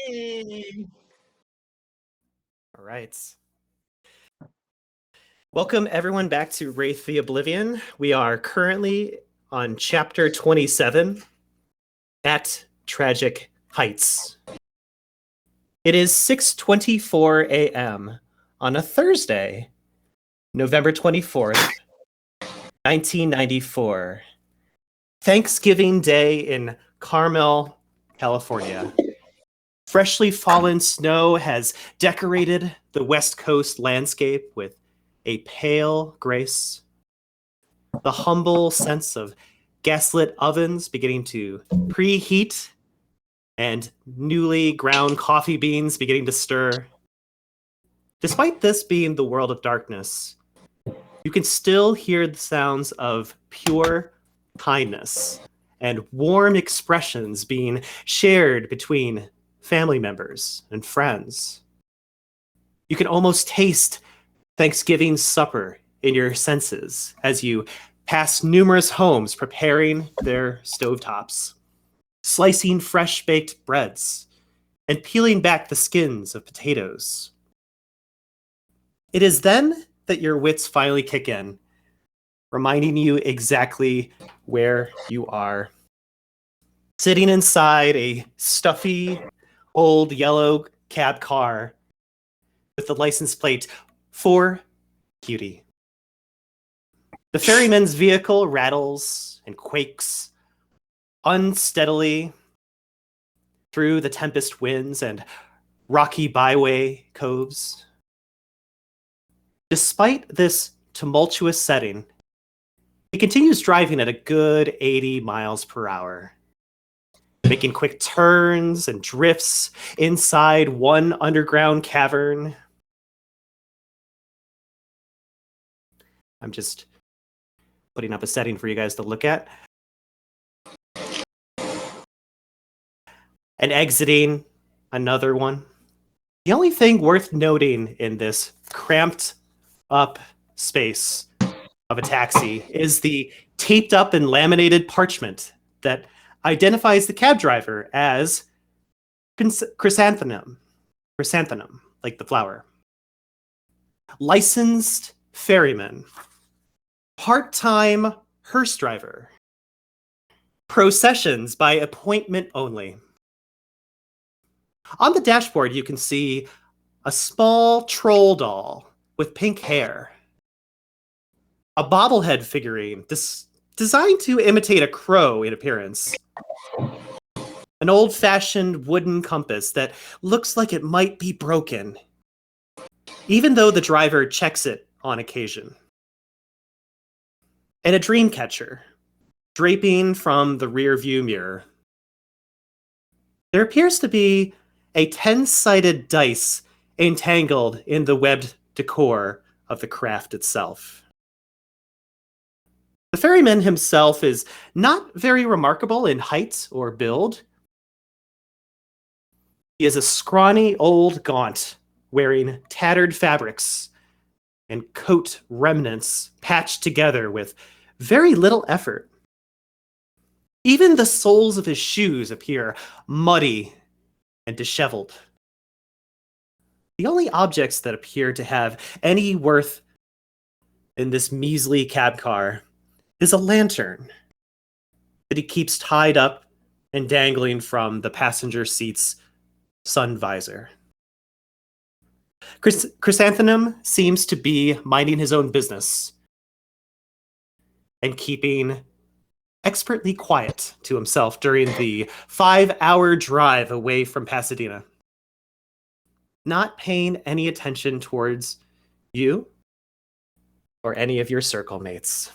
Yay! All right. Welcome everyone back to Wraith the Oblivion. We are currently on chapter 27 at Tragic Heights. It is 6:24 a.m. on a Thursday, November 24th, 1994. Thanksgiving Day in Carmel, California. Freshly fallen snow has decorated the West Coast landscape with a pale grace. The humble sense of gaslit ovens beginning to preheat and newly ground coffee beans beginning to stir. Despite this being the world of darkness, you can still hear the sounds of pure kindness and warm expressions being shared between family members and friends. You can almost taste Thanksgiving supper in your senses as you pass numerous homes preparing their stovetops, slicing fresh baked breads, and peeling back the skins of potatoes. It is then that your wits finally kick in, reminding you exactly where you are. Sitting inside a stuffy, old yellow cab car with the license plate for Cutie. The ferryman's vehicle rattles and quakes unsteadily through the tempest winds and rocky byway coves. Despite this tumultuous setting, he continues driving at a good 80 miles per hour, making quick turns and drifts inside one underground cavern. I'm just putting up a setting for you guys to look at. And exiting another one. The only thing worth noting in this cramped up space of a taxi is the taped up and laminated parchment that identifies the cab driver as Chrysanthemum, like the flower. Licensed ferryman, part-time hearse driver, processions by appointment only. On the dashboard, you can see a small troll doll with pink hair, a bobblehead figurine designed to imitate a crow in appearance, an old-fashioned wooden compass that looks like it might be broken, even though the driver checks it on occasion, and a dream catcher draping from the rear view mirror. There appears to be a 10-sided dice entangled in the webbed decor of the craft itself. The ferryman himself is not very remarkable in height or build. He is a scrawny old gaunt, wearing tattered fabrics and coat remnants patched together with very little effort. Even the soles of his shoes appear muddy and disheveled. The only objects that appear to have any worth in this measly cab car is a lantern that he keeps tied up and dangling from the passenger seat's sun visor. Chrysanthemum seems to be minding his own business and keeping expertly quiet to himself during the 5-hour drive away from Pasadena, not paying any attention towards you or any of your circle mates.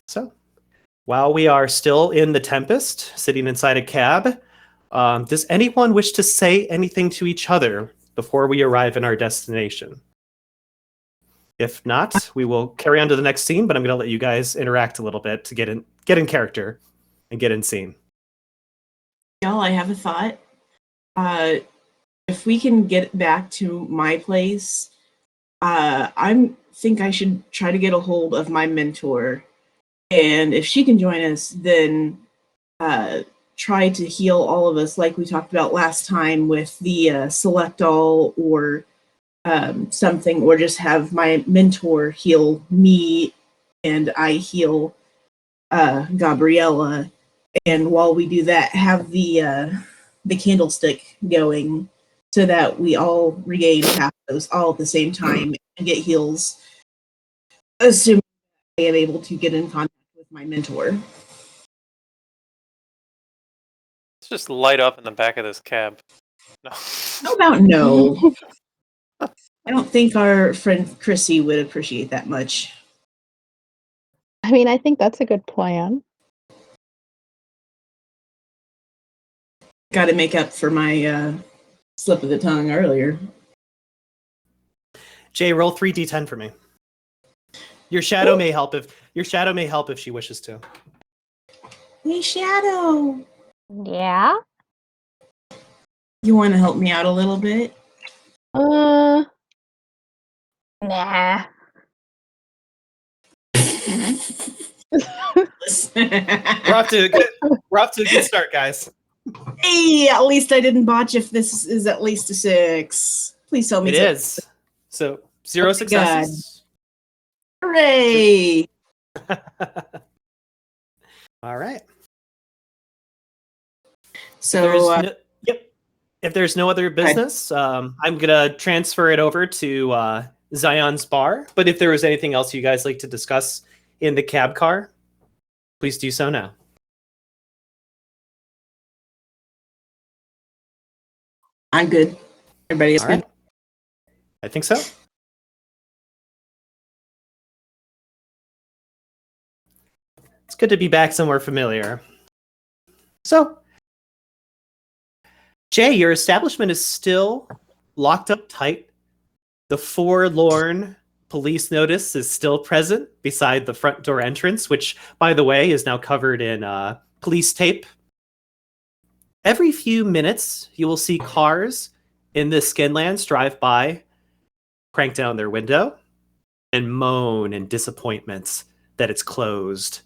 So, while we are still in the Tempest, sitting inside a cab, does anyone wish to say anything to each other before we arrive in our destination? If not, we will carry on to the next scene, but I'm going to let you guys interact a little bit to get in character and get in scene. Y'all, I have a thought. If we can get back to my place, I think I should try to get a hold of my mentor. And if she can join us, then try to heal all of us like we talked about last time with the select all or something, or just have my mentor heal me and I heal Gabriela. And while we do that, have the candlestick going so that we all regain half those all at the same time and get heals, assuming I am able to get in contact with my mentor. Let's just light up in the back of this cab. No. How about no? I don't think our friend Chrissy would appreciate that much. I mean, I think that's a good plan. Got to make up for my slip of the tongue earlier. Jay, roll 3d10 for me. Your shadow may help if she wishes to. Hey, Shadow. Yeah? You want to help me out a little bit? Nah. We're off to a good start, guys. Hey, at least I didn't botch if this is at least a 6. Please tell me It is. So 0 successes. Hooray! All right. So, if there's no other business, I'm gonna transfer it over to Zion's bar. But if there was anything else you guys like to discuss in the cab car, please do so now. I'm good. Everybody is All good. right. I think so. It's good to be back somewhere familiar. So, Jay, your establishment is still locked up tight. The forlorn police notice is still present beside the front door entrance, which, by the way, is now covered in police tape. Every few minutes, you will see cars in the Skinlands drive by, crank down their window, and moan in disappointments that it's closed,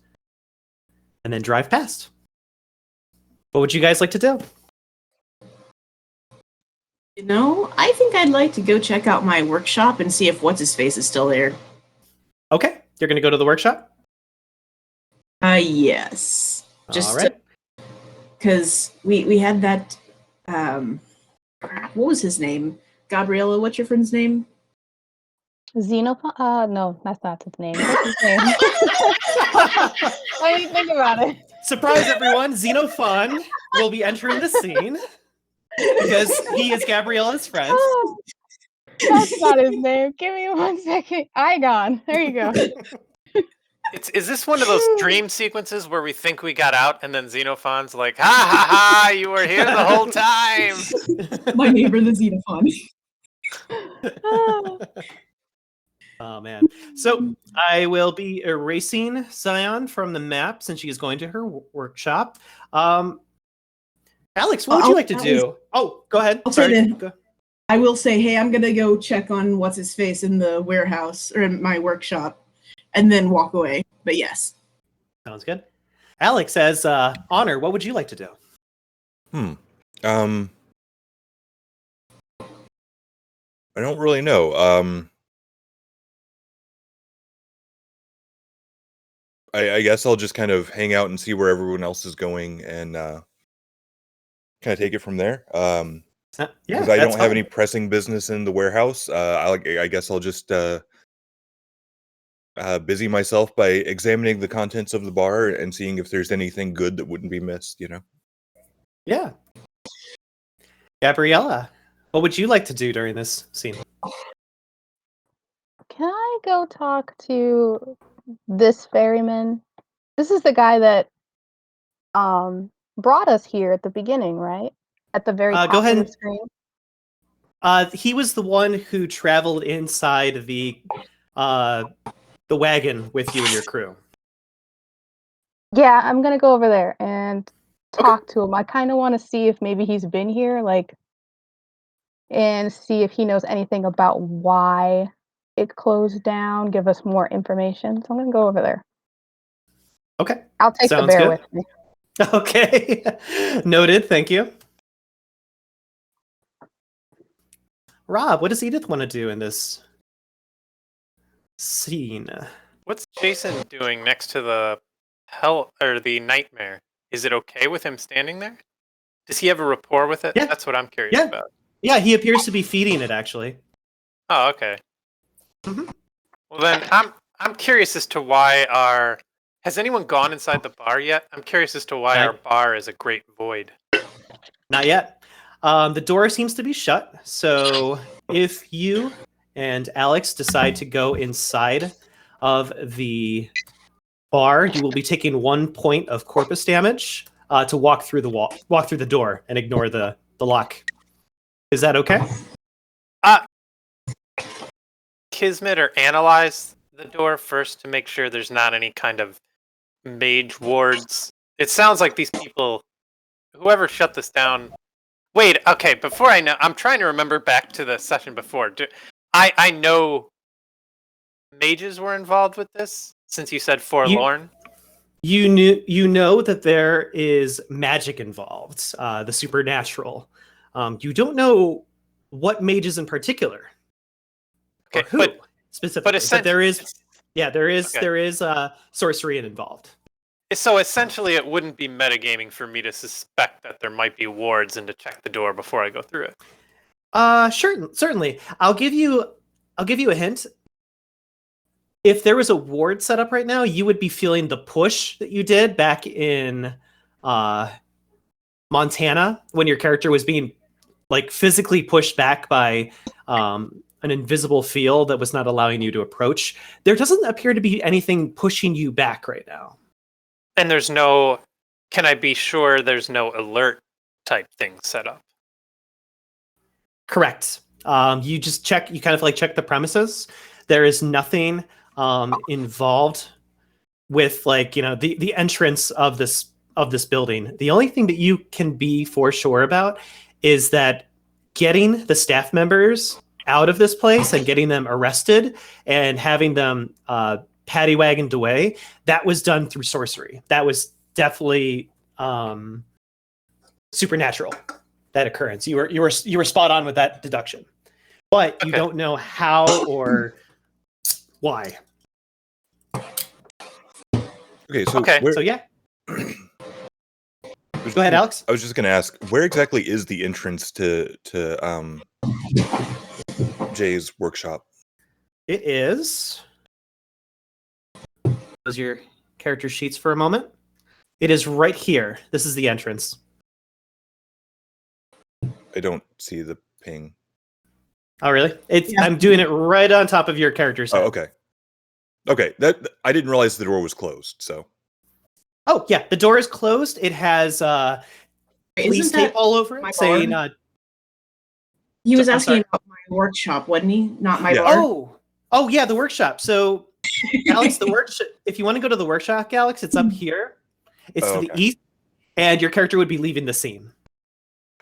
and then drive past. What would you guys like to do? You know, I think I'd like to go check out my workshop and see if What's-His-Face is still there. Okay, you're going to go to the workshop? Yes. Just all right. Because we had that, what was his name? Gabriela, what's your friend's name? Xenophon? No, that's not his name. What's his name? Let me think about it. Surprise, everyone! Xenophon will be entering the scene because he is Gabriela's friend. Oh, that's not his name. Give me 1 second. Igon. There you go. Is this one of those dream sequences where we think we got out and then Xenophon's like, ha ha ha, you were here the whole time? My neighbor, the Xenophon. Oh, man. So I will be erasing Zion from the map since she is going to her workshop. Alex, what would you like to do? Oh, go ahead. Sorry. I will say, hey, I'm going to go check on What's-His-Face in the warehouse or in my workshop and then walk away. But yes. Sounds good. Alex, as Honor, what would you like to do? I don't really know. I guess I'll just kind of hang out and see where everyone else is going and kind of take it from there. Because I don't have any pressing business in the warehouse. I guess I'll just busy myself by examining the contents of the bar and seeing if there's anything good that wouldn't be missed, you know? Yeah. Gabriela, what would you like to do during this scene? Can I go talk to this ferryman? This is the guy that brought us here at the beginning, right? At the very top go ahead of the screen. He was the one who traveled inside the wagon with you and your crew. Yeah, I'm gonna go over there and talk to him. I kind of want to see if maybe he's been here, and see if he knows anything about why it closed down. Give us more information. So I'm gonna go over there. Okay, I'll take the bear with me. Okay. Noted. Thank you. Rob, what does Edith want to do in this scene? What's Jason doing next to the hell or the nightmare? Is it okay with him standing there? Does he have a rapport with it? Yeah. That's what I'm curious about. Yeah, he appears to be feeding it actually. Oh, okay. Mhm. Well, then I'm curious as to why has anyone gone inside the bar yet? I'm curious as to why our bar is a great void. Not yet. The door seems to be shut. So if you and Alex decide to go inside of the bar, you will be taking 1 point of corpus damage to walk through the door, and ignore the lock. Is that okay? Kismet or analyze the door first to make sure there's not any kind of mage wards. It sounds like these people, whoever shut this down. Wait, okay, before I know, I'm trying to remember back to the session before. I know mages were involved with this, since you said forlorn. You know that there is magic involved, the supernatural. You don't know what mages in particular. Okay, or who but specifically, but there is sorcery involved. So essentially, it wouldn't be metagaming for me to suspect that there might be wards and to check the door before I go through it. Sure, certainly. I'll give you a hint. If there was a ward set up right now, you would be feeling the push that you did back in Montana when your character was being like physically pushed back by an invisible field that was not allowing you to approach. There doesn't appear to be anything pushing you back right now. And can I be sure there's no alert type thing set up? Correct. You just check the premises. There is nothing involved with the entrance of this building. The only thing that you can be for sure about is that getting the staff members out of this place and getting them arrested and having them paddy wagoned away, that was done through sorcery. That was definitely supernatural, that occurrence. You were spot on with that deduction, but you don't know how or why. So yeah. Go ahead, Alex. I was just going to ask, where exactly is the entrance to Jay's workshop? It is. Close your character sheets for a moment. It is right here. This is the entrance. I don't see the ping. Oh, really? I'm doing it right on top of your character's head. Oh, okay. Okay, that I didn't realize the door was closed. So. Oh yeah, the door is closed. It has police tape all over it saying. He was asking about my workshop, wasn't he? Not my bar. Oh yeah, the workshop. So, Alex, the workshop. If you want to go to the workshop, Alex, it's up here. It's to the east, and your character would be leaving the scene.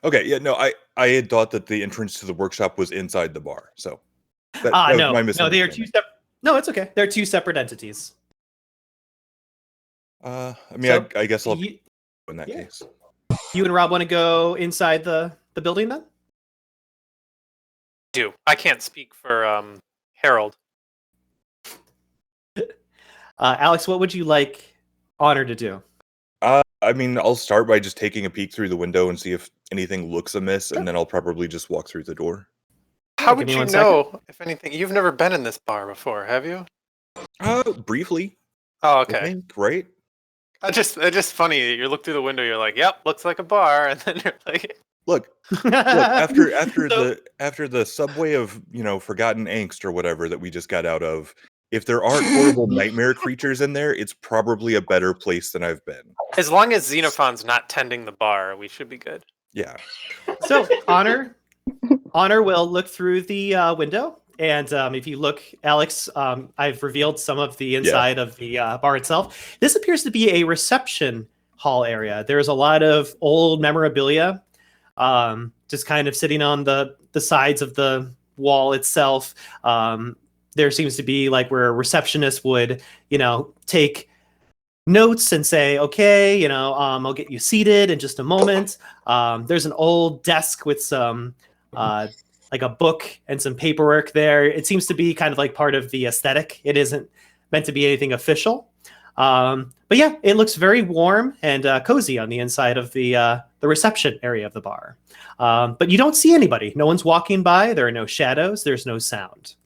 Okay, yeah, no, I had thought that the entrance to the workshop was inside the bar. So. That was my misunderstanding. No, they are two separate. No, it's okay. They're two separate entities. I guess I'll in that case. You and Rob want to go inside the building then? I can't speak for Harold. Alex, what would you like Honor to do? I'll start by just taking a peek through the window and see if anything looks amiss, and then I'll probably just walk through the door. How would you know if anything? You've never been in this bar before, have you? Briefly. Oh, okay. Right. It's just funny. You look through the window, you're like, "Yep, looks like a bar," and then you're like, "Look, after the subway of forgotten angst or whatever that we just got out of, if there aren't horrible nightmare creatures in there, it's probably a better place than I've been." As long as Xenophon's not tending the bar, we should be good. Yeah. So Honor will look through the window. And if you look, Alex, I've revealed some of the inside of the bar itself. This appears to be a reception hall area. There's a lot of old memorabilia, just kind of sitting on the sides of the wall itself. There seems to be like where a receptionist would, take notes and say, okay, I'll get you seated in just a moment. There's an old desk with some like a book and some paperwork there. It seems to be kind of like part of the aesthetic. It isn't meant to be anything official. But yeah, it looks very warm and cozy on the inside of the reception area of the bar. But you don't see anybody. No one's walking by. There are no shadows. There's no sound.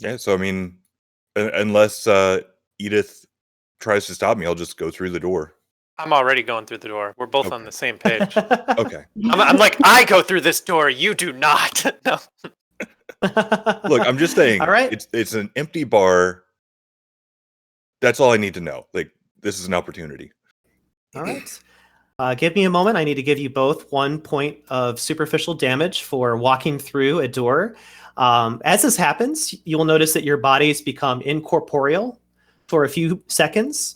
Yeah, so I mean, unless Edith tries to stop me, I'll just go through the door. I'm already going through the door. We're both on the same page. Okay. I'm like, I go through this door. You do not. No. Look, I'm just saying. All right. It's an empty bar. That's all I need to know. Like, this is an opportunity. All right. Give me a moment. I need to give you both 1 point of superficial damage for walking through a door. As this happens, you will notice that your bodies become incorporeal for a few seconds.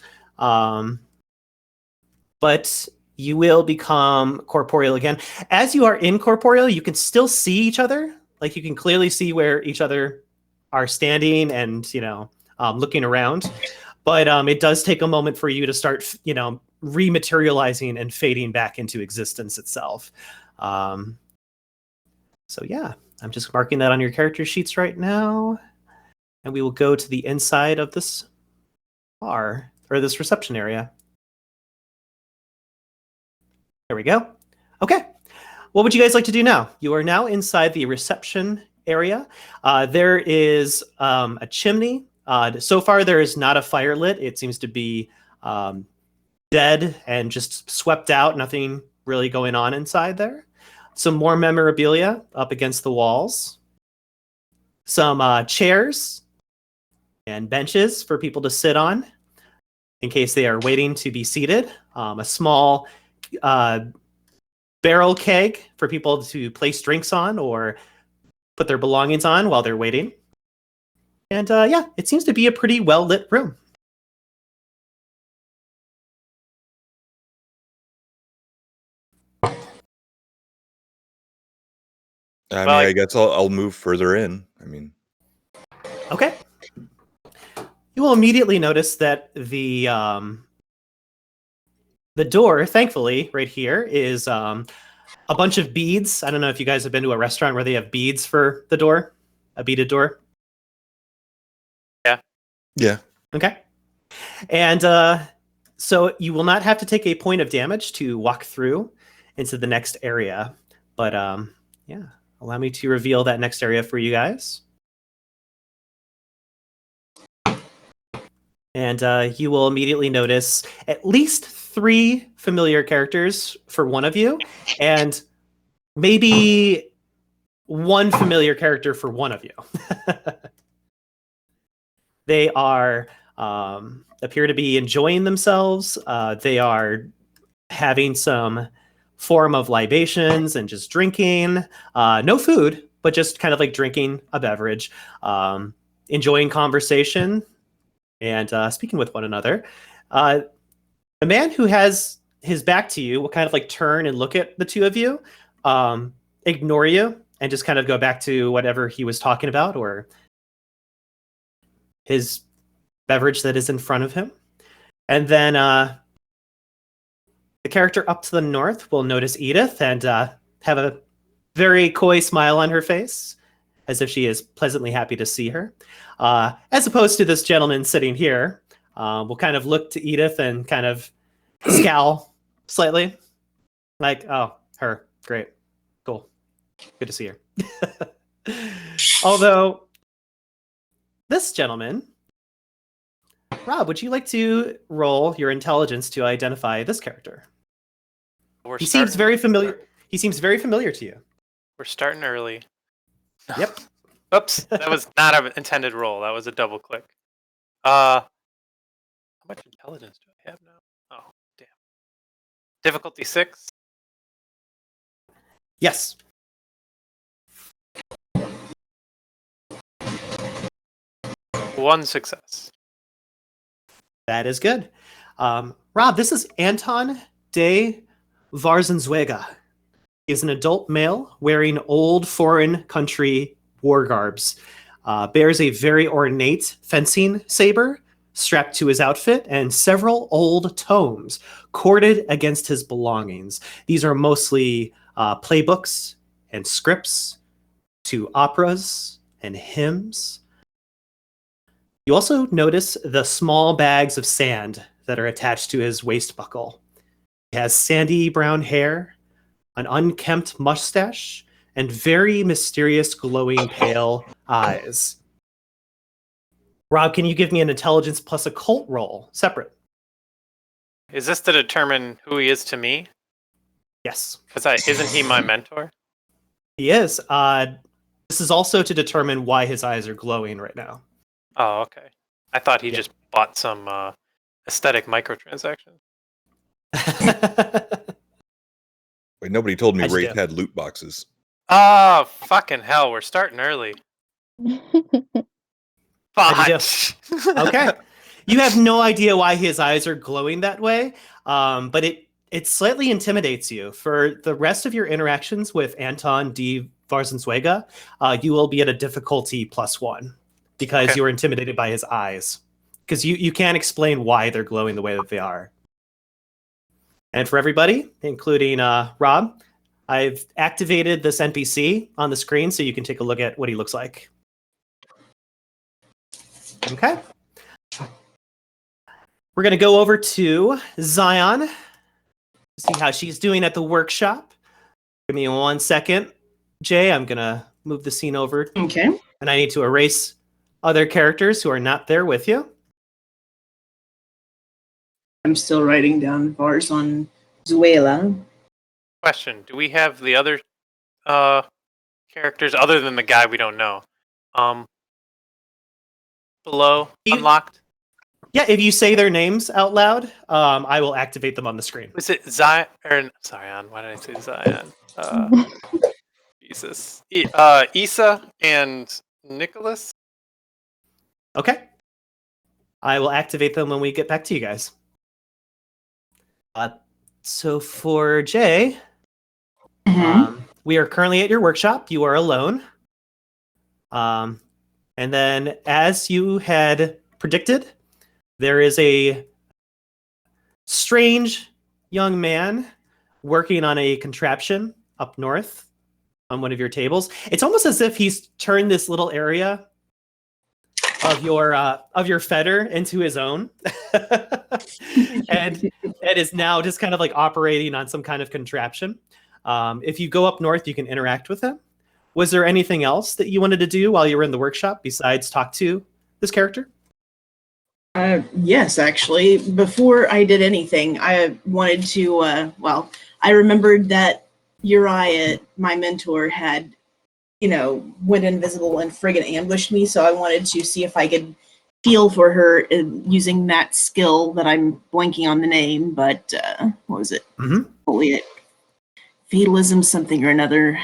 But you will become corporeal again. As you are incorporeal, you can still see each other. Like, you can clearly see where each other are standing and, looking around. But it does take a moment for you to start, rematerializing and fading back into existence itself. So yeah, I'm just marking that on your character sheets right now. And we will go to the inside of this bar, or this reception area. There we go. Okay. What would you guys like to do now? You are now inside the reception area. There is a chimney. So far, there is not a fire lit. It seems to be dead and just swept out. Nothing really going on inside there. Some more memorabilia up against the walls. Some chairs and benches for people to sit on in case they are waiting to be seated. A small barrel keg for people to place drinks on or put their belongings on while they're waiting. And yeah, it seems to be a pretty well-lit room. I guess I'll move further in. Okay. You will immediately notice that the door, thankfully, right here is a bunch of beads. I don't know if you guys have been to a restaurant where they have beads for the door, a beaded door. Yeah. Okay. And so you will not have to take a point of damage to walk through into the next area. But yeah, allow me to reveal that next area for you guys. And you will immediately notice at least 3 familiar characters for one of you, and maybe 1 familiar character for one of you. They are appear to be enjoying themselves. They are having some form of libations and just drinking. No food, but just kind of like drinking a beverage, enjoying conversation, and speaking with one another. The man who has his back to you will kind of like turn and look at the two of you, ignore you, and just kind of go back to whatever he was talking about or his beverage that is in front of him. And then the character up to the north will notice Edith and have a very coy smile on her face, as if she is pleasantly happy to see her. As opposed to this gentleman sitting here, will kind of look to Edith and kind of scowl slightly. Like, oh, her. Great. Cool. Good to see her. Although, this gentleman, Rob, would you like to roll your intelligence to identify this character? He seems very familiar. He seems very familiar to you. We're starting early. Yep. Oops, that was not an intended roll. That was a double click. How much intelligence do I have now? Oh, damn. Difficulty 6? Yes. One success. That is good. Rob, this is Anton de Varzenzuega. He is an adult male wearing old foreign country war garbs. Bears a very ornate fencing saber strapped to his outfit and several old tomes corded against his belongings. These are mostly playbooks and scripts to operas and hymns. You also notice the small bags of sand that are attached to his waist buckle. He has sandy brown hair, an unkempt mustache, and very mysterious glowing pale eyes. Rob, can you give me an intelligence plus occult roll, separate? Is this to determine who he is to me? Yes. Because isn't he my mentor? He is. This is also to determine why his eyes are glowing right now. Oh, okay. I thought he just bought some aesthetic microtransaction. Wait, nobody told me Ajda. Wraith had loot boxes. Oh, fucking hell. We're starting early. Fudge. Okay. You have no idea why his eyes are glowing that way, but it slightly intimidates you. For the rest of your interactions with Anton D. Varzenzuega, you will be at a difficulty +1 because you are intimidated by his eyes. Because you can't explain why they're glowing the way that they are. And for everybody, including Rob, I've activated this NPC on the screen so you can take a look at what he looks like. Okay. We're going to go over to Zion, see how she's doing at the workshop. Give me 1 second, Jay. I'm going to move the scene over. Okay. And I need to erase other characters who are not there with you. I'm still writing down bars on Zuela. Question: do we have the other characters other than the guy we don't know? Below unlocked. Yeah, if you say their names out loud, I will activate them on the screen. Was it Zion? Or Zion? Why did I say Zion? Jesus. Issa and Nicholas. Okay. I will activate them when we get back to you guys. So for Jay, we are currently at your workshop. You are alone. And then, as you had predicted, there is a strange young man working on a contraption up north on one of your tables. It's almost as if he's turned this little area of your fetter into his own, and it is now just kind of like operating on some kind of contraption. If you go up north, you can interact with him. Was there anything else that you wanted to do while you were in the workshop besides talk to this character? Yes, actually. Before I did anything, I wanted to, I remembered that Uriah, my mentor, had, went invisible and friggin' ambushed me, so I wanted to see if I could feel for her using that skill that I'm blanking on the name, but, what was it? Holy Fatalism something or another.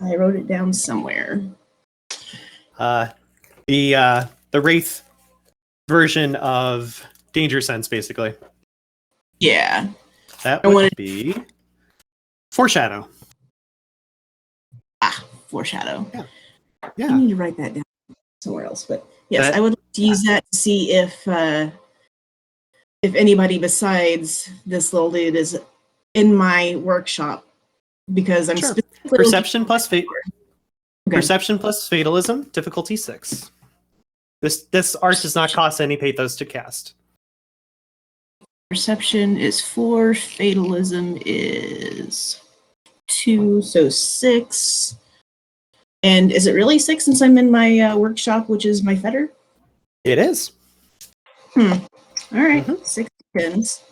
I wrote it down somewhere. The Wraith version of Danger Sense, basically. Yeah. That would be Foreshadow. Foreshadow. Yeah. I need to write that down somewhere else, but yes, I would like to use that to see if anybody besides this little dude is in my workshop, because I'm specifically Perception plus Perception plus Fatalism, difficulty 6. This art does not cost any pathos to cast. Perception is 4, Fatalism is 2, so 6. And is it really 6 since I'm in my workshop, which is my fetter? It is. All right, 6 pins.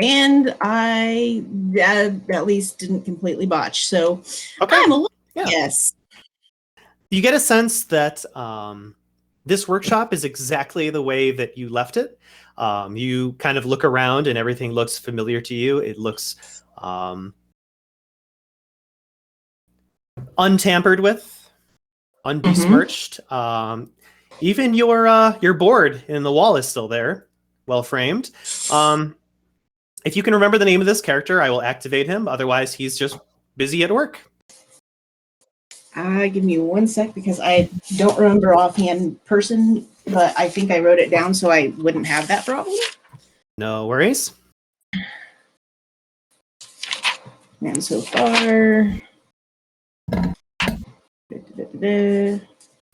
And I at least didn't completely botch, so I'm a little yes. You get a sense that this workshop is exactly the way that you left it. You kind of look around and everything looks familiar to you. It looks untampered with, unbesmirched. Even your board in the wall is still there, well framed. If you can remember the name of this character, I will activate him. Otherwise, he's just busy at work. Give me 1 sec because I don't remember offhand. Person but I think I wrote it down so I wouldn't have that problem. No worries. And so far,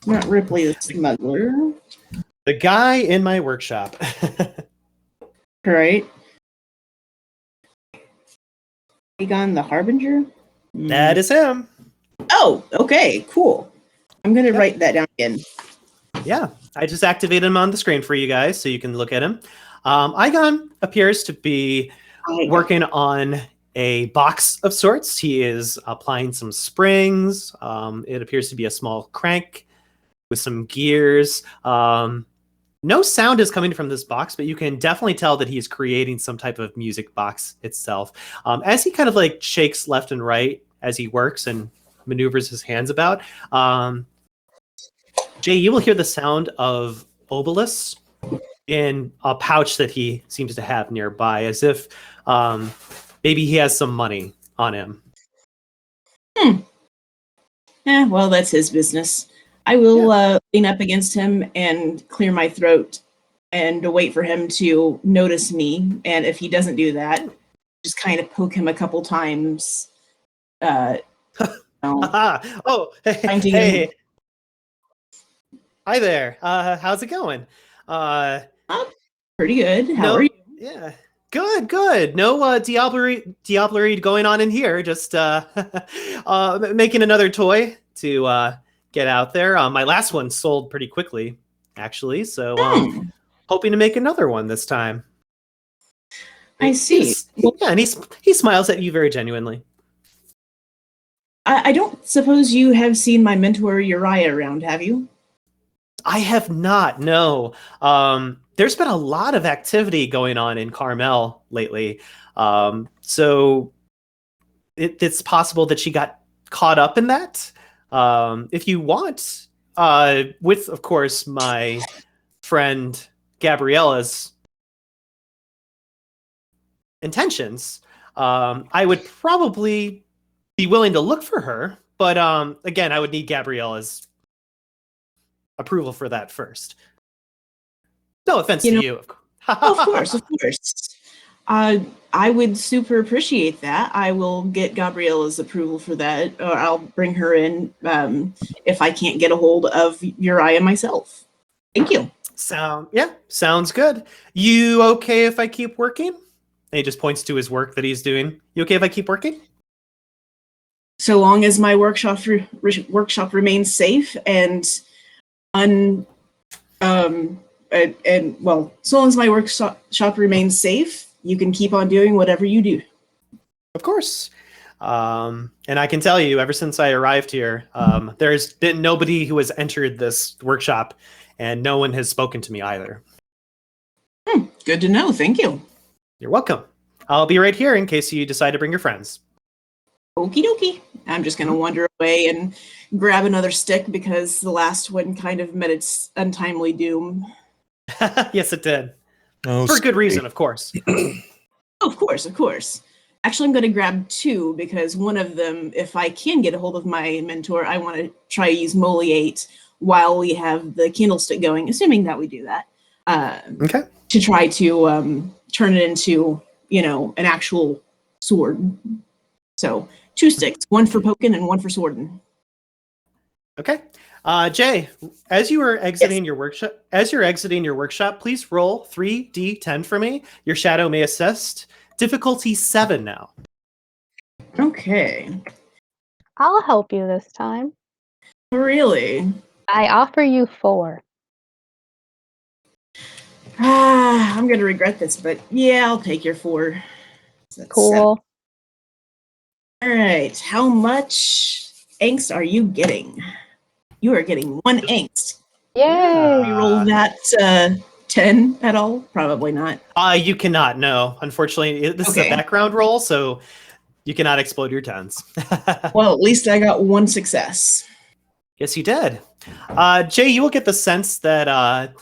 not Ripley the smuggler. The guy in my workshop. Right. Egon the Harbinger? That is him. Oh, okay, cool. I'm going to write that down again. Yeah, I just activated him on the screen for you guys so you can look at him. Igon appears to be working on a box of sorts. He is applying some springs. It appears to be a small crank with some gears. No sound is coming from this box, but you can definitely tell that he is creating some type of music box itself. As he kind of like shakes left and right as he works and maneuvers his hands about, Jay, you will hear the sound of obolus in a pouch that he seems to have nearby, as if maybe he has some money on him. Well, that's his business. I will lean up against him and clear my throat and wait for him to notice me. And if he doesn't do that, just kind of poke him a couple times. Oh, hey. Hi there. How's it going? Pretty good. How are you? Yeah. Good. No diablerie going on in here. Just making another toy to get out there. My last one sold pretty quickly, actually. So hoping to make another one this time. I see. And he smiles at you very genuinely. I don't suppose you have seen my mentor Uriah around, have you? I have not, no. There's been a lot of activity going on in Carmel lately. So it's possible that she got caught up in that. If you want, with, of course, my friend Gabriela's intentions, I would probably be willing to look for her. But again, I would need Gabriela's approval for that first. No offense to you. Of course. I would super appreciate that. I will get Gabriela's approval for that, or I'll bring her in if I can't get a hold of Uriah myself. Thank you. Sounds good. You okay if I keep working? And he just points to his work that he's doing. You okay if I keep working? So long as my workshop remains safe and so long as my workshop remains safe, you can keep on doing whatever you do. Of course. And I can tell you, ever since I arrived here, there's been nobody who has entered this workshop, and no one has spoken to me either. Good to know. Thank you. You're welcome. I'll be right here in case you decide to bring your friends. Okie dokie. I'm just going to wander away and grab another stick because the last one kind of met its untimely doom. Yes, it did. Oh, for good reason, of course. Of course. Actually, I'm going to grab two because one of them, if I can get a hold of my mentor, I want to try to use Moliate while we have the candlestick going, assuming that we do that. Okay. To try to turn it into, an actual sword. So 2 sticks, one for poking and one for swording. Okay. Jay, as you are exiting your workshop, please roll 3d10 for me. Your shadow may assist. Difficulty 7 now. Okay. I'll help you this time. Really? I offer you 4. I'm going to regret this, but yeah, I'll take your 4. That's Cool. 7. All right. How much angst are you getting? You are getting 1 angst. Yay! We roll that 10 at all? Probably not. You cannot, no. Unfortunately, this is a background roll, so you cannot explode your 10s. Well, at least I got 1 success. Yes, you did. Jay, you will get the sense that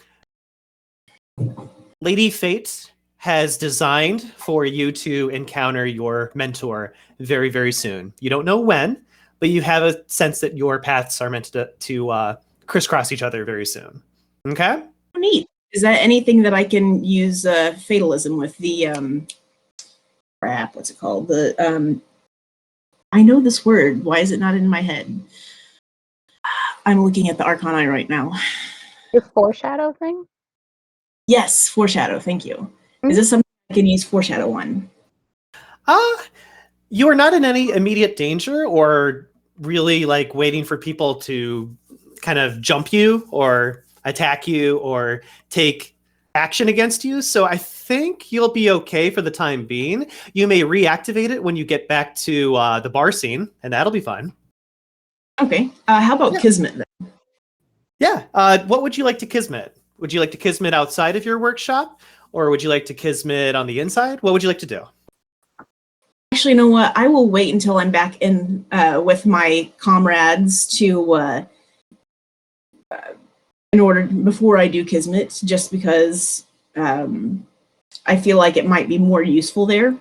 Lady Fate has designed for you to encounter your mentor very, very soon. You don't know when, but you have a sense that your paths are meant to crisscross each other very soon. Okay? neat. Is that anything that I can use fatalism with? The crap, what's it called? The I know this word. Why is it not in my head? I'm looking at the Arcana right now. Your foreshadow thing? Yes, foreshadow. Thank you. Is this something I can use foreshadow on? You are not in any immediate danger or really like waiting for people to kind of jump you or attack you or take action against you. So I think you'll be okay for the time being. You may reactivate it when you get back to the bar scene, and that'll be fun. Okay. How about Kismet then? Yeah. What would you like to Kismet? Would you like to Kismet outside of your workshop, or would you like to Kismet on the inside? What would you like to do? Actually, you know what? I will wait until I'm back in with my comrades to in order before I do Kismet, just because I feel like it might be more useful there.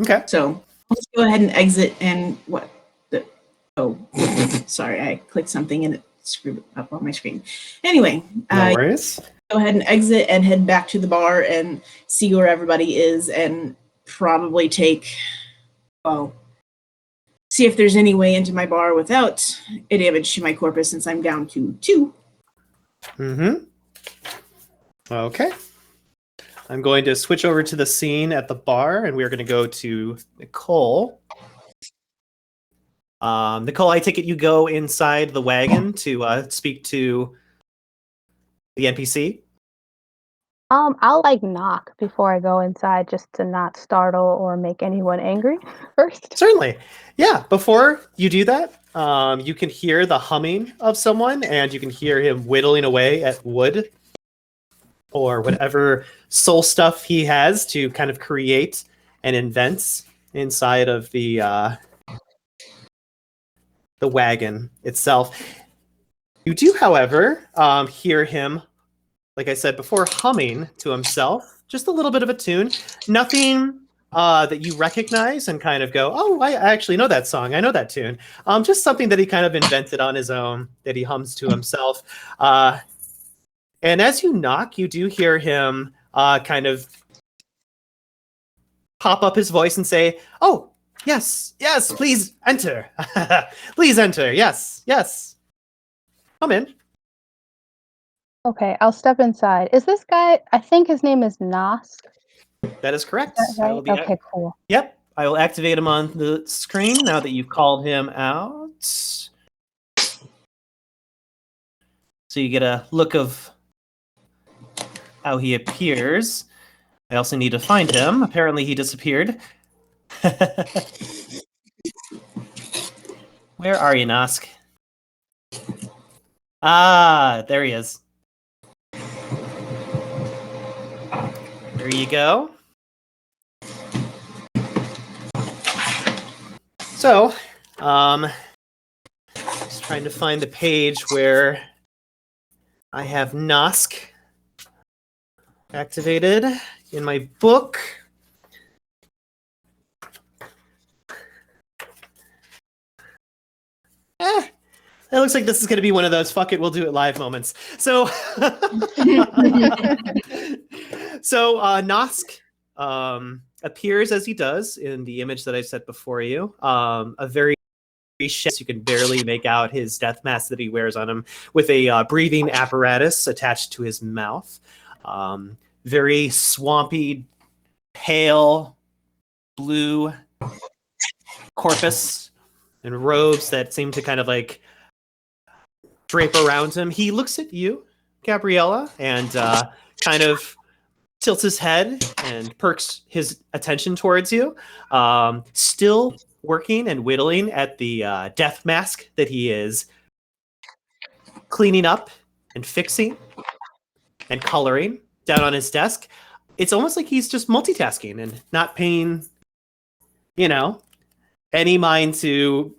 Okay. So let's go ahead and exit and what? Oh, sorry, I clicked something and it screwed up on my screen. Anyway, No worries. Go ahead and exit and head back to the bar and see where everybody is and probably see if there's any way into my bar without a damage to my corpus since I'm down to 2. Mm-hmm. Okay. I'm going to switch over to the scene at the bar, and we're going to go to Nicole. Nicole, I take it you go inside the wagon to speak to the NPC? I'll like knock before I go inside just to not startle or make anyone angry first. Certainly. Yeah, before you do that, you can hear the humming of someone, and you can hear him whittling away at wood or whatever soul stuff he has to kind of create and invent inside of the wagon itself. You do, however, hear him, like I said before, humming to himself, just a little bit of a tune. Nothing that you recognize and kind of go, oh, I actually know that song. I know that tune. Just something that he kind of invented on his own that he hums to himself. And as you knock, you do hear him kind of pop up his voice and say, oh, yes, yes, please enter. Please enter. Yes, yes. Come in. Okay, I'll step inside. Is this guy, I think his name is Nas. That is correct. Is that right? Okay, cool. Yep. I will activate him on the screen now that you've called him out. So you get a look of how he appears. I also need to find him. Apparently he disappeared. Where are you, Nosk? Ah, there he is. There you go. So, just trying to find the page where I have Nosk activated in my book. It looks like this is going to be one of those fuck it, we'll do it live moments. So, Nosk appears as he does in the image that I set before you. A very you can barely make out his death mask that he wears on him with a breathing apparatus attached to his mouth. Very swampy, pale blue corpus and robes that seem to kind of like drape around him. He looks at you, Gabriela, and kind of tilts his head and perks his attention towards you. Still working and whittling at the death mask that he is cleaning up and fixing and coloring down on his desk. It's almost like he's just multitasking and not paying, any mind to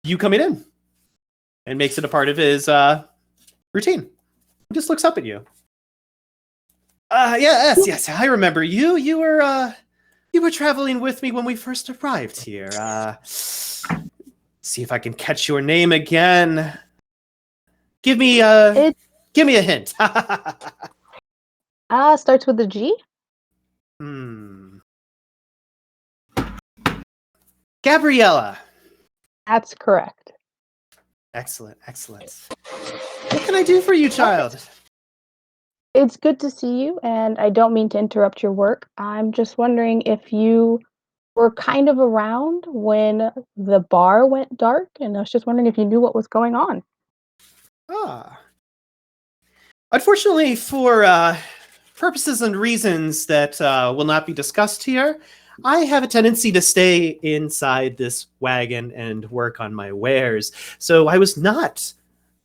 you coming in, and makes it a part of his routine. He just looks up at you. Yes, I remember you. You were traveling with me when we first arrived here. See if I can catch your name again. Give me Give me a hint. Starts with a G. Gabriela. That's correct. Excellent. What can I do for you, child? It's good to see you, and I don't mean to interrupt your work. I'm just wondering if you were kind of around when the bar went dark, and I was just wondering if you knew what was going on. Unfortunately, for purposes and reasons that will not be discussed here, I have a tendency to stay inside this wagon and work on my wares. So I was not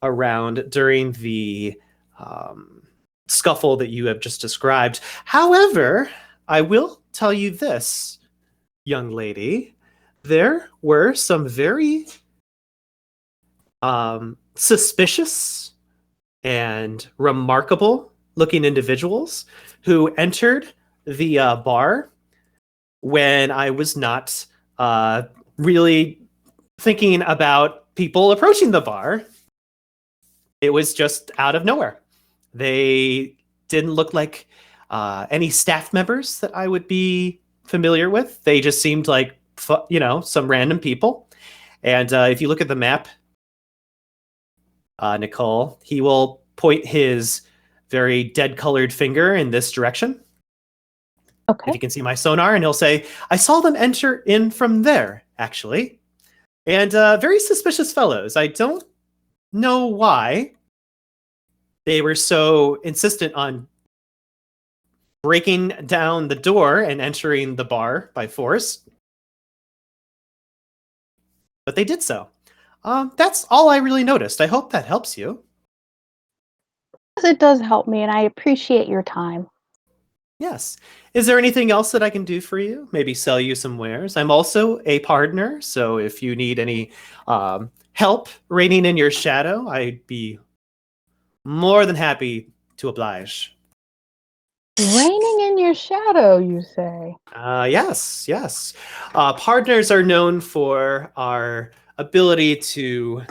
around during the scuffle that you have just described. However, I will tell you this, young lady. There were some very suspicious and remarkable looking individuals who entered the bar when I was not really thinking about people approaching the bar. It was just out of nowhere. They didn't look like any staff members that I would be familiar with. They just seemed like, some random people. And if you look at the map, Nicole, he will point his very dead-colored finger in this direction. Okay. If you can see my sonar, and he'll say, I saw them enter in from there, actually. And very suspicious fellows. I don't know why they were so insistent on breaking down the door and entering the bar by force. But they did so. That's all I really noticed. I hope that helps you. Yes, it does help me, and I appreciate your time. Yes. Is there anything else that I can do for you? Maybe sell you some wares? I'm also a partner, so if you need any help reigning in your shadow, I'd be more than happy to oblige. Reigning in your shadow, you say? Yes. Partners are known for our ability to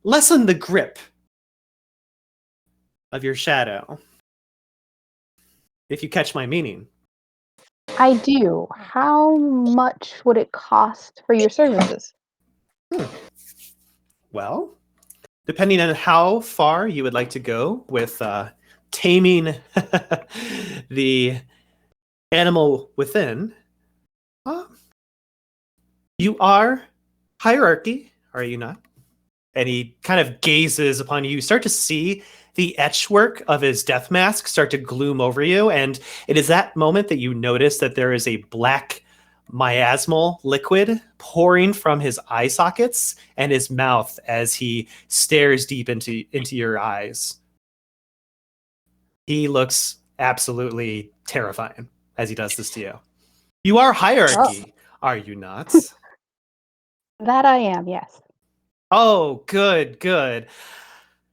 lessen the grip of your shadow. If you catch my meaning. I do. How much would it cost for your services? Well, depending on how far you would like to go with taming the animal within, you are hierarchy, are you not? And he kind of gazes upon you. You start to see the etchwork of his death mask start to gloom over you, and it is that moment that you notice that there is a black miasmal liquid pouring from his eye sockets and his mouth as he stares deep into your eyes. He looks absolutely terrifying as he does this to you. You are hierarchy, are you not? That I am, yes. Oh, good.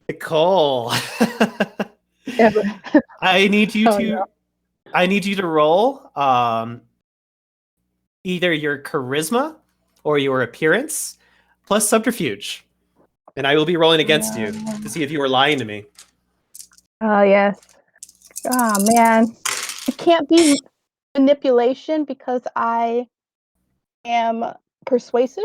Nicole. I need you to roll either your charisma or your appearance plus subterfuge. And I will be rolling against you to see if you are lying to me. Oh, yes. Oh, man. It can't be manipulation because I am persuasive.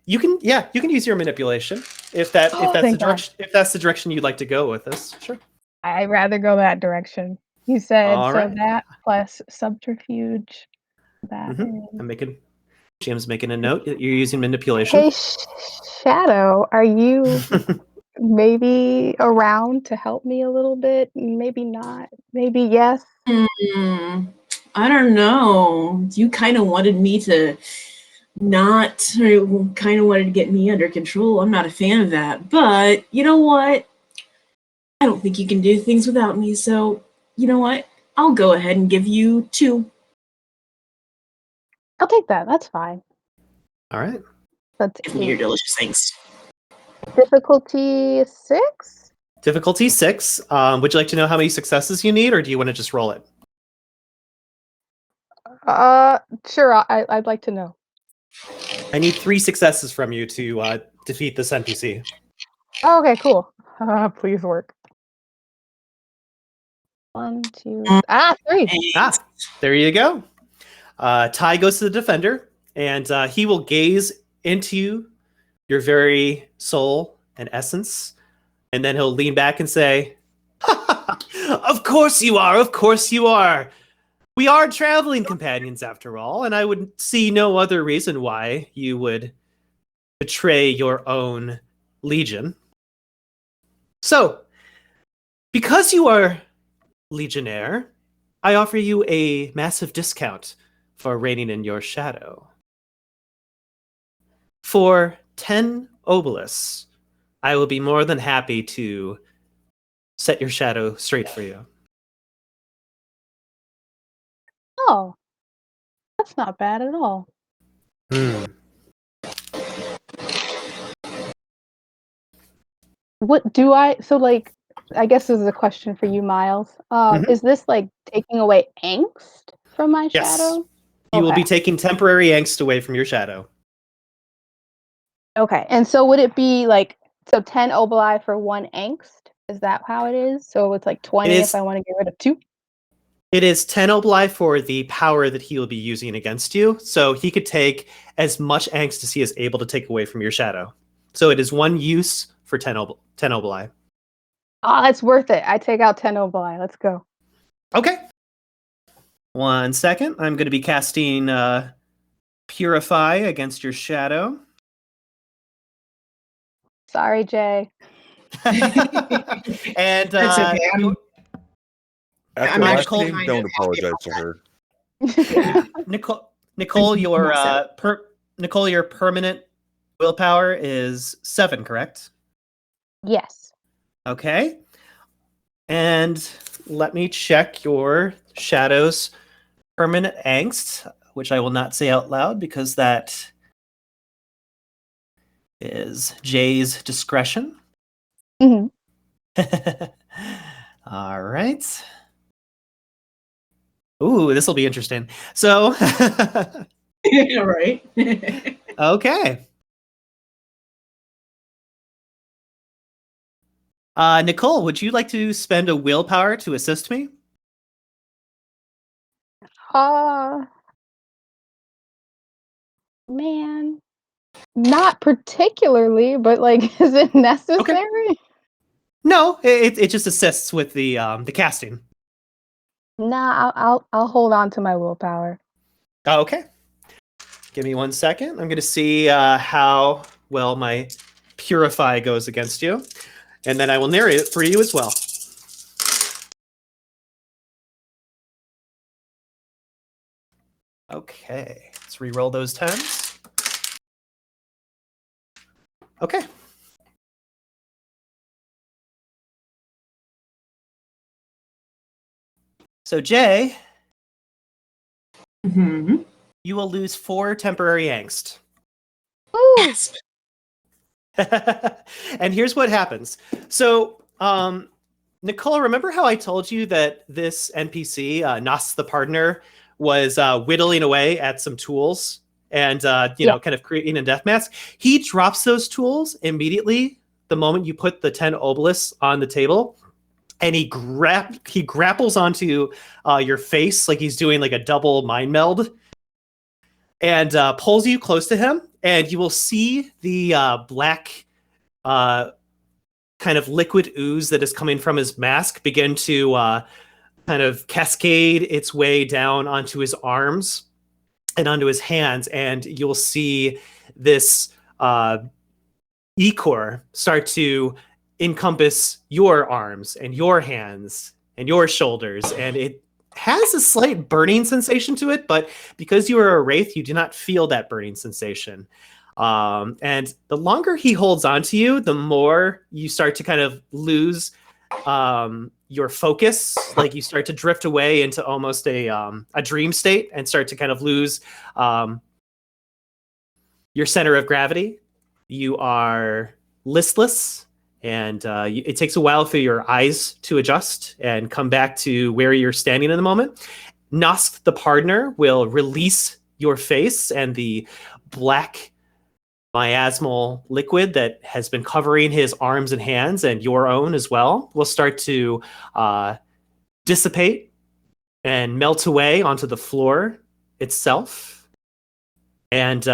You can use your manipulation if that's the direction you'd like to go with this. Sure. I'd rather go that direction. You said All right. that plus subterfuge. That Jim's making a note that you're using manipulation. Hey, Shadow, are you maybe around to help me a little bit? Maybe not. Maybe yes. I don't know. You kind of wanted me to kind of wanted to get me under control. I'm not a fan of that. But you know what? I don't think you can do things without me. So you know what? I'll go ahead and give you 2. I'll take that. That's fine. All right. That's Give me your delicious things. Difficulty 6? Difficulty 6. Would you like to know how many successes you need, or do you want to just roll it? Sure. I'd like to know. I need 3 successes from you to defeat this NPC. Oh, okay, cool. Please work. 1, 2, 3. There you go. Ty goes to the defender, and he will gaze into your very soul and essence, and then he'll lean back and say, "Of course you are. Of course you are. We are traveling companions after all, and I would see no other reason why you would betray your own legion. So, because you are legionnaire, I offer you a massive discount for reigning in your shadow. For 10 obelisks, I will be more than happy to set your shadow straight for you." Oh, that's not bad at all. What do I? So, like, I guess this is a question for you, Myles. Is this like taking away angst from my Yes. shadow? You will be taking temporary angst away from your shadow. Okay, and so would it be like 10 oboli for 1 angst? Is that how it is? So it's like 20 if I want to get rid of 2? It is 10 oboli for the power that he will be using against you. So he could take as much angst as he is able to take away from your shadow. So it is 1 use for 10 oboli. Oh, that's worth it. I take out 10 oboli. Let's go. Okay. 1 second. I'm going to be casting Purify against your shadow. Sorry, Jay. And That's okay. After last name, don't apologize to her. Yeah. Nicole, your permanent willpower is 7, correct? Yes. Okay. And let me check your shadow's permanent angst, which I will not say out loud because that is Jay's discretion. Mm-hmm. All right. Ooh, this will be interesting. So, right. Okay. Nicole, would you like to spend a willpower to assist me? Man, not particularly, but like, is it necessary? Okay. No, it just assists with the casting. Nah, I'll hold on to my willpower. Okay. Give me 1 second. I'm going to see how well my Purify goes against you. And then I will narrate it for you as well. Okay. Let's re-roll those 10s. Okay. So, Jay, you will lose 4 temporary angst. Yes. And here's what happens. So, Nicole, remember how I told you that this NPC, Nos the partner, was whittling away at some tools and kind of creating a death mask? He drops those tools immediately the moment you put the 10 obelisks on the table. And he grapples onto your face like he's doing like a double mind meld, and pulls you close to him. And you will see the black kind of liquid ooze that is coming from his mask begin to kind of cascade its way down onto his arms and onto his hands. And you'll see this ichor start to encompass your arms and your hands and your shoulders, and it has a slight burning sensation to it, but because you are a wraith, you do not feel that burning sensation. And the longer he holds on to you, the more you start to kind of lose your focus. Like you start to drift away into almost a dream state and start to kind of lose your center of gravity. You are listless, and it takes a while for your eyes to adjust and come back to where you're standing in the moment. Nosk the partner will release your face, and the black miasmal liquid that has been covering his arms and hands, and your own as well, will start to dissipate and melt away onto the floor itself. And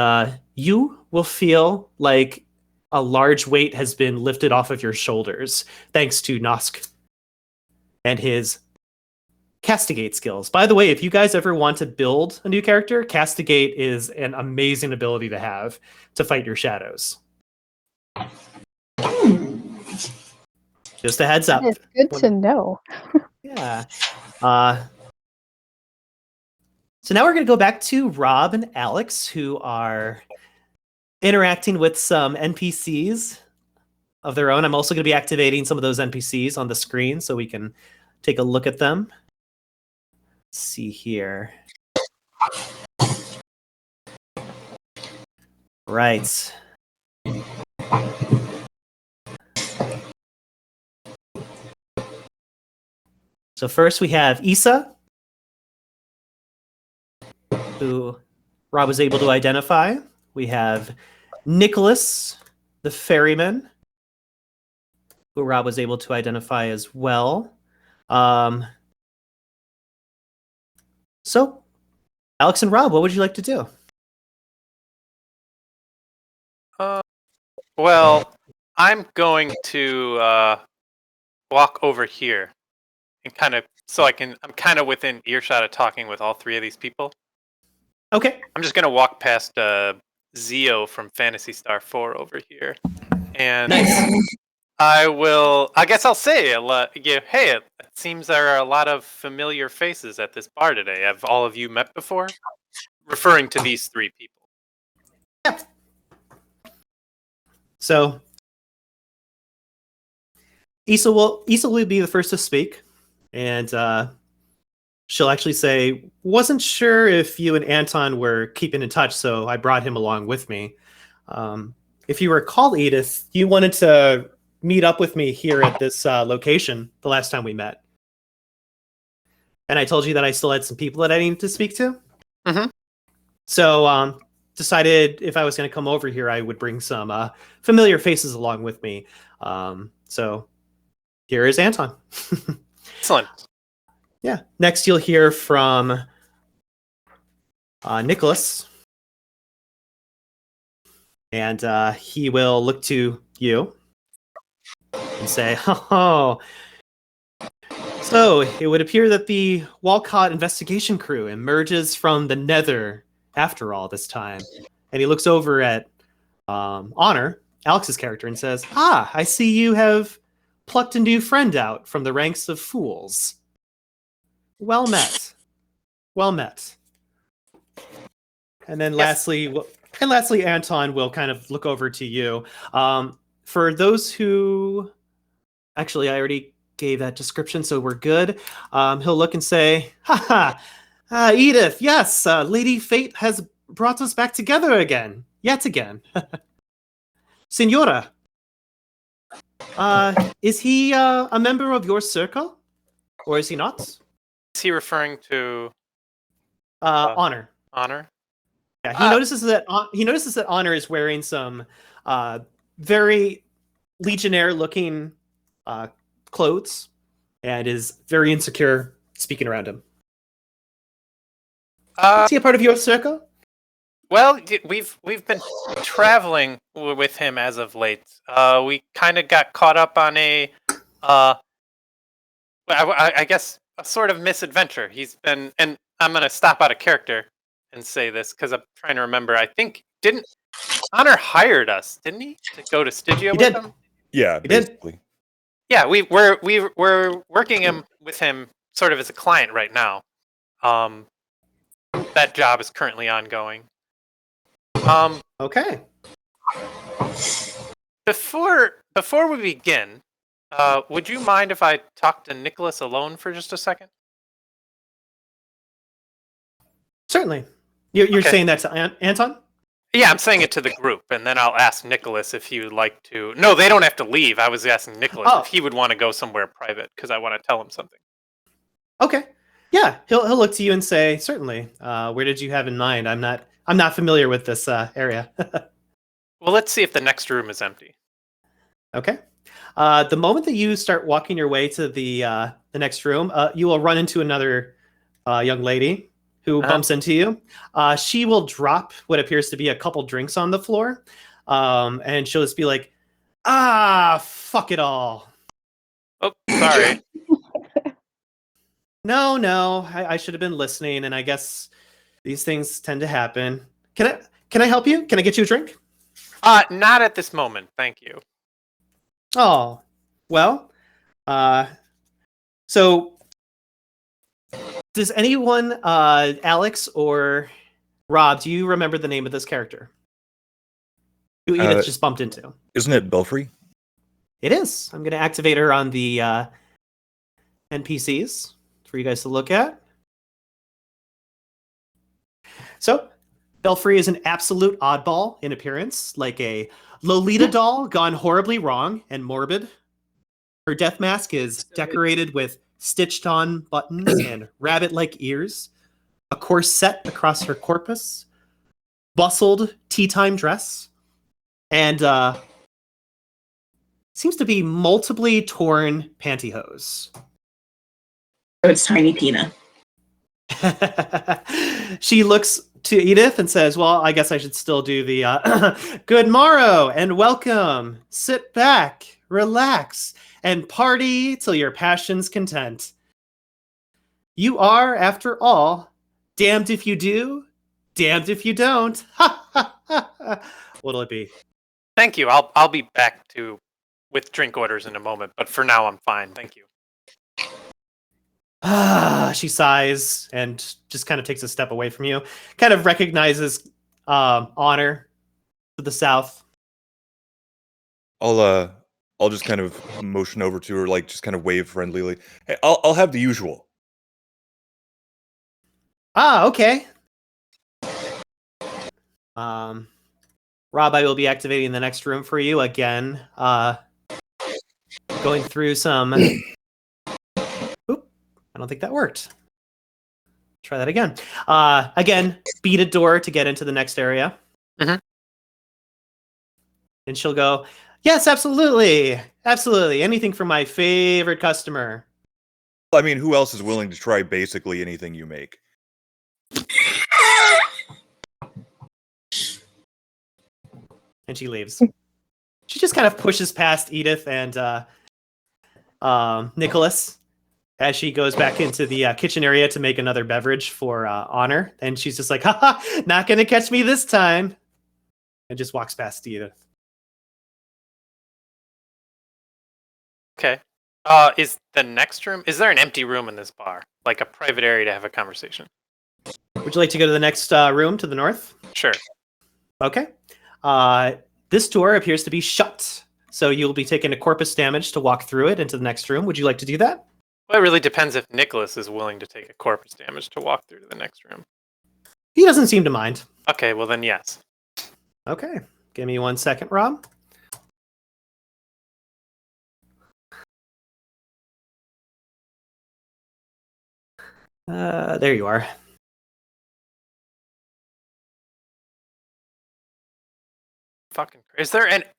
you will feel like a large weight has been lifted off of your shoulders, thanks to Nosk and his Castigate skills. By the way, if you guys ever want to build a new character, Castigate is an amazing ability to have to fight your shadows. Just a heads up. It's good to know. Yeah. So now we're going to go back to Rob and Alex, who are interacting with some NPCs of their own. I'm also going to be activating some of those NPCs on the screen so we can take a look at them. Let's see here. Right. So first we have Issa, who Rob was able to identify. We have Nicholas, the ferryman, who Rob was able to identify as well. So, Alex and Rob, what would you like to do? Well, I'm going to walk over here and I'm kind of within earshot of talking with all three of these people. Okay. I'm just gonna walk past Zio from Phantasy Star 4 over here, and Nice. I guess I'll say, hey, it seems there are a lot of familiar faces at this bar today. Have all of you met before? Referring to these three people. Yeah. So, Issa will be the first to speak, and she'll actually say, wasn't sure if you and Anton were keeping in touch, so I brought him along with me. If you recall, Edith, you wanted to meet up with me here at this location the last time we met. And I told you that I still had some people that I needed to speak to. Mm-hmm. So decided if I was going to come over here, I would bring some familiar faces along with me. So here is Anton. Excellent. Yeah. Next, you'll hear from Nicholas. And he will look to you and say, oh, so it would appear that the Walcott investigation crew emerges from the Nether after all this time. And he looks over at Honor, Alex's character, and says, I see you have plucked a new friend out from the ranks of fools. Well met. Well met. And then lastly, Anton will kind of look over to you. For those who... Actually, I already gave that description, so we're good. He'll look and say, Edith, yes, Lady Fate has brought us back together again. Yet again. Signora, is he a member of your circle? Or is he not? Is he referring to Honor? Honor? Yeah, he notices that Honor is wearing some very legionnaire-looking clothes and is very insecure speaking around him. Is he a part of your circle? Well, we've been traveling with him as of late. We kind of got caught up on I guess a sort of misadventure. He's been, and I'm gonna stop out of character and say this because I'm trying to remember. I think didn't Honor hired us, didn't he, to go to Stygia with him? Yeah, basically. Yeah, we're working with him sort of as a client right now. That job is currently ongoing. Okay. Before we begin, would you mind if I talk to Nicholas alone for just a second? Certainly. You're Okay. saying that to Anton? Yeah, I'm saying it to the group, and then I'll ask Nicholas if he would like to... No, they don't have to leave. I was asking Nicholas if he would want to go somewhere private, because I want to tell him something. Okay. Yeah, he'll look to you and say, certainly. Where did you have in mind? I'm not familiar with this area. Well, let's see if the next room is empty. Okay. The moment that you start walking your way to the next room, you will run into another young lady who bumps into you. She will drop what appears to be a couple drinks on the floor, and she'll just be like, fuck it all. Oh, sorry. No, I should have been listening, and I guess these things tend to happen. Can I help you? Can I get you a drink? Not at this moment, thank you. Oh, well, so does anyone, Alex or Rob, do you remember the name of this character who Edith just bumped into? Isn't it Belfry? It is. I'm going to activate her on the NPCs for you guys to look at. So, Belfry is an absolute oddball in appearance, like a Lolita doll gone horribly wrong and morbid. Her death mask is decorated with stitched-on buttons and rabbit-like ears, a corset across her corpus, bustled tea-time dress, and seems to be multiply torn pantyhose. So it's Tiny Tina. She looks to Edith and says, well, I guess I should still do the good morrow and welcome. Sit back, relax, and party till your passion's content. You are, after all, damned if you do, damned if you don't. What'll it be? Thank you. I'll be back with drink orders in a moment, but for now I'm fine. Thank you. She sighs and just kind of takes a step away from you. Kind of recognizes Honor to the south. I'll just kind of motion over to her, like just kind of wave friendlily. Hey, I'll have the usual. Okay. Rob, I will be activating the next room for you again. Going through some. Oop, I don't think that worked. Try that again. Again, beat a door to get into the next area. Mm-hmm. And she'll go, yes, absolutely. Absolutely. Anything for my favorite customer. I mean, who else is willing to try basically anything you make? And she leaves. She just kind of pushes past Edith and Nicholas as she goes back into the kitchen area to make another beverage for Honor. And she's just like, haha, not going to catch me this time. And just walks past Edith. Okay. Is the next room, is there an empty room in this bar? Like a private area to have a conversation? Would you like to go to the next room to the north? Sure. Okay. This door appears to be shut. So you'll be taking a corpus damage to walk through it into the next room. Would you like to do that? Well, it really depends if Nicholas is willing to take a corpus damage to walk through to the next room. He doesn't seem to mind. Okay, well then yes. Okay. Give me 1 second, Rob. There you are. Fucking crazy.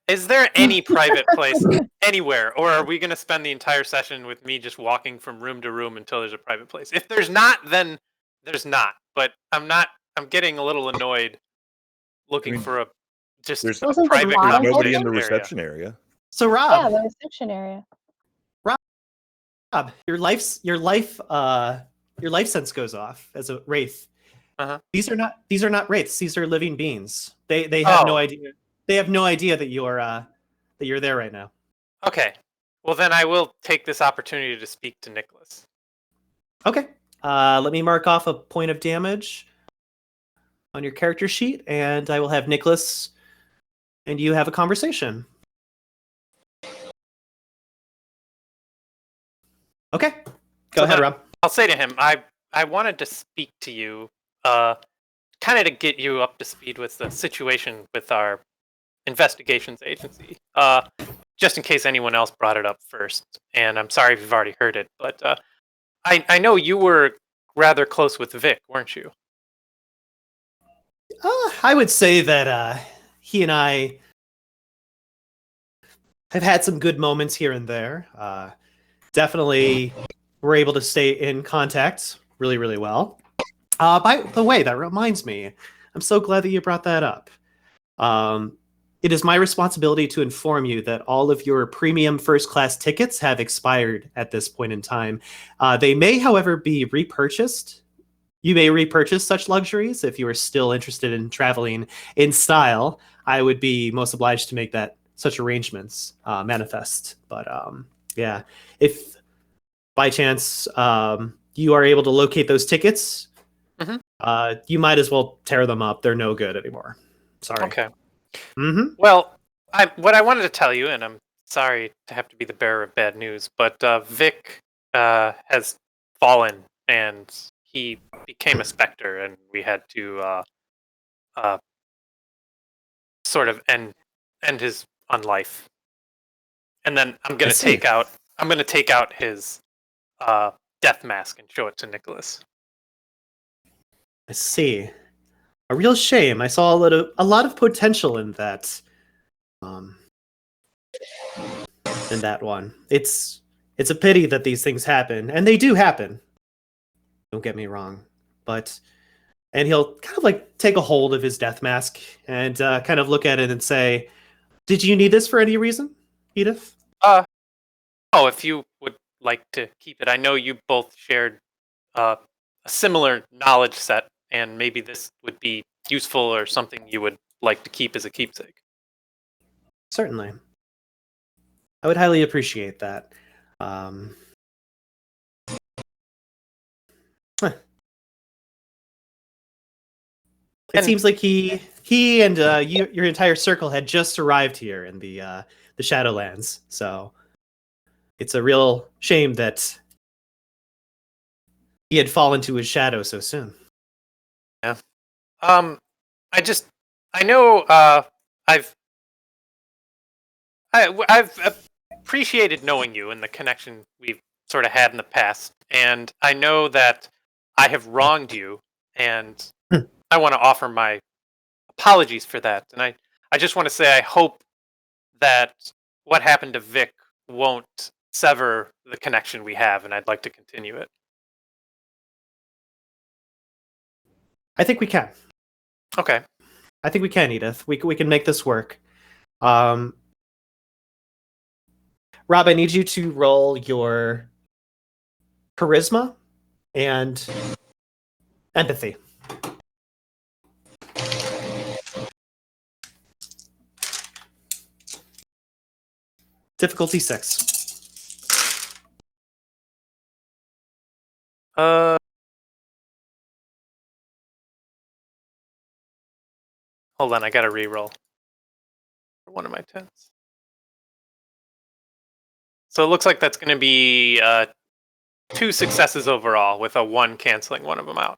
Is there any private place anywhere, or are we going to spend the entire session with me just walking from room to room until there's a private place? If there's not, then there's not. But I'm getting a little annoyed looking for a There's private nobody in the area. reception area. So Rob, Yeah, the reception area. Rob, your life sense goes off as a wraith. Uh-huh. These are not wraiths. These are living beings. They have no idea. They have no idea that you're there right now. Okay. Well, then I will take this opportunity to speak to Nicholas. Okay. Let me mark off a point of damage on your character sheet, and I will have Nicholas and you have a conversation. Okay. Go ahead, Rob. I'll say to him, I wanted to speak to you, kind of to get you up to speed with the situation with our investigations agency, just in case anyone else brought it up first. And I'm sorry if you've already heard it, but I know you were rather close with Vic, weren't you? I would say that he and I have had some good moments here and there. Definitely were able to stay in contact really, really well. By the way, that reminds me, I'm so glad that you brought that up. It is my responsibility to inform you that all of your premium first-class tickets have expired at this point in time. They may, however, be repurchased. You may repurchase such luxuries if you are still interested in traveling in style. I would be most obliged to make such arrangements manifest. But yeah, if by chance you are able to locate those tickets, you might as well tear them up. They're no good anymore. Sorry. Okay. Mm-hmm. Well, what I wanted to tell you, and I'm sorry to have to be the bearer of bad news, but Vic has fallen, and he became a specter, and we had to sort of end his unlife. And then I'm gonna take out his death mask and show it to Nicholas. I see. A real shame. I saw a lot of potential in that. In that one. It's a pity that these things happen, and they do happen. Don't get me wrong. And he'll kind of like take a hold of his death mask and kind of look at it and say, "Did you need this for any reason, Edith?" Oh, if you would like to keep it. I know you both shared a similar knowledge set, and maybe this would be useful or something you would like to keep as a keepsake. Certainly. I would highly appreciate that. It seems like he and your entire circle had just arrived here in the Shadowlands, so it's a real shame that he had fallen to his shadow so soon. Yeah. I know I've appreciated knowing you and the connection we've sort of had in the past, and I know that I have wronged you, and I want to offer my apologies for that. And I just want to say I hope that what happened to Vic won't sever the connection we have, and I'd like to continue it. I think we can. Okay. I think we can, Edith. We can make this work. Rob, I need you to roll your charisma and empathy. Difficulty 6. Hold on, I gotta re-roll for one of my 10s. So it looks like that's gonna be 2 successes overall, with a 1 canceling one of them out.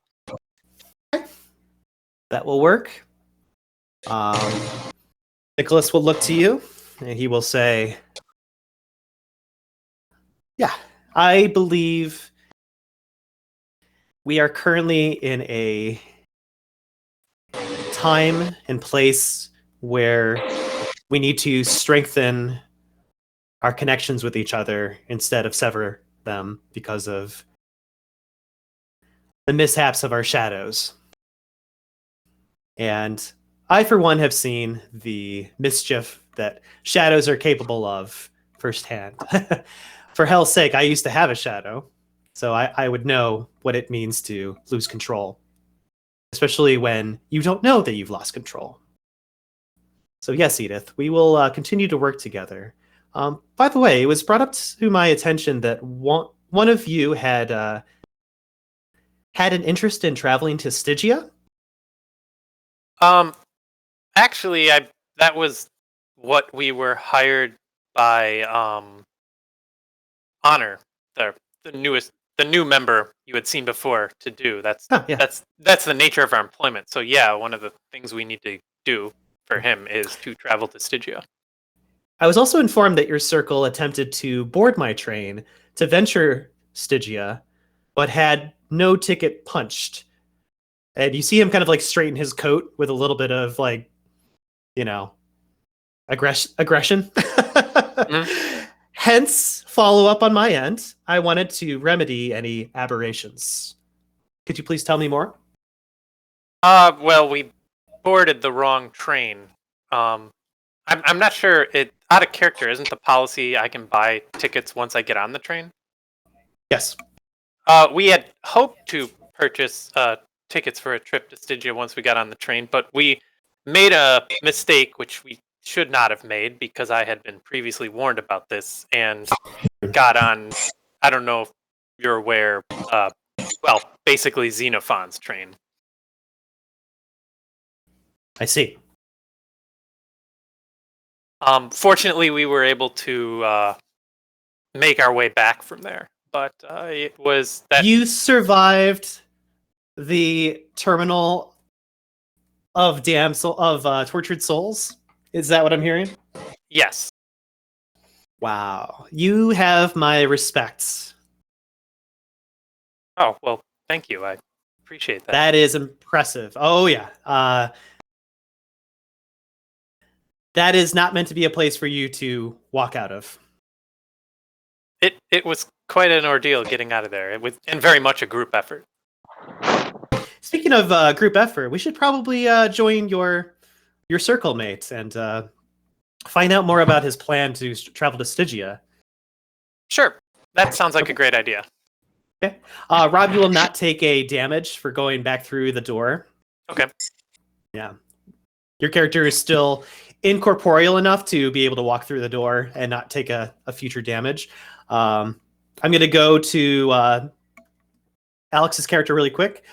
That will work. Nicholas will look to you, and he will say, "Yeah, I believe we are currently in a time and place where we need to strengthen our connections with each other instead of sever them because of the mishaps of our shadows. And I, for one, have seen the mischief that shadows are capable of firsthand. For hell's sake, I used to have a shadow, so I would know what it means to lose control, especially when you don't know that you've lost control. So yes, Edith, we will continue to work together. By the way, it was brought up to my attention that one of you had an interest in traveling to Stygia. Actually, that was what we were hired by Honor, the new member you had seen before, to do. That's the nature of our employment. So yeah, one of the things we need to do for him is to travel to Stygia. I was also informed that your circle attempted to board my train to venture Stygia, but had no ticket punched. And you see him kind of like straighten his coat with a little bit of like, aggression. Hence, follow up on my end. I wanted to remedy any aberrations. Could you please tell me more? Well, we boarded the wrong train. I'm not sure. It out of character. Isn't the policy I can buy tickets once I get on the train? Yes. We had hoped to purchase tickets for a trip to Stygia once we got on the train, but we made a mistake, which we should not have made because I had been previously warned about this and got on, I don't know if you're aware, well, basically Xenophon's train. I see. Fortunately, we were able to make our way back from there, but it was that You survived the terminal of tortured souls. Is that what I'm hearing? yes. Wow, you have my respects. Oh well, thank you. I appreciate that. That is impressive. Oh yeah. That is not meant to be a place for you to walk out of. It was quite an ordeal getting out of there. It was, and very much a group effort. Speaking of group effort, we should probably join your circle mate and find out more about his plan to travel to Stygia. Sure, that sounds like a great idea. Okay. Rob, you will not take a damage for going back through the door. Okay. Yeah. Your character is still incorporeal enough to be able to walk through the door and not take a future damage. I'm going to go to Alex's character really quick.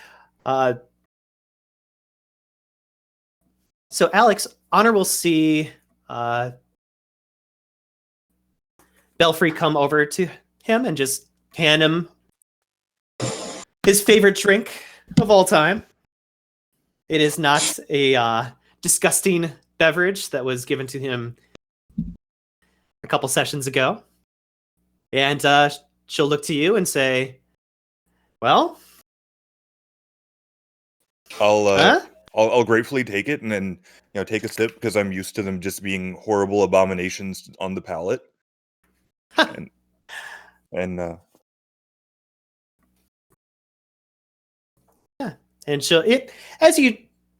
So Alex, Honor will see Belfry come over to him and just hand him his favorite drink of all time. It is not a disgusting beverage that was given to him a couple sessions ago. And she'll look to you and say, well, I'll gratefully take it and then take a sip because I'm used to them just being horrible abominations on the palate. and yeah, and as you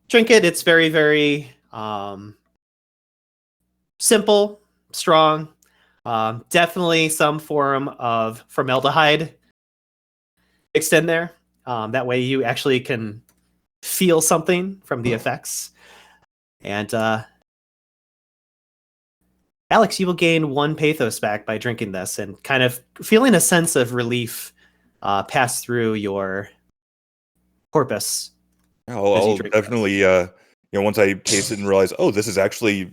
drink it, it's very, very simple, strong. Definitely some form of formaldehyde mixed in there. That way you actually can feel something from the effects. And Alex, you will gain 1 pathos back by drinking this and kind of feeling a sense of relief pass through your corpus. I'll definitely, once I taste it and realize, oh, this is actually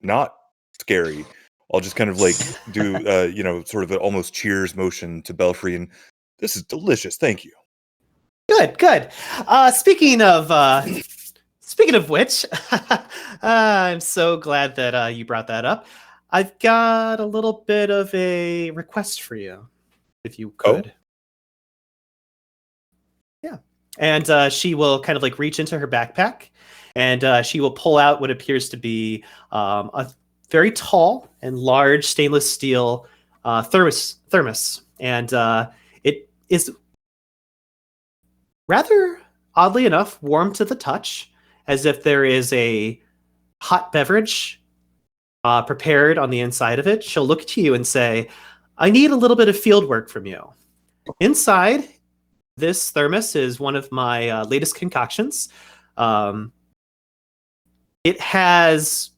not scary. I'll just kind of do, sort of an almost cheers motion to Belfry, and this is delicious. Thank you. Good. Speaking of which, I'm so glad that you brought that up. I've got a little bit of a request for you, if you could. Yeah. And she will kind of reach into her backpack, and she will pull out what appears to be a very tall and large stainless steel thermos. And it is rather oddly enough warm to the touch, as if there is a hot beverage prepared on the inside of it. She'll look to you and say, I need a little bit of field work from you. Inside this thermos is one of my latest concoctions. It has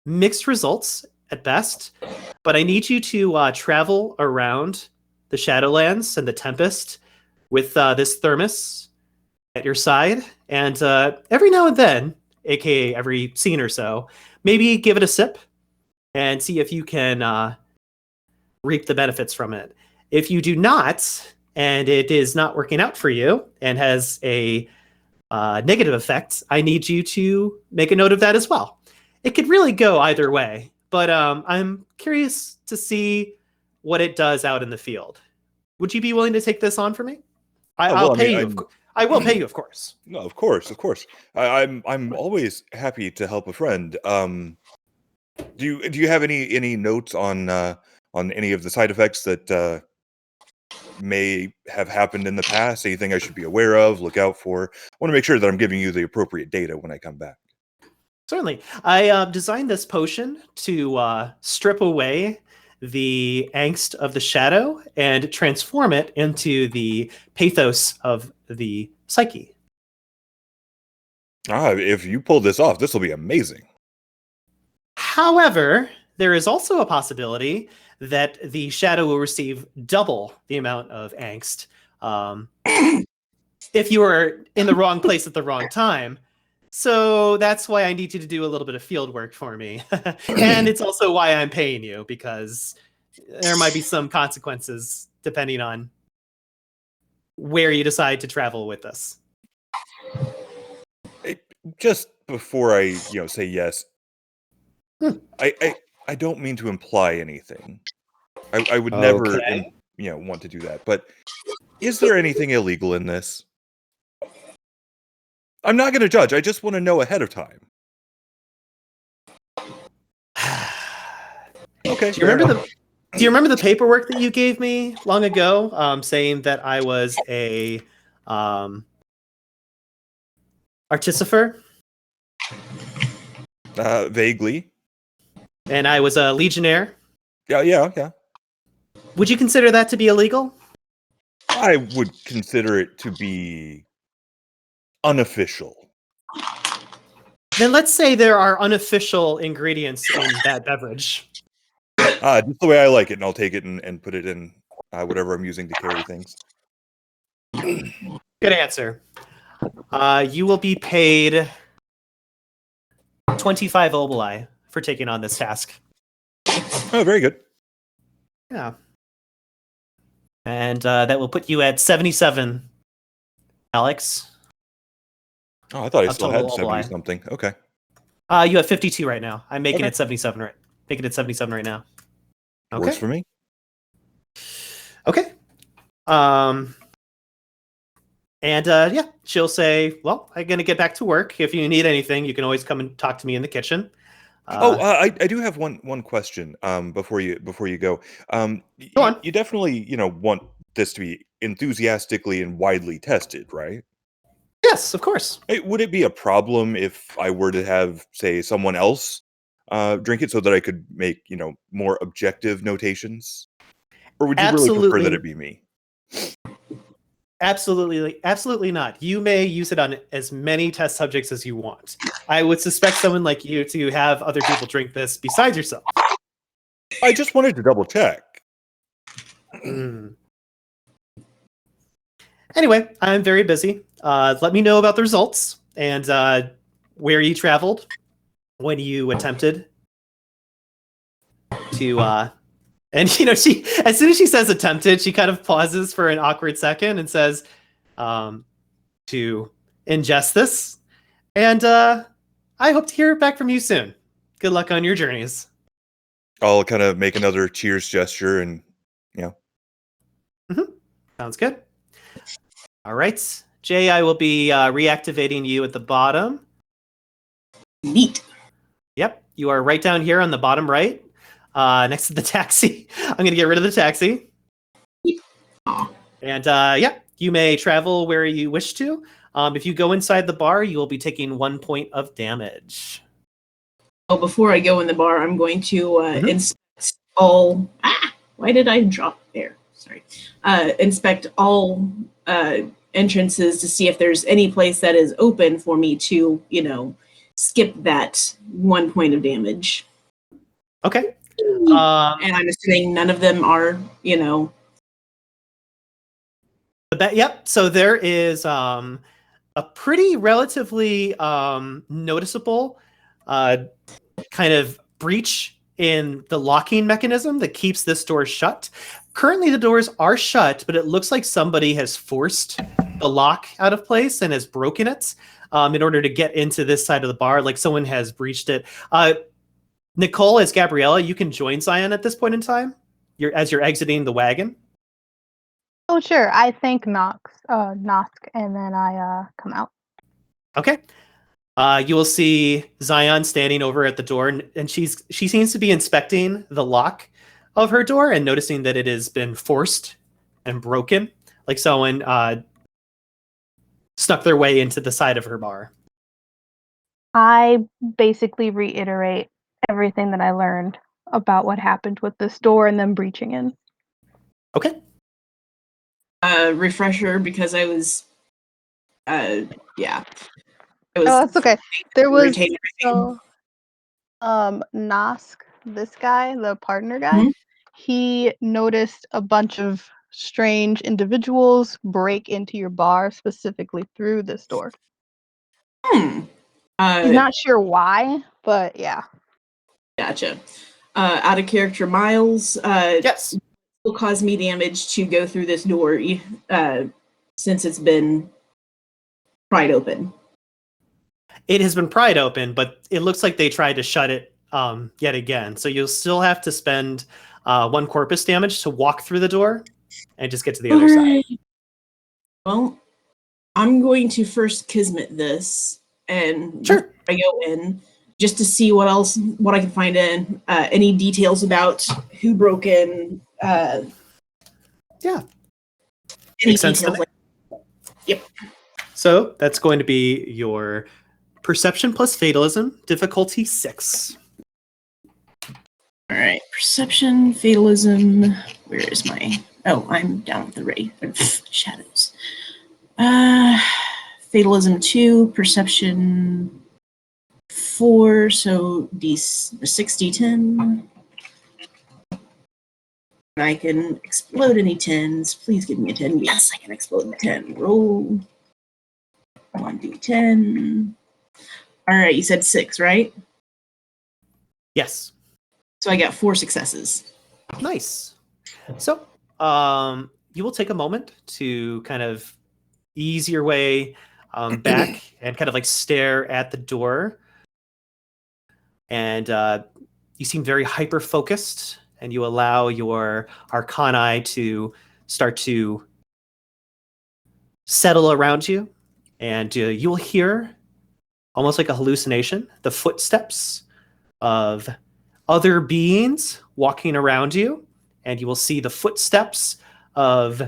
mixed results at best, but I need you to travel around the Shadowlands and the Tempest with this thermos at your side, and every now and then, aka every scene or so, maybe give it a sip and see if you can reap the benefits from it. If you do not, and it is not working out for you and has a negative effect, I need you to make a note of that as well. It could really go either way, but I'm curious to see what it does out in the field. Would you be willing to take this on for me? I'll pay you. I will pay you, of course. No, of course. I'm always happy to help a friend. Do you have any notes on any of the side effects that may have happened in the past? Anything I should be aware of, look out for? I want to make sure that I'm giving you the appropriate data when I come back. Certainly. I designed this potion to strip away the angst of the shadow and transform it into the pathos of the psyche. If you pull this off, this will be amazing. However, there is also a possibility that the shadow will receive double the amount of angst if you are in the wrong place at the wrong time. So that's why I need you to do a little bit of field work for me. And it's also why I'm paying you, because there might be some consequences depending on where you decide to travel with us. Just before I say yes, I don't mean to imply anything. I would never want to do that. But is there anything illegal in this? I'm not going to judge. I just want to know ahead of time. Okay. Do you remember the paperwork that you gave me long ago, saying that I was a artificer? Vaguely. And I was a legionnaire? Yeah. Would you consider that to be illegal? I would consider it to be unofficial. Then let's say there are unofficial ingredients in that beverage. Just the way I like it, and I'll take it and put it in whatever I'm using to carry things. Good answer. You will be paid 25 oboli for taking on this task. Oh, very good. Yeah. And that will put you at 77, Alex. Oh, I thought I still had 70 something. Okay. You have 52 right now. I'm making it 77 right. Making it 77 right now. Okay. Works for me. Okay. And yeah, she'll say, "Well, I'm gonna get back to work. If you need anything, you can always come and talk to me in the kitchen." I do have one question before you go. Go on. You definitely want this to be enthusiastically and widely tested, right? Yes, of course. Hey, would it be a problem if I were to have, say, someone else drink it so that I could make more objective notations, or would you really prefer that it be me? Absolutely not. You may use it on as many test subjects as you want. I would suspect someone like you to have other people drink this besides yourself. I just wanted to double check. Anyway, I'm very busy. Let me know about the results and where you traveled when you attempted to and she, as soon as she says attempted, she kind of pauses for an awkward second and says, to ingest this. And I hope to hear back from you soon. Good luck on your journeys. I'll kind of make another cheers gesture and, Sounds good. All right. Jay, I will be reactivating you at the bottom. Neat. Yep. You are right down here on the bottom right. Next to the taxi. I'm going to get rid of the taxi. And yeah, you may travel where you wish to. If you go inside the bar, you will be taking 1 point of damage. Oh, before I go in the bar, I'm going to inspect all... why did I drop there? Sorry. Inspect all entrances to see if there's any place that is open for me to, skip that 1 point of damage. Okay. And I'm assuming none of them are, Yep. So there is a pretty relatively noticeable kind of breach in the locking mechanism that keeps this door shut. Currently, the doors are shut, but it looks like somebody has forced the lock out of place and has broken it in order to get into this side of the bar. Like someone has breached it. Nicole, as Gabriela, you can join Zion at this point in time. As you're exiting the wagon. Oh, sure. I thank Nosk, and then I come out. Okay. You will see Zion standing over at the door, and she seems to be inspecting the lock of her door and noticing that it has been forced and broken, like someone snuck their way into the side of her bar. I basically reiterate everything that I learned about what happened with this door and them breaching in. Okay. Refresher, because I was, yeah. Oh, that's okay. There was retain everything. Nosk, this guy, the partner guy, he noticed a bunch of strange individuals break into your bar specifically through this door. He's not sure why, but yeah. Gotcha. Out of character, Myles. Yes. Will cause me damage to go through this door since it's been pried open. It has been pried open, but it looks like they tried to shut it yet again. So you'll still have to spend 1 corpus damage to walk through the door and just get to the other side. Well, I'm going to first Kismet this, and sure. I go in just to see what I can find in. Any details about who broke in. Yeah. Any Makes sense details to me. Yep. So that's going to be your perception plus fatalism, difficulty 6. All right, perception, fatalism. Where is my? Oh, I'm down with the Wraith of Shadows. Fatalism 2, perception 4. So D6 D10. I can explode any 10s. Please give me a 10. Yes, I can explode a 10. Roll 1d10. All right, you said 6, right? Yes. So I got 4 successes. Nice. So you will take a moment to kind of ease your way back and kind of like stare at the door. And you seem very hyper-focused, and you allow your arcani to start to settle around you. And you will hear, almost like a hallucination, the footsteps of other beings walking around you. And you will see the footsteps of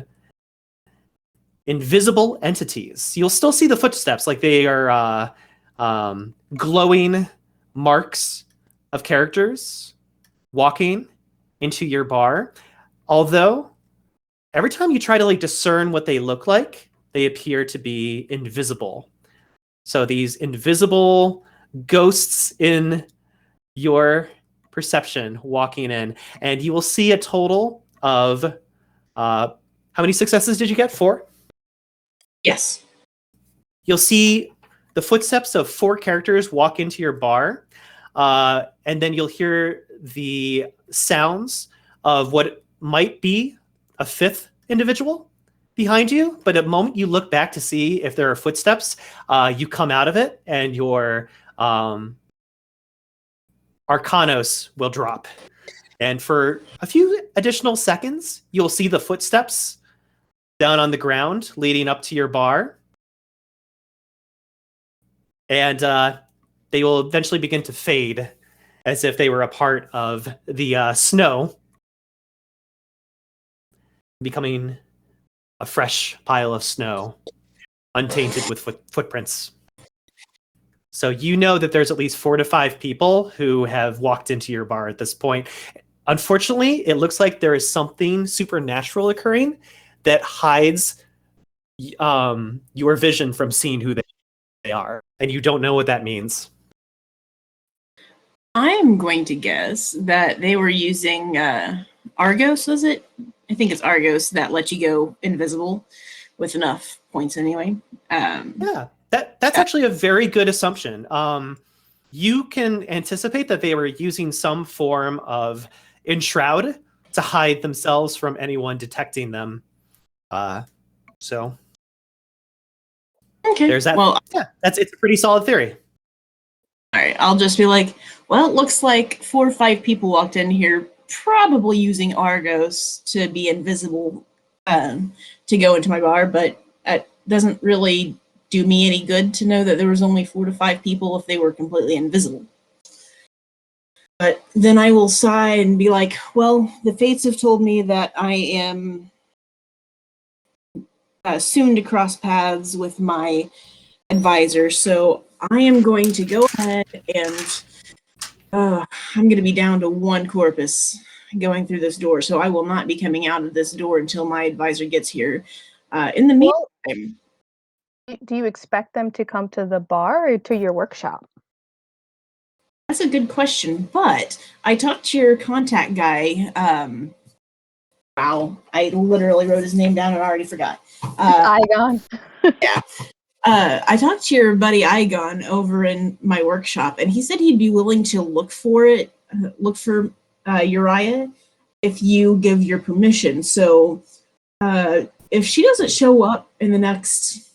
invisible entities. You'll still see the footsteps, like they are glowing marks of characters walking into your bar. Although, every time you try to like discern what they look like, they appear to be invisible. So these invisible ghosts in your perception walking in, and you will see a total of how many successes did you get? 4? Yes. You'll see the footsteps of 4 characters walk into your bar, and then you'll hear the sounds of what might be a 5th individual behind you. But at the moment you look back to see if there are footsteps, you come out of it, and your Arcanos will drop. And for a few additional seconds, you'll see the footsteps down on the ground leading up to your bar. And they will eventually begin to fade as if they were a part of the snow, becoming a fresh pile of snow, untainted with footprints. So you know that there's at least 4 to 5 people who have walked into your bar at this point. Unfortunately, it looks like there is something supernatural occurring that hides your vision from seeing who they are, and you don't know what that means. I'm going to guess that they were using Argos, was it? I think it's Argos that lets you go invisible with enough points anyway. Yeah, that's actually a very good assumption. You can anticipate that they were using some form of enshroud to hide themselves from anyone detecting them. So okay, there's that. Well, yeah, it's a pretty solid theory. All right, I'll just be like, well, it looks like 4 or 5 people walked in here, probably using Argos to be invisible to go into my bar, but it doesn't really do me any good to know that there was only 4 to 5 people if they were completely invisible. But then I will sigh and be like, well, the fates have told me that I am soon to cross paths with my advisor, so I am going to go ahead and I'm going to be down to 1 corpus going through this door, so I will not be coming out of this door until my advisor gets here. In the meantime... Do you expect them to come to the bar or to your workshop? That's a good question, but I talked to your contact guy. Wow, I literally wrote his name down and I already forgot. Igon. Yeah. I talked to your buddy Igon over in my workshop, and he said he'd be willing to look for Uriah if you give your permission. So if she doesn't show up in the next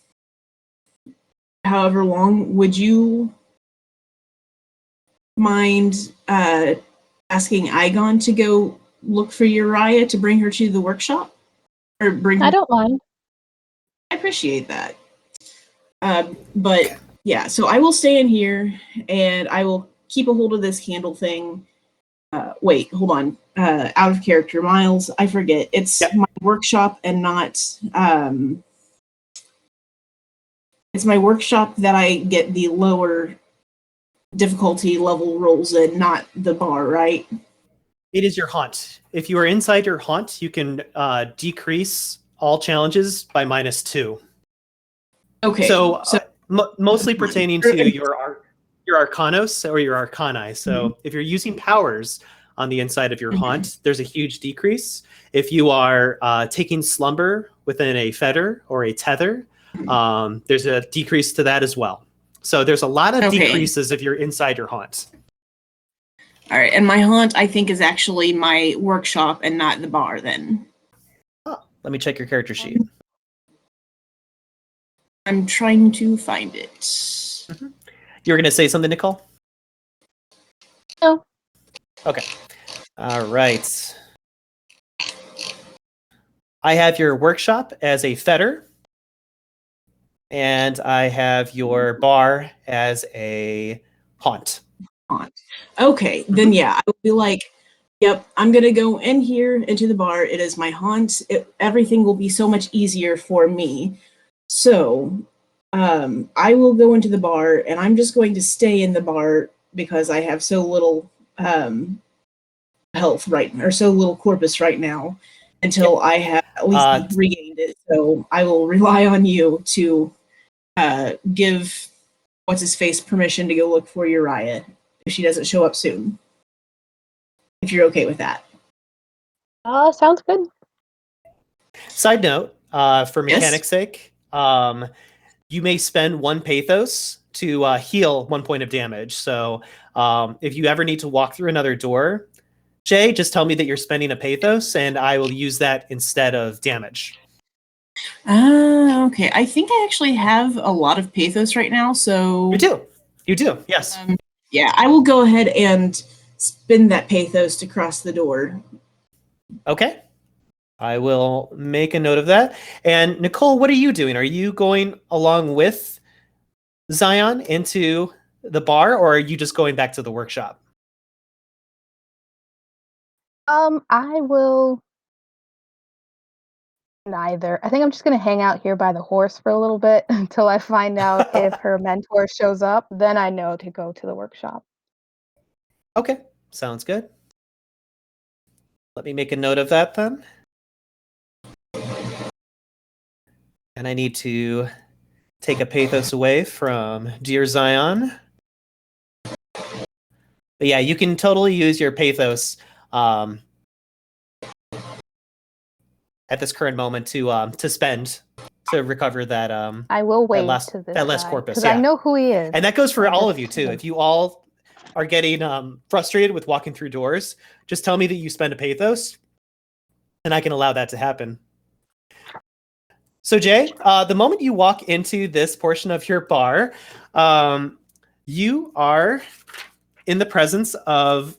however long, would you mind asking Igon to go look for Uriah to bring her to the workshop? Or bring I don't mind. I appreciate that. But yeah, so I will stay in here and I will keep a hold of this candle thing. Wait, hold on. Out of character, Myles. I forget. It's my workshop and not it's my workshop that I get the lower difficulty level rolls in, not the bar, right? It is your haunt. If you are inside your haunt, you can decrease all challenges by -2. Okay. So mostly pertaining to your Arcanos or your Arcani. So if you're using powers on the inside of your haunt, there's a huge decrease. If you are taking slumber within a fetter or a tether, there's a decrease to that as well. So there's a lot of decreases if you're inside your haunt. All right, and my haunt, I think, is actually my workshop and not the bar then. Oh, let me check your character sheet. I'm trying to find it. You were going to say something, Nicole? No. Okay. All right. I have your workshop as a fetter. And I have your bar as a haunt. Okay, then yeah, I would be like, yep, I'm going to go in here into the bar. It is my haunt. Everything will be so much easier for me. So I will go into the bar, and I'm just going to stay in the bar because I have so little health or so little corpus right now until I have at least regained it. So I will rely on you to give what's-his-face permission to go look for Uriah if she doesn't show up soon. If you're okay with that. Sounds good. Side note, for mechanics' sake, you may spend 1 pathos to heal 1 point of damage. So if you ever need to walk through another door, Jay, just tell me that you're spending a pathos, and I will use that instead of damage. Okay. I think I actually have a lot of pathos right now, so... You do, yes. Yeah, I will go ahead and spend that pathos to cross the door. Okay. I will make a note of that. And Nicole, what are you doing? Are you going along with Zion into the bar, or are you just going back to the workshop? I will neither. I think I'm just going to hang out here by the horse for a little bit until I find out if her mentor shows up. Then I know to go to the workshop. Okay, sounds good. Let me make a note of that then. And I need to take a pathos away from Dear Zion. But yeah, you can totally use your pathos at this current moment to spend to recover that. I will wait that last corpus because I know who he is, and that goes for all of you too. If you all are getting frustrated with walking through doors, just tell me that you spend a pathos, and I can allow that to happen. So Jay, the moment you walk into this portion of your bar, you are in the presence of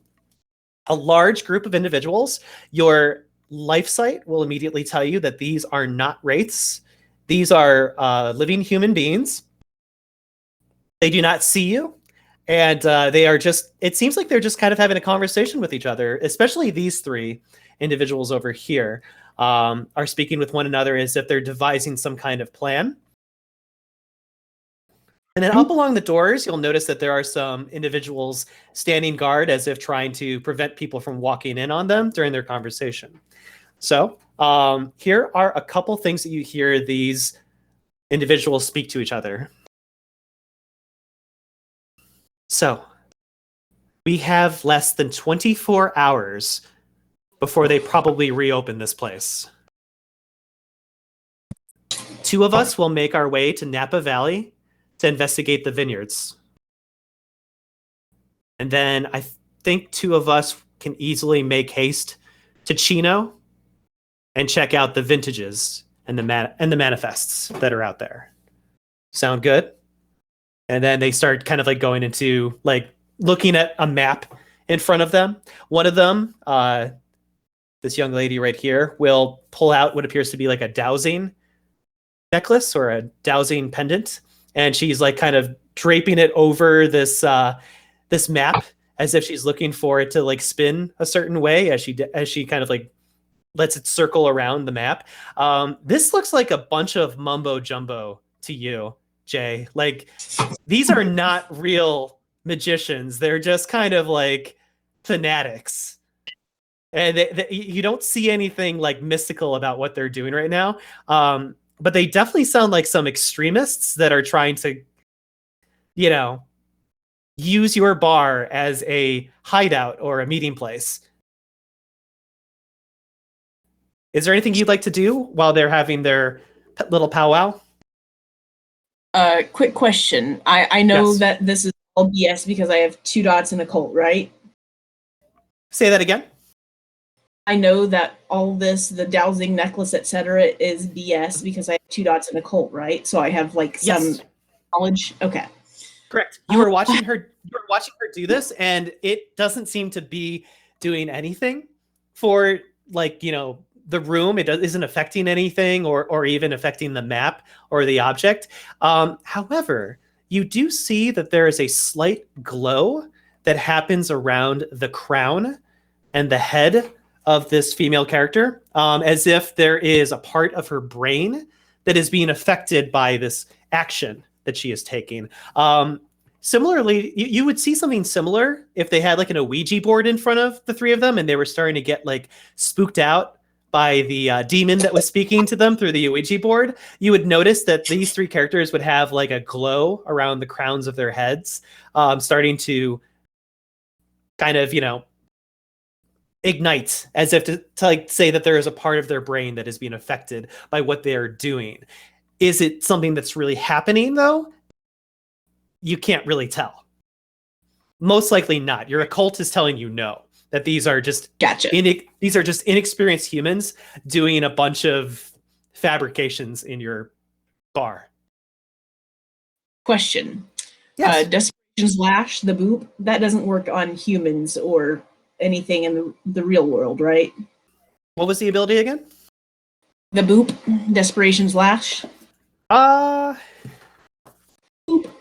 a large group of individuals. Your life sight will immediately tell you that these are not wraiths. These are living human beings. They do not see you, and they are just, it seems like they're just kind of having a conversation with each other, especially these three individuals over here are speaking with one another as if they're devising some kind of plan. And then up along the doors, you'll notice that there are some individuals standing guard as if trying to prevent people from walking in on them during their conversation. So here are a couple things that you hear these individuals speak to each other. So we have less than 24 hours before they probably reopen this place. 2 of us will make our way to Napa Valley to investigate the vineyards. And then I think 2 of us can easily make haste to Chino and check out the vintages and the manifests that are out there. Sound good? And then they start kind of like going into like looking at a map in front of them. One of them, this young lady right here, will pull out what appears to be like a dowsing necklace or a dowsing pendant. And she's like kind of draping it over this this map as if she's looking for it to like spin a certain way as she kind of like lets it circle around the map. This looks like a bunch of mumbo jumbo to you, Jay. Like, these are not real magicians. They're just kind of like fanatics. And you don't see anything like mystical about what they're doing right now. But they definitely sound like some extremists that are trying to, you know, use your bar as a hideout or a meeting place. Is there anything you'd like to do while they're having their little powwow? Quick question. I know Yes. that this is all BS because I have 2 dots in occult, right? Say that again. I know that all this, the dowsing necklace, etc., is BS because I have 2 dots in occult, right? So I have like some Yes. knowledge. Okay. Correct. You were watching her do this, and it doesn't seem to be doing anything for, like, you know, the room. It isn't affecting anything or even affecting the map or the object. However, you do see that there is a slight glow that happens around the crown and the head of this female character, as if there is a part of her brain that is being affected by this action that she is taking. Similarly, you would see something similar if they had like an Ouija board in front of the 3 of them and they were starting to get like spooked out by the demon that was speaking to them through the Ouija board. You would notice that these 3 characters would have like a glow around the crowns of their heads, starting to kind of, you know, ignite, as if to like say that there is a part of their brain that is being affected by what they're doing. Is it something that's really happening though? You can't really tell. Most likely not. Your occult is telling you no, that these are just these are just inexperienced humans doing a bunch of fabrications in your bar. Question. Yes. Desperation's Lash, the boop, that doesn't work on humans or anything in the real world, right? What was the ability again? The boop, Desperation's Lash.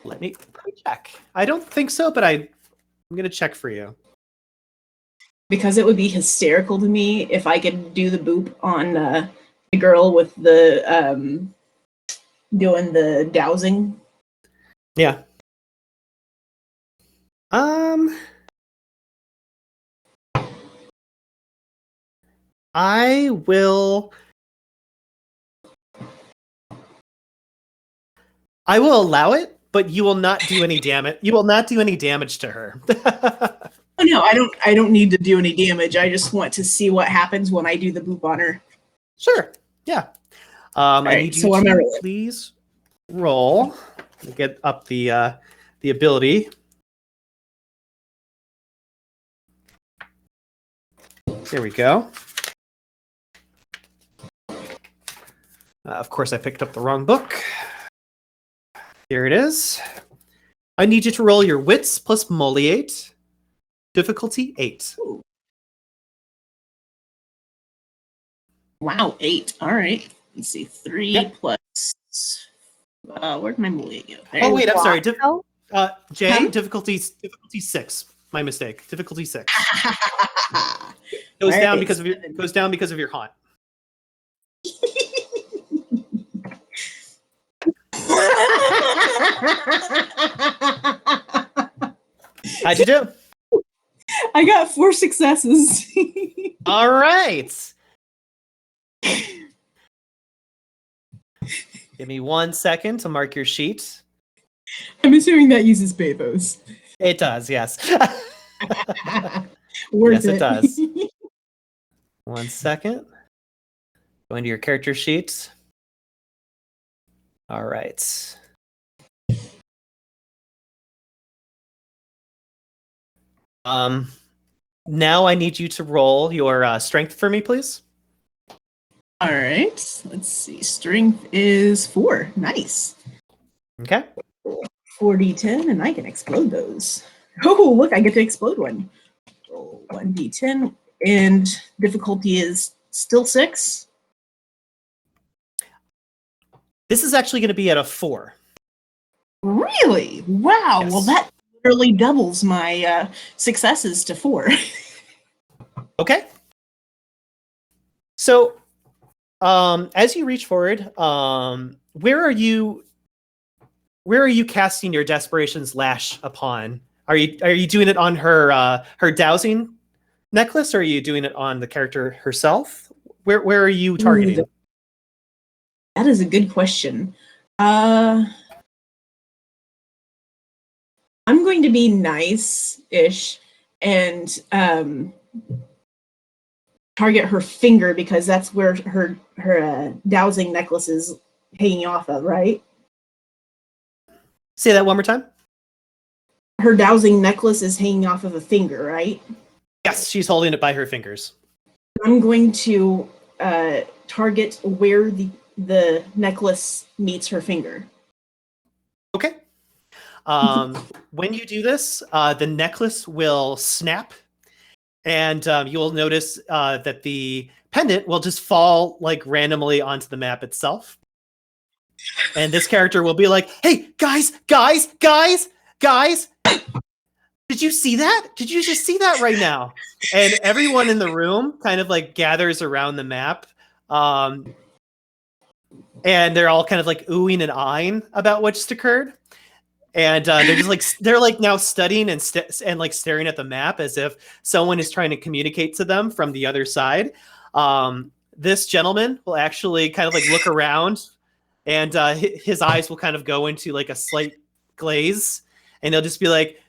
Let me check. I don't think so, but I'm gonna check for you. Because it would be hysterical to me if I could do the boop on the girl with the doing the dowsing. Yeah. I will allow it, but you will not do any damage. You will not do any damage to her. Oh no, I don't need to do any damage. I just want to see what happens when I do the boop on her. Sure. Yeah. I need you to please roll. Let me get up the ability. There we go. Of course, I picked up the wrong book. Here it is. I need you to roll your wits plus Moliate. Difficulty 8. Ooh. Wow, 8. All right. Let's see. 3 plus. Where'd my Moliate go? Oh, wait, I'm sorry. Jay, Huh? difficulty 6. My mistake. Difficulty 6. All right, Goes down because of your haunt. How'd you do? I got 4 successes. All right. Give me 1 second to mark your sheet. I'm assuming that uses pathos. It does, yes. Worth Yes, it does. 1 second. Go into your character sheet. All right. Now I need you to roll your strength for me, please. All right. Let's see. Strength is 4. Nice. Okay. 4d10, and I can explode those. Oh, look, I get to explode one. Roll 1d10, and difficulty is still 6. This is actually going to be at a 4. Really? Wow. Yes. Well, that literally doubles my successes to 4. Okay. So, as you reach forward, where are you casting your Desperation's Lash upon? Are you doing it on her dowsing necklace, or are you doing it on the character herself? Where are you targeting? That is a good question. I'm going to be nice-ish and target her finger, because that's where her dowsing necklace is hanging off of, right? Say that one more time. Her dowsing necklace is hanging off of a finger, right? Yes, she's holding it by her fingers. I'm going to target where the necklace meets her finger. Okay. When you do this, the necklace will snap, and you'll notice that the pendant will just fall like randomly onto the map itself. And this character will be like, "Hey, guys! Did you see that? Did you just see that right now?" And everyone in the room kind of like gathers around the map. And they're all kind of like oohing and eyeing about what just occurred. And they're like now studying and like staring at the map as if someone is trying to communicate to them from the other side. This gentleman will actually kind of like look around, and his eyes will kind of go into like a slight glaze, and he'll just be like,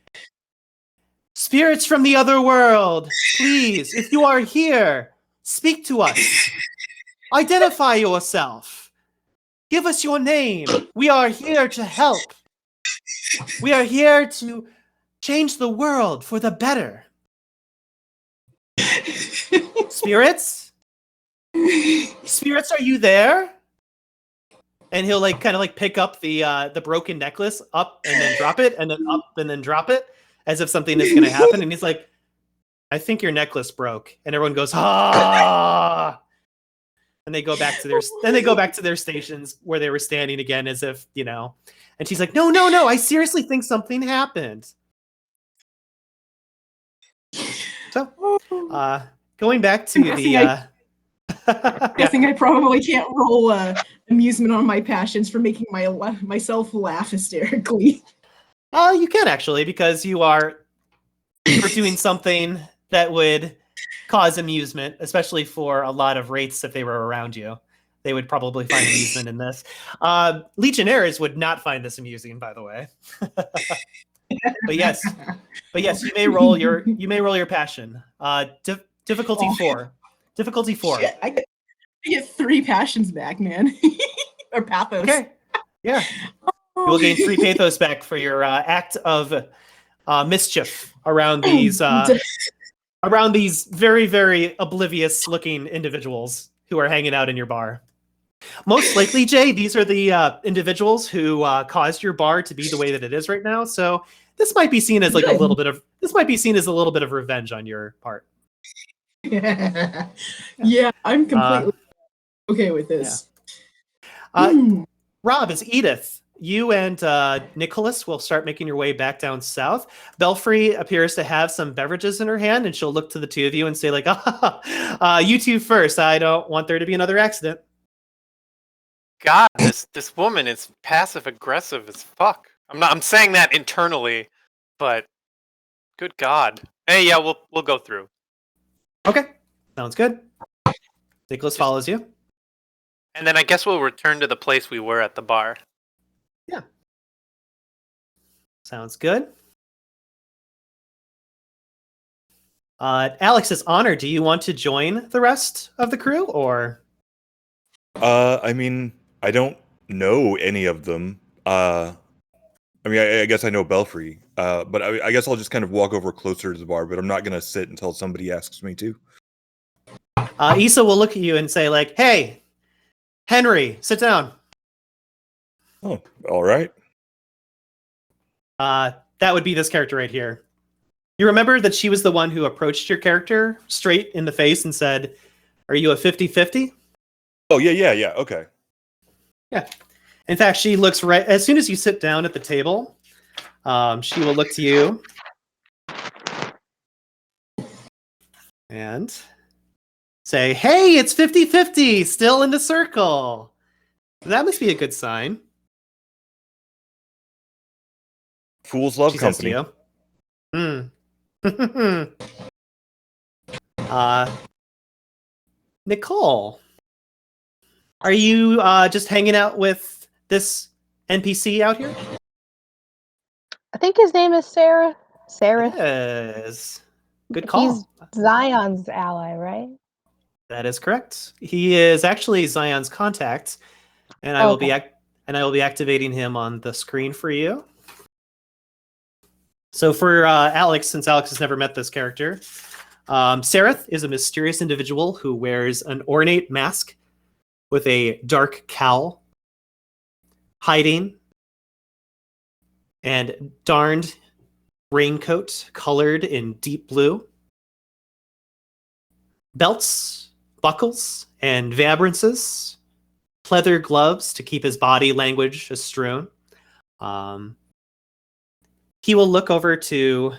"Spirits from the other world, please, if you are here, speak to us. Identify yourself. Give us your name. We are here to help. We are here to change the world for the better. Spirits? Spirits, are you there?" And he'll like kind of like pick up the broken necklace up and then drop it, and then up and then drop it, as if something is going to happen. And he's like, "I think your necklace broke." And everyone goes, "Ah!" And they go back to their stations where they were standing again, as if, you know. And she's like, No, I seriously think something happened. So, going back to Guessing I probably can't roll amusement on my passions for making myself laugh hysterically. You can actually, because you're doing something that would cause amusement, especially for a lot of wraiths if they were around you. They would probably find amusement in this. Legionnaires would not find this amusing, by the way. But yes, you may roll your passion. Difficulty 4. Difficulty 4. Shit, I get 3 passions back, man. Or pathos. Okay. Yeah. You will gain 3 pathos back for your act of mischief around these very, very oblivious looking individuals who are hanging out in your bar. Most likely, Jay, these are the individuals who caused your bar to be the way that it is right now. So this might be seen as like a little bit of revenge on your part. Yeah, I'm completely okay with this. Rob, is Edith you and Nicholas will start making your way back down south. Belfry appears to have some beverages in her hand, and she'll look to the two of you and say, like, you two first. I don't want there to be another accident. God, this woman is passive aggressive as fuck. I'm saying that internally, but good God. Hey, yeah, we'll go through. Okay, sounds good. Nicholas follows you. And then I guess we'll return to the place we were at the bar. Yeah. Sounds good. Alex's honor, do you want to join the rest of the crew, or? I mean, I don't know any of them. I mean, I guess I know Belfry, but I guess I'll just kind of walk over closer to the bar, but I'm not going to sit until somebody asks me to. Issa will look at you and say, like, hey, Henry, sit down. Oh, all right. That would be this character right here. You remember that she was the one who approached your character straight in the face and said, are you a 50-50? Oh, yeah, okay. Yeah. In fact, she looks right, as soon as you sit down at the table, she will look to you and say, hey, it's 50-50, still in the circle. That must be a good sign. Fools love She company. says to you. Nicole, are you just hanging out with this NPC out here? I think his name is Sarah. Sarah. Yes. Good call. He's Zion's ally, right? That is correct. He is actually Zion's contact, and I will be activating him on the screen for you. So for Alex, since Alex has never met this character, Sareth is a mysterious individual who wears an ornate mask with a dark cowl, hiding, and darned raincoat colored in deep blue. Belts, buckles, and vibrances, pleather gloves to keep his body language astrewn. He will look over to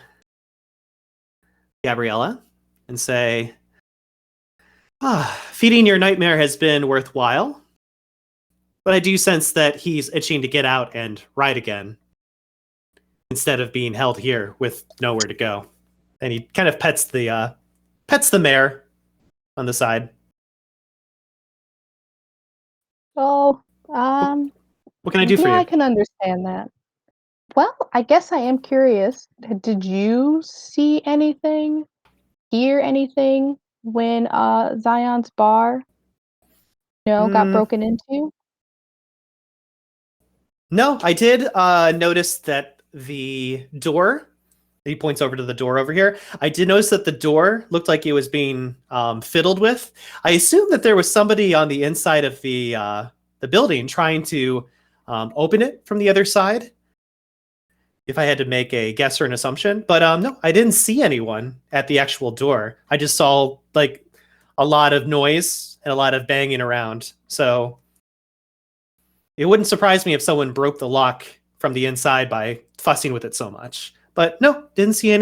Gabriela and say, feeding your nightmare has been worthwhile, but I do sense that he's itching to get out and ride again instead of being held here with nowhere to go. And he kind of pets the mare on the side. Oh, what can I do for you? I can understand that. Well, I guess I am curious. Did you see anything, hear anything when Zion's bar, got broken into? No, I did notice that the door, he points over to the door over here. I did notice that the door looked like it was being fiddled with. I assume that there was somebody on the inside of the building trying to open it from the other side, if I had to make a guess or an assumption. But no, I didn't see anyone at the actual door. I just saw like a lot of noise and a lot of banging around. So it wouldn't surprise me if someone broke the lock from the inside by fussing with it so much. But no, didn't see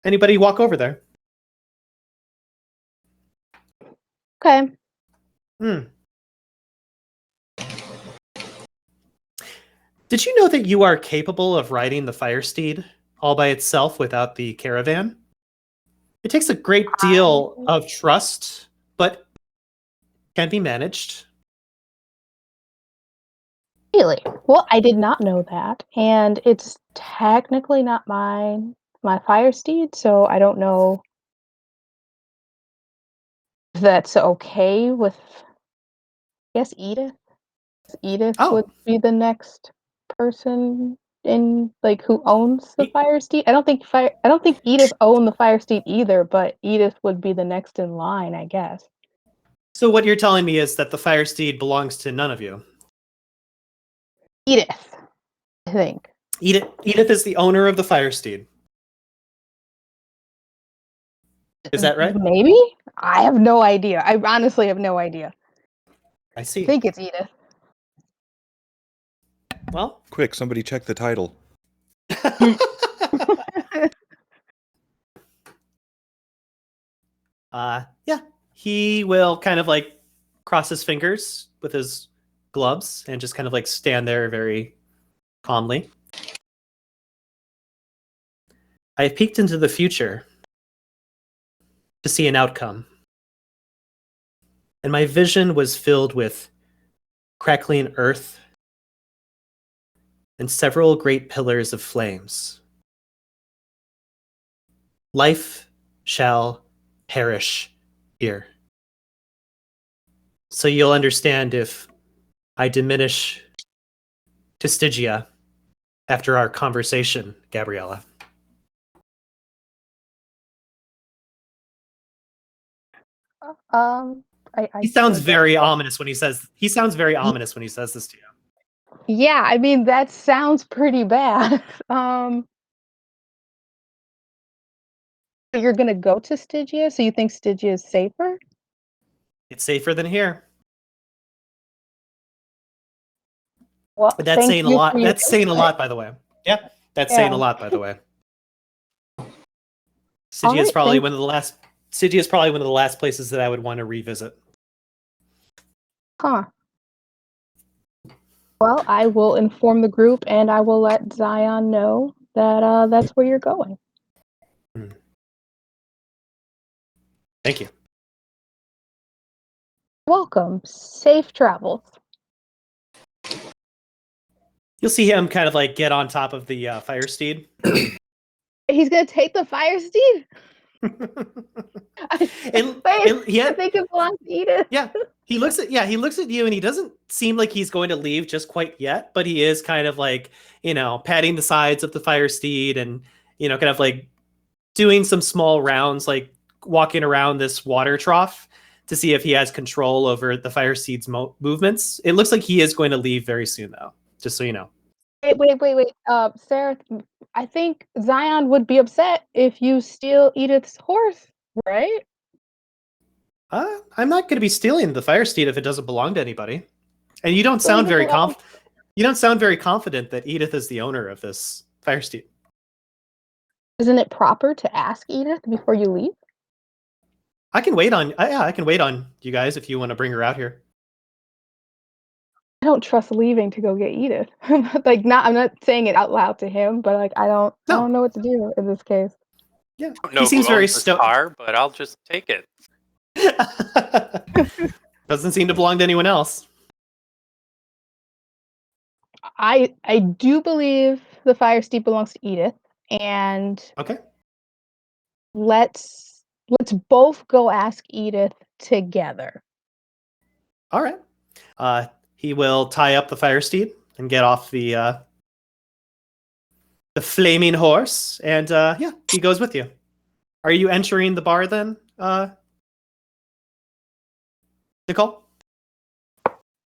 anybody walk over there. Okay. Did you know that you are capable of riding the fire steed all by itself without the caravan? It takes a great deal of trust, but can be managed. Really? Well, I did not know that, and it's technically not my fire steed, so I don't know if that's okay with. I guess Edith. Edith would be the next person in who owns the fire steed. I don't think Edith owned the fire steed either, but Edith would be the next in line, I guess. So what you're telling me is that the fire steed belongs to none of you. Edith, I think. Edith is the owner of the fire steed. Is that right? Maybe? I have no idea. I honestly have no idea. I see. I think it's Edith. Well, quick, somebody check the title. Yeah, he will kind of like cross his fingers with his gloves and just kind of like stand there very calmly. I have peeked into the future to see an outcome, and my vision was filled with crackling earth and several great pillars of flames. Life shall perish here. So you'll understand if I diminish to Stygia after our conversation, Gabriela. I He sounds still very don't- ominous when he says. He sounds very ominous when he says this to you. Yeah, I mean that sounds pretty bad. So you're gonna go to Stygia? So you think Stygia is safer? It's safer than here. Well, But that's thank saying a you lot. for your That's saying a insight. lot, by the way. Yeah, that's saying a Yeah. lot, by the way. All Stygia is right, probably thank- one of the last. Stygia is probably one of the last places that I would want to revisit. Huh. Well, I will inform the group and I will let Zion know that that's where you're going. Thank you. Welcome. Safe travels. You'll see him kind of like get on top of the fire steed. He's gonna take the fire steed? I think it belongs to Edith. Yeah, he looks at you, and he doesn't seem like he's going to leave just quite yet, but he is kind of like, patting the sides of the fire steed and, kind of like doing some small rounds, like walking around this water trough to see if he has control over the fire steed's movements. It looks like he is going to leave very soon, though, just so you know. Wait. Sarah, I think Zion would be upset if you steal Edith's horse, right? I'm not going to be stealing the fire steed if it doesn't belong to anybody. And you don't sound very You don't sound very confident that Edith is the owner of this fire steed. Isn't it proper to ask Edith before you leave? I can wait on. I can wait on you guys if you want to bring her out here. I don't trust leaving to go get Edith. I'm not saying it out loud to him, but like I don't know what to do in this case. Yeah, I don't know he seems who very owns this car, but I'll just take it. Doesn't seem to belong to anyone else. I do believe the fire steed belongs to Edith, and Okay. let's both go ask Edith together. All right. He will tie up the fire steed and get off the flaming horse, and he goes with you. Are you entering the bar then, Nicole?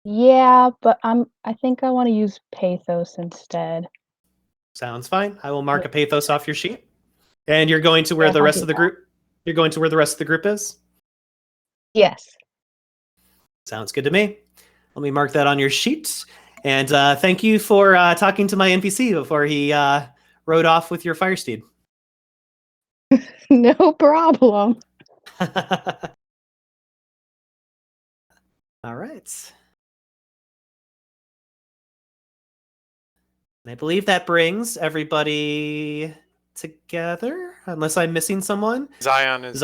Yeah, but I think I want to use pathos instead. Sounds fine. I will mark a pathos off your sheet. And you're going to where the rest of the group. You're going to where the rest of the group is? Yes. Sounds good to me. Let me mark that on your sheet. And thank you for talking to my NPC before he rode off with your fire steed. No problem. All right. I believe that brings everybody together, unless I'm missing someone. Zion is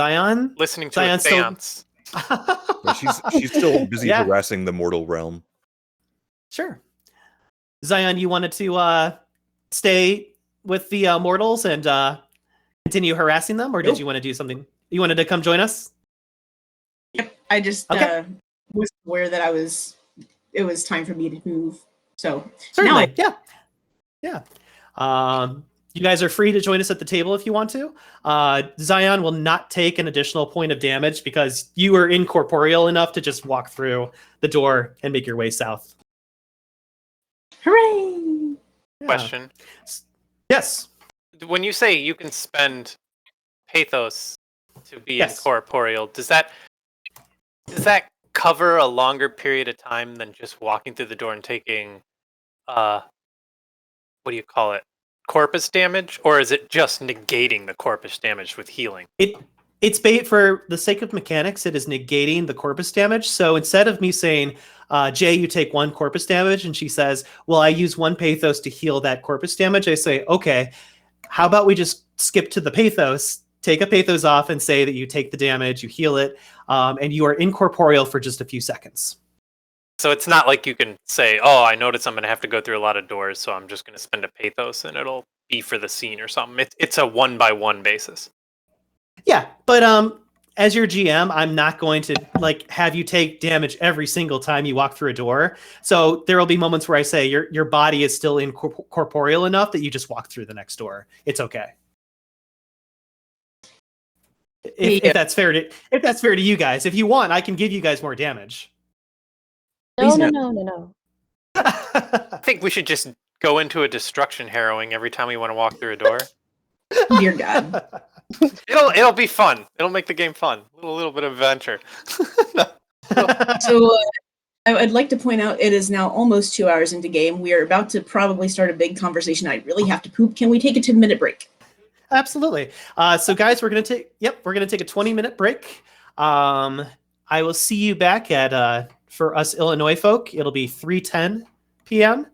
listening to Zion's a dance. Yeah, she's still busy harassing the mortal realm. Sure. Zion, you wanted to stay with the mortals and continue harassing them, or did you want to do something? You wanted to come join us? Yep, I just was aware that it was time for me to move. So certainly, yeah. You guys are free to join us at the table if you want to. Zion will not take an additional point of damage because you are incorporeal enough to just walk through the door and make your way south. Hooray! Yeah. Question. Yes. When you say you can spend pathos to be incorporeal, does that cover a longer period of time than just walking through the door and taking what do you call it? Corpus damage, or is it just negating the corpus damage with healing? It's for the sake of mechanics, it is negating the corpus damage. So instead of me saying, Jay, you take 1 corpus damage, and she says, well, I use 1 pathos to heal that corpus damage, I say, okay, how about we just skip to the pathos, take a pathos off, and say that you take the damage, you heal it, and you are incorporeal for just a few seconds. So it's not like you can say, oh, I notice I'm going to have to go through a lot of doors, so I'm just going to spend a pathos and it'll be for the scene or something. It's a 1-by-1 basis. Yeah, but as your GM, I'm not going to have you take damage every single time you walk through a door. So there will be moments where I say your body is still incorporeal enough that you just walk through the next door. It's okay. If that's fair to you guys. If you want, I can give you guys more damage. No. I think we should just go into a destruction harrowing every time we want to walk through a door. Dear God. It'll be fun. It'll make the game fun. A little bit of adventure. So I'd like to point out it is now almost 2 hours into game. We are about to probably start a big conversation. I really have to poop. Can we take a 10-minute break? Absolutely. So guys, we're gonna take a 20-minute break. I will see you back at for us Illinois folk, it'll be 3:10 p.m.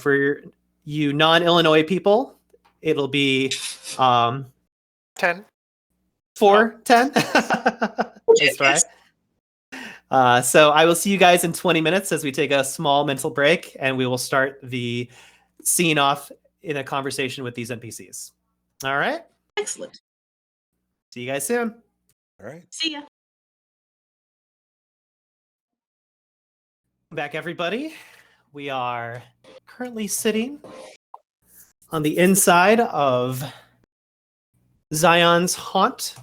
For you non-Illinois people, it'll be 10. 4:10. That's right. So I will see you guys in 20 minutes as we take a small mental break, and we will start the scene off in a conversation with these NPCs. All right? Excellent. See you guys soon. All right. See ya. Back, everybody. We are currently sitting on the inside of Zion's haunt.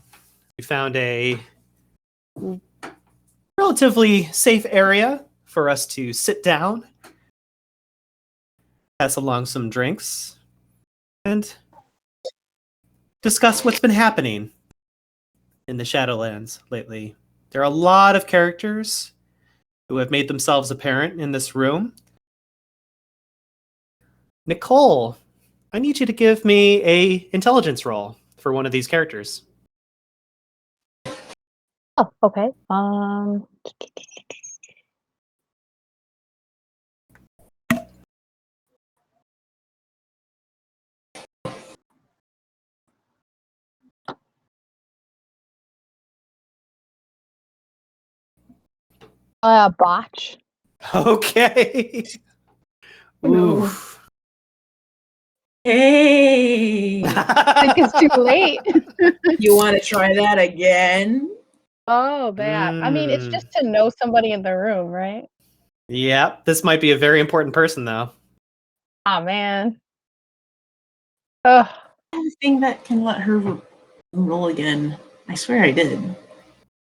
We found a relatively safe area for us to sit down, pass along some drinks, and discuss what's been happening in the Shadowlands lately. There are a lot of characters who have made themselves apparent in this room. Nicole, I need you to give me a intelligence roll for one of these characters. Oh, okay. Botch. Okay. No. Oof. Hey. I think it's too late. You want to try that again? Oh, bad. I mean, it's just to know somebody in the room, right? Yeah, this might be a very important person, though. Oh, man. Ugh. Thing that can let her roll again. I swear I did.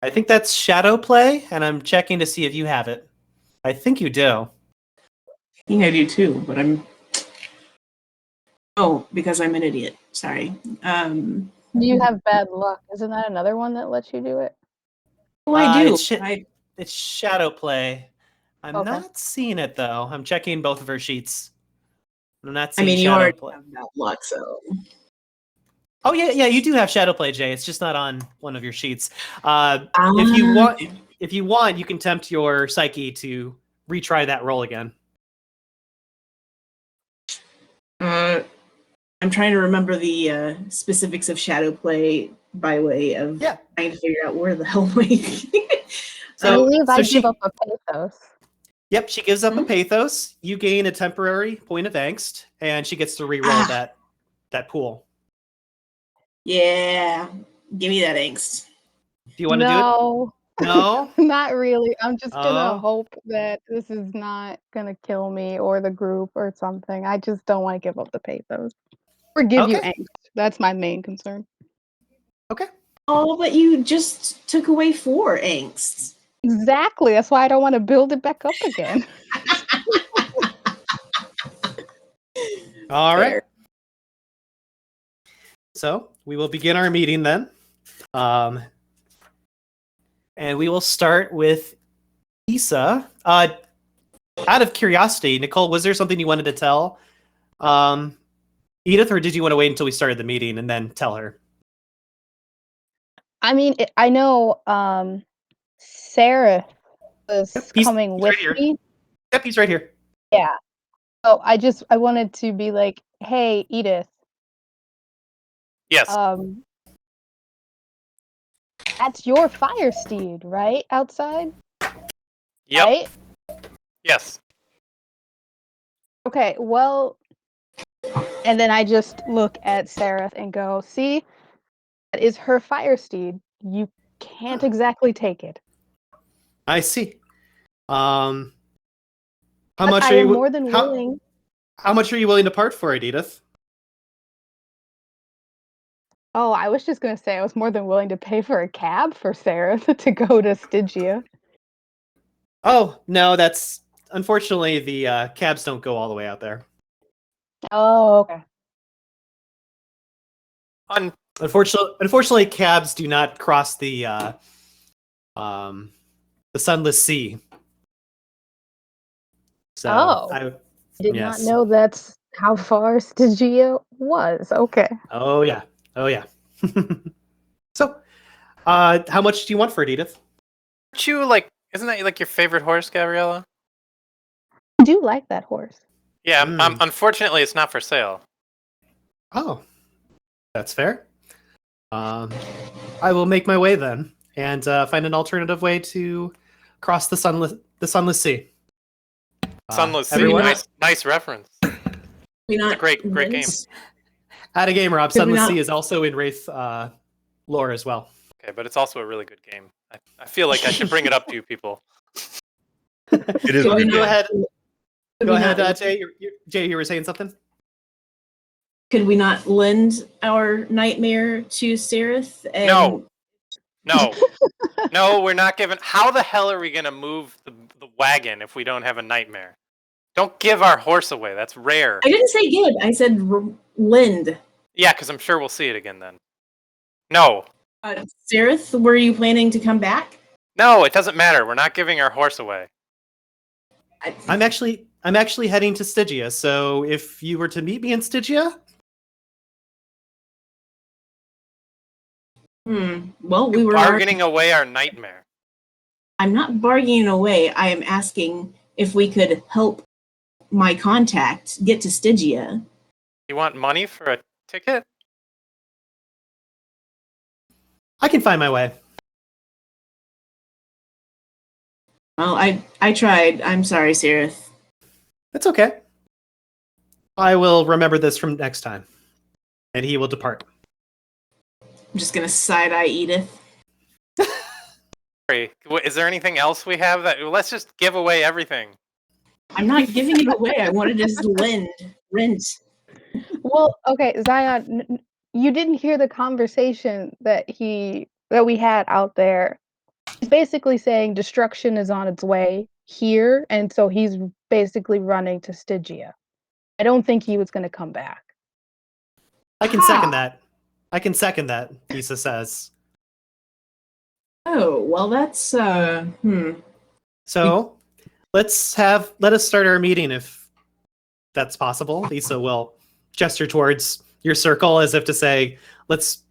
I think that's shadow play, and I'm checking to see if you have it. I think you do. I think I do too, but I'm... Oh, because I'm an idiot. Sorry. You have bad luck. Isn't that another one that lets you do it? Oh, I do. It's shadow play. I'm Okay. not seeing it, though. I'm checking both of her sheets. I'm not seeing you shadow already play. have bad luck, so... Oh yeah, you do have shadow play, Jay. It's just not on one of your sheets. If you want, you can tempt your psyche to retry that roll again. I'm trying to remember the specifics of shadow play by way of trying to figure out where the hell my... I believe I give up a pathos. Yep, she gives up a pathos. You gain a temporary point of angst, and she gets to re-roll that pool. Yeah, give me that angst. Do you want to do it? No? Not really. I'm just gonna hope that this is not gonna kill me or the group or something. I just don't want to give up the pathos. Or give you angst. That's my main concern. Okay. Oh, but you just took away 4 angst. Exactly. That's why I don't want to build it back up again. All right. So we will begin our meeting then. And we will start with Issa. Out of curiosity, Nicole, was there something you wanted to tell Edith, or did you want to wait until we started the meeting and then tell her? I mean, I know Sarah was He's coming with right here. me. Yep, he's right here. Yeah. So I wanted to be like, hey, Edith. Yes. That's your fire steed, right? Outside? Yep. Right? Yes. Okay, well, and then I just look at Seraph and go, see, that is her fire steed. You can't exactly take it. I see. How But much I are am you more than willing. How much are you willing to part for it, Edith? Oh, I was just gonna say I was more than willing to pay for a cab for Sarah to go to Stygia. Oh, no, that's unfortunately the cabs don't go all the way out there. Oh, okay. Unfortunately, cabs do not cross the sunless sea. So I did not know that's how far Stygia was. Okay. Oh yeah. So, how much do you want for it, Edith? Aren't you isn't that like your favorite horse, Gabriela? I do like that horse. Yeah, unfortunately, it's not for sale. Oh, that's fair. I will make my way then and find an alternative way to cross the sunless sea. Sunless sea. Everyone? Nice reference. We not It's a great game. At a game, Rob. Sunless Sea is also in Wraith lore as well. Okay, but it's also a really good game. I feel like I should bring it up to you people. It is. Go ahead. Go ahead, Jay. Jay, you were saying something? Could we not lend our nightmare to Seraph? No, we're not giving. How the hell are we gonna move the wagon if we don't have a nightmare? Don't give our horse away. That's rare. I didn't say give. I said lend. Yeah, because I'm sure we'll see it again then. No. Seraph, were you planning to come back? No, it doesn't matter. We're not giving our horse away. I'm actually heading to Stygia. So if you were to meet me in Stygia, well, we were bargaining away our nightmare. I'm not bargaining away. I am asking if we could help my contact get to Stygia. You want money for a ticket? I can find my way. Well, I tried. I'm sorry, Seraph. It's okay. I will remember this from next time. And he will depart. I'm just gonna side-eye Edith. Sorry. Is there anything else we have that? Let's just give away everything. I'm not giving it away. I wanted to just rent. Well, okay, Zion, you didn't hear the conversation that we had out there. He's basically saying destruction is on its way here, and so he's basically running to Stygia. I don't think he was going to come back. I can second that. Issa says. Oh, well, that's So let us start our meeting if that's possible. Lisa will gesture towards your circle as if to say, let's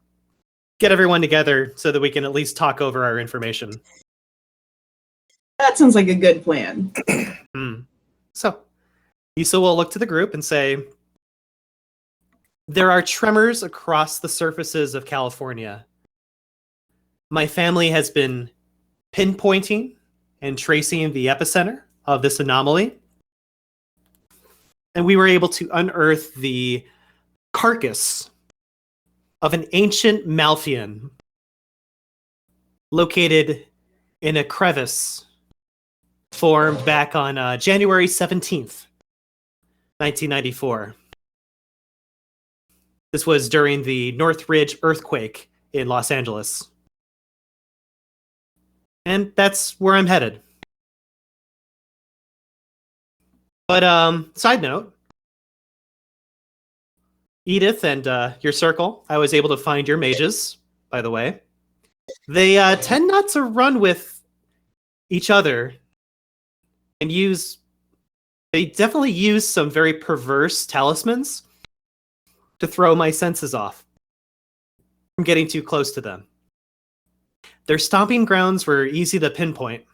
get everyone together so that we can at least talk over our information. That sounds like a good plan. So Lisa will look to the group and say, there are tremors across the surfaces of California. My family has been pinpointing and tracing the epicenter of this anomaly. And we were able to unearth the carcass of an ancient Malfian located in a crevice formed back on January 17th, 1994. This was during the Northridge earthquake in Los Angeles. And that's where I'm headed. But side note, Edith and your circle, I was able to find your mages, by the way. They tend not to run with each other and use They definitely use some very perverse talismans to throw my senses off from getting too close to them. Their stomping grounds were easy to pinpoint.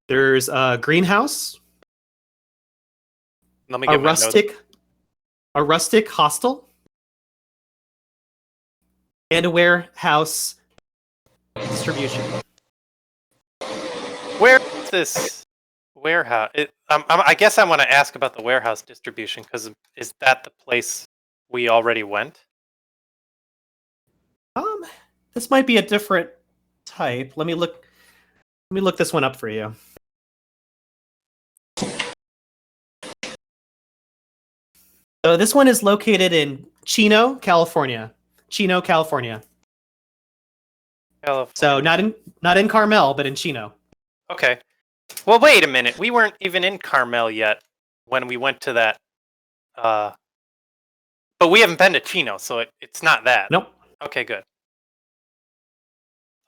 There's a greenhouse, Let me get my notes. a rustic hostel, and a warehouse distribution. Where is this warehouse? I guess I want to ask about the warehouse distribution, because is that the place we already went? This might be a different type. Let me look this one up for you. So this one is located in Chino, California. Chino, California. So not in Carmel, but in Chino. Okay. Well, wait a minute. We weren't even in Carmel yet when we went to that. But we haven't been to Chino, so it's not that. Nope. Okay, good.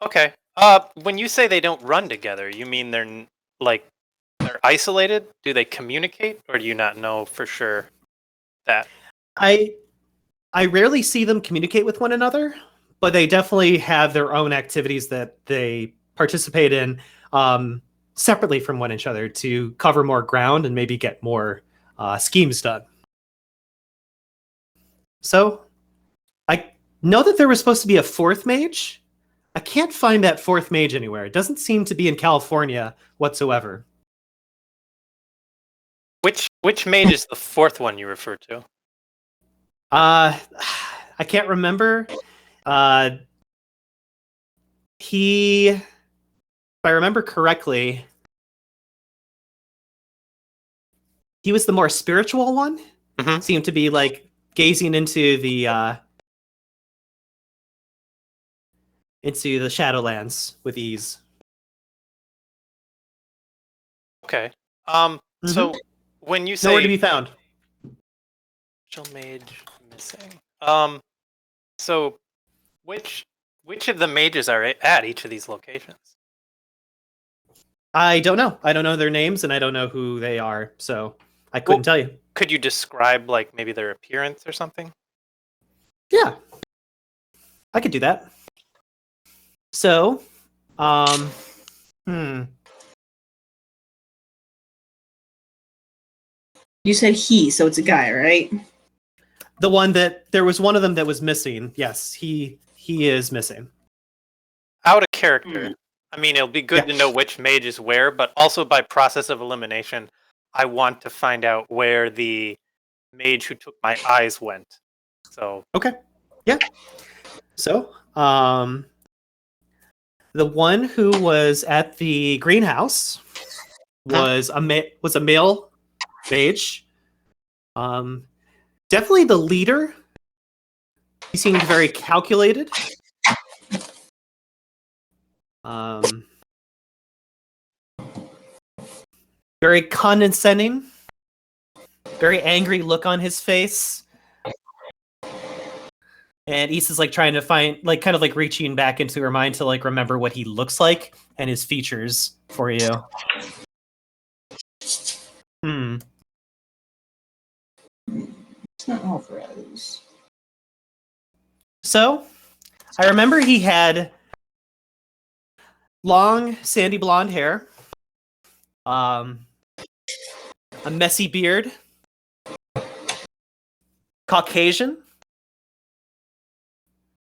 Okay. When you say they don't run together, you mean they're isolated? Do they communicate, or do you not know for sure that? I rarely see them communicate with one another, but they definitely have their own activities that they participate in separately from one another to cover more ground and maybe get more schemes done. So I know that there was supposed to be a fourth mage. I can't find that fourth mage anywhere. It doesn't seem to be in California whatsoever. Which mage is the fourth one you referred to? I can't remember. If I remember correctly, he was the more spiritual one. Mm-hmm. Seemed to be like gazing into the Shadowlands with ease. Okay. So when you say nowhere to be found, mage missing. So which of the mages are at each of these locations? I don't know. I don't know their names, and I don't know who they are, so I couldn't tell you. Could you describe like maybe their appearance or something? Yeah, I could do that. So, You said he, so it's a guy, right? The one that there was one of them that was missing. Yes, he is missing. Out of character. I mean, it'll be good to know which mage is where, but also by process of elimination, I want to find out where the mage who took my eyes went. So okay, yeah. So, the one who was at the greenhouse was a male mage. Definitely the leader. He seemed very calculated. Very condescending. Very angry look on his face. And Issa's like trying to find, like, kind of like reaching back into her mind to like remember what he looks like and his features for you. It's not Alvarez. So, I remember he had long, sandy blonde hair, a messy beard, Caucasian,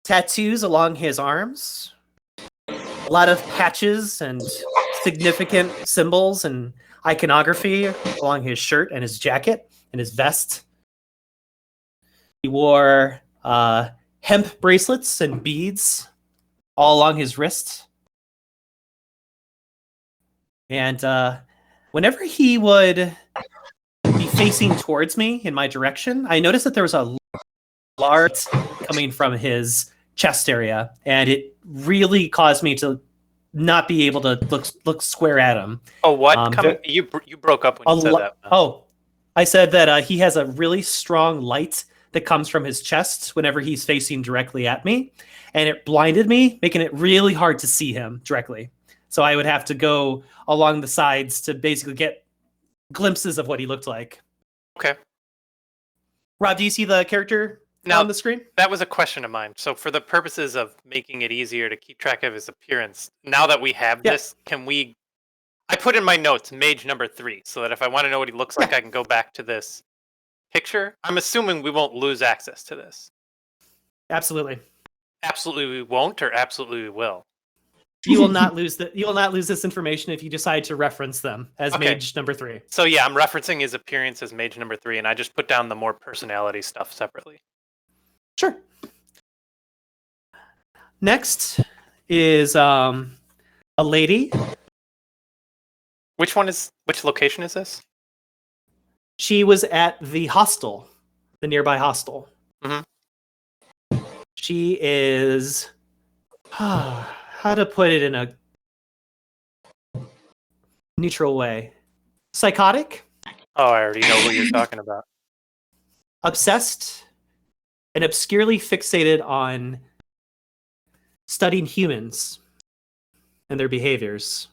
tattoos along his arms, a lot of patches and significant symbols and iconography along his shirt and his jacket and his vest. He wore hemp bracelets and beads all along his wrists. And whenever he would be facing towards me in my direction, I noticed that there was a large coming from his chest area, and it really caused me to not be able to look square at him. Oh, what? You broke up when you said that. Oh, I said that he has a really strong light that comes from his chest whenever he's facing directly at me, and it blinded me, making it really hard to see him directly. So I would have to go along the sides to basically get glimpses of what he looked like. Okay. Rob, do you see the character Now, on the screen? That was a question of mine. So for the purposes of making it easier to keep track of his appearance, now that we have this, can we... I put in my notes, mage number 3, so that if I want to know what he looks like, I can go back to this picture. I'm assuming we won't lose access to this. Absolutely. Absolutely we won't, or absolutely we will? You will not lose this information if you decide to reference them as mage number 3. So yeah, I'm referencing his appearance as mage number 3, and I just put down the more personality stuff separately. Sure. Next is a lady. Which location is this? She was at the hostel, the nearby hostel. Mm-hmm. She is, how to put it in a neutral way, psychotic. Oh, I already know who you're talking about. Obsessed and obscurely fixated on studying humans and their behaviors.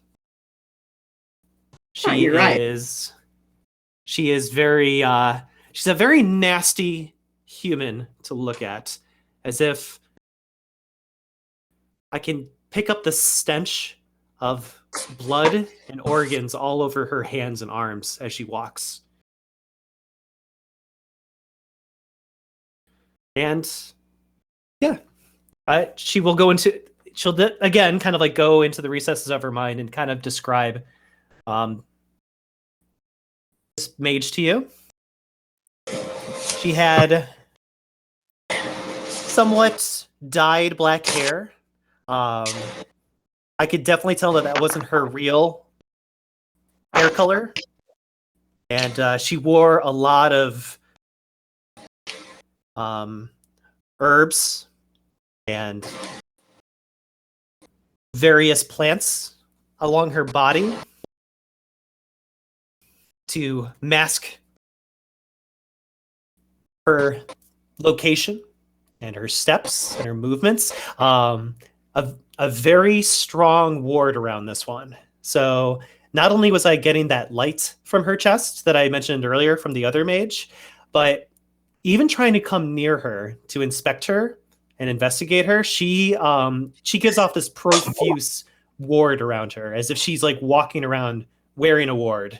You're right. She is very, she's a very nasty human to look at, as if I can pick up the stench of blood and organs all over her hands and arms as she walks. And yeah, she'll again kind of like go into the recesses of her mind and kind of describe this mage to you. She had somewhat dyed black hair. I could definitely tell that wasn't her real hair color. And she wore a lot of herbs and various plants along her body to mask her location and her steps and her movements. A very strong ward around this one. So not only was I getting that light from her chest that I mentioned earlier from the other mage, but even trying to come near her to inspect her and investigate her, she gives off this profuse ward around her, as if she's like walking around wearing a ward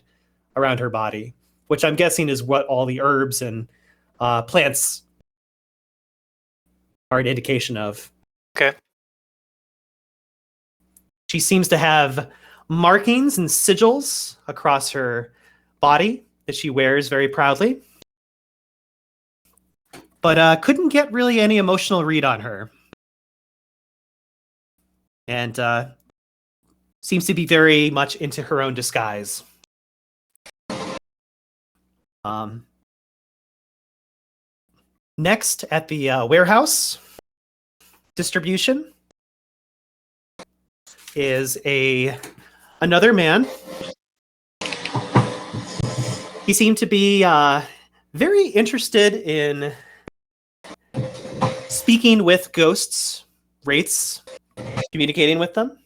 around her body, which I'm guessing is what all the herbs and plants are an indication of. Okay. She seems to have markings and sigils across her body that she wears very proudly, but couldn't get really any emotional read on her. And seems to be very much into her own disguise. Next, at the warehouse distribution is another man. He seemed to be very interested in speaking with ghosts, wraiths, communicating with them.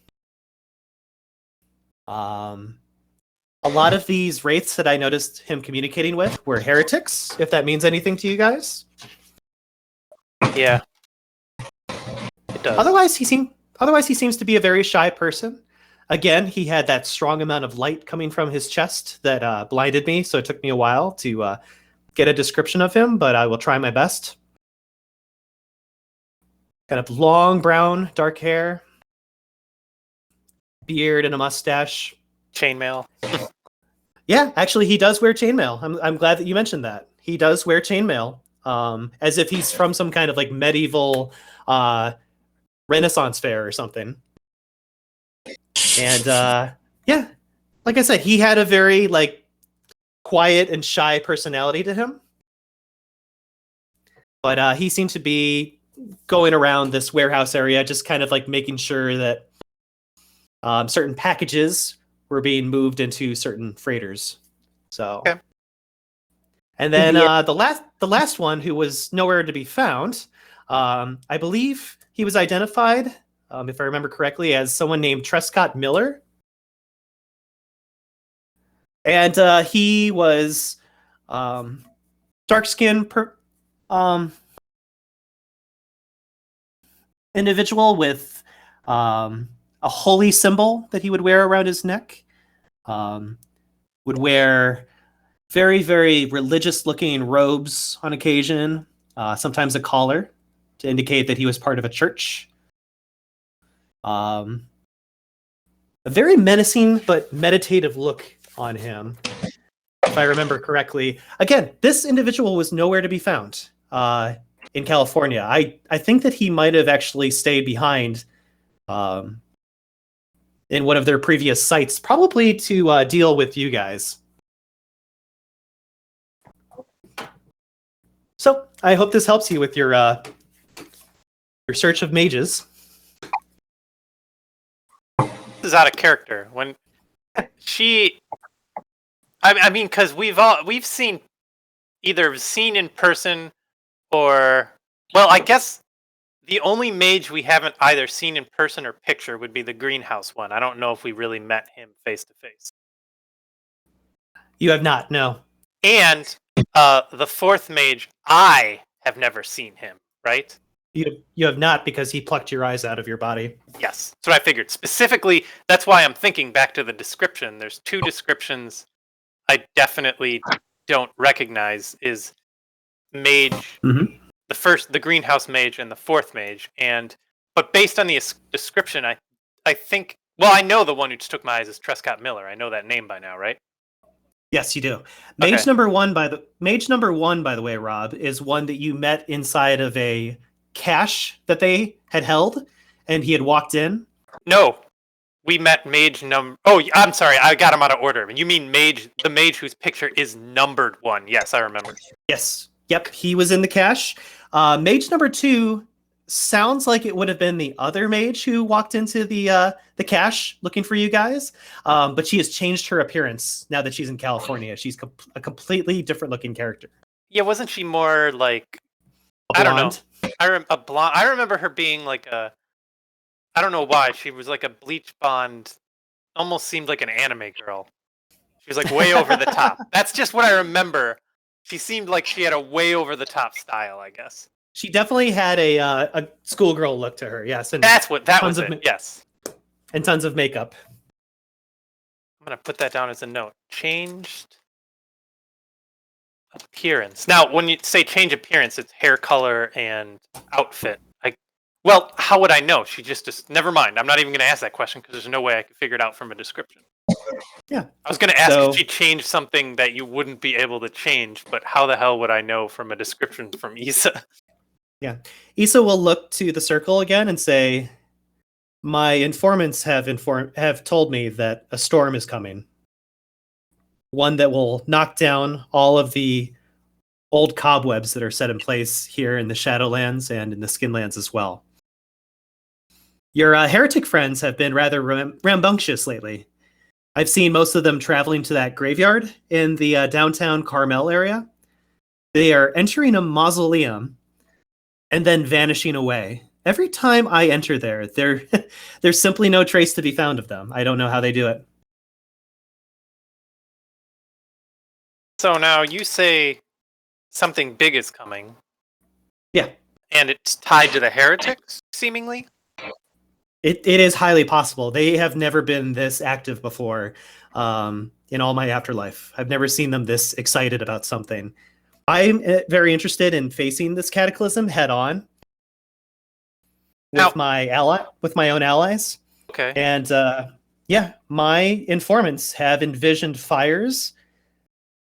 A lot of these wraiths that I noticed him communicating with were heretics, if that means anything to you guys. Yeah. It does. Otherwise, he seems to be a very shy person. Again, he had that strong amount of light coming from his chest that blinded me, so it took me a while to get a description of him, but I will try my best. Kind of long brown, dark hair, beard and a mustache. Chainmail. Yeah, actually, he does wear chainmail. I'm glad that you mentioned that. He does wear chainmail, as if he's from some kind of like medieval Renaissance fair or something. And yeah, like I said, he had a very like quiet and shy personality to him. But he seemed to be going around this warehouse area, just kind of like making sure that certain packages were being moved into certain freighters. So, okay. And then the last one, who was nowhere to be found, I believe he was identified, if I remember correctly, as someone named Trescott Miller. And he was dark-skinned individual with a holy symbol that he would wear around his neck. Would wear very, very religious-looking robes on occasion, sometimes a collar to indicate that he was part of a church. A very menacing but meditative look on him, if I remember correctly. Again, this individual was nowhere to be found in California. I think that he might have actually stayed behind in one of their previous sites, probably to deal with you guys. So I hope this helps you with your search of mages. This is out of character. When she, I mean, because we've seen either seen in person or, well, I guess the only mage we haven't either seen in person or picture would be the greenhouse one. I don't know if we really met him face to face. You have not, no. And the fourth mage, I have never seen him, right? You have not, because he plucked your eyes out of your body. Yes, that's what I figured. Specifically, that's why I'm thinking back to the description. There's two descriptions I definitely don't recognize, is mage, the greenhouse mage and the fourth mage. But based on the description, I think, well, I know the one who just took my eyes is Trescott Miller. I know that name by now, right? Yes, you do. Mage number one, by the way, Rob, is one that you met inside of a cache that they had held, and he had walked in. No, we met mage number. Oh, I'm sorry, I got him out of order. You mean the mage whose picture is numbered 1? Yes, I remember. Yes, yep, he was in the cache. Mage number 2 sounds like it would have been the other mage who walked into the cache looking for you guys, but she has changed her appearance now that she's in California. She's a completely different looking character. Yeah, wasn't she more like, I don't know, a blonde? I remember her being like a, I don't know why, she was like a bleach blonde, almost seemed like an anime girl. She was like way over the top. That's just what I remember. She seemed like she had a way over the top style, I guess. She definitely had a schoolgirl look to her, yes. And that's what that was. Yes, and tons of makeup. I'm gonna put that down as a note. Changed appearance. Now, when you say change appearance, it's hair color and outfit. Well, how would I know? She just never mind. I'm not even gonna ask that question because there's no way I could figure it out from a description. Yeah, I was gonna ask if she changed something that you wouldn't be able to change, but how the hell would I know from a description from Issa? Yeah, Issa will look to the circle again and say, "My informants have told me that a storm is coming. One that will knock down all of the old cobwebs that are set in place here in the Shadowlands and in the Skinlands as well. Your heretic friends have been rather rambunctious lately. I've seen most of them traveling to that graveyard in the downtown Carmel area. They are entering a mausoleum and then vanishing away. Every time I enter there, there's simply no trace to be found of them. I don't know how they do it." So now you say something big is coming. Yeah. And it's tied to the heretics, seemingly? It is highly possible. They have never been this active before in all my afterlife. I've never seen them this excited about something. I'm very interested in facing this cataclysm head on with my own allies. Okay. And my informants have envisioned fires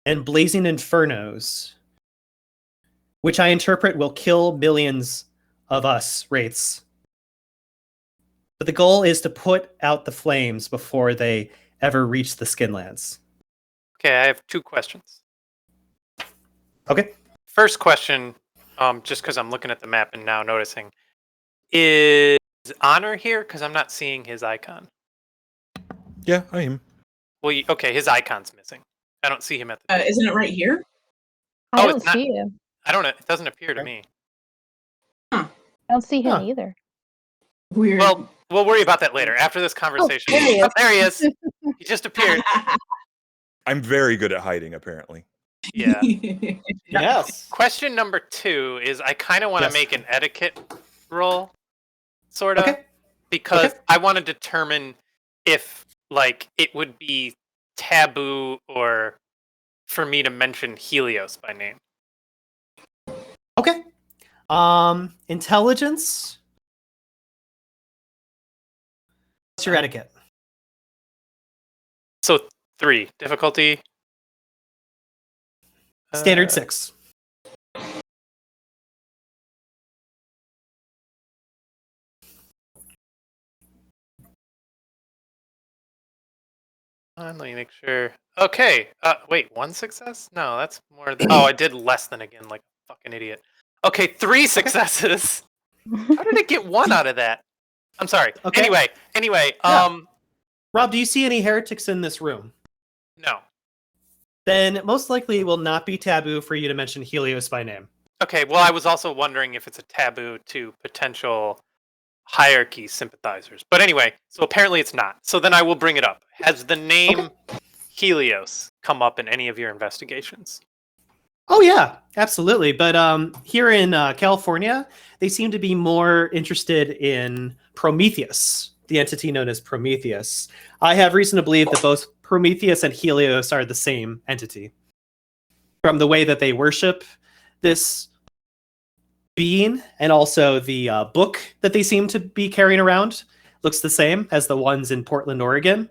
and blazing infernos, which I interpret will kill millions of us wraiths. But the goal is to put out the flames before they ever reach the Skinlands. Okay, I have 2 questions. Okay. First question, just because I'm looking at the map and now noticing, is Honor here? Because I'm not seeing his icon. Yeah, I am. Well, okay, his icon's missing. I don't see him at the. Isn't it right here? I don't see him. I don't. It doesn't appear to me. Huh. I don't see him either. Weird. Well, we'll worry about that later after this conversation. There he is. There he is. He just appeared. I'm very good at hiding, apparently. Yeah. Yes. Question number 2 is I kind of want to Yes. make an etiquette roll, sort of, Okay. because Okay. I want to determine if like it would be taboo or for me to mention Helios by name. Okay. Intelligence. What's your etiquette? So 3 difficulty. Standard 6. Let me make sure. Okay. Wait, 1 success? No, that's more than. Oh, I did less than again, like a fucking idiot. Okay, 3 successes. How did it get 1 out of that? I'm sorry. Okay. Anyway. Yeah. Rob, do you see any heretics in this room? No. Then most likely it will not be taboo for you to mention Helios by name. Okay. Well, I was also wondering if it's a taboo to potential hierarchy sympathizers. But anyway, so apparently it's not. So then I will bring it up. Has the name Helios come up in any of your investigations? Oh yeah, absolutely. But here in California, they seem to be more interested in Prometheus, the entity known as Prometheus. I have reason to believe that both Prometheus and Helios are the same entity. From the way that they worship this being, and also the book that they seem to be carrying around looks the same as the ones in Portland, Oregon,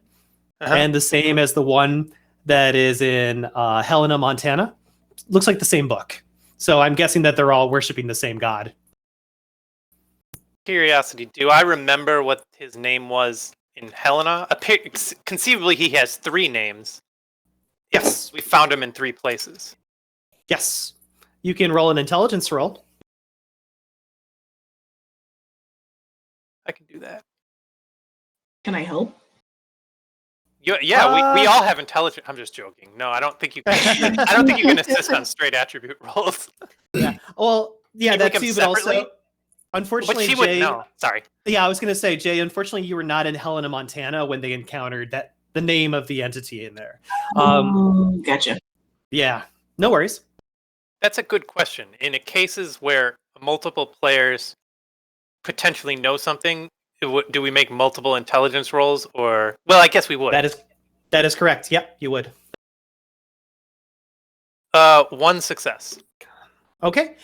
and the same as the one that is in Helena, Montana. Looks like the same book. So I'm guessing that they're all worshiping the same god. Curiosity, do I remember what his name was in Helena? Conceivably, he has 3 names. Yes. We found him in 3 places. Yes. You can roll an intelligence roll. I can do that. Can I help? Yeah, we all have intelligence. I'm just joking. No, I don't think you can. I don't think you can assist on straight attribute rolls. Yeah. Well, yeah, Can we that make too, them but separately? also, unfortunately, But she Jay. wouldn't know. Sorry. Yeah, I was going to say, Jay, unfortunately, you were not in Helena, Montana when they encountered the name of the entity in there. Gotcha. Yeah, no worries. That's a good question. In cases where multiple players potentially know something, do we make multiple intelligence rolls, or? Well, I guess we would. That is correct. Yep, you would. 1 success. Okay.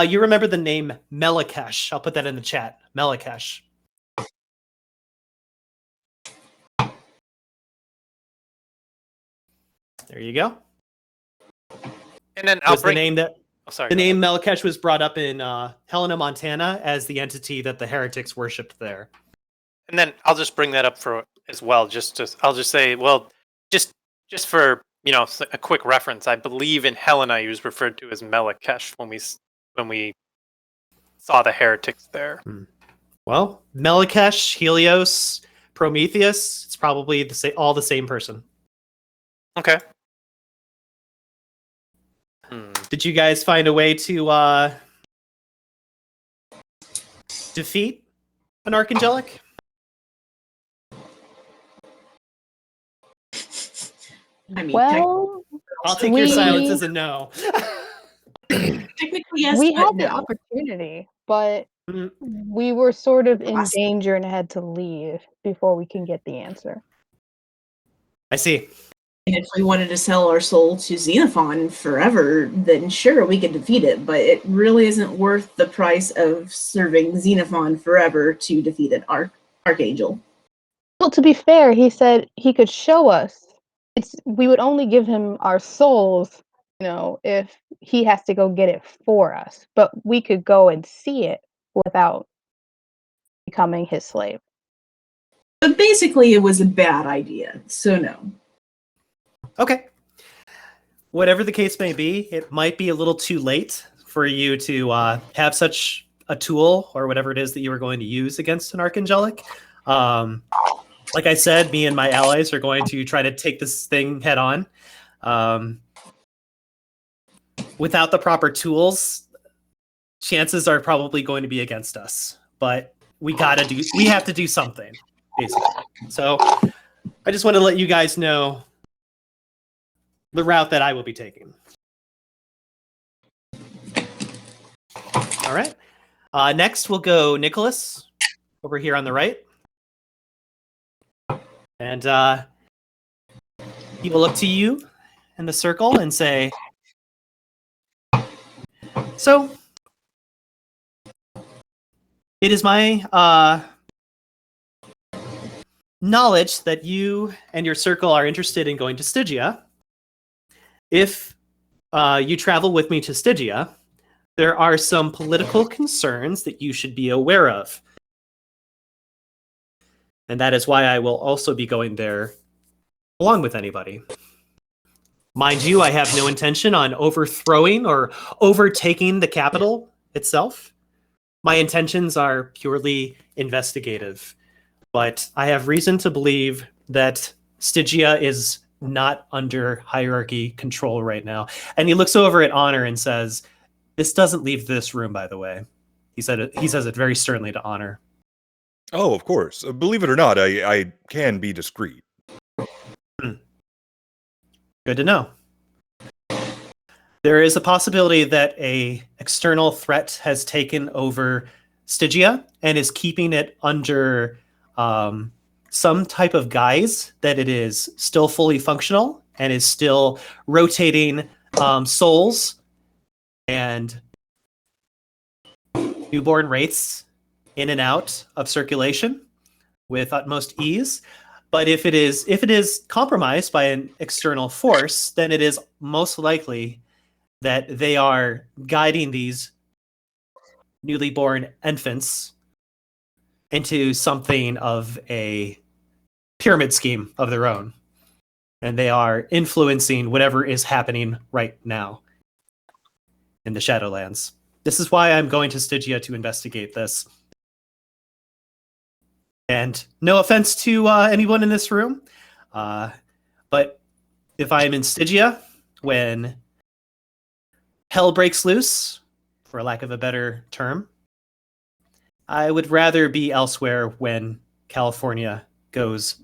You remember the name Melakesh. I'll put that in the chat. Melakesh. There you go. And then I'll Was bring the name that sorry. the name Melakesh was brought up in Helena, Montana, as the entity that the heretics worshipped there. And then I'll just bring that up for as well. I'll just say, well, just for a quick reference. I believe in Helena he was referred to as Melakesh when we saw the heretics there. Well, Melakesh, Helios, Prometheus. It's probably all the same person. Okay. Did you guys find a way to defeat an Archangelic? I mean, Well, I'll take your silence as a no. technically, yes, we but had the no. opportunity, but Mhm. we were sort of in Awesome. danger and had to leave before we can get the answer. I see. And if we wanted to sell our soul to Xenophon forever, then sure, we could defeat it, but it really isn't worth the price of serving Xenophon forever to defeat an Archangel. Well, to be fair, he said he could show us. We would only give him our souls, if he has to go get it for us. But we could go and see it without becoming his slave. But basically, it was a bad idea, so no. Okay. Whatever the case may be, it might be a little too late for you to have such a tool or whatever it is that you were going to use against an Archangelic. Like I said, me and my allies are going to try to take this thing head on. Without the proper tools, chances are probably going to be against us. But we have to do something, basically. So I just want to let you guys know the route that I will be taking. All right. Next, we'll go Nicholas over here on the right. And he will look to you in the circle and say, so, it is my knowledge that you and your circle are interested in going to Stygia. If you travel with me to Stygia, there are some political concerns that you should be aware of. And that is why I will also be going there along with anybody. Mind you, I have no intention on overthrowing or overtaking the capital itself. My intentions are purely investigative. But I have reason to believe that Stygia is not under hierarchy control right now. And he looks over at Honor and says, "This doesn't leave this room, by the way." He says it very sternly to Honor. Oh, of course. Believe it or not, I can be discreet. Good to know. There is a possibility that a external threat has taken over Stygia and is keeping it under some type of guise that it is still fully functional and is still rotating souls and newborn wraiths in and out of circulation with utmost ease. But if it is compromised by an external force, then it is most likely that they are guiding these newly born infants into something of a pyramid scheme of their own. And they are influencing whatever is happening right now in the Shadowlands. This is why I'm going to Stygia to investigate this. And no offense to anyone in this room, but if I am in Stygia when hell breaks loose, for lack of a better term, I would rather be elsewhere when California goes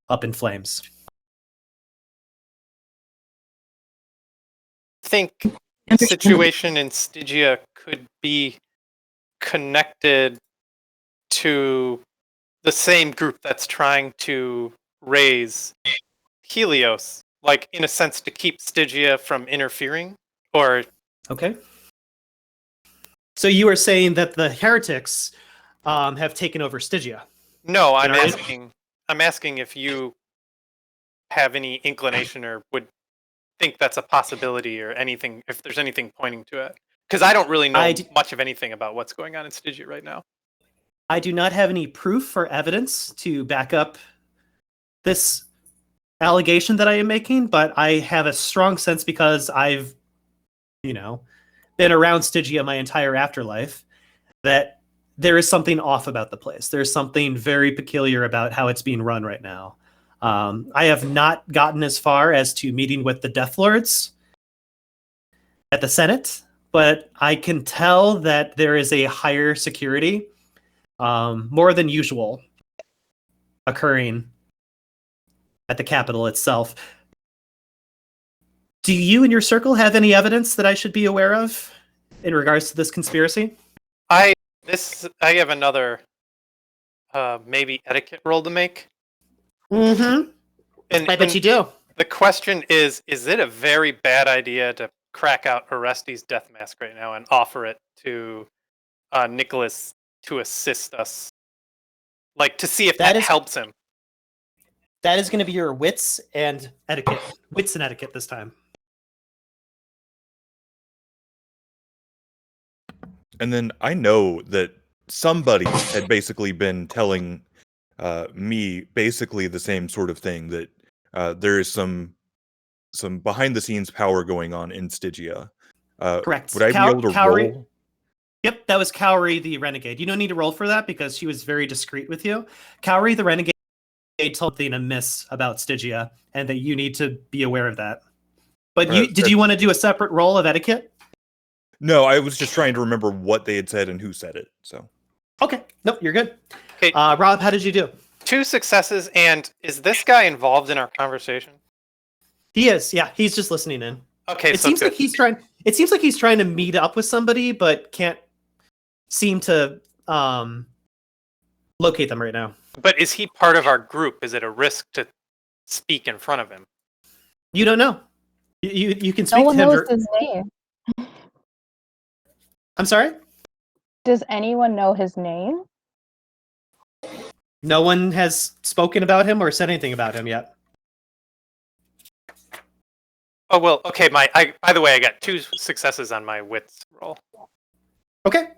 up in flames. I think the situation in Stygia could be connected to the same group that's trying to raise Helios, like in a sense to keep Stygia from interfering, or okay. So you are saying that the heretics have taken over Stygia? No, I'm asking if you have any inclination or would think that's a possibility or anything, if there's anything pointing to it. Because I don't really know much of anything about what's going on in Stygia right now. I do not have any proof or evidence to back up this allegation that I am making, but I have a strong sense because I've, been around Stygia my entire afterlife, that there is something off about the place. There's something very peculiar about how it's being run right now. I have not gotten as far as to meeting with the Death Lords at the Senate, but I can tell that there is a higher security, more than usual, occurring at the Capitol itself. Do you and your circle have any evidence that I should be aware of in regards to this conspiracy? I have another maybe etiquette roll to make. Mm-hmm. I bet you do. The question is it a very bad idea to crack out Orestes' death mask right now and offer it to Nicholas to assist us? Like, to see if that helps him. That is going to be your wits and etiquette. Wits and etiquette this time. And then I know that somebody had basically been telling me basically the same sort of thing, that there is some behind the scenes power going on in Stygia. Correct. Would I be able to roll? Yep, that was Cowrie the Renegade. You don't need to roll for that because she was very discreet with you. Cowrie the Renegade told something amiss about Stygia, and that you need to be aware of that. But did you want to do a separate roll of etiquette? No, I was just trying to remember what they had said and who said it. So, okay, nope, you're good. Okay, Rob, how did you do? 2 successes, and is this guy involved in our conversation? He is. Yeah, he's just listening in. Okay, It so seems good. like he's trying. It seems like he's trying to meet up with somebody, but can't seem to locate them right now. But is he part of our group? Is it a risk to speak in front of him? You don't know. You can No speak to one him. knows his name. I'm sorry? Does anyone know his name? No one has spoken about him or said anything about him yet. Oh well, okay. By the way, I got 2 successes on my wits roll. Okay.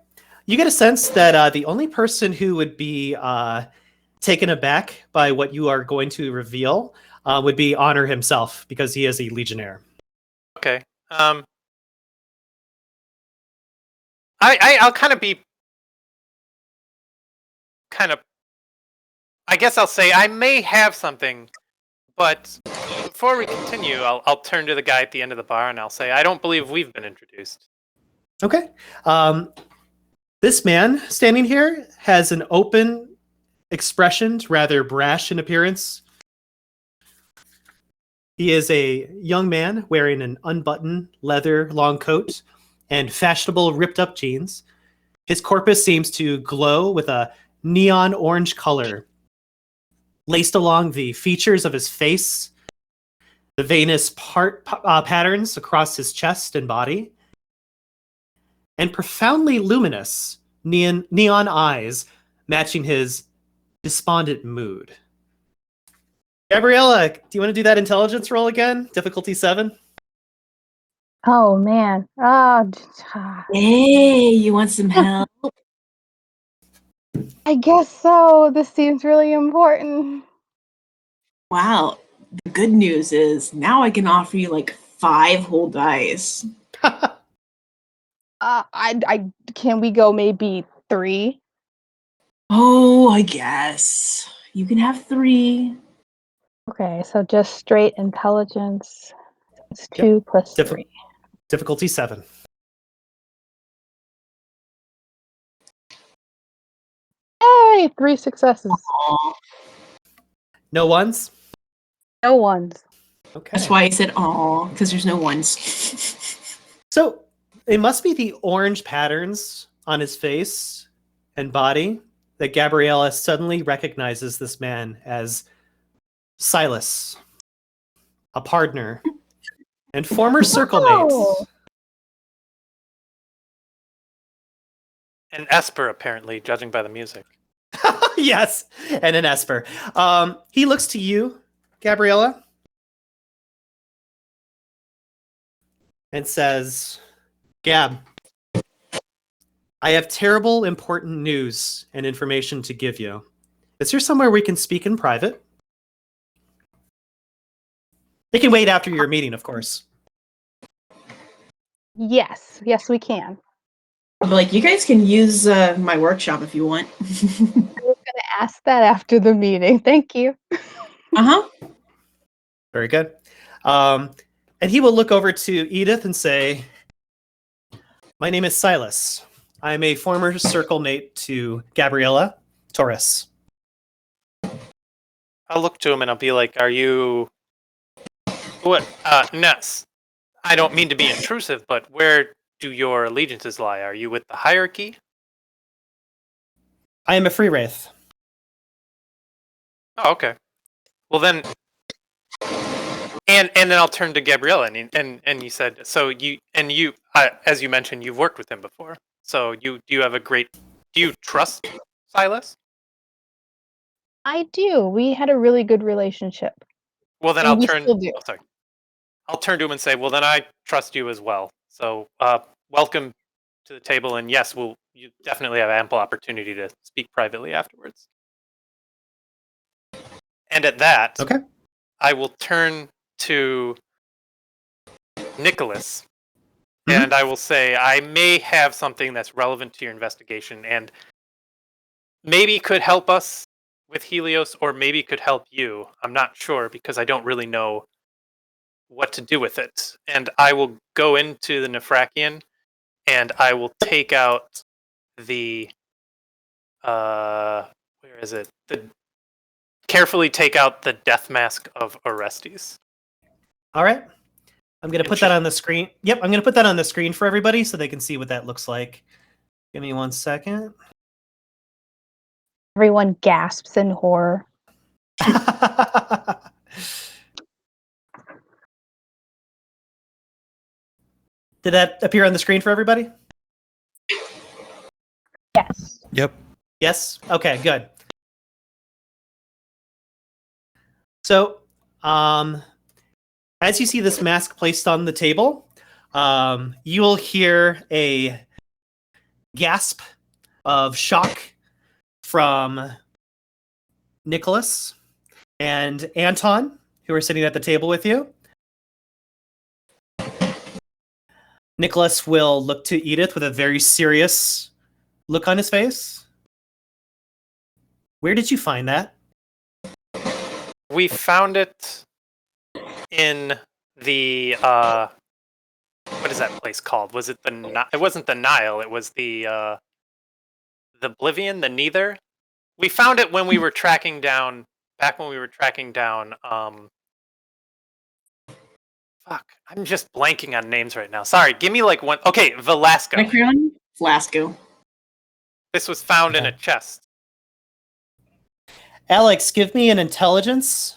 You get a sense that the only person who would be taken aback by what you are going to reveal would be Honor himself, because he is a legionnaire. Okay. I'll kind of be I guess I'll say I may have something, but before we continue, I'll turn to the guy at the end of the bar and I'll say I don't believe we've been introduced. Okay. This man standing here has an open expression, rather brash in appearance. He is a young man wearing an unbuttoned leather long coat and fashionable ripped up jeans. His corpus seems to glow with a neon orange color. Laced along the features of his face, the veinous patterns across his chest and body, and profoundly luminous neon eyes matching his despondent mood. Gabriela, do you want to do that intelligence roll again? Difficulty 7? Oh man. Hey, you want some help? I guess so. This seems really important. Wow. The good news is now I can offer you like 5 whole dice. I can we go maybe 3? Oh, I guess. You can have 3. Okay, so just straight intelligence. It's 2 plus 3. Difficulty 7. Hey, 3 successes. Aw. No ones? No ones. Okay. That's why I said aw, because there's no ones. So it must be the orange patterns on his face and body that Gabriela suddenly recognizes this man as Silas, a partner and former circle Oh. mate. And Esper, apparently, judging by the music. Yes, and an Esper. He looks to you, Gabriela, and says, Gab, I have terrible, important news and information to give you. Is there somewhere we can speak in private? It can wait after your meeting, of course. Yes, we can. I'll be like, you guys can use my workshop if you want. I was gonna ask that after the meeting. Thank you. Uh-huh. Very good. And he will look over to Edith and say, my name is Silas. I'm a former circle mate to Gabriela Torres. I'll look to him and I'll be like, are you... What? Ness. I don't mean to be intrusive, but where do your allegiances lie? Are you with the hierarchy? I am a free wraith. Oh, okay. Well then... And then I'll turn to Gabriela and you said, so you as you mentioned, you've worked with him before. So do you trust Silas? I do. We had a really good relationship. Well then And I'll we turn still do. oh, sorry. I'll turn to him and say, well then I trust you as well. So welcome to the table, and yes, you definitely have ample opportunity to speak privately afterwards. And at that, Okay. I will turn to Nicholas, Mhm. and I will say, I may have something that's relevant to your investigation, and maybe could help us with Helios, or maybe could help you. I'm not sure, because I don't really know what to do with it. And I will go into the Nefrakian, and I will take out the where is it? Carefully take out the death mask of Orestes. All right. I'm going to put that on the screen. Yep, I'm going to put that on the screen for everybody so they can see what that looks like. Give me 1 second. Everyone gasps in horror. Did that appear on the screen for everybody? Yes. Yep. Yes? Okay, good. So, as you see this mask placed on the table, you will hear a gasp of shock from Nicholas and Anton, who are sitting at the table with you. Nicholas will look to Edith with a very serious look on his face. Where did you find that? We found it in the what is that place called? Was it it wasn't the Nile, it was the Oblivion, the Neither. We found it when we were tracking down fuck, I'm just blanking on names right now. Sorry, give me like one. Okay, Velasco. Velasco. This was found in a chest. Alex, give me an intelligence.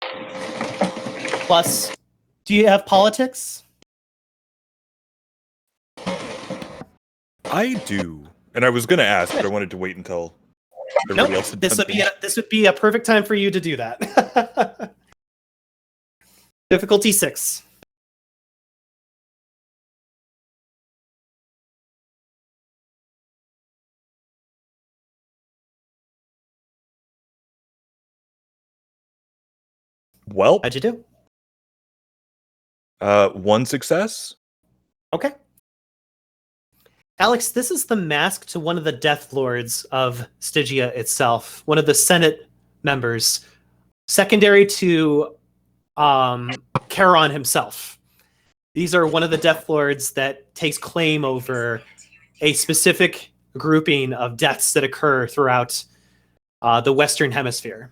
Plus, do you have politics? I do. And I was going to ask, but I wanted to wait until everybody else had This done would be a perfect time for you to do that. Difficulty 6. Well, How'd you do? 1 success. Okay. Alex, this is the mask to one of the Death Lords of Stygia itself, one of the Senate members, secondary to Charon himself. These are one of the Death Lords that takes claim over a specific grouping of deaths that occur throughout the Western Hemisphere.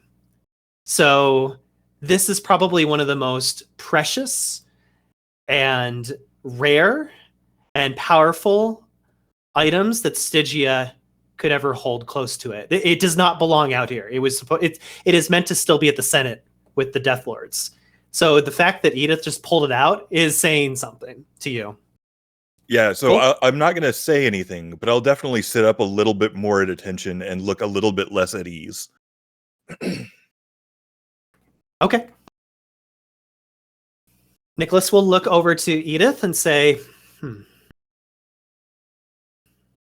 So this is probably one of the most precious and rare and powerful items that Stygia could ever hold close to it. It does not belong out here. It is meant to still be at the Senate with the Death Lords. So the fact that Edith just pulled it out is saying something to you. Yeah, so I'm not going to say anything, but I'll definitely sit up a little bit more at attention and look a little bit less at ease. Okay. Nicholas will look over to Edith and say,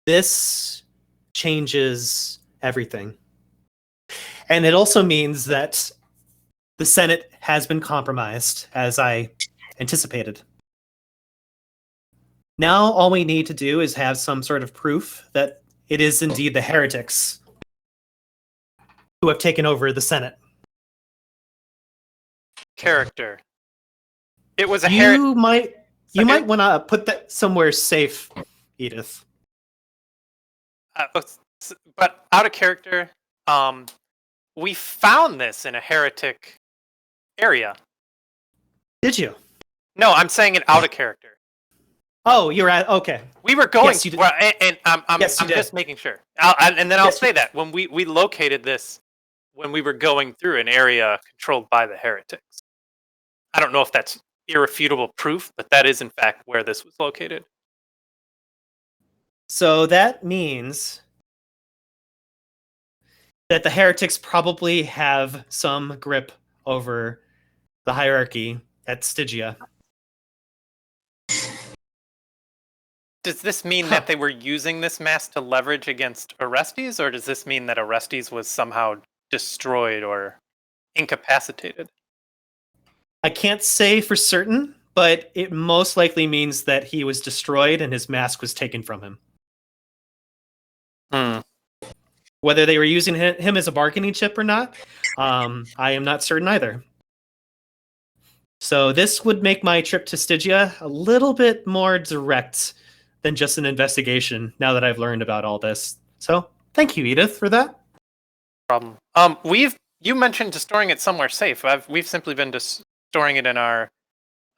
this changes everything. And it also means that the Senate has been compromised, as I anticipated. Now all we need to do is have some sort of proof that it is indeed the heretics who have taken over the Senate. Character. It was a You might want to put that somewhere safe, Edith. But out of character, we found this in a heretic area. Did you? No, I'm saying it out of character. Oh, you're at okay. We were going, yes, well, and I'm Yes, you did. just making sure. And then I'll Yes, say that when we located this when we were going through an area controlled by the heretics. I don't know if that's irrefutable proof, but that is in fact where this was located. So that means that the heretics probably have some grip over the hierarchy at Stygia. Does this mean that they were using this mask to leverage against Orestes, or does this mean that Orestes was somehow destroyed or incapacitated? I can't say for certain, but it most likely means that he was destroyed and his mask was taken from him. Whether they were using him as a bargaining chip or not, I am not certain either. So this would make my trip to Stygia a little bit more direct than just an investigation now that I've learned about all this. So thank you, Edith, for that. Problem. You mentioned storing it somewhere safe. We've simply been just storing it in our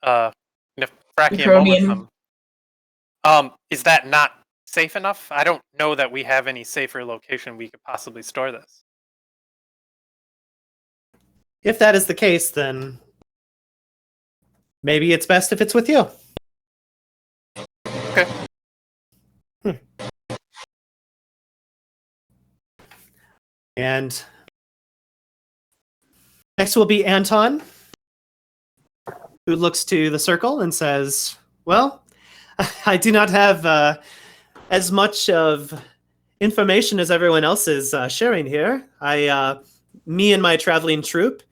Nephrachyomolysum. Is that not safe enough? I don't know that we have any safer location we could possibly store this. If that is the case, then maybe it's best if it's with you. Okay. And next will be Anton, who looks to the circle and says, well, I do not have as much of information as everyone else is sharing here. Me and my traveling troupe,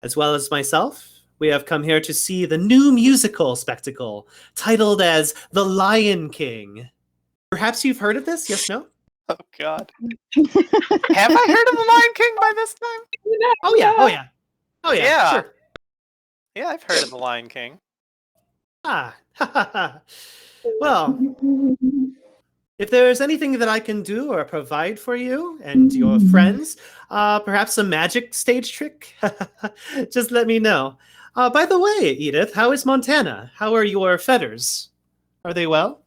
as well as myself, we have come here to see the new musical spectacle titled as The Lion King. Perhaps you've heard of this? Yes, no? Oh, God. Have I heard of The Lion King by this time? Oh, yeah. Oh, yeah. Oh, yeah. Yeah. Sure. Yeah, I've heard of The Lion King. Ah. Well, if there's anything that I can do or provide for you and your friends, perhaps a magic stage trick, just let me know. By the way, Edith, how is Montana? How are your feathers? Are they well?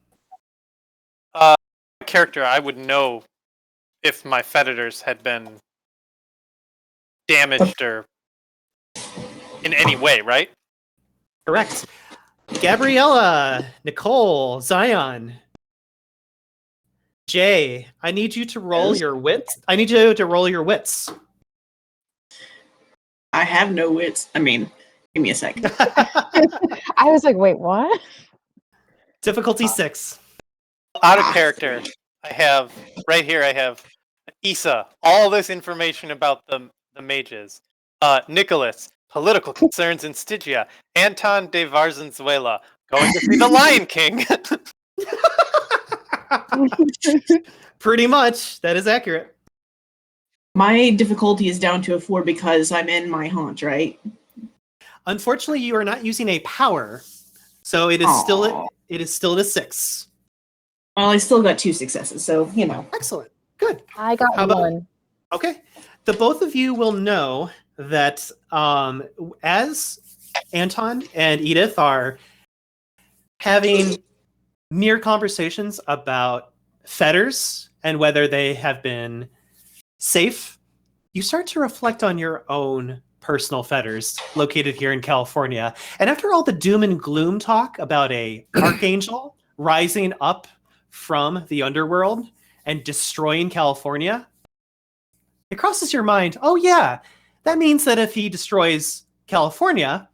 Character, I would know if my feathers had been damaged or in any way, right? Correct. Gabriela, Nicole, Zion, Jay, I need you to roll your wits. I need you to roll your wits. I have no wits. I mean, give me a sec. I was like, wait, what? Difficulty 6. Out of character, I have Issa, all this information about the mages. Nicholas, political concerns in Stygia. Anton de Varzanzuela, going to see The Lion King. Pretty much. That is accurate. My difficulty is down to a 4 because I'm in my haunt, right? Unfortunately, you are not using a power, so it is still at a 6. Well, I still got 2 successes, so you know. Excellent. Good. I got one. Okay. The both of you will know that as Anton and Edith are having near conversations about fetters and whether they have been safe, you start to reflect on your own personal fetters located here in California. And after all the doom and gloom talk about a archangel rising up from the underworld and destroying California, it crosses your mind, oh yeah, that means that if he destroys California,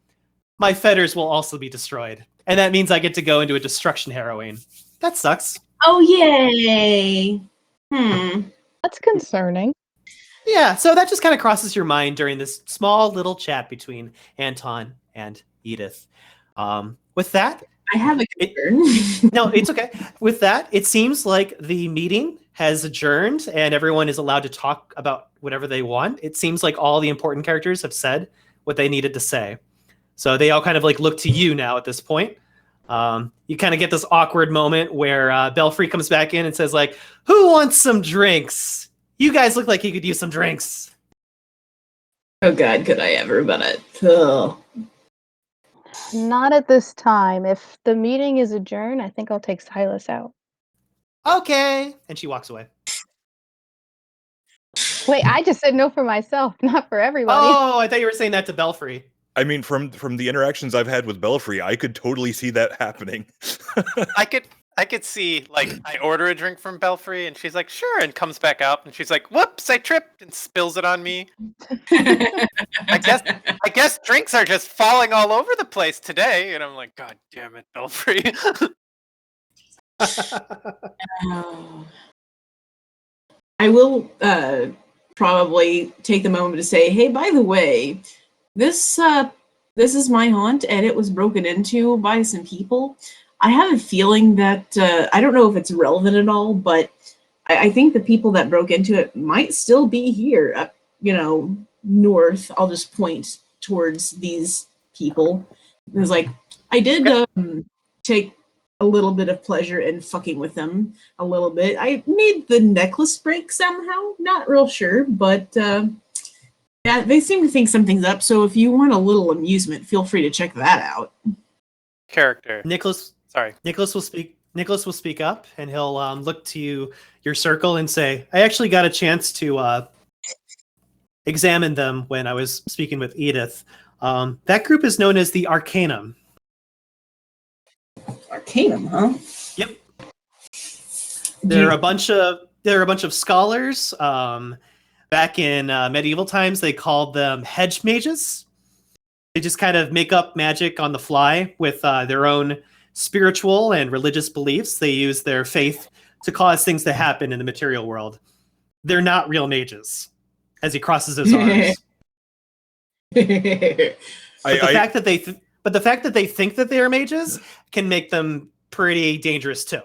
my fetters will also be destroyed. And that means I get to go into a destruction harrowing. That sucks. Oh, yay! That's concerning. Yeah, so that just kind of crosses your mind during this small little chat between Anton and Edith. With that, I have a concern. no, it's okay. With that, it seems like the meeting has adjourned and everyone is allowed to talk about whatever they want. It seems like all the important characters have said what they needed to say. So they all kind of like look to you now at this point. You kind of get this awkward moment where Belfry comes back in and says like, who wants some drinks? You guys look like you could use some drinks. Oh God, could I ever? But Not at this time. If the meeting is adjourned, I think I'll take Silas out. Okay. And she walks away. Wait, I just said no for myself, not for everybody. Oh, I thought you were saying that to Belfry. I mean, from the interactions I've had with Belfry, I could totally see that happening. I could see, like, I order a drink from Belfry, and she's like, sure, and comes back out, and she's like, whoops, I tripped, and spills it on me. I guess drinks are just falling all over the place today, and I'm like, God damn it, Belfry. I will probably take the moment to say, hey, by the way, this is my haunt, and it was broken into by some people. I have a feeling that, I don't know if it's relevant at all, but I think the people that broke into it might still be here, north. I'll just point towards these people. It was like, I did take a little bit of pleasure in fucking with them a little bit. I made the necklace break somehow, not real sure, but Yeah, they seem to think something's up. So if you want a little amusement, feel free to check that out. Character. Nicholas will speak. Nicholas will speak up, and he'll look to your circle and say, "I actually got a chance to examine them when I was speaking with Edith. That group is known as the Arcanum." Arcanum, huh? Yep. They're a bunch of scholars. Back in medieval times, they called them hedge mages. They just kind of make up magic on the fly with their own spiritual and religious beliefs. They use their faith to cause things to happen in the material world. They're not real mages. As he crosses his arms. But the fact that they think that they are mages can make them pretty dangerous too.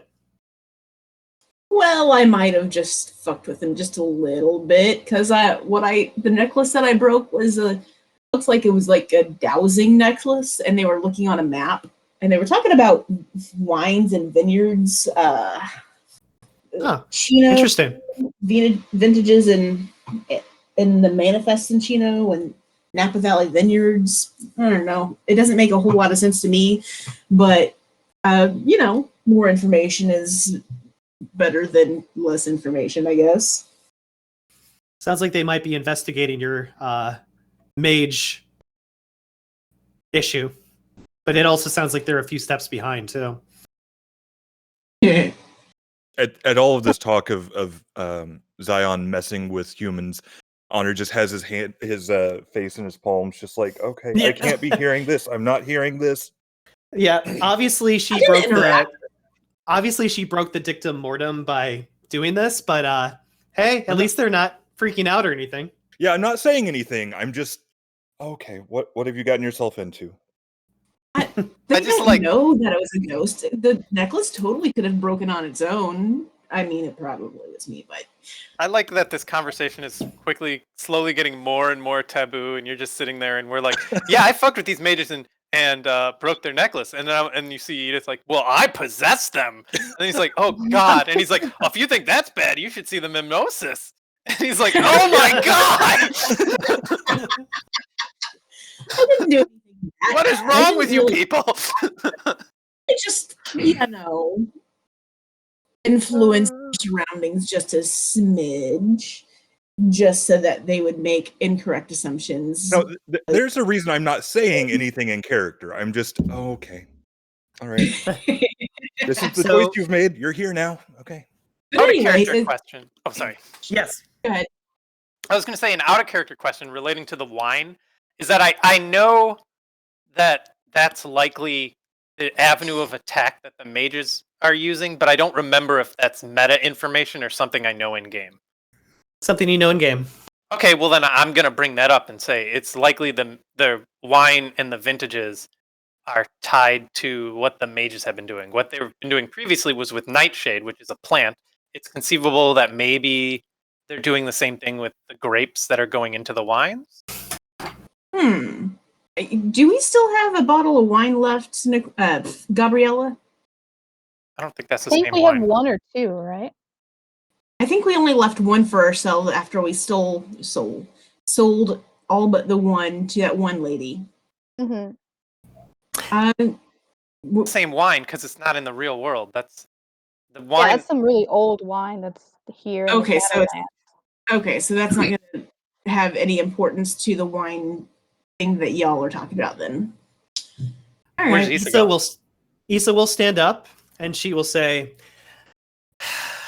Well, I might have just fucked with him just a little bit because the necklace that I broke was looks like it was like a dowsing necklace, and they were looking on a map and they were talking about wines and vineyards, Chino, interesting, vintages in the Manifest in Chino and Napa Valley vineyards. I don't know. It doesn't make a whole lot of sense to me, but more information is better than less information, I guess. Sounds like they might be investigating your mage issue, but it also sounds like they're a few steps behind too. At all of this talk of Zion messing with humans, Honor just has his face in his palms, just like, okay, yeah. I can't be hearing this. I'm not hearing this. Yeah, obviously she broke the dictum mortem by doing this, but hey, at least they're not freaking out or anything. Yeah, I'm not saying anything. I'm just okay. What have you gotten yourself into? I just know that it was a ghost. The necklace totally could have broken on its own. I mean, it probably was me, but I like that this conversation is slowly getting more and more taboo, and you're just sitting there, and we're like, "Yeah, I fucked with these mages and broke their necklace," and you see Edith like, "Well, I possessed them," and he's like, "Oh God," and he's like, "Oh, if you think that's bad, you should see the mimnosis," and he's like, "Oh my God." I didn't do anything. What is wrong with you people? It just, influence surroundings just a smidge, just so that they would make incorrect assumptions. No, there's a reason I'm not saying anything in character. I'm just, okay. All right. This is the choice you've made. You're here now. Okay. Out of character question. Oh, sorry. Yes. Go ahead. I was going to say an out of character question relating to the wine is that I know that that's likely the avenue of attack that the mages are using, but I don't remember if that's meta information or something I know in game. Something you know in game. Okay, well then I'm going to bring that up and say it's likely the wine and the vintages are tied to what the mages have been doing. What they've been doing previously was with nightshade, which is a plant. It's conceivable that maybe they're doing the same thing with the grapes that are going into the wines. Do we still have a bottle of wine left, Gabriela? I don't think that's the I same think we wine. have one or two, right? I think we only left one for ourselves after we sold all but the one to that one lady. Mm-hmm. Same wine because it's not in the real world. That's the wine. Yeah, that's some really old wine that's here. Okay, so that's not going to have any importance to the wine thing that y'all are talking about then. All right. Issa will stand up and she will say,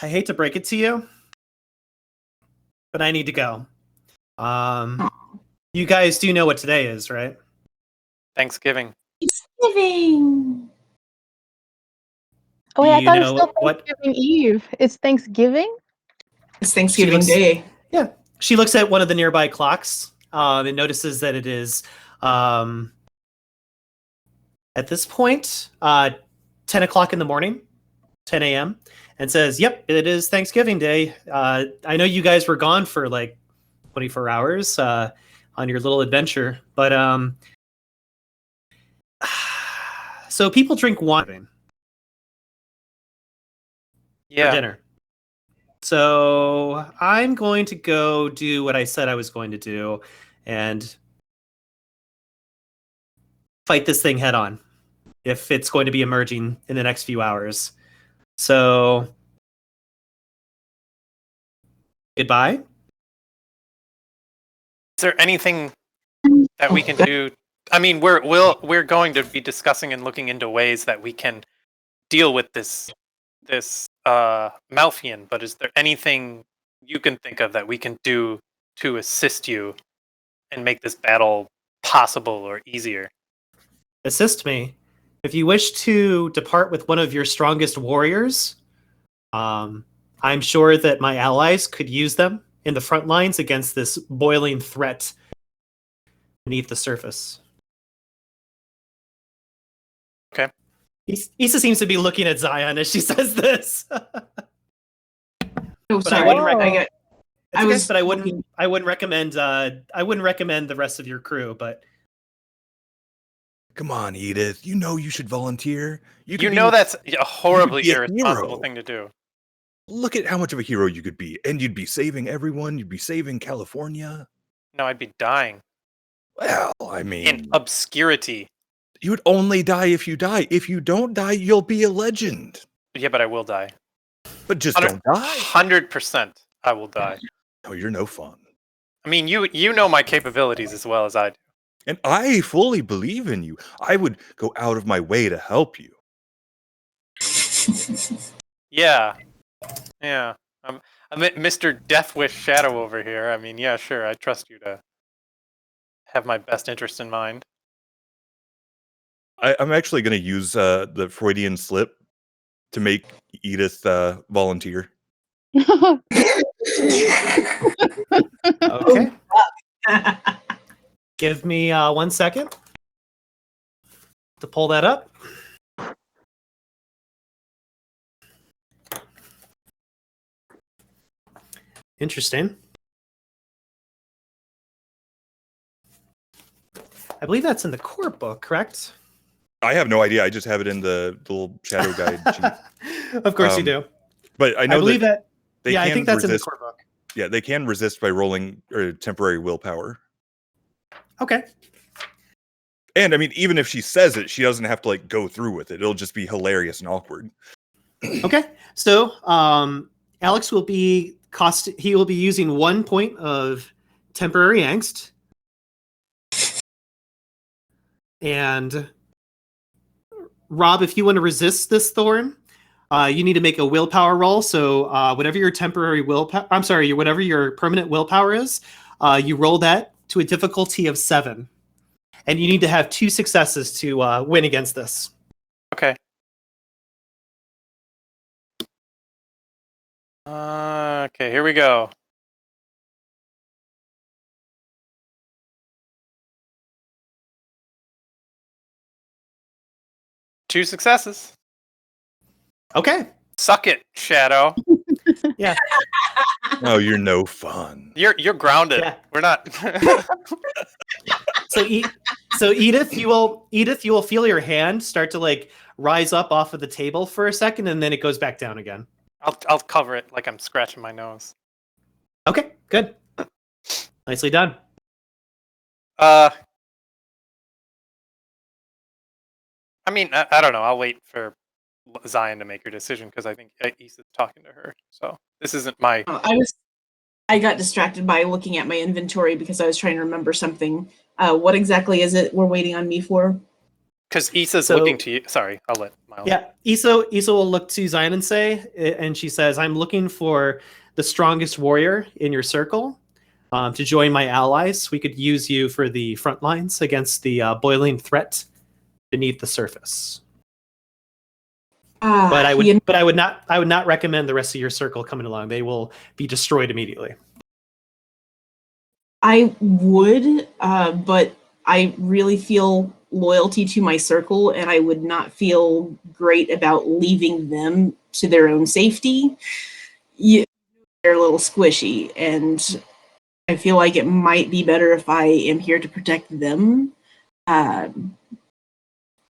"I hate to break it to you, but I need to go. You guys do know what today is, right?" Thanksgiving. Thanksgiving. Oh, yeah, I thought it was still Thanksgiving Eve. It's Thanksgiving? It's Thanksgiving Day. Yeah. She looks at one of the nearby clocks and notices that it is, at this point, 10 o'clock in the morning, 10 a.m., and says, "Yep, it is Thanksgiving Day. I know you guys were gone for like 24 hours on your little adventure, but so people drink wine for dinner. So I'm going to go do what I said I was going to do and fight this thing head on if it's going to be emerging in the next few hours. So goodbye. Is there anything that we can do? I mean, we're going to be discussing and looking into ways that we can deal with this Malfian, but is there anything you can think of that we can do to assist you and make this battle possible or easier? Assist me. If you wish to depart with one of your strongest warriors, I'm sure that my allies could use them in the front lines against this boiling threat beneath the surface. Okay. Issa seems to be looking at Zion as she says this. Oh, But sorry. I wouldn't recommend the rest of your crew, but Come on, Edith. You know you should volunteer. You know that's a horribly be a irresponsible hero. thing to do. Look at how much of a hero you could be. And you'd be saving everyone. You'd be saving California. No, I'd be dying Well, I mean, in obscurity. you would only die if you die. If you don't die, you'll be a legend. Yeah, but I will die. But just don't die. 100% I will die. No, you're no fun. I mean, you know my capabilities as well as I do. And I fully believe in you. I would go out of my way to help you. Yeah. Yeah. I'm Mr. Death Wish Shadow over here. I mean, yeah, sure. I trust you to have my best interest in mind. I'm actually going to use the Freudian slip to make Edith volunteer. okay. Give me 1 second to pull that up. Interesting. I believe that's in the core book, correct? I have no idea. I just have it in the little shadow guide sheet. Of course you do. But I know I believe that. they I can think that's in the resist. core book. Yeah, they can resist by rolling temporary willpower. Okay. And I mean, even if she says it, she doesn't have to like go through with it. It'll just be hilarious and awkward. Okay. So Alex will be he will be using 1 point of temporary angst. And Rob, if you want to resist this thorn, you need to make a willpower roll. So whatever your temporary willpower, whatever your permanent willpower is, you roll that to a difficulty of 7. And you need to have 2 successes to win against this. Okay. Okay, here we go. Two successes. Okay. Suck it, Shadow. Yeah. No, you're no fun. You're grounded. Yeah. We're not. So Edith, you will feel your hand start to like rise up off of the table for a second, and then it goes back down again. I'll cover it like I'm scratching my nose. Okay, good. Nicely done. I mean, I don't know. I'll wait for Zion to make her decision because I think Issa's talking to her. So this isn't my. I got distracted by looking at my inventory because I was trying to remember something. What exactly is it we're waiting on me for? Because Issa's looking to you. Sorry, I'll let Myles. Yeah, Issa will look to Zion and and she says, "I'm looking for the strongest warrior in your circle to join my allies. We could use you for the front lines against the boiling threat beneath the surface. But I would not recommend the rest of your circle coming along. They will be destroyed immediately." I would, but I really feel loyalty to my circle, and I would not feel great about leaving them to their own safety. They're a little squishy, and I feel like it might be better if I am here to protect them.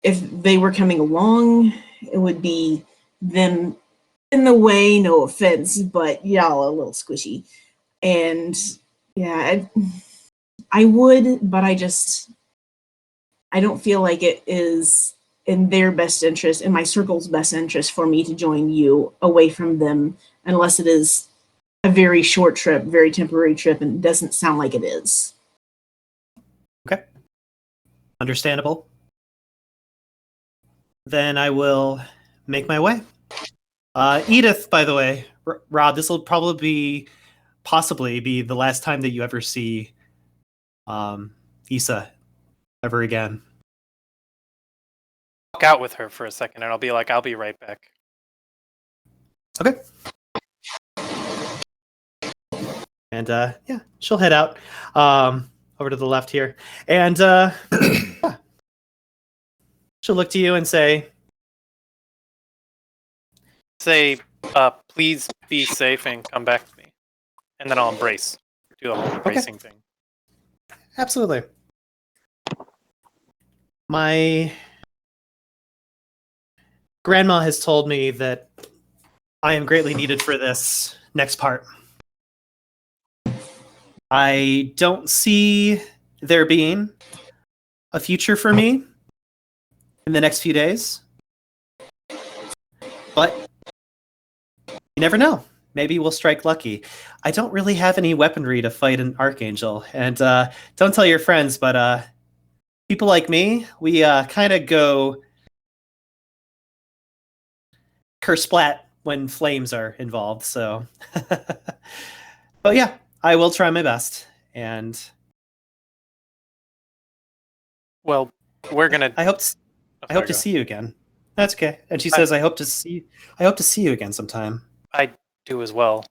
If they were coming along, it would be them in the way, no offense, but y'all are a little squishy. And yeah, I would, but I don't feel like it is in their best interest, in my circle's best interest, for me to join you away from them, unless it is a very short trip, very temporary trip, and it doesn't sound like it is. Okay. Understandable. Then I will make my way. Edith, by the way, Rob, this will possibly be the last time that you ever see Issa ever again. Walk out with her for a second, and I'll be like, I'll be right back. Okay. And yeah, she'll head out over to the left here. And yeah. She'll look to you and say, please be safe and come back to me. And then I'll embrace. Do the whole embracing thing. Absolutely. My grandma has told me that I am greatly needed for this next part. I don't see there being a future for me in the next few days. But you never know. Maybe we'll strike lucky. I don't really have any weaponry to fight an archangel. And don't tell your friends, but people like me, we kind of go kersplat when flames are involved. So, but yeah, I will try my best. And well, we're gonna. I hope to see you again. That's okay. And she says, I hope to see you again sometime. I do as well.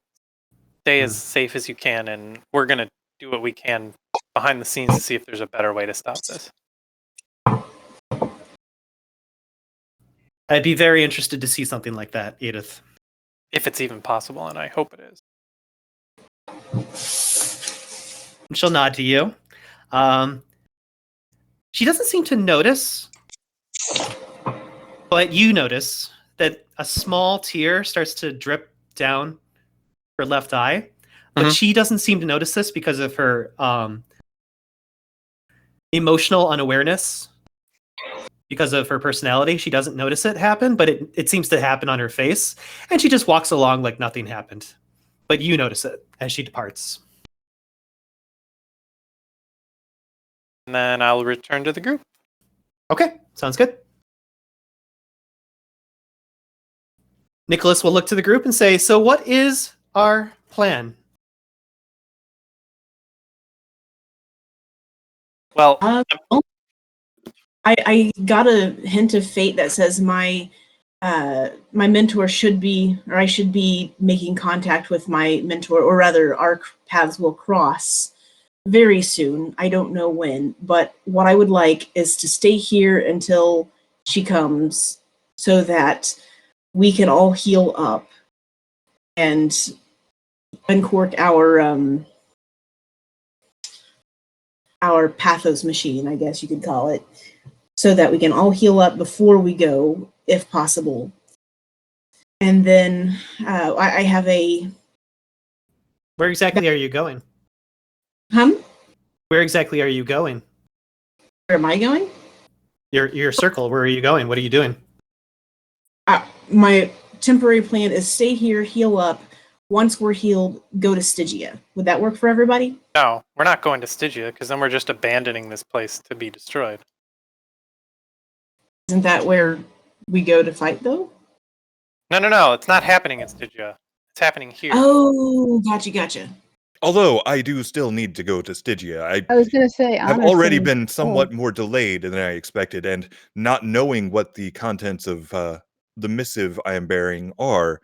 Stay as safe as you can, and we're gonna do what we can behind the scenes to see if there's a better way to stop this. I'd be very interested to see something like that, Edith. If it's even possible, and I hope it is. And she'll nod to you. She doesn't seem to notice, but you notice that a small tear starts to drip down her left eye. But she doesn't seem to notice this because of her emotional unawareness. Because of her personality, she doesn't notice it happen, but it seems to happen on her face. And she just walks along like nothing happened. But you notice it as she departs. And then I'll return to the group. Okay, sounds good. Nicholas will look to the group and say, so what is our plan? Well, I got a hint of fate that says my mentor should be, or I should be making contact with my mentor, or rather our paths will cross very soon. I don't know when, but what I would like is to stay here until she comes so that we can all heal up and uncork our pathos machine, I guess you could call it, so that we can all heal up before we go, if possible. And then I have a... Where exactly are you going? Where exactly are you going? Where am I going? Your circle, where are you going? What are you doing? My temporary plan is stay here, heal up. Once we're healed, go to Stygia. Would that work for everybody? No, we're not going to Stygia, because then we're just abandoning this place to be destroyed. Isn't that where we go to fight, though? No. It's not happening in Stygia. It's happening here. Oh, gotcha. Although I do still need to go to Stygia. I was going to say, I've already been somewhat more delayed than I expected, and not knowing what the contents of the missive I am bearing are,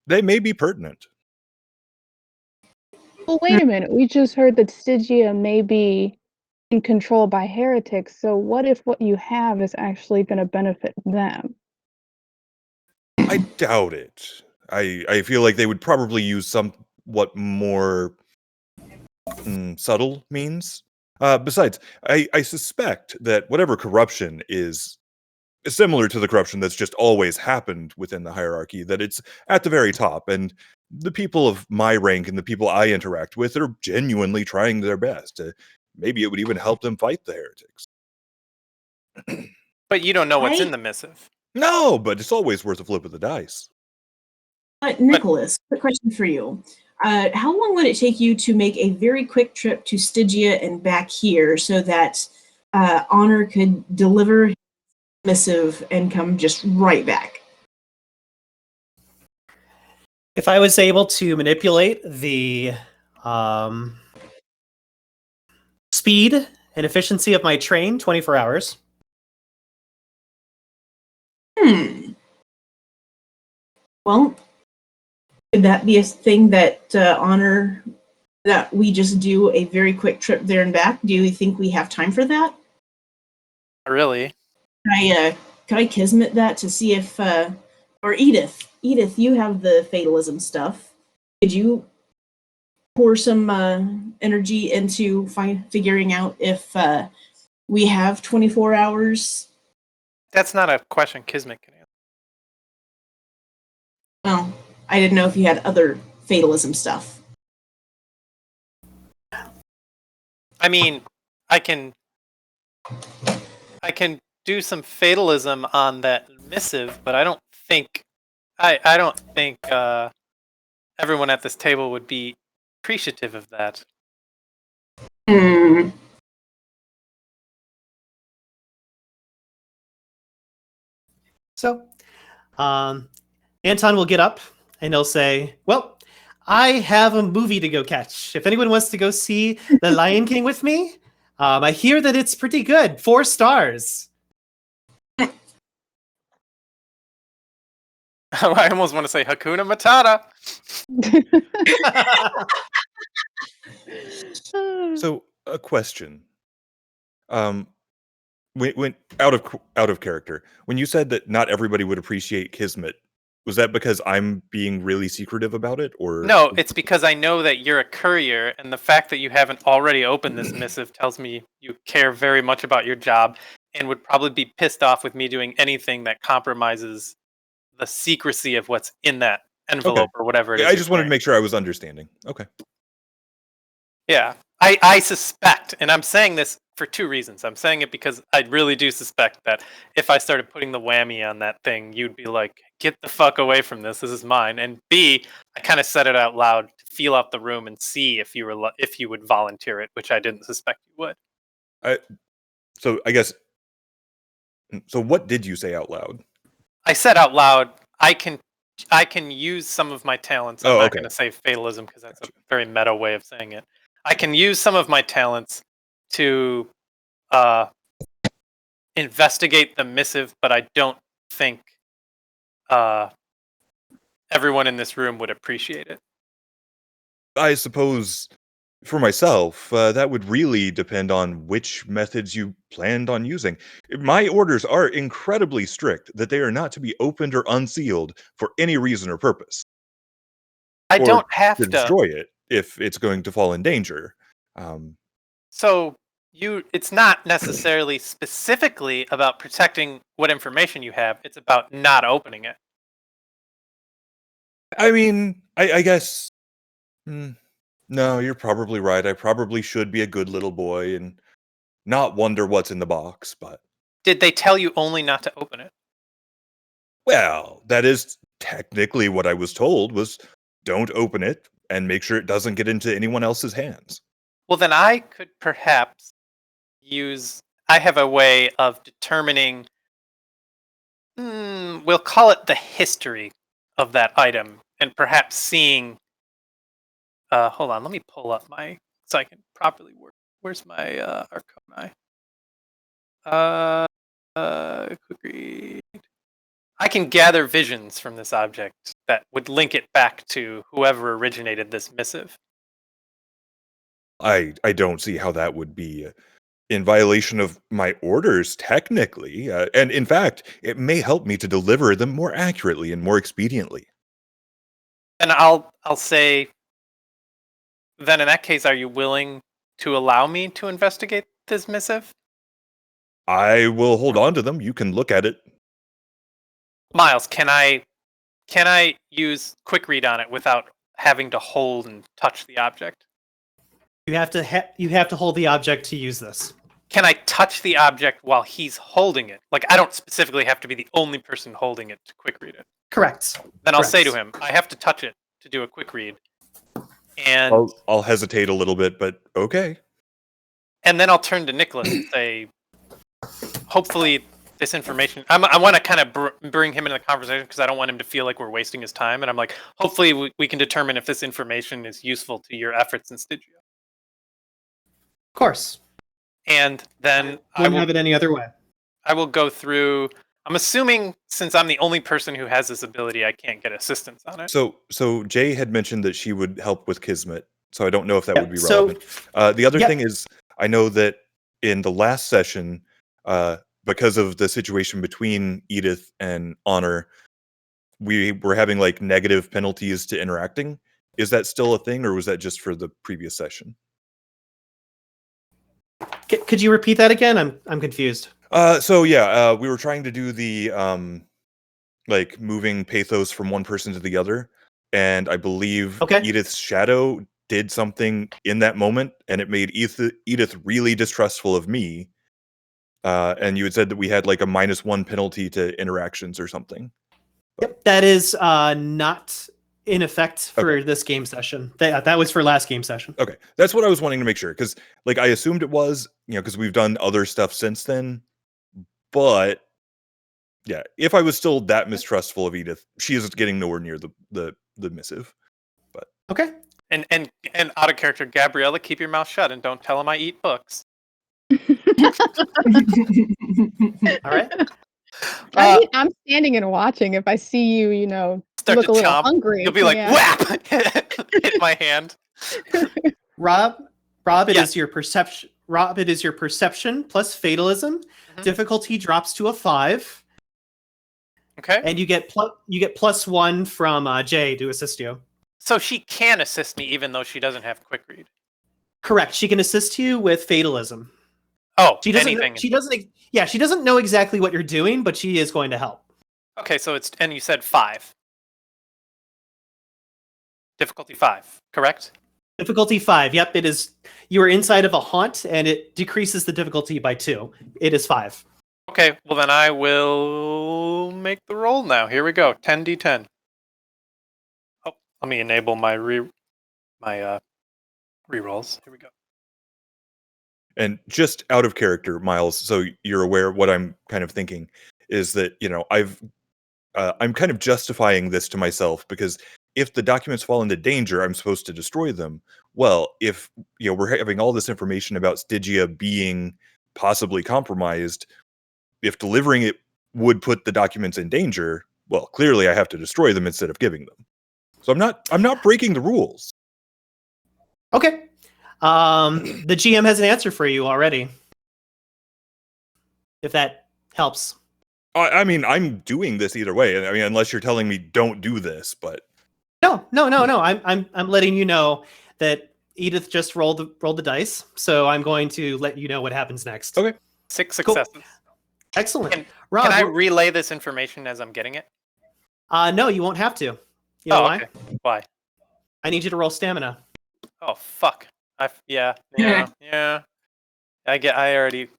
they may be pertinent. Well, wait a minute. We just heard that Stygia may be in control by heretics, so what if what you have is actually going to benefit them? I doubt it. I feel like they would probably use somewhat more subtle means. Besides, I suspect that whatever corruption is similar to the corruption that's just always happened within the hierarchy, that it's at the very top, and the people of my rank and the people I interact with are genuinely trying their best. Maybe it would even help them fight the heretics. But you don't know what's in the missive. No, but it's always worth a flip of the dice. Nicholas, quick question for you. How long would it take you to make a very quick trip to Stygia and back here so that Honor could deliver his missive and come just right back? If I was able to manipulate the speed and efficiency of my train, 24 hours. Well, could that be a thing that Honor, that we just do a very quick trip there and back? Do you think we have time for that? Not really. Could I Kismet that to see if, or Edith, you have the fatalism stuff. Could you pour some energy into figuring out if we have 24 hours? That's not a question Kismet can answer. Well, I didn't know if you had other fatalism stuff. I mean, I can do some fatalism on that missive, but I don't think everyone at this table would be appreciative of that. So, Anton will get up and he'll say, well, I have a movie to go catch. If anyone wants to go see The Lion King with me, I hear that it's pretty good. 4 stars. I almost want to say Hakuna Matata. So, a question. When out of character, when you said that not everybody would appreciate Kismet, was that because I'm being really secretive about it, or no? It's because I know that you're a courier, and the fact that you haven't already opened this missive tells me you care very much about your job and would probably be pissed off with me doing anything that compromises the secrecy of what's in that envelope or whatever it is. I just wanted to make sure I was understanding. Okay. Yeah, I suspect, and I'm saying this for 2 reasons. I'm saying it because I really do suspect that if I started putting the whammy on that thing, you'd be like, get the fuck away from this. This is mine. And B, I kind of said it out loud to feel out the room and see if you would volunteer it, which I didn't suspect you would. So I guess. So what did you say out loud? I said out loud, I can use some of my talents. I'm not going to say fatalism because that's a very meta way of saying it. I can use some of my talents to investigate the missive, but I don't think everyone in this room would appreciate it. I suppose for myself, that would really depend on which methods you planned on using. My orders are incredibly strict that they are not to be opened or unsealed for any reason or purpose. I don't have to destroy it if it's going to fall in danger. So it's not necessarily specifically about protecting what information you have. It's about not opening it. I mean, I guess. No, you're probably right. I probably should be a good little boy and not wonder what's in the box, but. Did they tell you only not to open it? Well, that is technically what I was told, was don't open it and make sure it doesn't get into anyone else's hands. Well, then I could perhaps I have a way of determining, we'll call it the history of that item, and perhaps seeing, hold on, let me pull up so I can properly work. Where's my Arconi? Quick read. I can gather visions from this object that would link it back to whoever originated this missive. I don't see how that would be in violation of my orders, technically. And in fact, it may help me to deliver them more accurately and more expediently. And I'll say, then in that case, are you willing to allow me to investigate this missive? I will hold on to them. You can look at it Myles, can I use quick read on it without having to hold and touch the object? You have to hold the object to use this. Can I touch the object while he's holding it? Like, I don't specifically have to be the only person holding it to quick read it. Correct. Then I'll say to him, I have to touch it to do a quick read. And I'll hesitate a little bit, but okay. And then I'll turn to Nicholas and say, hopefully this information, I want to kind of bring him into the conversation because I don't want him to feel like we're wasting his time. And I'm like, hopefully we can determine if this information is useful to your efforts in Stygia. Of course. And then I wouldn't have it any other way. I will go through. I'm assuming since I'm the only person who has this ability, I can't get assistance on it. So Jay had mentioned that she would help with Kismet. So I don't know if that would be relevant. The other thing is, I know that in the last session, because of the situation between Edith and Honor, we were having like negative penalties to interacting. Is that still a thing, or was that just for the previous session? Could you repeat that again? I'm confused. We were trying to do the like moving pathos from one person to the other, and I believe Edith's shadow did something in that moment, and it made Edith really distrustful of me. And you had said that we had like a -1 penalty to interactions or something. Yep, that is not in effect for this game session. That was for last game session. Okay, that's what I was wanting to make sure, because like I assumed it was, because we've done other stuff since then. But yeah, if I was still that mistrustful of Edith, she is getting nowhere near the missive. But okay. And out of character, Gabriela, keep your mouth shut and don't tell him I eat books. All right. I'm standing and watching. If I see you, start look to a little chomp, hungry. you'll be like, whap! Hit my hand. Rob, it is your perception. Rob, it is your perception plus fatalism. Mm-hmm. Difficulty drops to a 5. Okay. And you get +1 from Jay to assist you. So she can assist me even though she doesn't have quick read. Correct. She can assist you with fatalism. Oh, she doesn't. Anything. She doesn't. Yeah, she doesn't know exactly what you're doing, but she is going to help. Okay, so and you said 5. Difficulty 5, correct? Difficulty 5. Yep, it is. You are inside of a haunt, and it decreases the difficulty by 2. It is 5. Okay, well then I will make the roll now. Here we go. 10d10. Oh, let me enable my rerolls. Here we go. And just out of character, Myles, so you're aware of what I'm kind of thinking is that, I'm kind of justifying this to myself because if the documents fall into danger, I'm supposed to destroy them. Well, if we're having all this information about Stygia being possibly compromised, if delivering it would put the documents in danger, well, clearly I have to destroy them instead of giving them. So I'm not breaking the rules. Okay. The GM has an answer for you already. If that helps. I mean, I'm doing this either way. I mean, unless you're telling me don't do this, but no. I'm letting you know that Edith just rolled the dice, so I'm going to let you know what happens next. Okay. 6 successes. Cool. Excellent. Rob, can I relay this information as I'm getting it? No, you won't have to. You know why? Okay. Why? I need you to roll stamina. Oh fuck. Yeah. I already.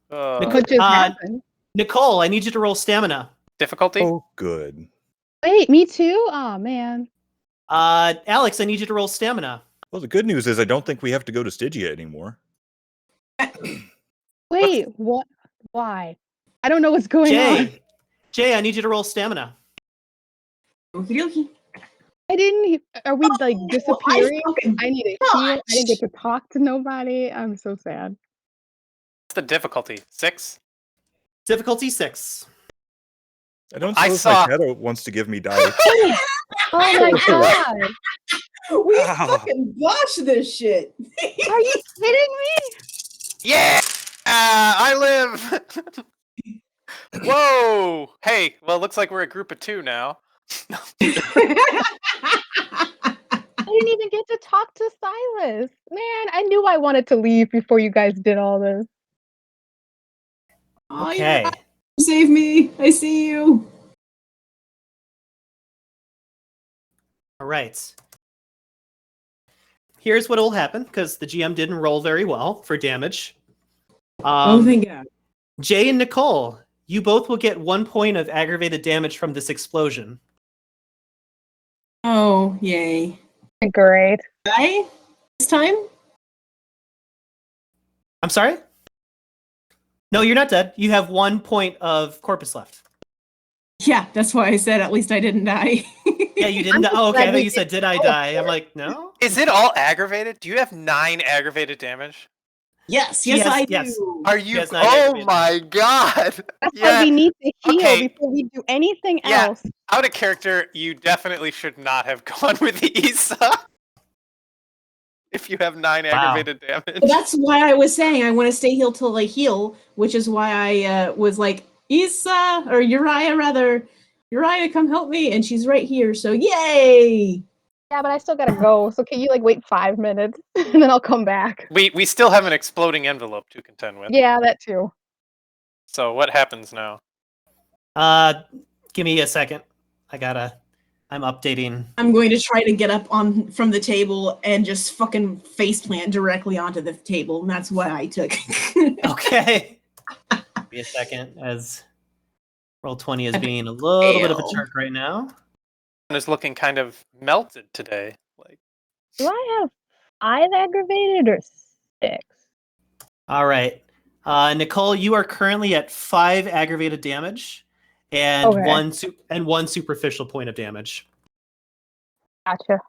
What just happened? Nicole, I need you to roll stamina. Difficulty? Oh, good. Wait, me too? Oh, man. Alex, I need you to roll stamina. Well, the good news is I don't think we have to go to Stygia anymore. Wait, what? Why? I don't know what's going on. Jay, I need you to roll stamina. Okie I didn't. Are we like disappearing? I need a heal. I didn't get to talk to nobody. I'm so sad. What's the difficulty? 6? Difficulty 6. I don't suppose my shadow wants to give me dice. Oh my god! We fucking botched this shit. Are you kidding me? Yeah, I live. Whoa! Hey, well, it looks like we're a group of 2 now. I didn't even get to talk to Silas. Man, I knew I wanted to leave before you guys did all this. Okay. Save me. I see you. All right. Here's what will happen, because the GM didn't roll very well for damage. Thank God. Jay and Nicole, you both will get 1 point of aggravated damage from this explosion. Oh, yay. Great. Die this time? I'm sorry? No, you're not dead. You have 1 point of corpus left. Yeah, that's why I said at least I didn't die. Yeah, you didn't die. Oh, okay. I thought you said, did I die? I'm like, no. Is it all aggravated? Do you have 9 aggravated damage? Yes, Yes, I yes. do. Are you? has 9 Oh aggravated. my god! That's why we need to heal Okay. before we do anything Yeah. else. Out of character, you definitely should not have gone with Issa. If you have 9 aggravated damage. Well, that's why I was saying I want to stay healed till I heal, which is why I was like, Issa, or Uriah rather. Uriah, come help me. And she's right here, so yay! Yeah, but I still gotta go. So can you wait 5 minutes and then I'll come back? We still have an exploding envelope to contend with. Yeah, that too. So what happens now? Give me a second. I'm updating. I'm going to try to get up from the table and just fucking faceplant directly onto the table, and that's what I took. Okay. Give me a second, as Roll20 is being a little bit of a jerk right now. Is looking kind of melted today. Like, Do I have 5 aggravated or 6? All right. Nicole, you are currently at 5 aggravated damage and Okay. one superficial point of damage. Gotcha.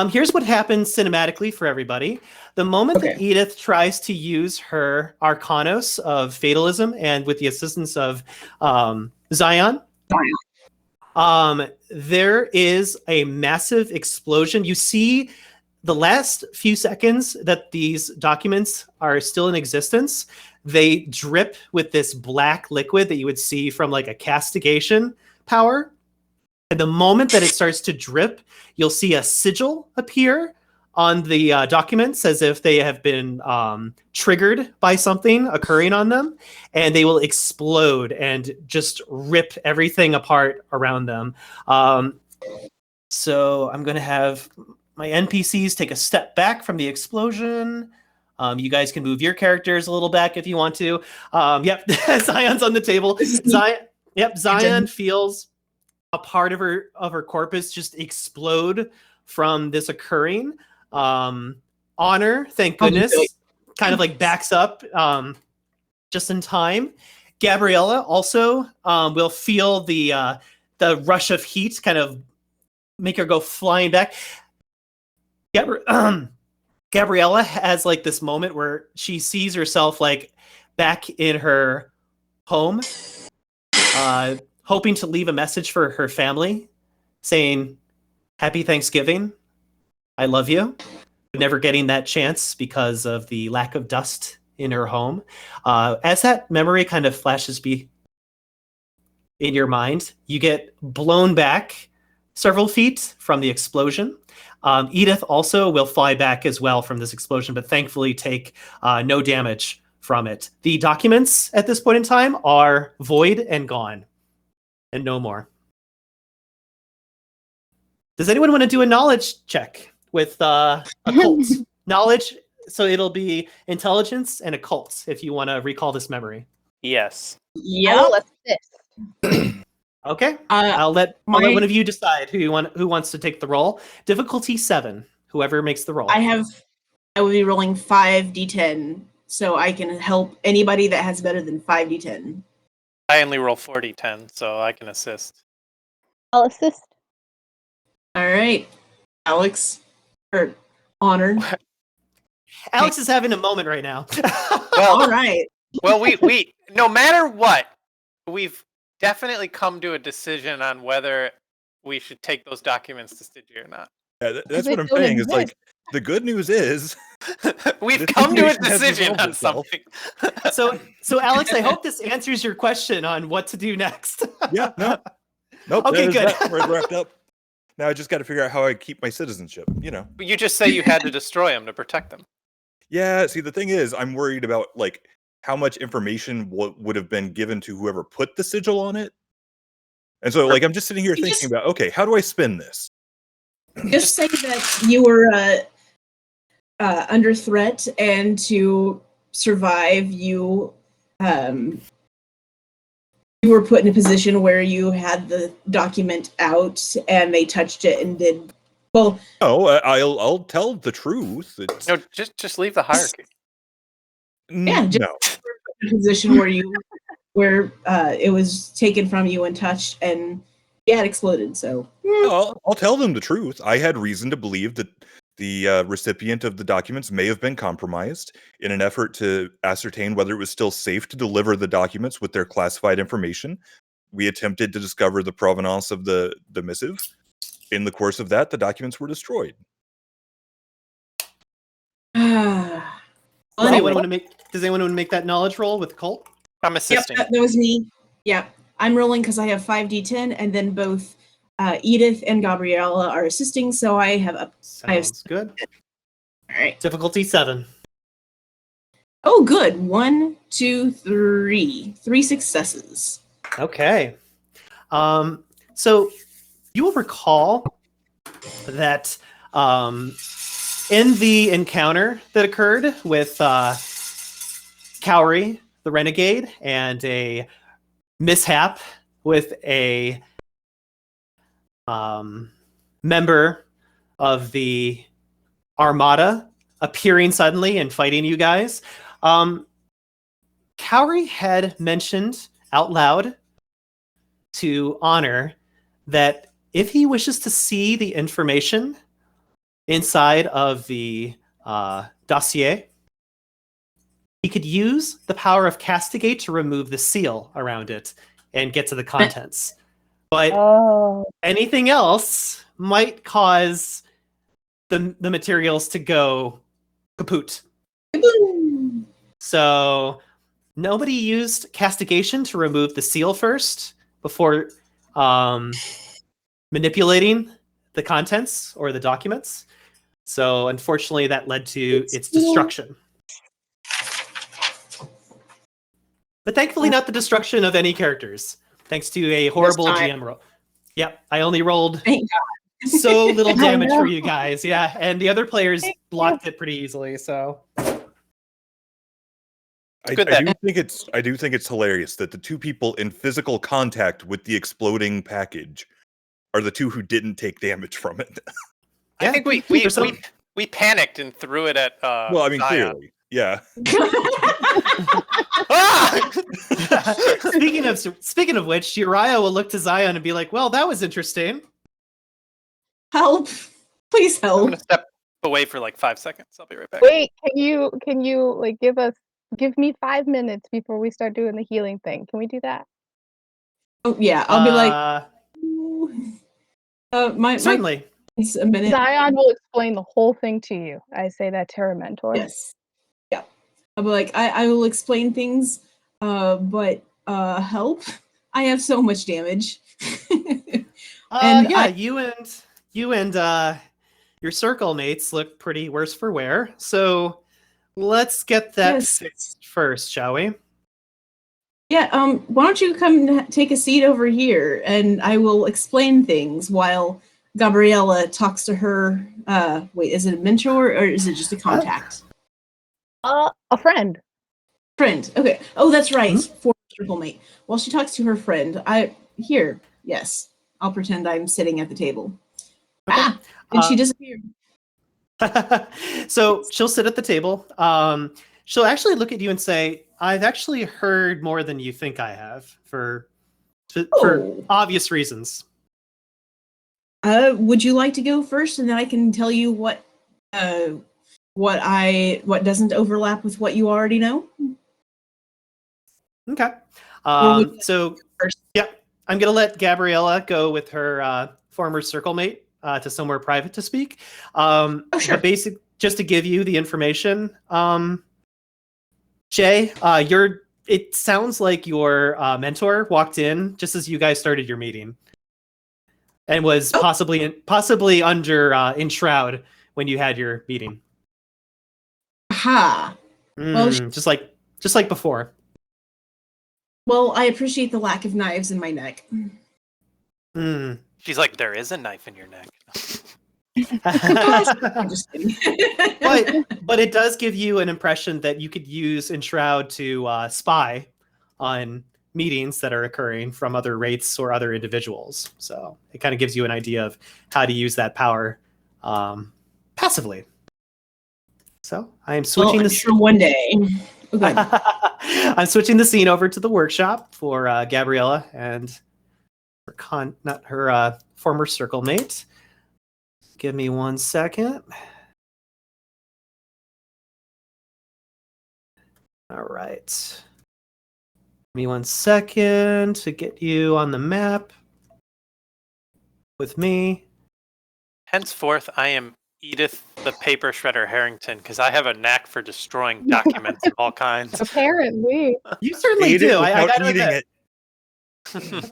Here's what happens cinematically for everybody. The moment that Edith tries to use her Arcanos of Fatalism and with the assistance of Zion, there is a massive explosion. You see the last few seconds that these documents are still in existence, they drip with this black liquid that you would see from like a castigation power. And the moment that it starts to drip, you'll see a sigil appear on the documents as if they have been triggered by something occurring on them, and they will explode and just rip everything apart around them. So I'm going to have my NPCs take a step back from the explosion. You guys can move your characters a little back if you want to. Yep, Zion's on the table. Zion feels a part of her corpus just explode from this occurring. Honor, thank goodness, kind of like backs up just in time. Gabriela also will feel the rush of heat kind of make her go flying back. Gabriela has like this moment where she sees herself like back in her home, hoping to leave a message for her family saying, "Happy Thanksgiving. I love you." Never getting that chance because of the lack of dust in her home. As that memory kind of flashes in your mind, you get blown back several feet from the explosion. Edith also will fly back as well from this explosion, but thankfully take no damage from it. The documents at this point in time are void and gone. And no more. Does anyone want to do a knowledge check with occult? Knowledge, so it'll be intelligence and occult if you want to recall this memory. yes. Yep. I will assist. Okay. I'll let one of you decide who wants to take the roll. Difficulty 7. Whoever makes the roll. I will be rolling 5d10, so I can help anybody that has better than 5d10. I only roll 40-10, so I can assist. I'll assist. All right, Alex, or Honor. Alex is having a moment right now. All right. Well, we no matter what, we've definitely come to a decision on whether we should take those documents to Stygia or not. Yeah, that's what I'm saying. It's like the good news is we've come to a decision on something. So Alex, I hope this answers your question on what to do next. Yeah, nope. Okay, good. We're wrapped up. Now I just got to figure out how I keep my citizenship. But you just say you had to destroy them to protect them. Yeah. See, the thing is, I'm worried about like how much information would have been given to whoever put the sigil on it. And so, like, I'm just sitting here thinking about, okay, how do I spin this? Just say that you were under threat, and to survive, you were put in a position where you had the document out, and they touched it and did well. Oh, I'll tell the truth. It's... No, just leave the hierarchy. Yeah, just no. in a position where it was taken from you and touched, and it exploded. So I'll tell them the truth. I had reason to believe that the recipient of the documents may have been compromised in an effort to ascertain whether it was still safe to deliver the documents with their classified information. We attempted to discover the provenance of the missive. In the course of that, the documents were destroyed. Does anyone want to make that knowledge roll with Colt? I'm assisting. Yep, that was me. Yep, I'm rolling because I have 5d10, and then both Edith and Gabriela are assisting, so I have up. Sounds good. All right. Difficulty 7. Oh, good. 1, 2, 3. 3 successes. Okay. So you will recall that in the encounter that occurred with Cowrie, the renegade, and a mishap with a member of the Armada appearing suddenly and fighting you guys, Cowrie had mentioned out loud to Honor that if he wishes to see the information inside of the dossier, he could use the power of Castigate to remove the seal around it and get to the contents. But anything else might cause the materials to go kaput. So nobody used Castigation to remove the seal first before manipulating the contents or the documents. So unfortunately, that led to its destruction. But thankfully, not the destruction of any characters, thanks to a horrible GM roll. Yep, I only rolled so little damage for you guys. Yeah, and the other players blocked it pretty easily. So I do think it's hilarious that the two people in physical contact with the exploding package are the two who didn't take damage from it. I think we panicked and threw it at well, I mean, Zion. clearly. Yeah. Speaking of which, Uriah will look to Zion and be like, "Well, that was interesting. Help! Please help!" I'm gonna step away for like 5 seconds. I'll be right back. Wait, can you like give me 5 minutes before we start doing the healing thing? Can we do that? Oh yeah, I'll be like, certainly. It's a minute. Zion will explain the whole thing to you. I say that to her mentor. Yes. Yeah. I'll be like, I will explain things, but help! I have so much damage. You and your circle mates look pretty worse for wear. So let's get that fixed first, shall we? Yeah. Why don't you come take a seat over here, and I will explain things while Gabriela talks to her. Wait, is it a mentor or is it just a contact? A friend. Friend. Okay. Oh, that's right. For circle mate. While she talks to her friend, yes, I'll pretend I'm sitting at the table. Okay. And she disappeared. So she'll sit at the table. She'll actually look at you and say, "I've actually heard more than you think I have for obvious reasons." Would you like to go first, and then I can tell you what doesn't overlap with what you already know? Okay. So I'm gonna let Gabriela go with her former circle mate to somewhere private to speak. Sure. But just to give you the information, Jay, it sounds like your mentor walked in just as you guys started your meeting, and was possibly under in shroud when you had your meeting. Aha. Well, just like before. Well, I appreciate the lack of knives in my neck. She's like, there is a knife in your neck. I'm just kidding. but it does give you an impression that you could use Enshroud to spy on meetings that are occurring from other wraiths or other individuals. So it kind of gives you an idea of how to use that power passively. So I am switching this for one day. Okay. I'm switching the scene over to the workshop for Gabriela and her former circle mate. Give me 1 second. All right. Give me 1 second to get you on the map with me. Henceforth, I am Edith the Paper Shredder Herrington because I have a knack for destroying documents of all kinds. Apparently. You certainly do. I gotta eating admit. it.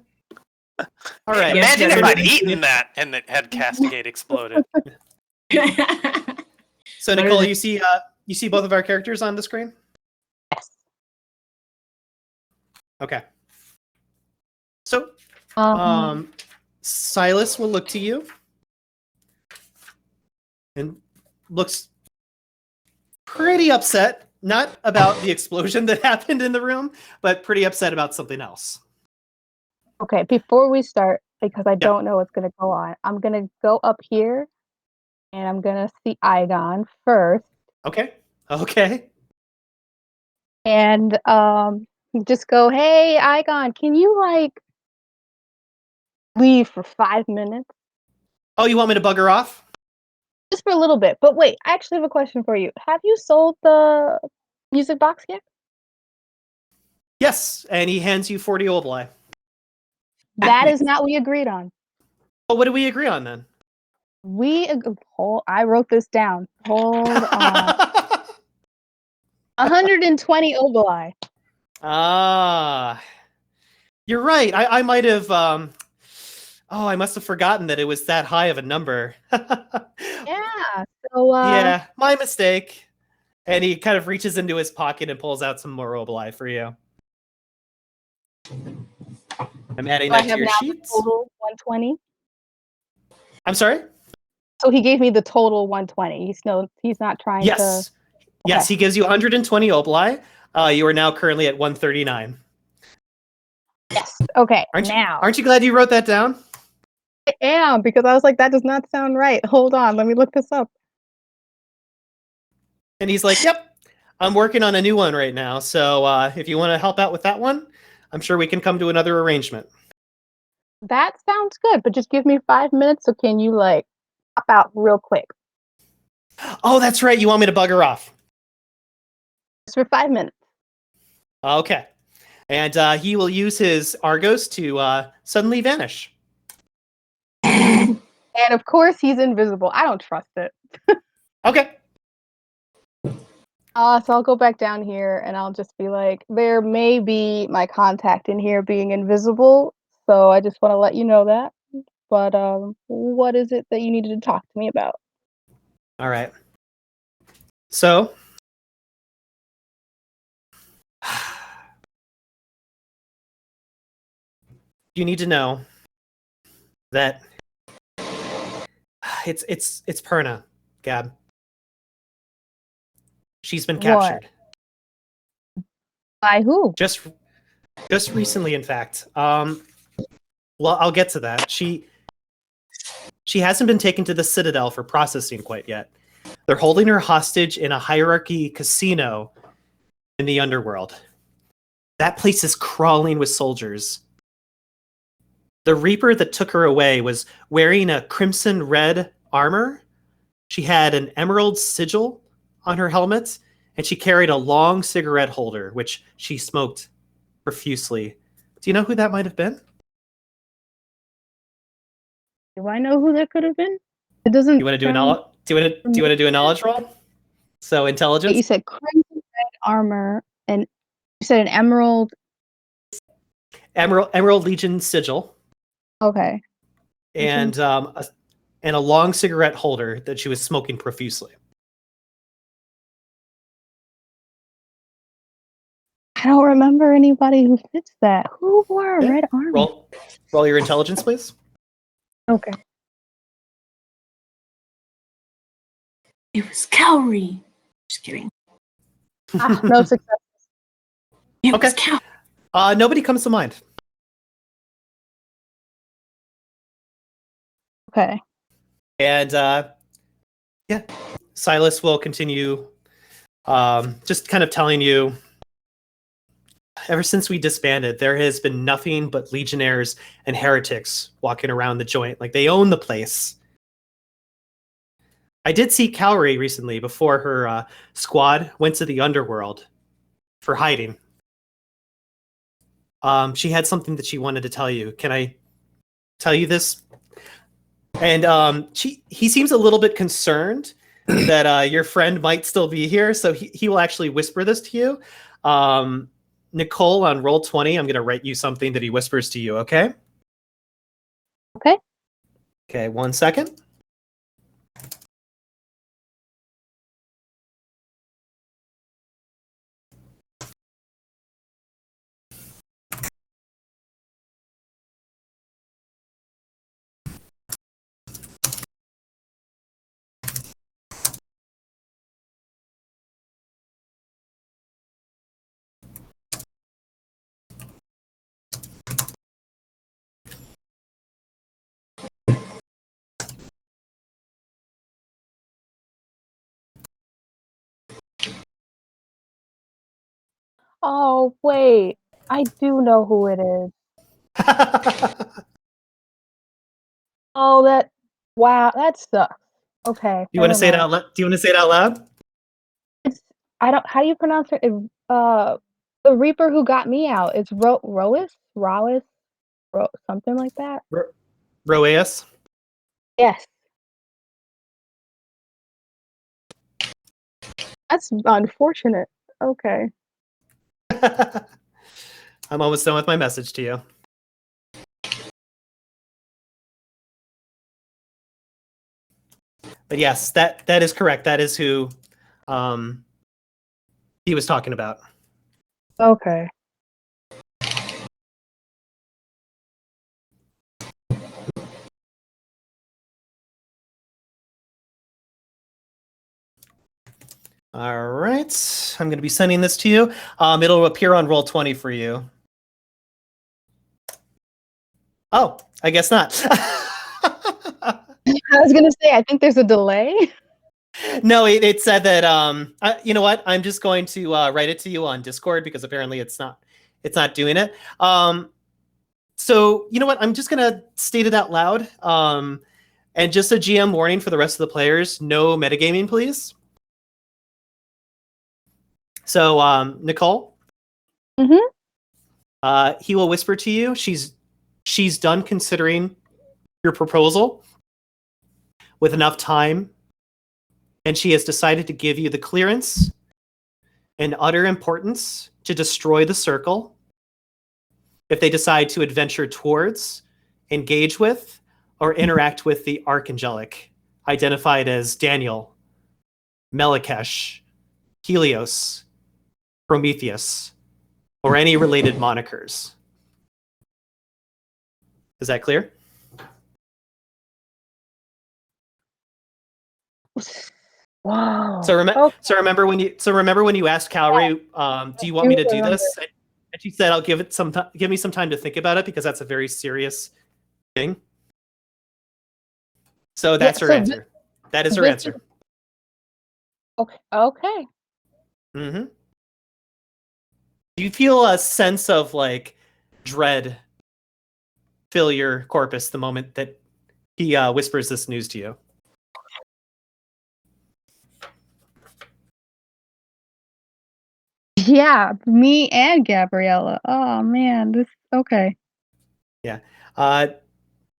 All right. Imagine if I'd eaten that and the head cascade exploded. So Nicole, you see both of our characters on the screen? Yes. Okay. So Silas will look to you and looks pretty upset, not about the explosion that happened in the room, but pretty upset about something else. Okay, before we start, because I don't know what's going to go on, I'm going to go up here and I'm going to see Igon first. Okay. And just go, hey, Igon, can you, leave for 5 minutes? Oh, you want me to bug her off? Just for a little bit. But wait, I actually have a question for you. Have you sold the music box yet? Yes, and he hands you 40 obli. That is not what we agreed on. Well, what did we agree on then? I wrote this down. Hold on. 120 obli. You're right. I might have I must have forgotten that it was that high of a number. Yeah. So yeah, my mistake. And he kind of reaches into his pocket and pulls out some more obli for you. I'm adding that to your sheets. Total 120. I'm sorry? So he gave me the total 120. He's not trying to. Okay. Yes, he gives you 120 obli. You are now currently at 139. Yes. Okay. Aren't you glad you wrote that down? I am, because I was like, that does not sound right. Hold on, let me look this up. And he's like, yep, I'm working on a new one right now. So if you want to help out with that one, I'm sure we can come to another arrangement. That sounds good, but just give me 5 minutes. So can you pop out real quick? Oh, that's right. You want me to bug her off? Just for 5 minutes. Okay. And he will use his Argos to suddenly vanish. And of course, he's invisible. I don't trust it. Okay. So I'll go back down here and I'll just be like, there may be my contact in here being invisible. So I just want to let you know that. But what is it that you needed to talk to me about? All right. So you need to know that it's Perna, Gab. She's been captured. What? By who? Just recently, in fact. Well, I'll get to that. She hasn't been taken to the Citadel for processing quite yet. They're holding her hostage in a hierarchy casino in the underworld. That place is crawling with soldiers. The Reaper that took her away was wearing a crimson red armor. She had an emerald sigil on her helmet, and she carried a long cigarette holder, which she smoked profusely. Do you know who that might have been? Do I know who that could have been? It doesn't. You want to do a knowledge? Do you want to do a knowledge roll? So intelligence. You said crimson red armor, and you said an emerald. Emerald Legion sigil. Okay. And a long cigarette holder that she was smoking profusely. I don't remember anybody who fits that. Who wore a red armor? Roll your intelligence, please. Okay. It was Cowrie. Just kidding. No success. It Okay. was Cowrie. Nobody comes to mind. Okay. And yeah, Silas will continue just kind of telling you, ever since we disbanded, there has been nothing but legionnaires and heretics walking around the joint. Like, they own the place. I did see Cowrie recently before her squad went to the underworld for hiding. She had something that she wanted to tell you. Can I tell you this? And he seems a little bit concerned that your friend might still be here, so he will actually whisper this to you. Nicole, on roll 20, I'm going to write you something that he whispers to you, okay? Okay. Okay, 1 second. Oh, wait. I do know who it is. Oh, wow, that sucks. Okay. Do you want to say it out loud? Do you want to say it out loud? How do you pronounce it? The Reaper who got me out. It's Rois? Something like that. Roeus? Yes. That's unfortunate. Okay. I'm almost done with my message to you. But yes, that is correct. That is who he was talking about. Okay. All right. I'm going to be sending this to you. It'll appear on roll 20 for you. Oh, I guess not. I was going to say, I think there's a delay. No, it said that you know what? I'm just going to write it to you on Discord because apparently it's not doing it. So you know what? I'm just gonna state it out loud. And just a GM warning for the rest of the players: no metagaming, please. So Nicole, he will whisper to you. She's done considering your proposal with enough time. And she has decided to give you the clearance and utter importance to destroy the circle if they decide to adventure towards, engage with, or interact with the Archangelic, identified as Daniel, Melakesh, Helios, Prometheus, or any related monikers. Is that clear? Wow. So remember when you asked Cowrie, do you want me to do this? And she said, "I'll give me some time to think about it because that's a very serious thing." So that's her answer. That is her answer. Okay. Mm-hmm. Do you feel a sense of like dread fill your corpus the moment that he whispers this news to you? Yeah, me and Gabriela. Oh man, okay. Yeah.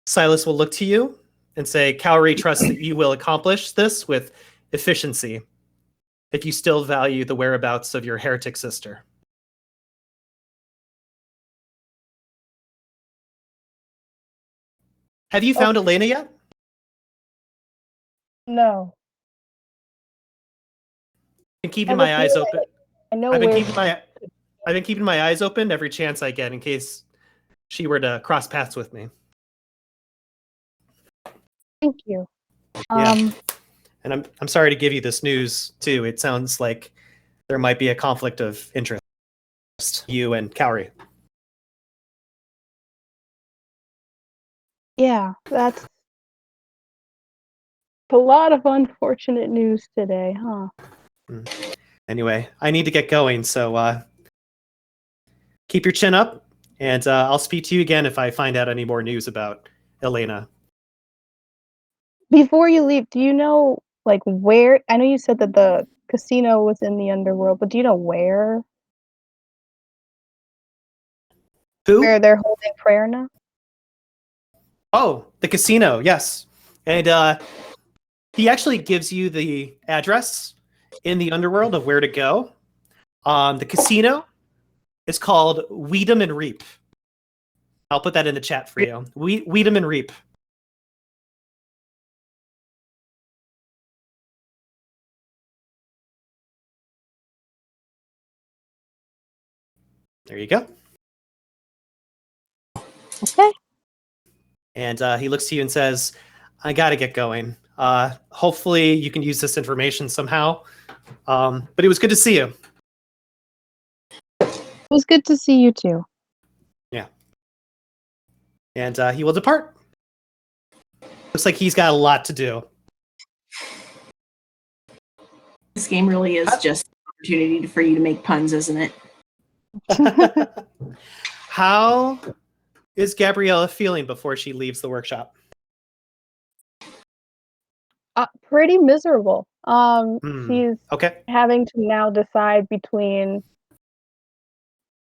Silas will look to you and say, Cowrie trusts that you will accomplish this with efficiency if you still value the whereabouts of your heretic sister. Have you found Elena yet? No. I've been keeping my eyes open. I know I've been keeping my eyes open every chance I get in case she were to cross paths with me. Thank you. Yeah. And I'm sorry to give you this news too. It sounds like there might be a conflict of interest, you and Cowrie. Yeah, that's a lot of unfortunate news today, huh? Anyway, I need to get going, so keep your chin up, and I'll speak to you again if I find out any more news about Elena. Before you leave, do you know, like, where? I know you said that the casino was in the underworld, but do you know where? Who? Where they're holding prayer now? Oh, the casino, yes. And he actually gives you the address in the underworld of where to go. The casino is called Weedham and Reap. I'll put that in the chat for you. Weedham and Reap. There you go. Okay. And he looks to you and says, I gotta get going. Hopefully you can use this information somehow. But it was good to see you. It was good to see you too. Yeah. And he will depart. Looks like he's got a lot to do. This game really is just an opportunity for you to make puns, isn't it? How is Gabriela feeling before she leaves the workshop? Pretty miserable. She's Okay. having to now decide between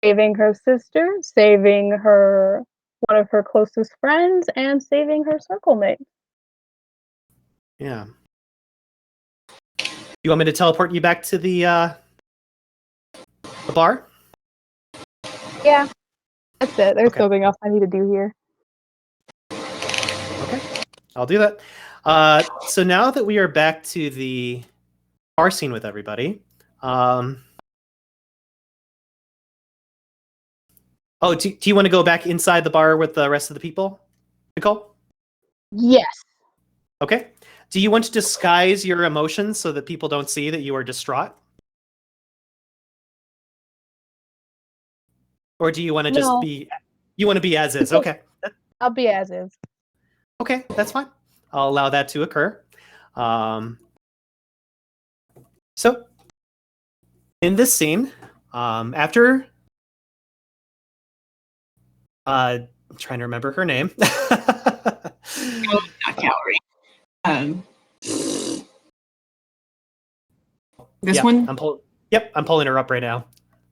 saving her sister, saving one of her closest friends, and saving her circle mate. Yeah. You want me to teleport you back to the bar? Yeah, that's it. There's Okay. nothing else I need to do here. Okay, I'll do that. So now that we are back to the bar scene with everybody, oh, do you want to go back inside the bar with the rest of the people, Nicole? Yes. Okay. Do you want to disguise your emotions so that people don't see that you are distraught? Or do you want to just No. be, you want to be as is? Okay. I'll be as is. Okay, that's fine. I'll allow that to occur. So, in this scene, after I'm trying to remember her name. Not Cowrie. This one? I'm pulling her up right now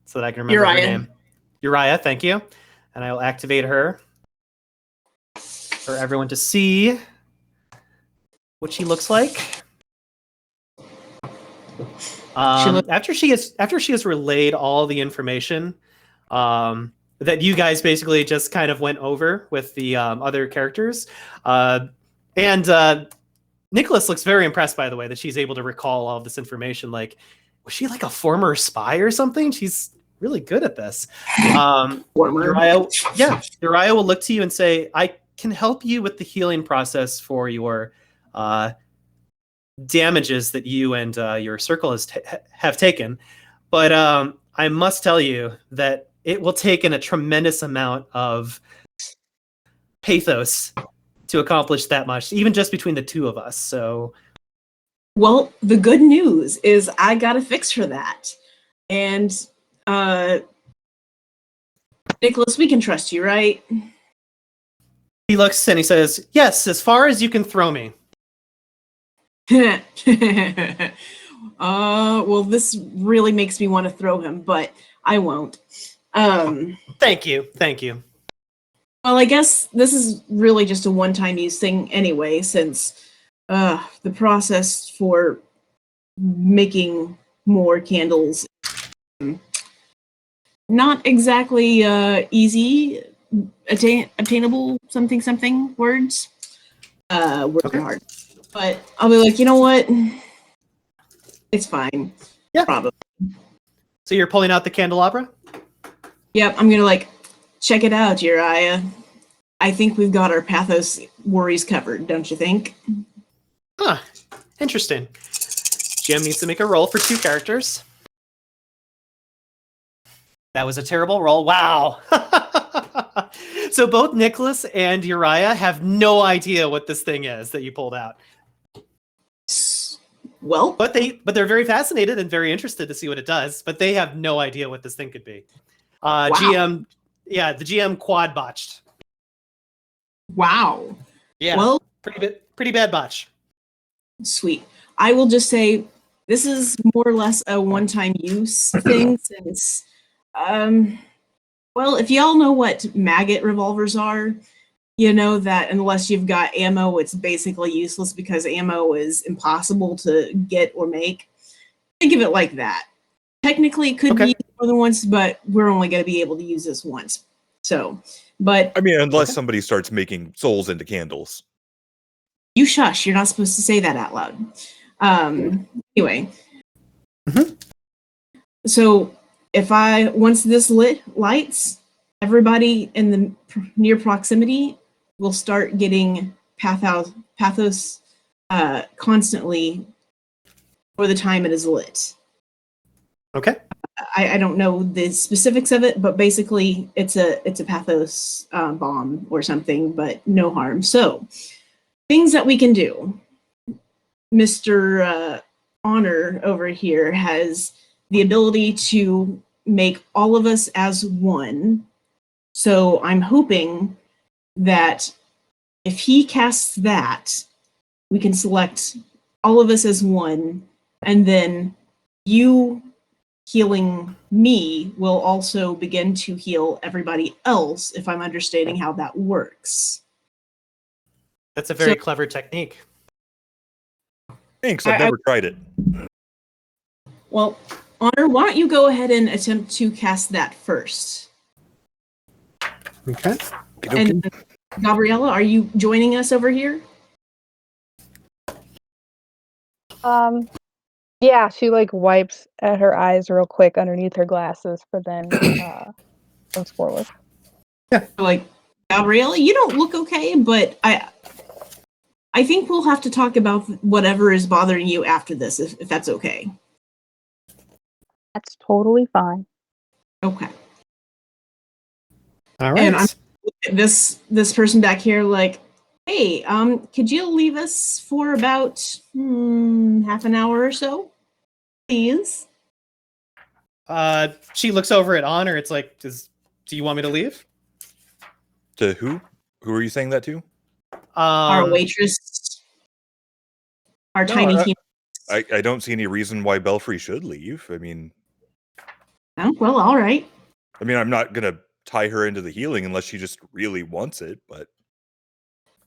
so that I can remember her name. Uriah, thank you. And I will activate her for everyone to see what she looks like. After she has relayed all the information that you guys basically just kind of went over with the other characters, and Nicholas looks very impressed, by the way, that she's able to recall all of this information. Like, was she like a former spy or something? She's really good at this. Uriah will look to you and say, I can help you with the healing process for your damages that you and your circle have taken. But I must tell you that it will take in a tremendous amount of pathos to accomplish that much, even just between the two of us. So, well, the good news is I got a fix for that. And Nicholas, we can trust you, right? He looks and he says, yes, as far as you can throw me. Well, this really makes me want to throw him, but I won't. Thank you. Well, I guess this is really just a one-time use thing anyway, since the process for making more candles not exactly easy, obtainable, something words. Words are hard. But I'll be like, you know what? It's fine. Yeah. Probably. So you're pulling out the candelabra? Yep, I'm gonna check it out, Uriah. I think we've got our pathos worries covered, don't you think? Huh. Interesting. GM needs to make a roll for 2 characters. That was a terrible roll. Wow. So both Nicholas and Uriah have no idea what this thing is that you pulled out. Well, But they're very fascinated and very interested to see what it does, but they have no idea what this thing could be. Wow. The GM quad botched. Wow. Yeah. Well, pretty bad botch. sweet. I will just say this is more or less a one-time use thing since, well, if y'all know what maggot revolvers are, you know that unless you've got ammo, it's basically useless because ammo is impossible to get or make. Think of it like that. Technically, it could be more than once, but we're only going to be able to use this once. So, but I mean, unless somebody starts making souls into candles. You shush. You're not supposed to say that out loud. Anyway. So once this lights, everybody in the near proximity will start getting pathos constantly for the time it is lit. Okay. I don't know the specifics of it, but basically it's a pathos bomb or something, but no harm. So things that we can do. Mr. Honor over here has the ability to make all of us as one. So I'm hoping that if he casts that, we can select all of us as one, and then you healing me will also begin to heal everybody else, if I'm understanding how that works. That's a very clever technique. Thanks, I've never tried it. Well, Honor, why don't you go ahead and attempt to cast that first? Okay. And Gabriela, are you joining us over here? Yeah, she like wipes at her eyes real quick underneath her glasses, but then comes forward. Yeah. Like, Gabriela, you don't look okay, but I think we'll have to talk about whatever is bothering you after this, if that's okay. That's totally fine. Okay. All right. And I'm this person back here like, hey, could you leave us for about half an hour or so, please? She looks over at Honor. It's like, do you want me to leave? To who? Who are you saying that to? Our waitress. Our tiny team. I don't see any reason why Belfry should leave. I mean... Oh, well, all right. I mean, I'm not going to tie her into the healing unless she just really wants it, but...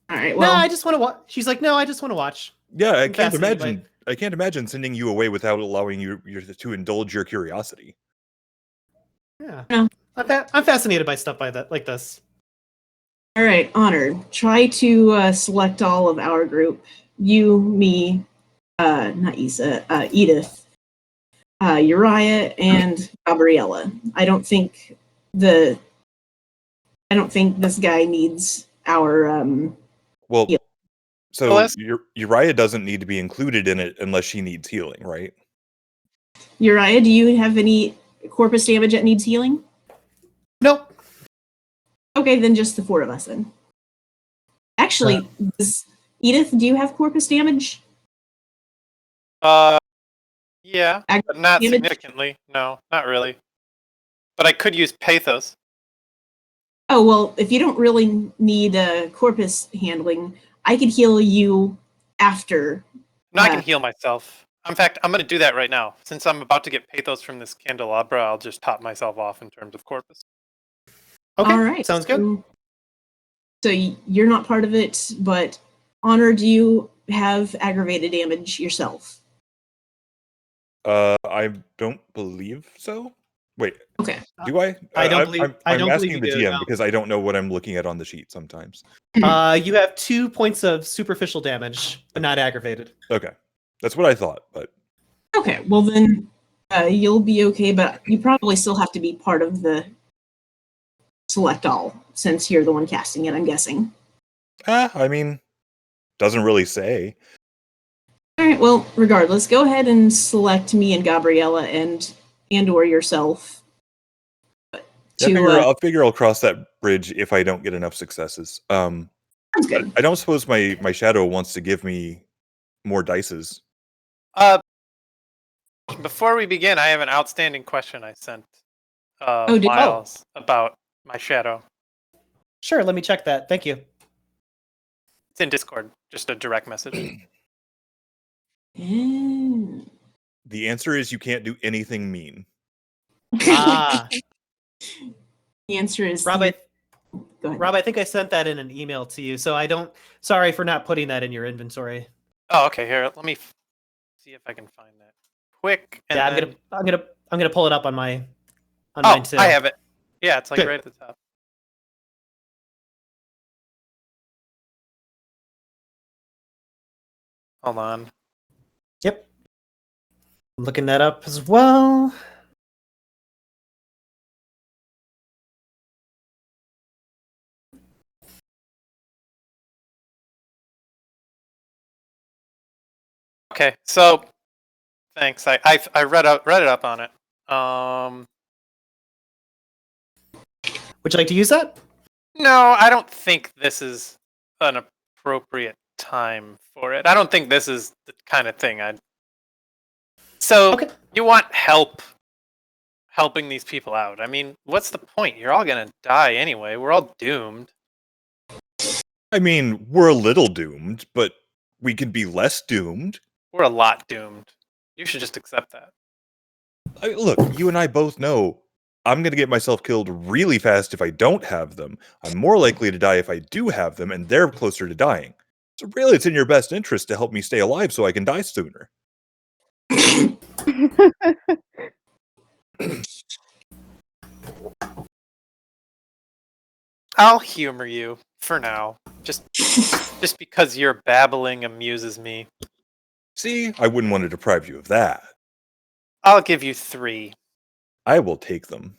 All right, well... No, I just want to watch. She's like, no, I just want to watch. Yeah, I can't imagine sending you away without allowing you to indulge your curiosity. Yeah. No. I'm fascinated by stuff like this. All right, Honor, try to select all of our group. You, me, not Isa, Edith, Uriah, and Gabriela. I don't think this guy needs our well, heal. So Uriah doesn't need to be included in it unless she needs healing, right? Uriah, do you have any corpus damage that needs healing? Nope. Okay, then just the 4 of us then. Actually, Edith, do you have corpus damage? Yeah, but not significantly. No, not really. But I could use pathos. Oh, well, if you don't really need corpus handling, I could heal you after. No, I can heal myself. In fact, I'm going to do that right now. Since I'm about to get pathos from this candelabra, I'll just top myself off in terms of corpus. Okay, all right. Sounds good. So you're not part of it, but Honor, do you have aggravated damage yourself? I don't believe so. Wait. Okay. Do I? I don't believe. I'm asking the GM because I don't know what I'm looking at on the sheet sometimes. You have 2 points of superficial damage, but not aggravated. Okay, that's what I thought. But okay, well then you'll be okay, but you probably still have to be part of the select all since you're the one casting it. I'm guessing. I mean, doesn't really say. All right. Well, regardless, go ahead and select me and Gabriela and/or yourself. I figure I'll cross that bridge if I don't get enough successes. Sounds good. I don't suppose my shadow wants to give me more dices. Before we begin, I have an outstanding question I sent did you? Myles about my shadow. Sure, let me check that. Thank you. It's in Discord, just a direct message. Mm. The answer is you can't do anything mean. Ah, The answer is Rob, Go ahead. Rob, I think I sent that in an email to you, so sorry for not putting that in your inventory. Oh, okay. Here, let me see if I can find that quick. And Yeah, then... I'm gonna pull it up on mine too. I have it. Yeah, it's like Good. right at the top. Hold on. Yep. I'm looking that up as well. Okay, so thanks. I read it up on it. Would you like to use that? No, I don't think this is an appropriate time for it. I don't think this is the kind of thing I'd. So Okay. You want helping these people out? I mean, what's the point? You're all gonna die anyway. We're all doomed. I mean, we're a little doomed, but we could be less doomed. We're a lot doomed. You should just accept that. Look, you and I both know I'm going to get myself killed really fast if I don't have them. I'm more likely to die if I do have them, and they're closer to dying. So really, it's in your best interest to help me stay alive so I can die sooner. I'll humor you for now. Just because your babbling amuses me. See, I wouldn't want to deprive you of that. I'll give you 3. I will take them.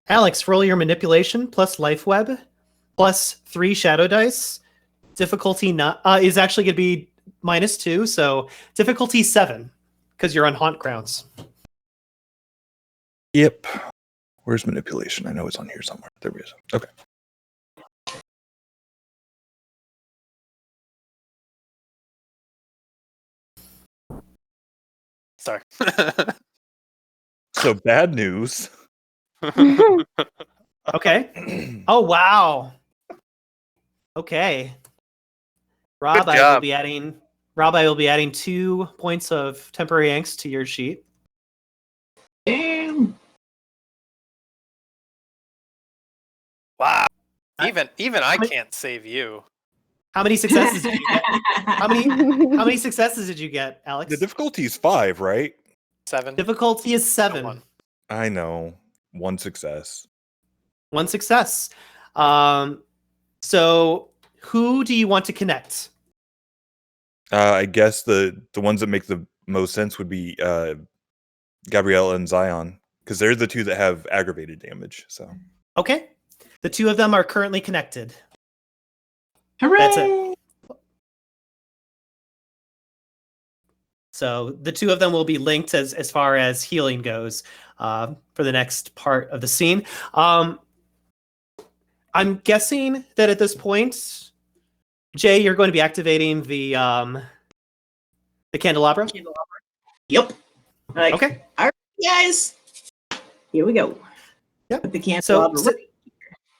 Alex, roll your manipulation plus life web plus 3 shadow dice. Difficulty is actually going to be -2, so difficulty 7 because you're on haunt grounds. Yep. Where's manipulation? I know it's on here somewhere. There it is. Okay. Sorry. So bad news. Okay. Oh wow. Okay. Rob, Good I job. will be adding 2 points of temporary angst to your sheet. Damn. Wow. Even I can't save you. How many successes did you get? How many successes did you get, Alex? The difficulty is 5, right? 7. Difficulty is 7. 1. I know. 1 success. 1 success. So who do you want to connect? I guess the ones that make the most sense would be Gabriela and Zion, because they're the 2 that have aggravated damage. So Okay. The 2 of them are currently connected. Hooray! That's it. So the 2 of them will be linked as far as healing goes for the next part of the scene. I'm guessing that at this point, Jay, you're going to be activating the candelabra. Yep. Like, Okay. All right, guys. Here we go. Yep. Put the candelabra.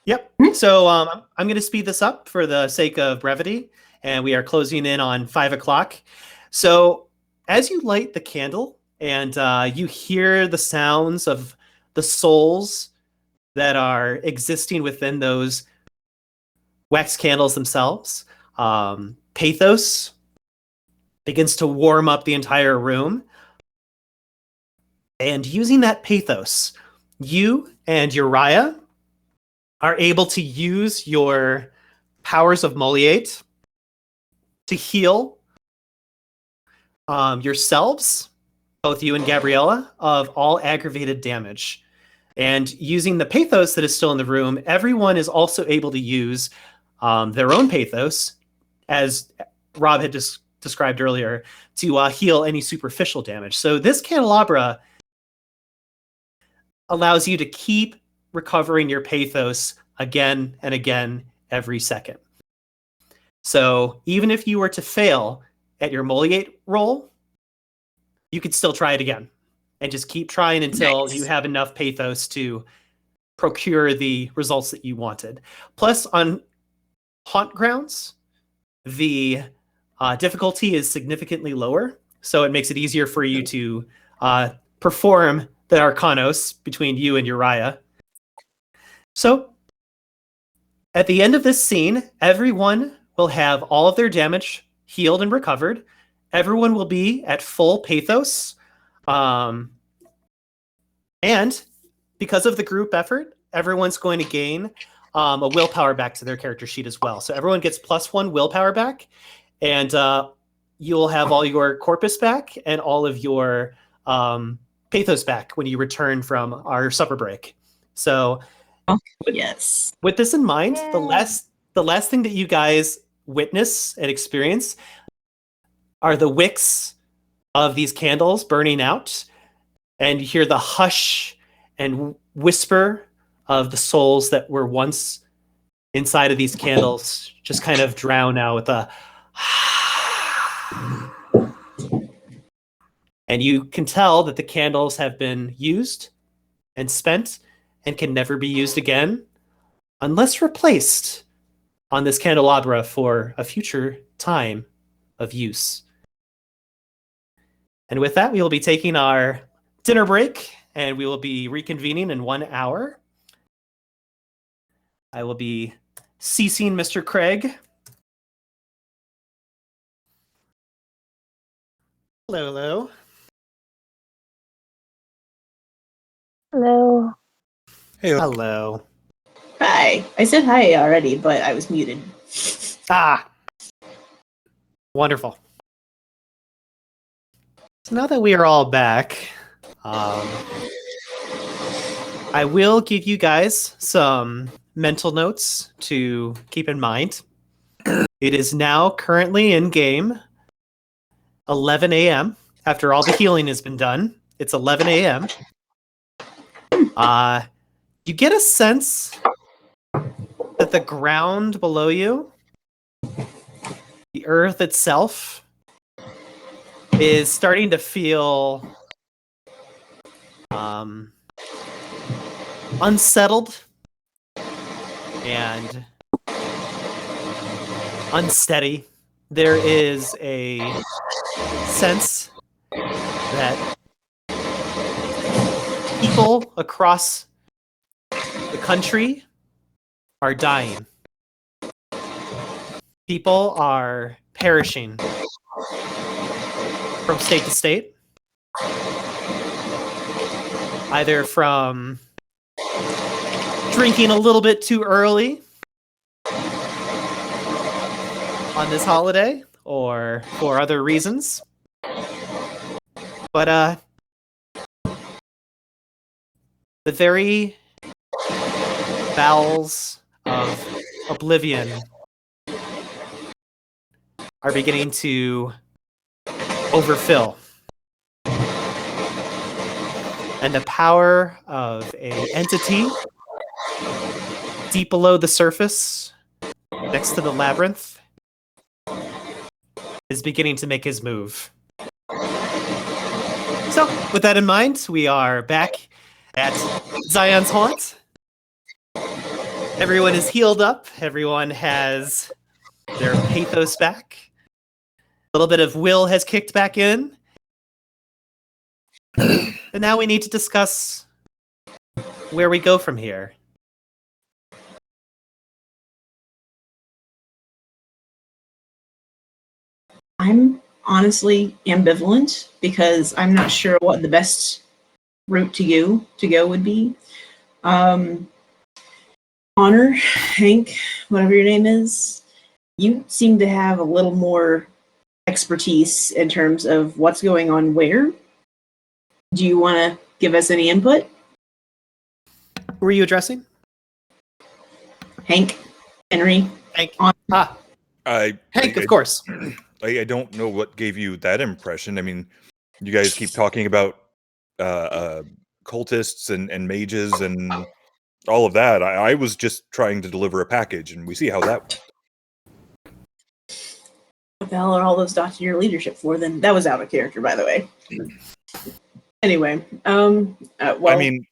Yep. So I'm going to speed this up for the sake of brevity, and we are closing in on 5 o'clock. So as you light the candle and you hear the sounds of the souls that are existing within those wax candles themselves, pathos begins to warm up the entire room. And using that pathos, you and Uriah are able to use your powers of Moliate to heal yourselves, both you and Gabriela, of all aggravated damage. And using the pathos that is still in the room, everyone is also able to use their own pathos, as Rob had described earlier to heal any superficial damage. So this candelabra allows you to keep recovering your pathos again and again every second. So even if you were to fail at your Moliate roll, you could still try it again and just keep trying until you have enough pathos to procure the results that you wanted. Plus, on haunt grounds, the difficulty is significantly lower, so it makes it easier for you to perform the Arcanos between you and Uriah. So, at the end of this scene, everyone will have all of their damage healed and recovered. Everyone will be at full pathos. And because of the group effort, everyone's going to gain a willpower back to their character sheet as well. So everyone gets +1 willpower back, and you'll have all your corpus back and all of your pathos back when you return from our supper break. So yes, with this in mind, the last thing that you guys witness and experience are the wicks of these candles burning out, and you hear the hush and whisper of the souls that were once inside of these candles just kind of drown out with a and you can tell that the candles have been used and spent and can never be used again unless replaced on this candelabra for a future time of use. And with that, we will be taking our dinner break, and we will be reconvening in 1 hour. I will be ceasing Mr. Craig. Hello. Hello. Hey, Hello. hi. I said hi already, but I was muted. Wonderful. So now that we are all back, I will give you guys some mental notes to keep in mind. It is now currently in game 11 a.m. After all the healing has been done, it's 11 a.m. You get a sense that the ground below you, the earth itself, is starting to feel unsettled and unsteady. There is a sense that people across the country are dying. People are perishing from state to state, either from drinking a little bit too early on this holiday or for other reasons. But the very bowels of oblivion are beginning to overfill. And the power of an entity deep below the surface, next to the labyrinth, is beginning to make his move. So, with that in mind, we are back at Zion's Haunt. Everyone is healed up. Everyone has their pathos back. A little bit of will has kicked back in. And now we need to discuss where we go from here. I'm honestly ambivalent because I'm not sure what the best route to go would be. Honor, Hank, whatever your name is, you seem to have a little more expertise in terms of what's going on where. Do you want to give us any input? Who are you addressing? Hank, Henry. Hank. On. Hank, of course. I don't know what gave you that impression. I mean, you guys keep talking about cultists and mages and all of that. I was just trying to deliver a package, and we see how that went. What the hell are all those dots in your leadership for? Then that was out of character, by the way. Anyway, well, I mean,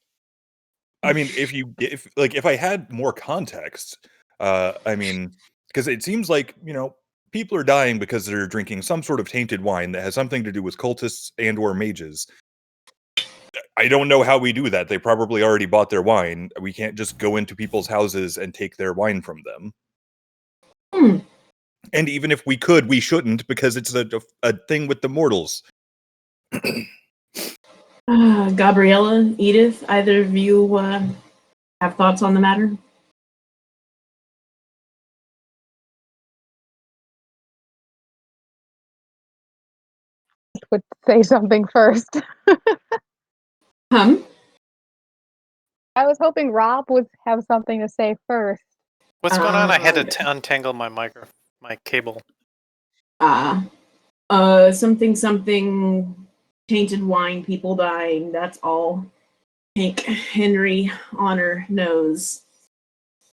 if I had more context, I mean, because it seems like, you know, people are dying because they're drinking some sort of tainted wine that has something to do with cultists and or mages. I don't know how we do that. They probably already bought their wine. We can't just go into people's houses and take their wine from them. And even if we could, we shouldn't, because it's a thing with the mortals. Gabriela, Edith, either of you have thoughts on the matter? Would say something first. I I was hoping Rob would have something to say first. What's going on? I had to untangle my cable. Something tainted wine, people dying, that's all Henri Honor knows.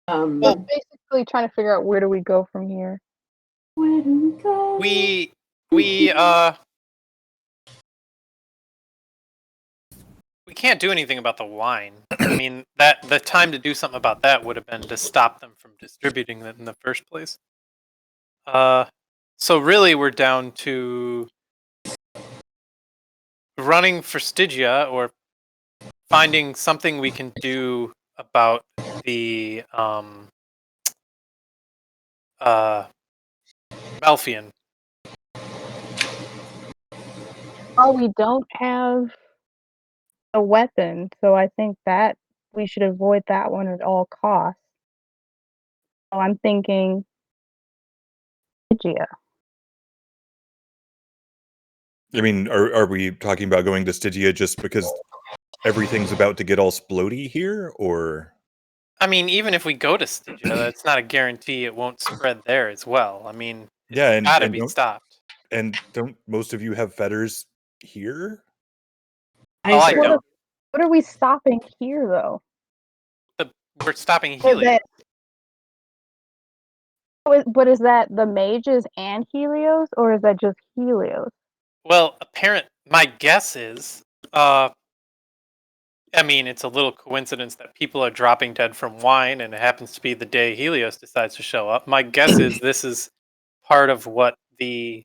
Well, basically trying to figure out where do we go from here. Where do we go? We can't do anything about the wine. I mean, that the time to do something about that would have been to stop them from distributing it in the first place. So really, we're down to running for Stygia or finding something we can do about the Malfian. Oh, we don't have a weapon, so I think that we should avoid that one at all costs. So I'm thinking Stygia. I mean, are we talking about going to Stygia just because everything's about to get all splody here, or? I mean, even if we go to Stygia, that's not a guarantee it won't spread there as well. I mean, Yeah, it's gotta be stopped. And don't most of you have fetters here? I don't. What are we stopping here, though? We're stopping Helios. But is that the mages and Helios, or is that just Helios? Well, my guess is, I mean, it's a little coincidence that people are dropping dead from wine, and it happens to be the day Helios decides to show up. My guess is this is part of what the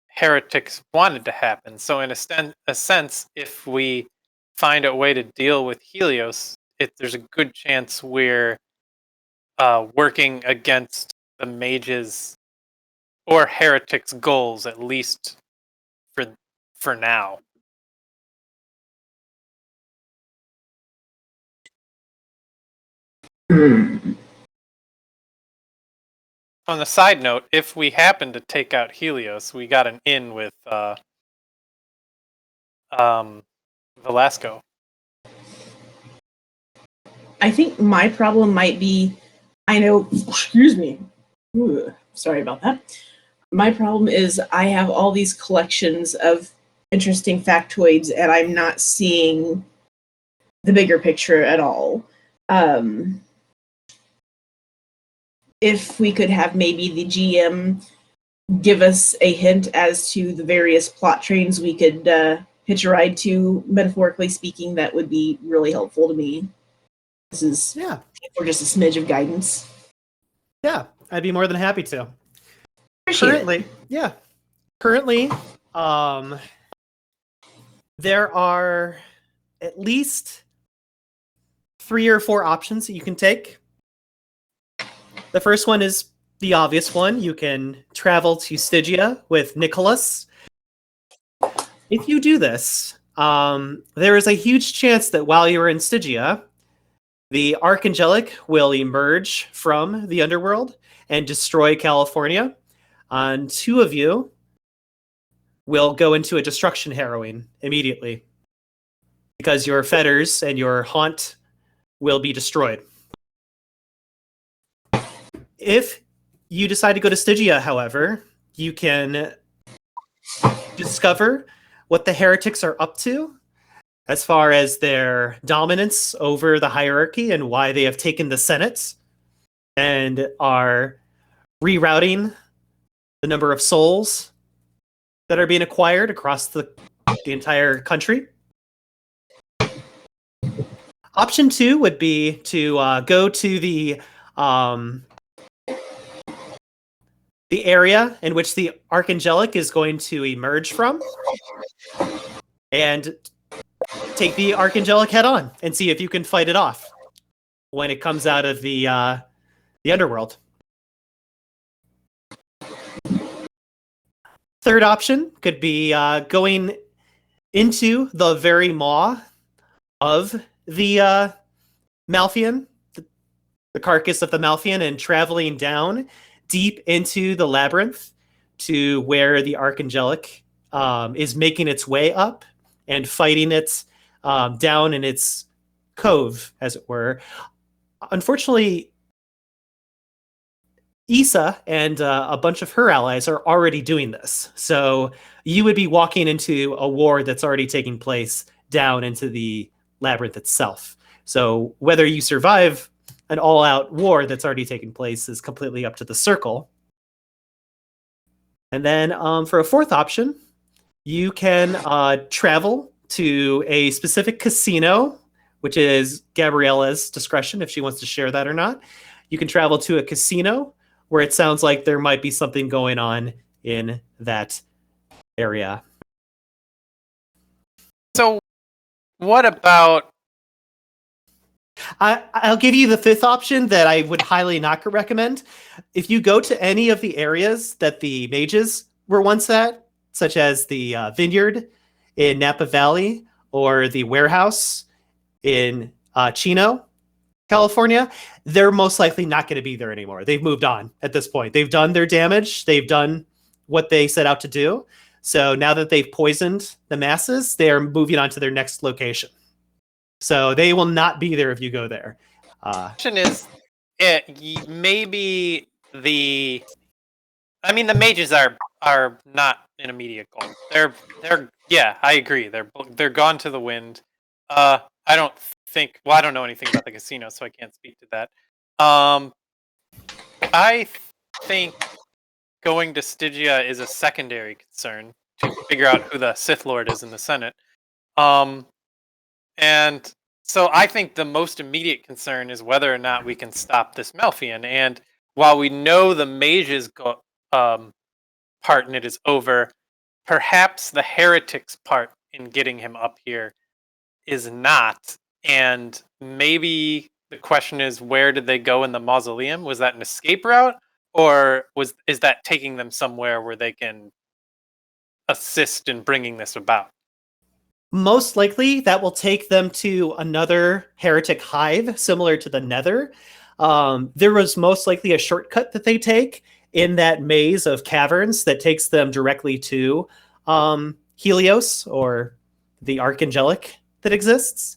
heretics wanted to happen. So in a sense, if we find a way to deal with Helios, there's a good chance we're working against the mages or heretics' goals, at least for now. On the side note, if we happen to take out Helios, we got an in with Velasco. I think my problem might be, excuse me. Ooh, sorry about that. My problem is I have all these collections of interesting factoids and I'm not seeing the bigger picture at all. If we could have maybe the GM give us a hint as to the various plot trains we could hitch a ride to, metaphorically speaking, that would be really helpful to me. This is or just a smidge of guidance. Yeah, I'd be more than happy to. Currently, there are at least 3 or 4 options that you can take. The first one is the obvious one. You can travel to Stygia with Nicholas. If you do this, there is a huge chance that while you're in Stygia, the Archangelic will emerge from the underworld and destroy California. And 2 of you will go into a destruction harrowing immediately because your fetters and your haunt will be destroyed. If you decide to go to Stygia, however, you can discover what the heretics are up to as far as their dominance over the hierarchy and why they have taken the Senate and are rerouting the number of souls that are being acquired across the entire country. Option 2 would be to go to the area in which the Archangelic is going to emerge from and take the Archangelic head on and see if you can fight it off when it comes out of the underworld. Third option could be going into the very maw of the Malfian, the carcass of the Malfian, and traveling down deep into the labyrinth to where the Archangelic is making its way up and fighting it down in its cove, as it were. Unfortunately, Issa and a bunch of her allies are already doing this. So you would be walking into a war that's already taking place down into the labyrinth itself. So whether you survive an all-out war that's already taken place is completely up to the Circle. And then for a fourth option, you can travel to a specific casino, which is Gabriela's discretion if she wants to share that or not. You can travel to a casino where it sounds like there might be something going on in that area. So what about... I'll give you the fifth option that I would highly not recommend. If you go to any of the areas that the mages were once at, such as the vineyard in Napa Valley or the warehouse in Chino, California, they're most likely not going to be there anymore. They've moved on at this point. They've done their damage. They've done what they set out to do. So now that they've poisoned the masses, they're moving on to their next location. So they will not be there if you go there. Question is, maybe the... I mean, the mages are not an immediate goal. They're yeah, I agree. They're gone to the wind. I don't think... Well, I don't know anything about the casino, so I can't speak to that. I think going to Stygia is a secondary concern to figure out who the Sith Lord is in the Senate. And so I think the most immediate concern is whether or not we can stop this Malfian. And while we know the mage's part in it is over, perhaps the heretics part in getting him up here is not. And maybe the question is, where did they go in the mausoleum? Was that an escape route? Or is that taking them somewhere where they can assist in bringing this about? Most likely, that will take them to another heretic hive, similar to the Nether. There was most likely a shortcut that they take in that maze of caverns that takes them directly to Helios, or the Archangelic that exists.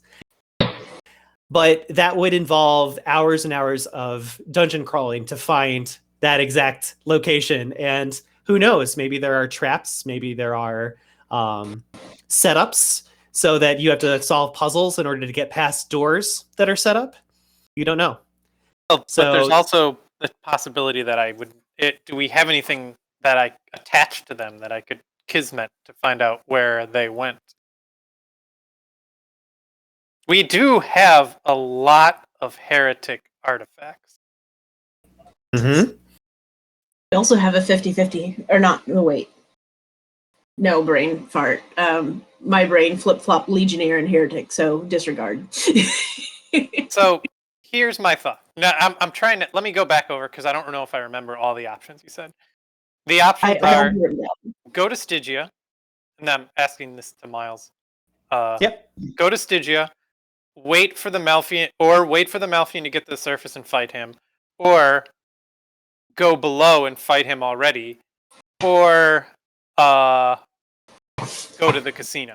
But that would involve hours and hours of dungeon crawling to find that exact location. And who knows, maybe there are traps, maybe there are setups so that you have to solve puzzles in order to get past doors that are set up. You don't know. Well, so, but there's also the possibility that do we have anything that I attached to them that I could kismet to find out where they went? We do have a lot of heretic artifacts. Mm-hmm. We also have a 50-50, or not, no, wait. No, brain fart. My brain flip-flop Legionnaire and Heretic, so disregard. So here's my thought. Now, I'm trying to... Let me go back over, because I don't know if I remember all the options you said. The options are go to Stygia, and I'm asking this to Myles. Yep. Go to Stygia, wait for the Malfian to get to the surface and fight him, or go below and fight him already, or go to the casino.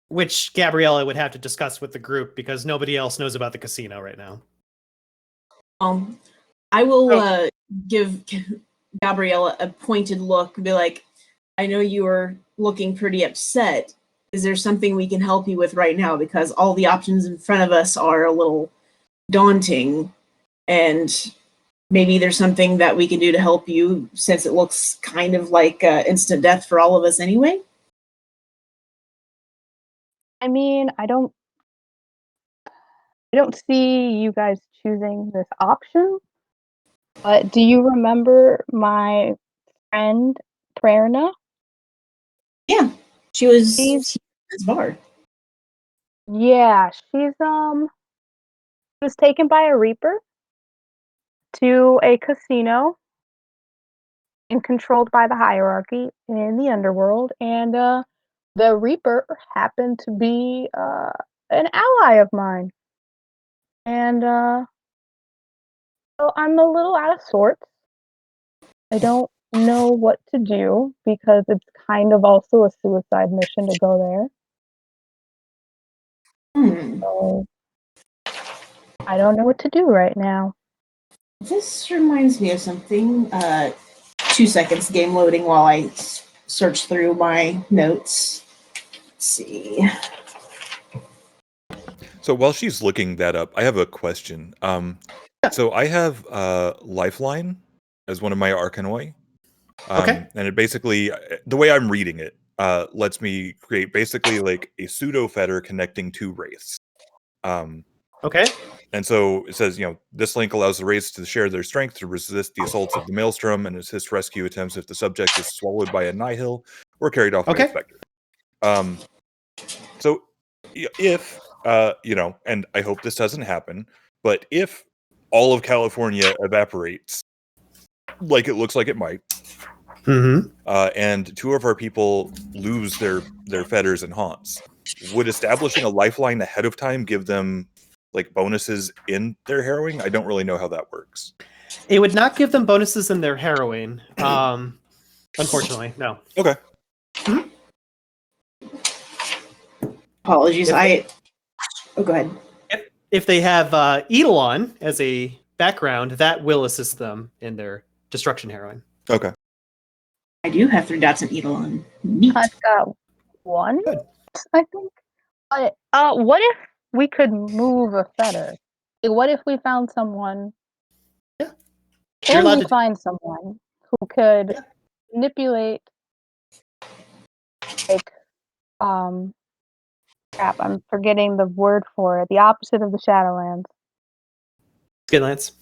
Which Gabriela would have to discuss with the group because nobody else knows about the casino right now. I will give Gabriela a pointed look and be like, I know you are looking pretty upset. Is there something we can help you with right now? Because all the options in front of us are a little daunting, and maybe there's something that we can do to help you, since it looks kind of like instant death for all of us anyway. I mean, I don't see you guys choosing this option. But do you remember my friend Prerna? Yeah, she was She's at this bar. Yeah, she was taken by a Reaper to a casino and controlled by the hierarchy in the underworld, and the Reaper happened to be an ally of mine. And so I'm a little out of sorts. I don't know what to do because it's kind of also a suicide mission to go there. So I don't know what to do right now. This reminds me of something. 2 seconds, game loading while I search through my notes. Let's see. So while she's looking that up, I have a question. So I have Lifeline as one of my Arcanoi. Okay. And it basically, the way I'm reading it, lets me create basically like a pseudo fetter connecting two wraiths. Okay. And so it says, this link allows the wraiths to share their strength to resist the assaults of the Maelstrom and assist rescue attempts if the subject is swallowed by a nihil or carried off by a specter. So if, and I hope this doesn't happen, but if all of California evaporates, like it looks like it might, and two of our people lose their fetters and haunts, would establishing a lifeline ahead of time give them like bonuses in their harrowing? I don't really know how that works. It would not give them bonuses in their harrowing. Unfortunately, no. Okay. Apologies. Go ahead. If they have Eidolon as a background, that will assist them in their destruction harrowing. Okay. I do have 3 dots in Eidolon. Neat. I've got 1, Good. I think. But what if we could move a fetter? Like, what if we found someone? Yeah. Can we find someone who could manipulate, like, crap, I'm forgetting the word for it. The opposite of the Shadowlands. Skinlands.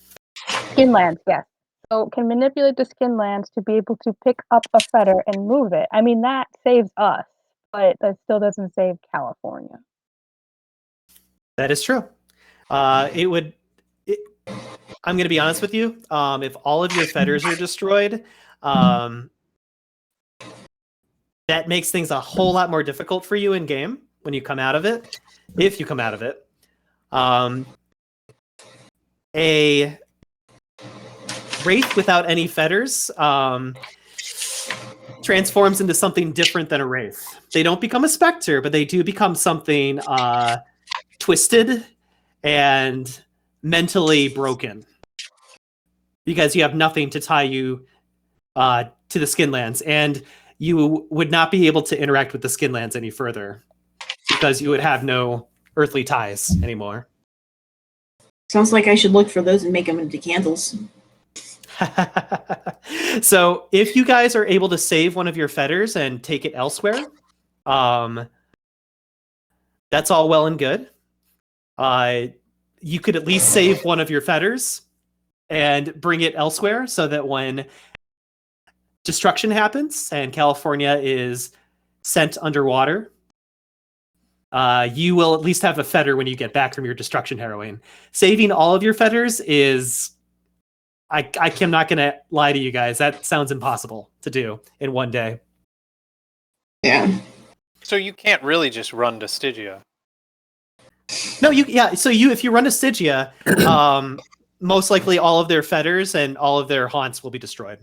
Skinlands, yes. So can manipulate the Skinlands to be able to pick up a fetter and move it. I mean, that saves us, but that still doesn't save California. That is true. I'm going to be honest with you. If all of your fetters are destroyed, that makes things a whole lot more difficult for you in game when you come out of it. If you come out of it, a wraith without any fetters transforms into something different than a wraith. They don't become a specter, but they do become something twisted and mentally broken, because you have nothing to tie you to the Skinlands, and you would not be able to interact with the Skinlands any further because you would have no earthly ties anymore. Sounds like I should look for those and make them into candles. So if you guys are able to save one of your fetters and take it elsewhere, that's all well and good. You could at least save one of your fetters and bring it elsewhere so that when destruction happens and California is sent underwater, you will at least have a fetter when you get back from your destruction harrowing. Saving all of your fetters is... I'm not going to lie to you guys. That sounds impossible to do in one day. Yeah. So you can't really just run to Stygia. No, So if you run to Stygia, most likely all of their fetters and all of their haunts will be destroyed.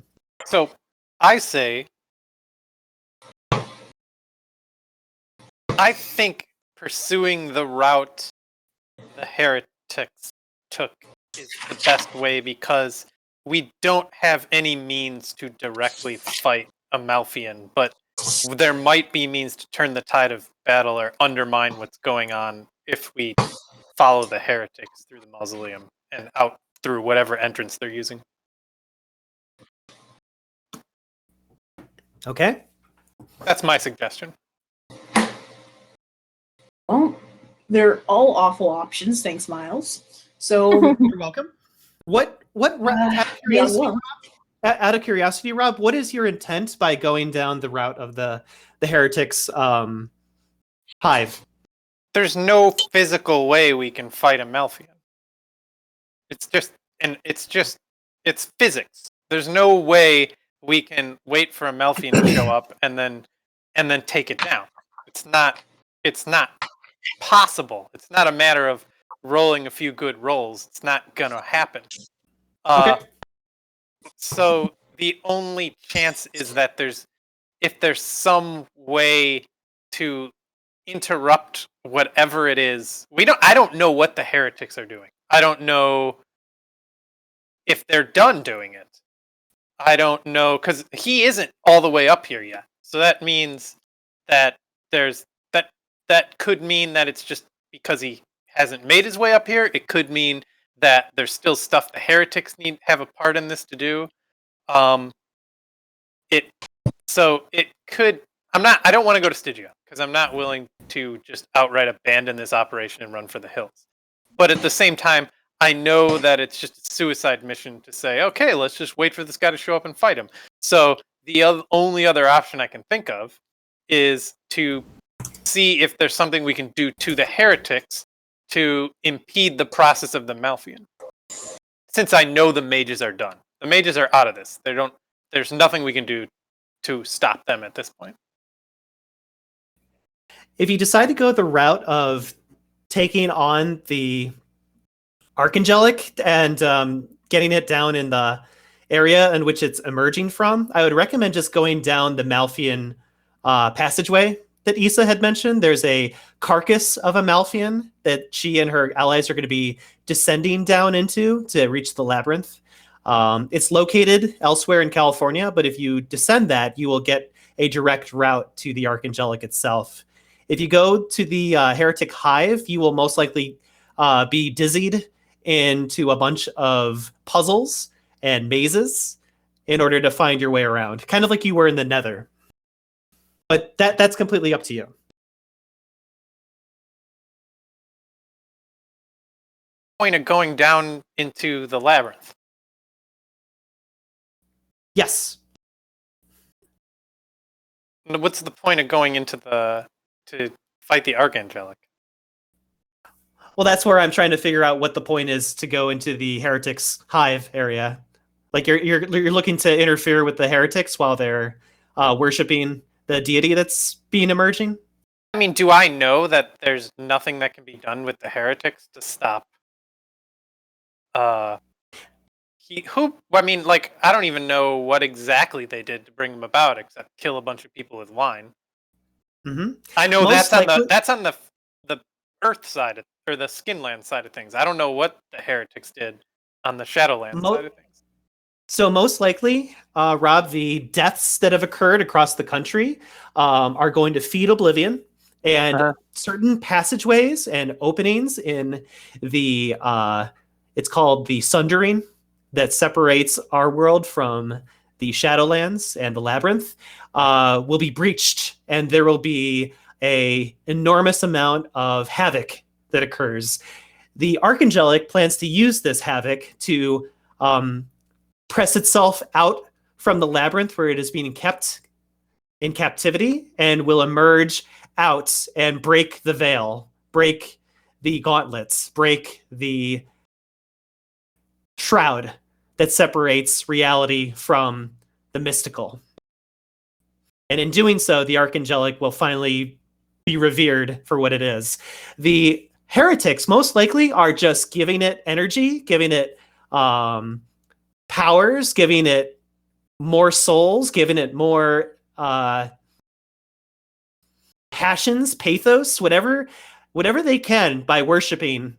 So I say, I think pursuing the route the heretics took is the best way, because we don't have any means to directly fight a Malfian, but there might be means to turn the tide of battle or undermine what's going on if we follow the heretics through the mausoleum and out through whatever entrance they're using. Okay. That's my suggestion. Well, they're all awful options. Thanks, Myles. So, You're welcome. What out of curiosity, Rob, what is your intent by going down the route of the heretics hive? There's no physical way we can fight a Malfian. It's physics. There's no way we can wait for a Malfian to show up and then take it down. It's not possible. It's not a matter of rolling a few good rolls. It's not gonna happen. Okay. So the only chance is that if there's some way to interrupt whatever it is. I don't know what the heretics are doing. I don't know if they're done doing it. I don't know, because he isn't all the way up here yet. So that means that that could mean that it's just because he hasn't made his way up here. It could mean that there's still stuff the heretics have a part in this to do. It could. I don't want to go to Stygia because I'm not willing to just outright abandon this operation and run for the hills. But at the same time, I know that it's just a suicide mission to say, okay, let's just wait for this guy to show up and fight him. So the only other option I can think of is to see if there's something we can do to the heretics to impede the process of the Malfian. Since I know the mages are done. The mages are out of this. There's nothing we can do to stop them at this point. If you decide to go the route of taking on the Archangelic and getting it down in the area in which it's emerging from, I would recommend just going down the Malfian passageway that Issa had mentioned. There's a carcass of a Malfian that she and her allies are going to be descending down into to reach the labyrinth. It's located elsewhere in California, but if you descend that, you will get a direct route to the Archangelic itself. If you go to the Heretic Hive, you will most likely be dizzied into a bunch of puzzles and mazes in order to find your way around, kind of like you were in the Nether. But that's completely up to you. Point of going down into the labyrinth. Yes. What's the point of going into to fight the Archangelic? Well, that's where I'm trying to figure out what the point is to go into the Heretics Hive area. Like you're looking to interfere with the heretics while they're worshiping the deity that's being emerging. I mean, do I know that there's nothing that can be done with the heretics to stop? I don't even know what exactly they did to bring him about, except kill a bunch of people with wine. Mm-hmm. I know that's on the Earth side or the Skinland side of things. I don't know what the heretics did on the Shadowlands side of things. So most likely, Rob, the deaths that have occurred across the country are going to feed Oblivion, and certain passageways and openings in the it's called the Sundering that separates our world from the Shadowlands and the Labyrinth will be breached, and there will be a enormous amount of havoc that occurs. The Archangelic plans to use this havoc to press itself out from the labyrinth where it is being kept in captivity, and will emerge out and break the veil, break the gauntlets, break the shroud that separates reality from the mystical. And in doing so, the Archangelic will finally be revered for what it is. The heretics most likely are just giving it energy, giving it powers, giving it more souls, giving it more passions, pathos, whatever they can by worshiping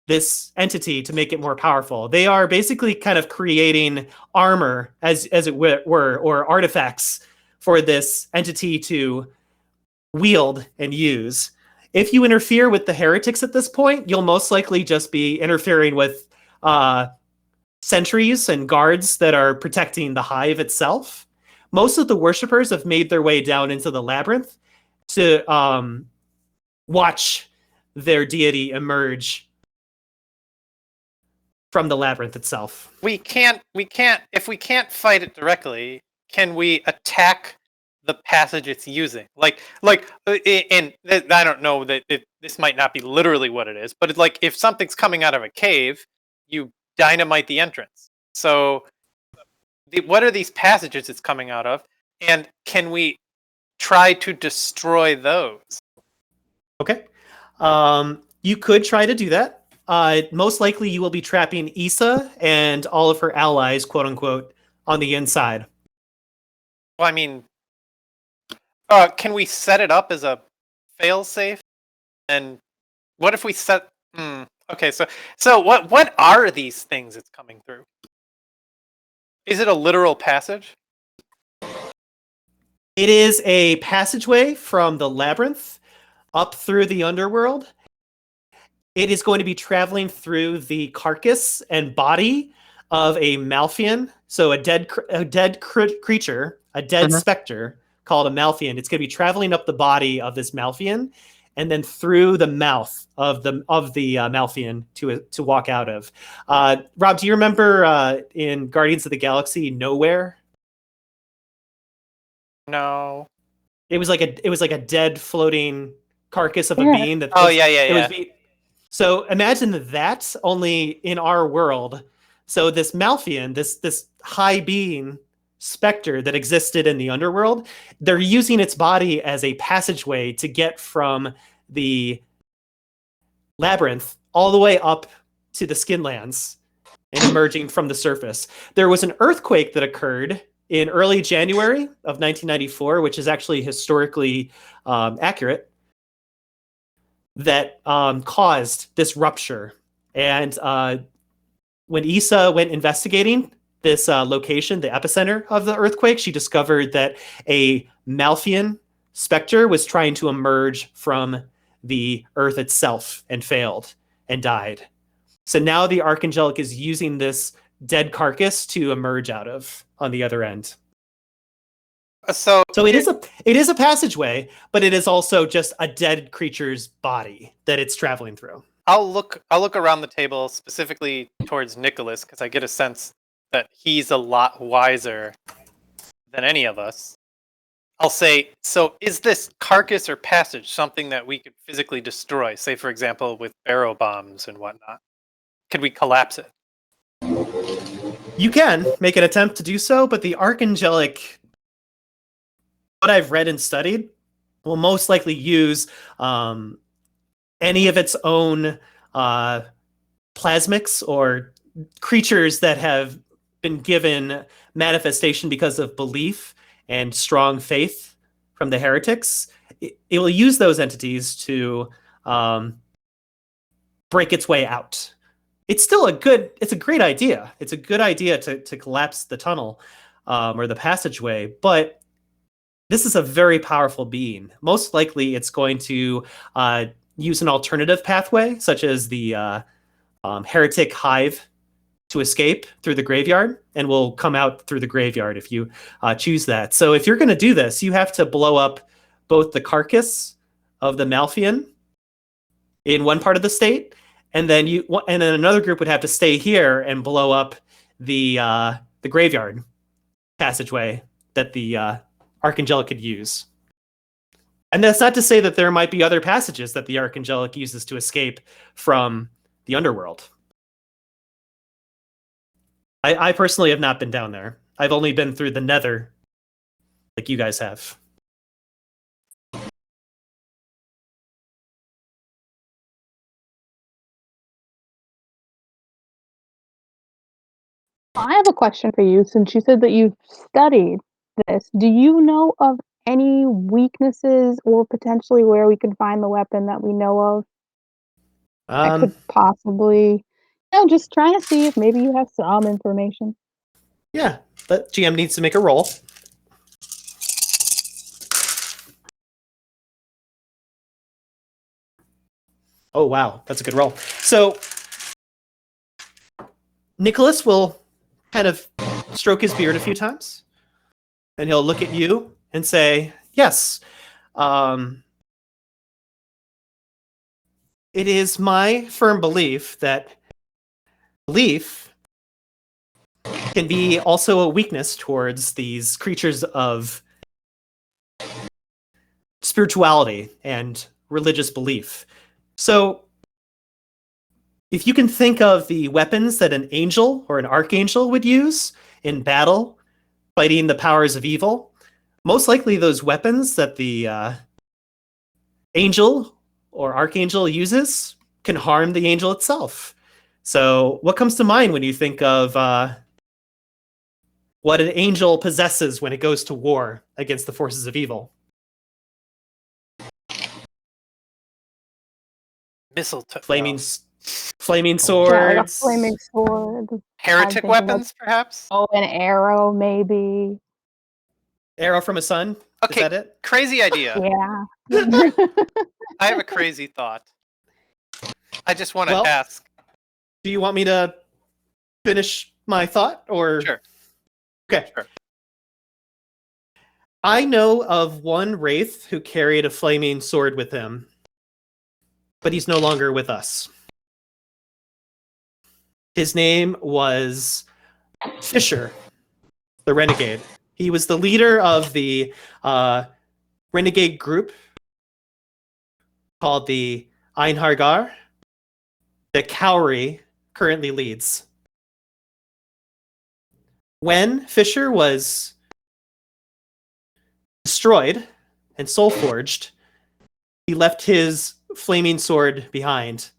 this entity to make it more powerful. They are basically kind of creating armor, as it were, or artifacts for this entity to wield and use. If you interfere with the heretics at this point, you'll most likely just be interfering with sentries and guards that are protecting the hive itself. Most of the worshippers have made their way down into the labyrinth to watch their deity emerge from the labyrinth itself. If we can't fight it directly, can we attack the passage it's using? And I don't know that this might not be literally what it is, but it's like if something's coming out of a cave, you dynamite the entrance. So what are these passages it's coming out of? And can we try to destroy those? Okay. You could try to do that. Most likely you will be trapping Issa and all of her allies, quote unquote, on the inside. Well, I mean, can we set it up as a fail-safe? And what if we set... okay, so what are these things it's coming through? Is it a literal passage? It is a passageway from the labyrinth up through the underworld. It is going to be traveling through the carcass and body of a Malfian, so a dead creature, a dead specter called a Malfian. It's going to be traveling up the body of this Malfian, and then through the mouth of the Malfian to walk out of. Rob, do you remember in Guardians of the Galaxy Nowhere? No. It was like a dead floating carcass of a being that. Yeah. So imagine that only in our world. So this Malfian, this high being specter that existed in the underworld, they're using its body as a passageway to get from the labyrinth all the way up to the Skinlands and emerging from the surface. There was an earthquake that occurred in early January of 1994, which is actually historically accurate, that caused this rupture. And when Issa went investigating this location, the epicenter of the earthquake, she discovered that a Malfian specter was trying to emerge from the earth itself and failed and died. So now the Archangelic is using this dead carcass to emerge out of on the other end. So it is a passageway, but it is also just a dead creature's body that it's traveling through. I'll look around the table, specifically towards Nicholas, because I get a sense that he's a lot wiser than any of us. I'll say, so is this carcass or passage something that we could physically destroy? Say, for example, with barrow bombs and whatnot. Could we collapse it? You can make an attempt to do so, but the Archangelic, what I've read and studied, will most likely use any of its own plasmics or creatures that have been given manifestation because of belief and strong faith from the heretics. It will use those entities to break its way out. It's still a great idea. It's a good idea to collapse the tunnel or the passageway, but this is a very powerful being. Most likely it's going to use an alternative pathway, such as the heretic hive, to escape through the graveyard, and will come out through the graveyard if you choose that. So if you're going to do this, you have to blow up both the carcass of the Malfian in one part of the state, and then another group would have to stay here and blow up the graveyard passageway that the Archangelic could use. And that's not to say that there might be other passages that the Archangelic uses to escape from the underworld. I personally have not been down there. I've only been through the Nether, like you guys have. I have a question for you. Since you said that you've studied this, do you know of any weaknesses or potentially where we could find the weapon that we know of? I could possibly, just trying to see if maybe you have some information. Yeah, but GM needs to make a roll. Oh, wow. That's a good roll. So Nicholas will kind of stroke his beard a few times, and he'll look at you and say, yes, it is my firm belief that belief can be also a weakness towards these creatures of spirituality and religious belief. So if you can think of the weapons that an angel or an archangel would use in battle, fighting the powers of evil, most likely those weapons that the angel or archangel uses can harm the angel itself. So what comes to mind when you think of what an angel possesses when it goes to war against the forces of evil? Mistletoe. Flaming Yeah, swords. like a flaming sword. Heretic weapons, perhaps? Oh, an arrow, maybe. Arrow from a sun? Okay, Is that it? crazy idea. Yeah. I have a crazy thought. I just want to Well, ask. Do you want me to finish my thought, or? Sure. Okay. Sure. I know of one wraith who carried a flaming sword with him, but he's no longer with us. His name was Fisher, the renegade. He was the leader of the renegade group called the Einhargar that Cowrie currently leads. When Fisher was destroyed and soul forged, he left his flaming sword behind.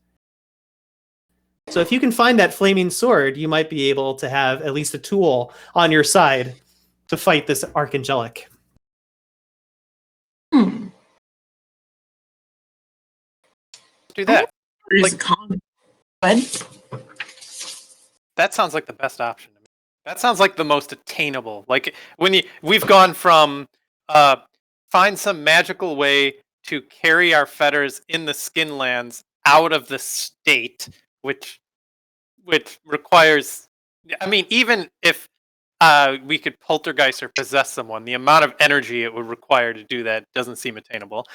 So if you can find that flaming sword, you might be able to have at least a tool on your side to fight this archangelic. Do that. That sounds like the best option to me. That sounds like the most attainable. Like we've gone from find some magical way to carry our fetters in the Skinlands out of the state, which requires. I mean, even if we could poltergeist or possess someone, the amount of energy it would require to do that doesn't seem attainable.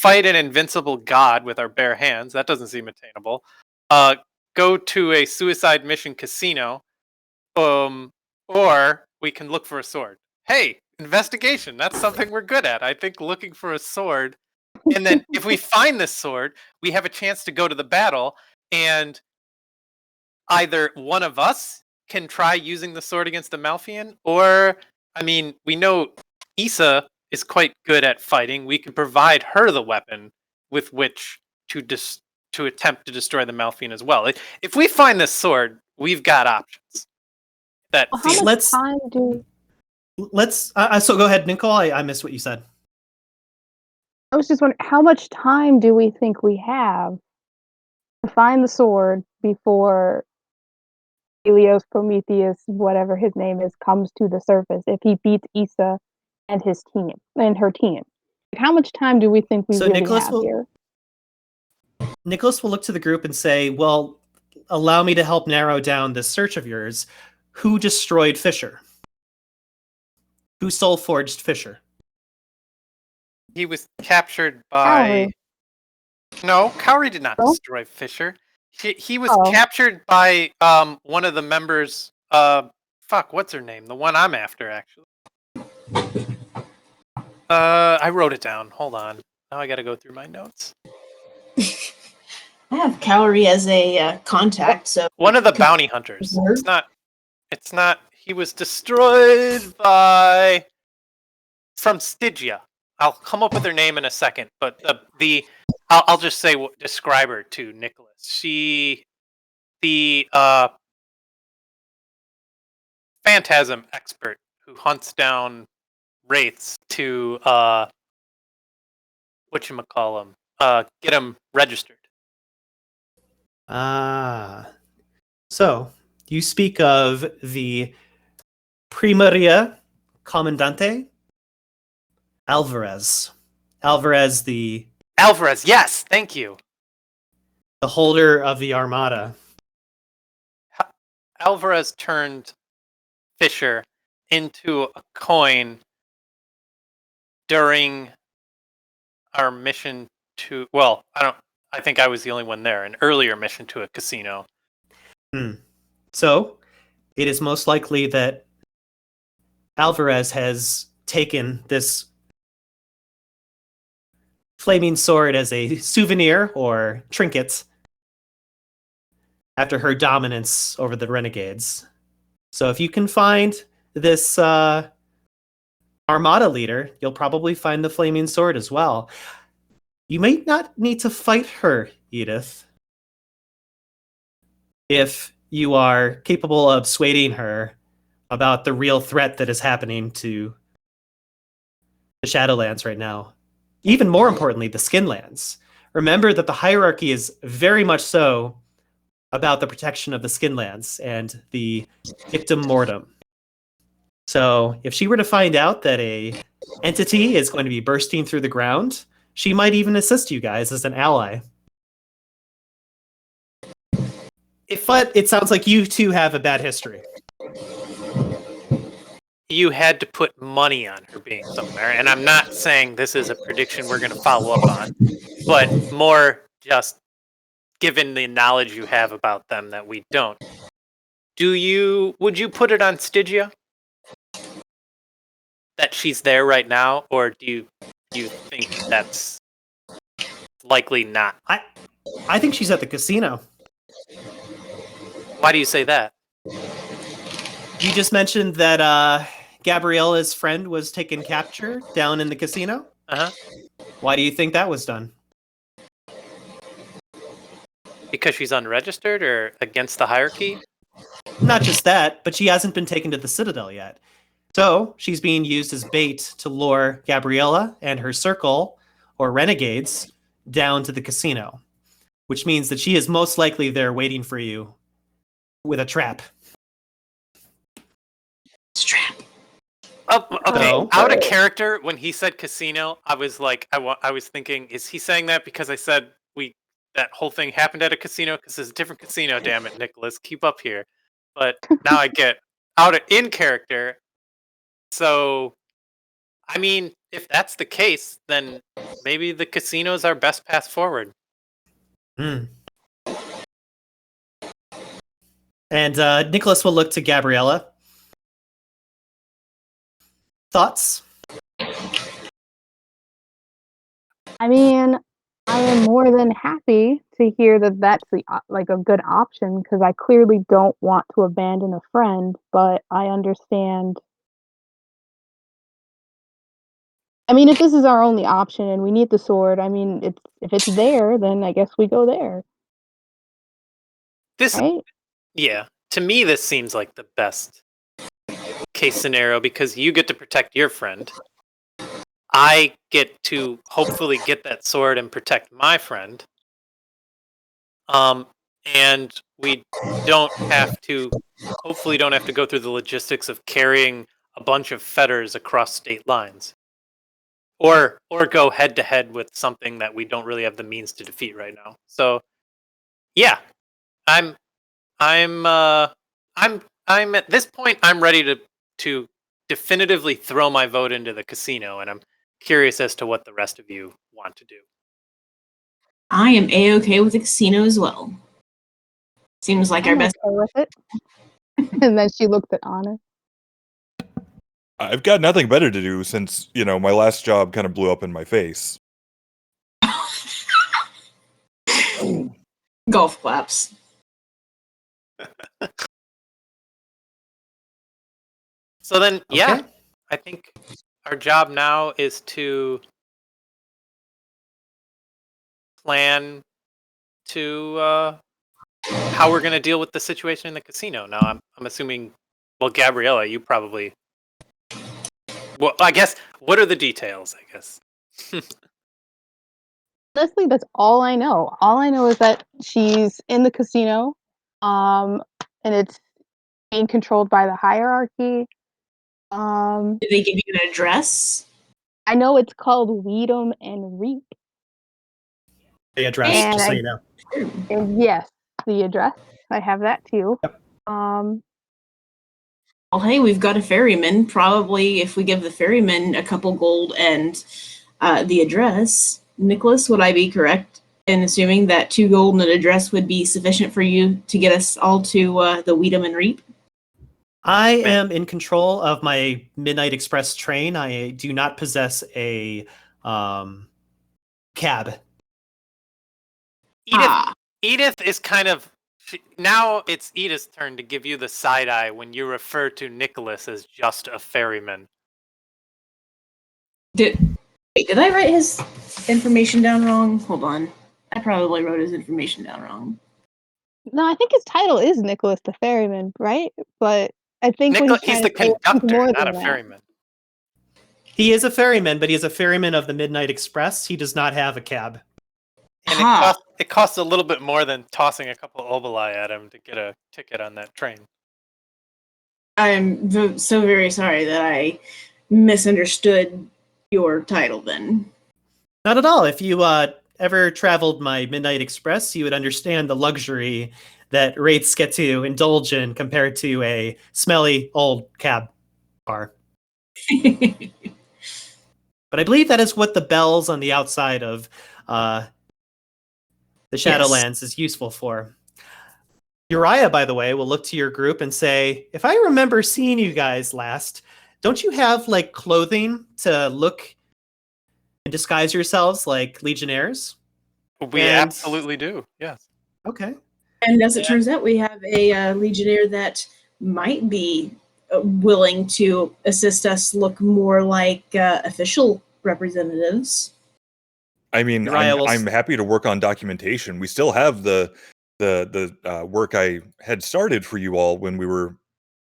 Fight an invincible god with our bare hands, that doesn't seem attainable. Go to a suicide mission casino, or we can look for a sword. Hey, investigation, that's something we're good at. I think looking for a sword, and then if we find this sword, we have a chance to go to the battle, and either one of us can try using the sword against the Malfian, or, I mean, we know Issa is quite good at fighting. We can provide her the weapon with which to attempt to destroy the Malfian as well. If we find this sword, we've got options. That Well, how much time do... So go ahead, Nicole. I missed what you said. I was just wondering, how much time do we think we have to find the sword before Helios, Prometheus, whatever his name is, comes to the surface, if he beats Issa and his team and her team? How much time do we think we really have here? Nicholas will look to the group and say, well, allow me to help narrow down this search of yours. Who destroyed Fisher? Who soul forged Fisher? He was captured by... No, Cowrie did not destroy Fisher. He was captured by one of the members. What's her name? The one I'm after, actually. I wrote it down. Hold on. Now I got to go through my notes. I have Cowrie as a contact. So one of the bounty hunters. It's not. He was destroyed by from Stygia. I'll come up with her name in a second, but I'll just say describe her to Nicholas. She, the phantasm expert who hunts down wraiths to whatchamacallem, get them registered. So you speak of the Primaria Comandante Alvarez. Alvarez, Alvarez, yes, thank you. the holder of the Armada. Alvarez turned Fisher into a coin during our mission to, well, I think I was the only one there, an earlier mission to a casino. So it is most likely that Alvarez has taken this flaming sword as a souvenir or trinket after her dominance over the renegades. So if you can find this Armada leader, you'll probably find the flaming sword as well. You might not need to fight her, Edith, if you are capable of persuading her about the real threat that is happening to the Shadowlands right now. Even more importantly, the Skinlands. Remember that the hierarchy is very much so about the protection of the Skinlands and the victim mortem. So if she were to find out that a entity is going to be bursting through the ground, she might even assist you guys as an ally. But it sounds like you two have a bad history. You had to put money on her being somewhere, and I'm not saying this is a prediction we're going to follow up on, but more just given the knowledge you have about them that we don't. Would you put it on Stygia? That she's there right now, or do you think that's likely not? I think she's at the casino. Why do you say that? You just mentioned that Gabriela's friend was taken capture down in the casino. Uh-huh. Why do you think that was done? Because she's unregistered or against the hierarchy? Not just that, but she hasn't been taken to the Citadel yet. So she's being used as bait to lure Gabriela and her circle, or renegades, down to the casino, which means that she is most likely there waiting for you with a trap. Trap. Oh, okay. So- Out of character, when he said casino, I was like, I was thinking, is he saying that because I said that whole thing happened at a casino? Because it's a different casino. Damn it, Nicholas, keep up here. But now I get in character. So, I mean, if that's the case, then maybe the casino's our best path forward. And Nicholas will look to Gabriela. Thoughts? I mean, I am more than happy to hear that that's a good option, because I clearly don't want to abandon a friend, but I understand. I mean, if this is our only option and we need the sword, I mean, if it's there, then I guess we go there. Right? Yeah. To me, this seems like the best case scenario because you get to protect your friend. I get to hopefully get that sword and protect my friend. And we hopefully don't have to go through the logistics of carrying a bunch of fetters across state lines. Or go head to head with something that we don't really have the means to defeat right now. So, yeah, I'm at this point. I'm ready to definitively throw my vote into the casino, and I'm curious as to what the rest of you want to do. I am A-okay with the casino as well. Seems like our best. Okay with it. And then she looked at Anna. I've got nothing better to do since, my last job kind of blew up in my face. Golf claps. So then, yeah, Okay. I think our job now is to plan to how we're going to deal with the situation in the casino. Now, I'm assuming, well, Gabriela, you probably. Well, I guess, what are the details, I guess? Honestly, that's all I know. All I know is that she's in the casino, and it's being controlled by the hierarchy. Did they give you an address? I know it's called Weedham and Reap. The address, And just so you know. And yes, the address. I have that too. Yep. Well, hey, we've got a ferryman. Probably if we give the ferryman a couple gold and the address, Nicholas, would I be correct in assuming that 2 gold and an address would be sufficient for you to get us all to the Weedham and Reap? I am in control of my Midnight Express train. I do not possess a cab. Edith is kind of... Now it's Edith's turn to give you the side eye when you refer to Nicholas as just a ferryman. Did I write his information down wrong? Hold on. I probably wrote his information down wrong. No, I think his title is Nicholas the Ferryman, right? But I think he's the conductor, not a ferryman. He is a ferryman, but he is a ferryman of the Midnight Express. He does not have a cab. And it costs a little bit more than tossing a couple oboli at him to get a ticket on that train. I'm so very sorry that I misunderstood your title then. Not at all. If you ever traveled my Midnight Express, you would understand the luxury that wraiths get to indulge in compared to a smelly old cab car. But I believe that is what the bells on the outside of the Shadowlands is useful for. Uriah, by the way, will look to your group and say, if I remember seeing you guys last, don't you have like clothing to look and disguise yourselves like legionnaires? We absolutely do, yes. Okay. And as it turns out, we have a legionnaire that might be willing to assist us look more like official representatives. I mean, I'm happy to work on documentation. We still have the work I had started for you all when we were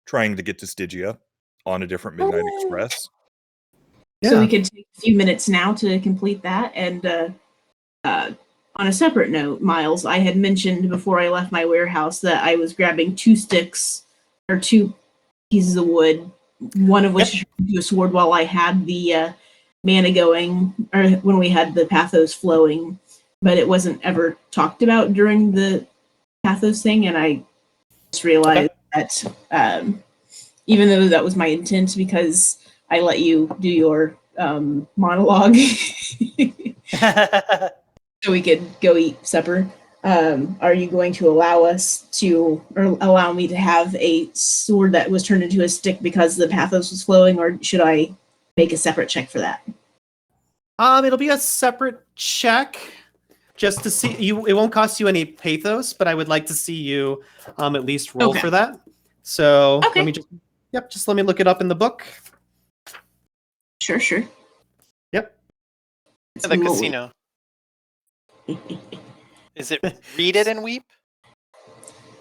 trying to get to Stygia on a different Midnight Express. So we could take a few minutes now to complete that. And on a separate note, Myles, I had mentioned before I left my warehouse that I was grabbing 2 sticks or 2 pieces of wood, one of which is to a sword while I had the mana going, or when we had the pathos flowing, but it wasn't ever talked about during the pathos thing, and I just realized that even though that was my intent, because I let you do your monologue so we could go eat supper, are you going to allow us to, or allow me to have a sword that was turned into a stick because the pathos was flowing, or should I make a separate check for that? It'll be a separate check just to see you. It won't cost you any pathos, but I would like to see you at least roll for that. So let me just let me look it up in the book. Sure. Yep. To the casino. Is it read it and weep?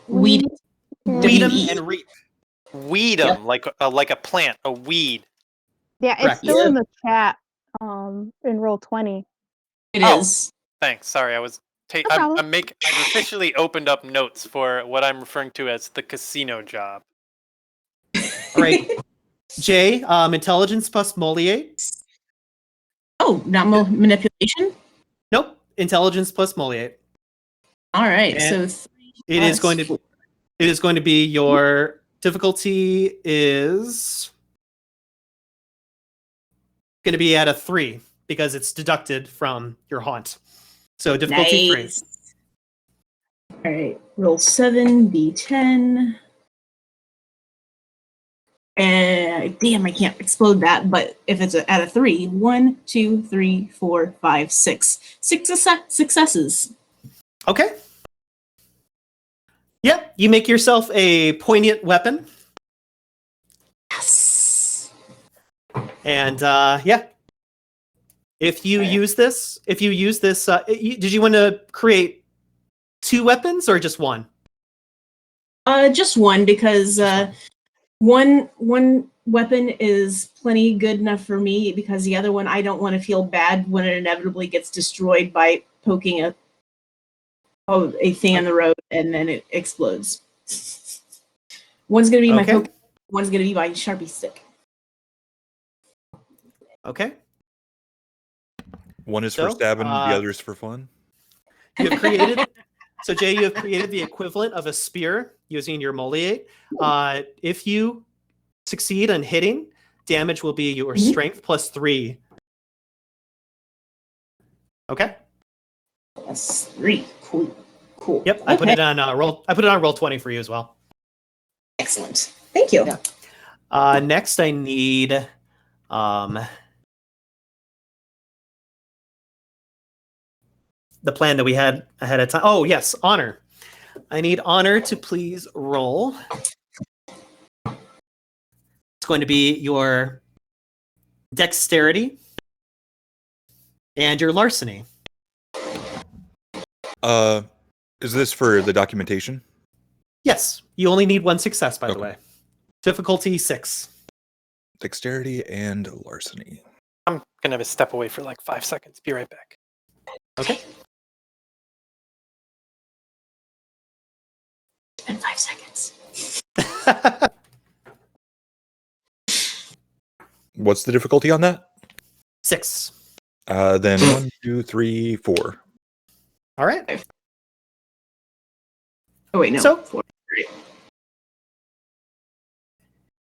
Weed and reap. Weedum, like a plant, a weed. Yeah, it's still in the chat in Roll20. It is. Thanks. Sorry, I was I've officially opened up notes for what I'm referring to as the casino job. All right. Jay, intelligence plus moliate. Oh, not manipulation? Nope. Intelligence plus moliate. All right. And so it is going to be your difficulty is going to be at a 3 because it's deducted from your haunt. So difficulty 3. All right. Roll 7, D10. And damn, I can't explode that. But if it's at a 3, 1, 2, 3, 4, 5, 6. 6 successes. Okay. Yep. You make yourself a poignant weapon. Yes. And if you use this, did you want to create 2 weapons or just one? Just one, because One weapon is plenty good enough for me because the other one I don't want to feel bad when it inevitably gets destroyed by poking a thing on the road and then it explodes. One's gonna be my poke, one's gonna be my Sharpie stick. Okay. One is for stabbing, the other is for fun. You have created. So Jay, you have created the equivalent of a spear using your Moliate. If you succeed on hitting, damage will be your strength plus 3. Okay. Plus 3. Cool. Yep, I put it on roll. I put it on roll 20 for you as well. Excellent. Thank you. Yeah. Next, I need the plan that we had ahead of time. Oh yes, honor. I need honor to please roll. It's going to be your dexterity and your larceny. Is this for the documentation? Yes, you only need 1 success, by the way. Difficulty 6. Dexterity and larceny. I'm gonna have a step away for like 5 seconds. Be right back. Okay. In 5 seconds. What's the difficulty on that? 6. Then 1, 2, 3, 4. All right. Oh wait, no. So, 4, 3.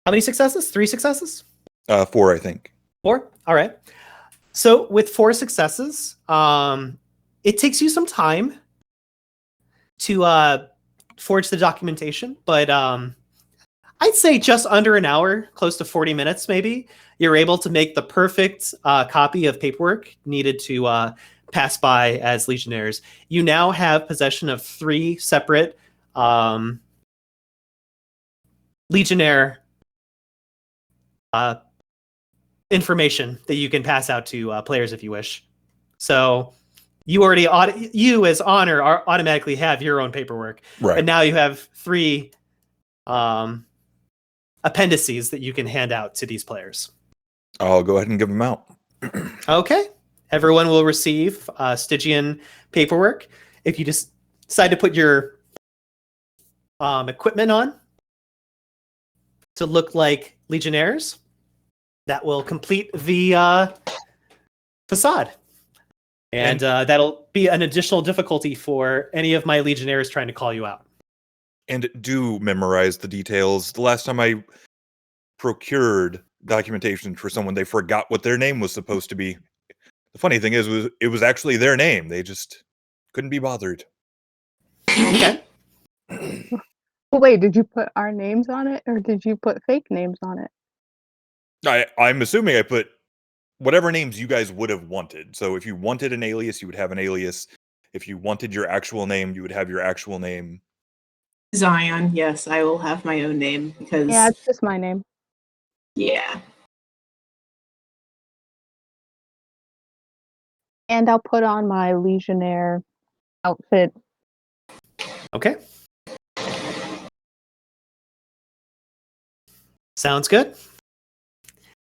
How many successes? 3 successes? 4, I think. 4? All right. So with 4 successes, it takes you some time to forge the documentation, but I'd say just under an hour, close to 40 minutes maybe, you're able to make the perfect copy of paperwork needed to pass by as Legionnaires. You now have possession of 3 separate Legionnaire information that you can pass out to players if you wish. So you already, you as honor automatically have your own paperwork, right? And now you have 3 appendices that you can hand out to these players. I'll go ahead and give them out. Okay. Everyone will receive Stygian paperwork. If you just decide to put your equipment on to look like Legionnaires, that will complete the facade. And that'll be an additional difficulty for any of my Legionnaires trying to call you out. And do memorize the details. The last time I procured documentation for someone, they forgot what their name was supposed to be. The funny thing is, it was actually their name. They just couldn't be bothered. Okay. Well, wait, did you put our names on it, or did you put fake names on it? I'm assuming I put whatever names you guys would have wanted. So if you wanted an alias, you would have an alias. If you wanted your actual name, you would have your actual name. Zion, yes, I will have my own name because... Yeah, it's just my name. Yeah. And I'll put on my Legionnaire outfit. Okay. Sounds good.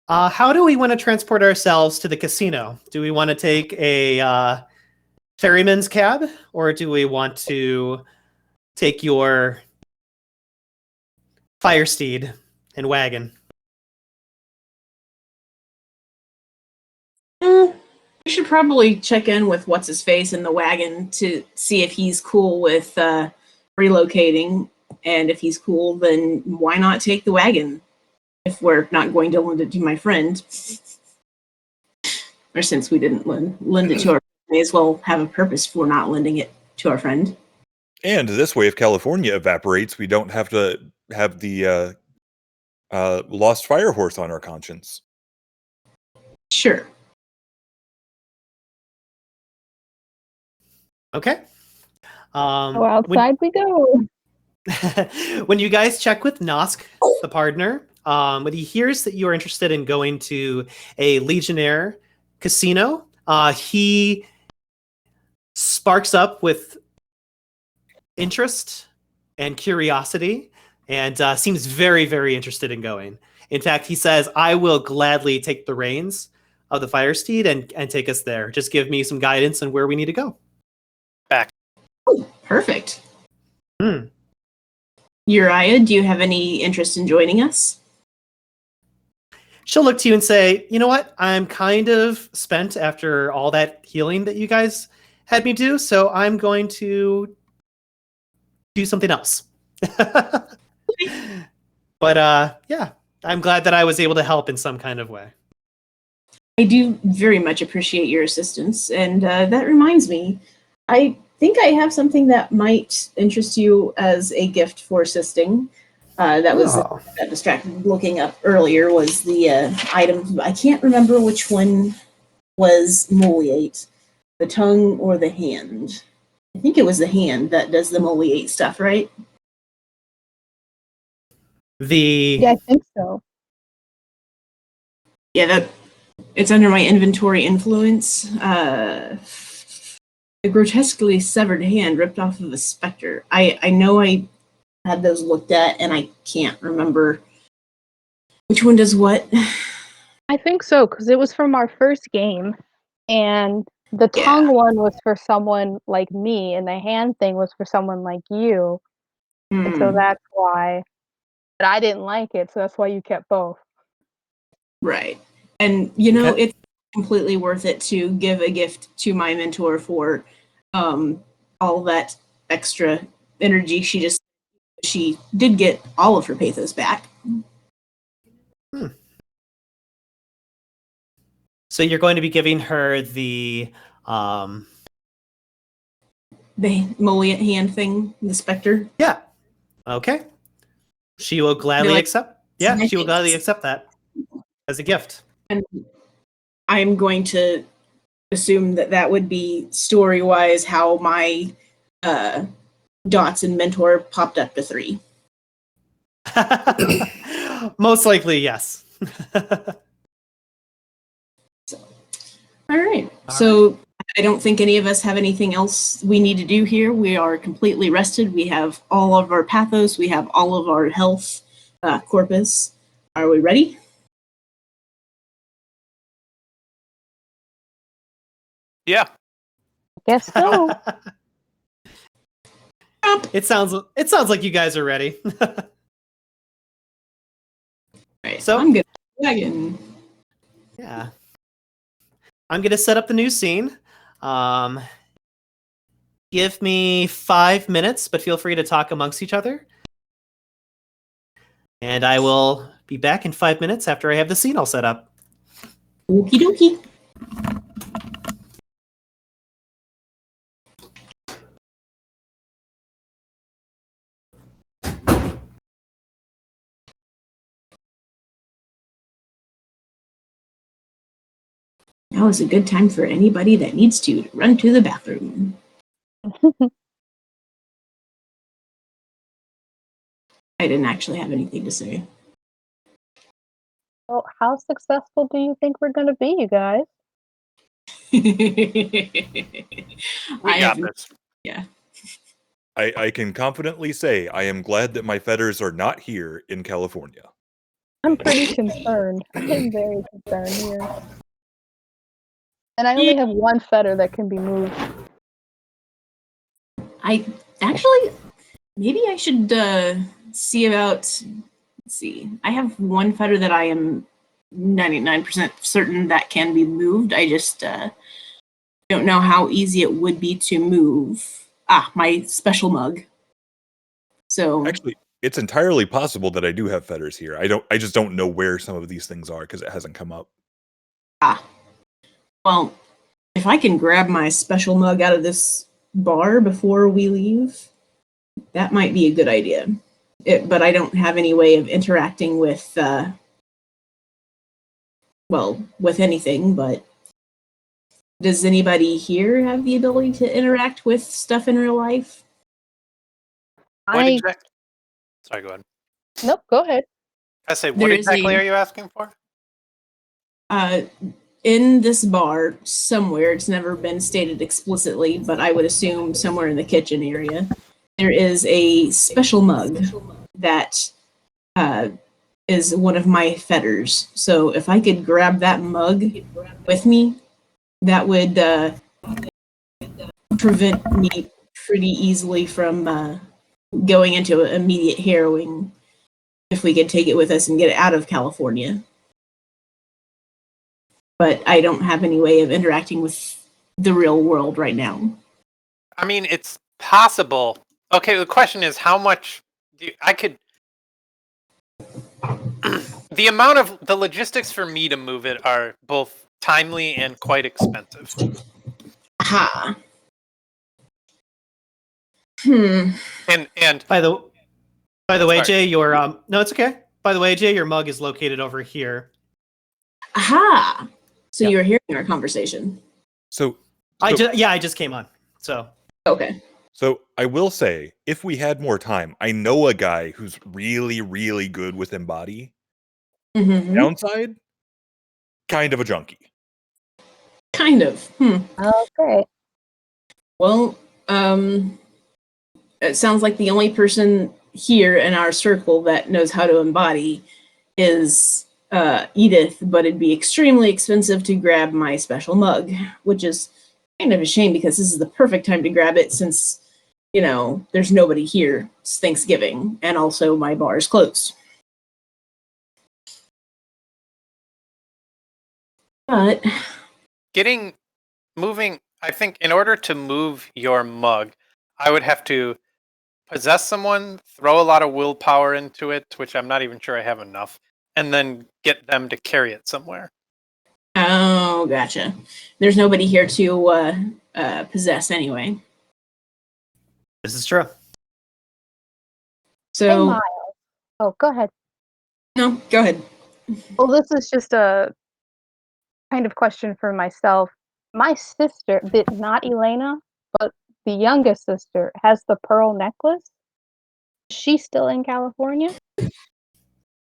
How do we want to transport ourselves to the casino? Do we want to take a ferryman's cab, or do we want to take your fire steed and wagon? We should probably check in with what's-his-face in the wagon to see if he's cool with relocating. And if he's cool, then why not take the wagon? If we're not going to lend it to my friend. Or since we didn't lend it to our friend, may as well have a purpose for not lending it to our friend. And this way, if California evaporates, we don't have to have the lost fire horse on our conscience. Sure. Okay. Outside we go. When you guys check with Nosk, the partner, when he hears that you are interested in going to a Legionnaire casino, he sparks up with interest and curiosity and seems very, very interested in going. In fact, he says, I will gladly take the reins of the fire steed and take us there. Just give me some guidance on where we need to go. Back. Oh, perfect. Uriah, do you have any interest in joining us? She'll look to you and say, you know what? I'm kind of spent after all that healing that you guys had me do, so I'm going to do something else. But yeah, I'm glad that I was able to help in some kind of way. I do very much appreciate your assistance, and that reminds me, I think I have something that might interest you as a gift for assisting. That distracted looking up earlier was the item. I can't remember which one was moliate, the tongue or the hand. I think it was the hand that does the moliate stuff, right? Yeah, I think so. Yeah, it's under my inventory influence. A grotesquely severed hand ripped off of a specter. I know I had those looked at, and I can't remember which one does what. I think so, because it was from our first game, and the tongue one was for someone like me, and the hand thing was for someone like you. And so that's why. But I didn't like it, so that's why you kept both. Right. And, it's completely worth it to give a gift to my mentor for all that extra energy she did get all of her pathos back. So you're going to be giving her the moliate hand thing, the specter? Yeah. Okay. She will gladly accept. Yeah, she will gladly accept that as a gift. And I'm going to assume that would be story-wise how my dots and mentor popped up to 3. Most likely, yes. All right. So I don't think any of us have anything else we need to do here. We are completely rested. We have all of our pathos. We have all of our health corpus. Are we ready? Yeah. Guess so. It sounds like you guys are ready. Right. So I'm good. Wagon. Yeah. I'm gonna set up the new scene. Give me 5 minutes, but feel free to talk amongst each other. And I will be back in 5 minutes after I have the scene all set up. Okie dokie. Now is a good time for anybody that needs to run to the bathroom. I didn't actually have anything to say. Well, how successful do you think we're going to be, you guys? We got this. Yeah. I can confidently say I am glad that my fetters are not here in California. I'm pretty concerned. I'm very concerned here. And I only have one fetter that can be moved. I actually, maybe I should see about, let's see. I have one fetter that I am 99% certain that can be moved. I just don't know how easy it would be to move. My special mug. So actually, it's entirely possible that I do have fetters here. I just don't know where some of these things are because it hasn't come up. Well, if I can grab my special mug out of this bar before we leave, that might be a good idea. But I don't have any way of interacting with, with anything, but does anybody here have the ability to interact with stuff in real life? Sorry, go ahead. Nope, go ahead. I say, what exactly are you asking for? In this bar, somewhere, it's never been stated explicitly, but I would assume somewhere in the kitchen area, there is a special mug that is one of my fetters. So if I could grab that mug with me, that would prevent me pretty easily from going into immediate harrowing if we could take it with us and get it out of California. But I don't have any way of interacting with the real world right now. I mean, it's possible. Okay, the question is how much I could... The amount of... The logistics for me to move it are both timely and quite expensive. Ha. And By the way, Sorry. Jay, your no, it's okay. By the way, Jay, your mug is located over here. Aha. So Yep. you were hearing our conversation. So I just came on. So Okay. So I will say, if we had more time, I know a guy who's really, really good with embody. Mm-hmm. Downside, kind of a junkie. Kind of. Okay. Well, it sounds like the only person here in our circle that knows how to embody is Edith, but it'd be extremely expensive to grab my special mug, which is kind of a shame because this is the perfect time to grab it since, there's nobody here. It's Thanksgiving, and also my bar is closed. But moving, I think in order to move your mug, I would have to possess someone, throw a lot of willpower into it, which I'm not even sure I have enough, and then get them to carry it somewhere. oh, gotcha. There's nobody here to possess anyway. this is true. Hey, So Myles. Oh, go ahead. no, go ahead. Well, this is just a kind of question for myself. My sister, not Elena, but the youngest sister, has the pearl necklace. Is she still in California?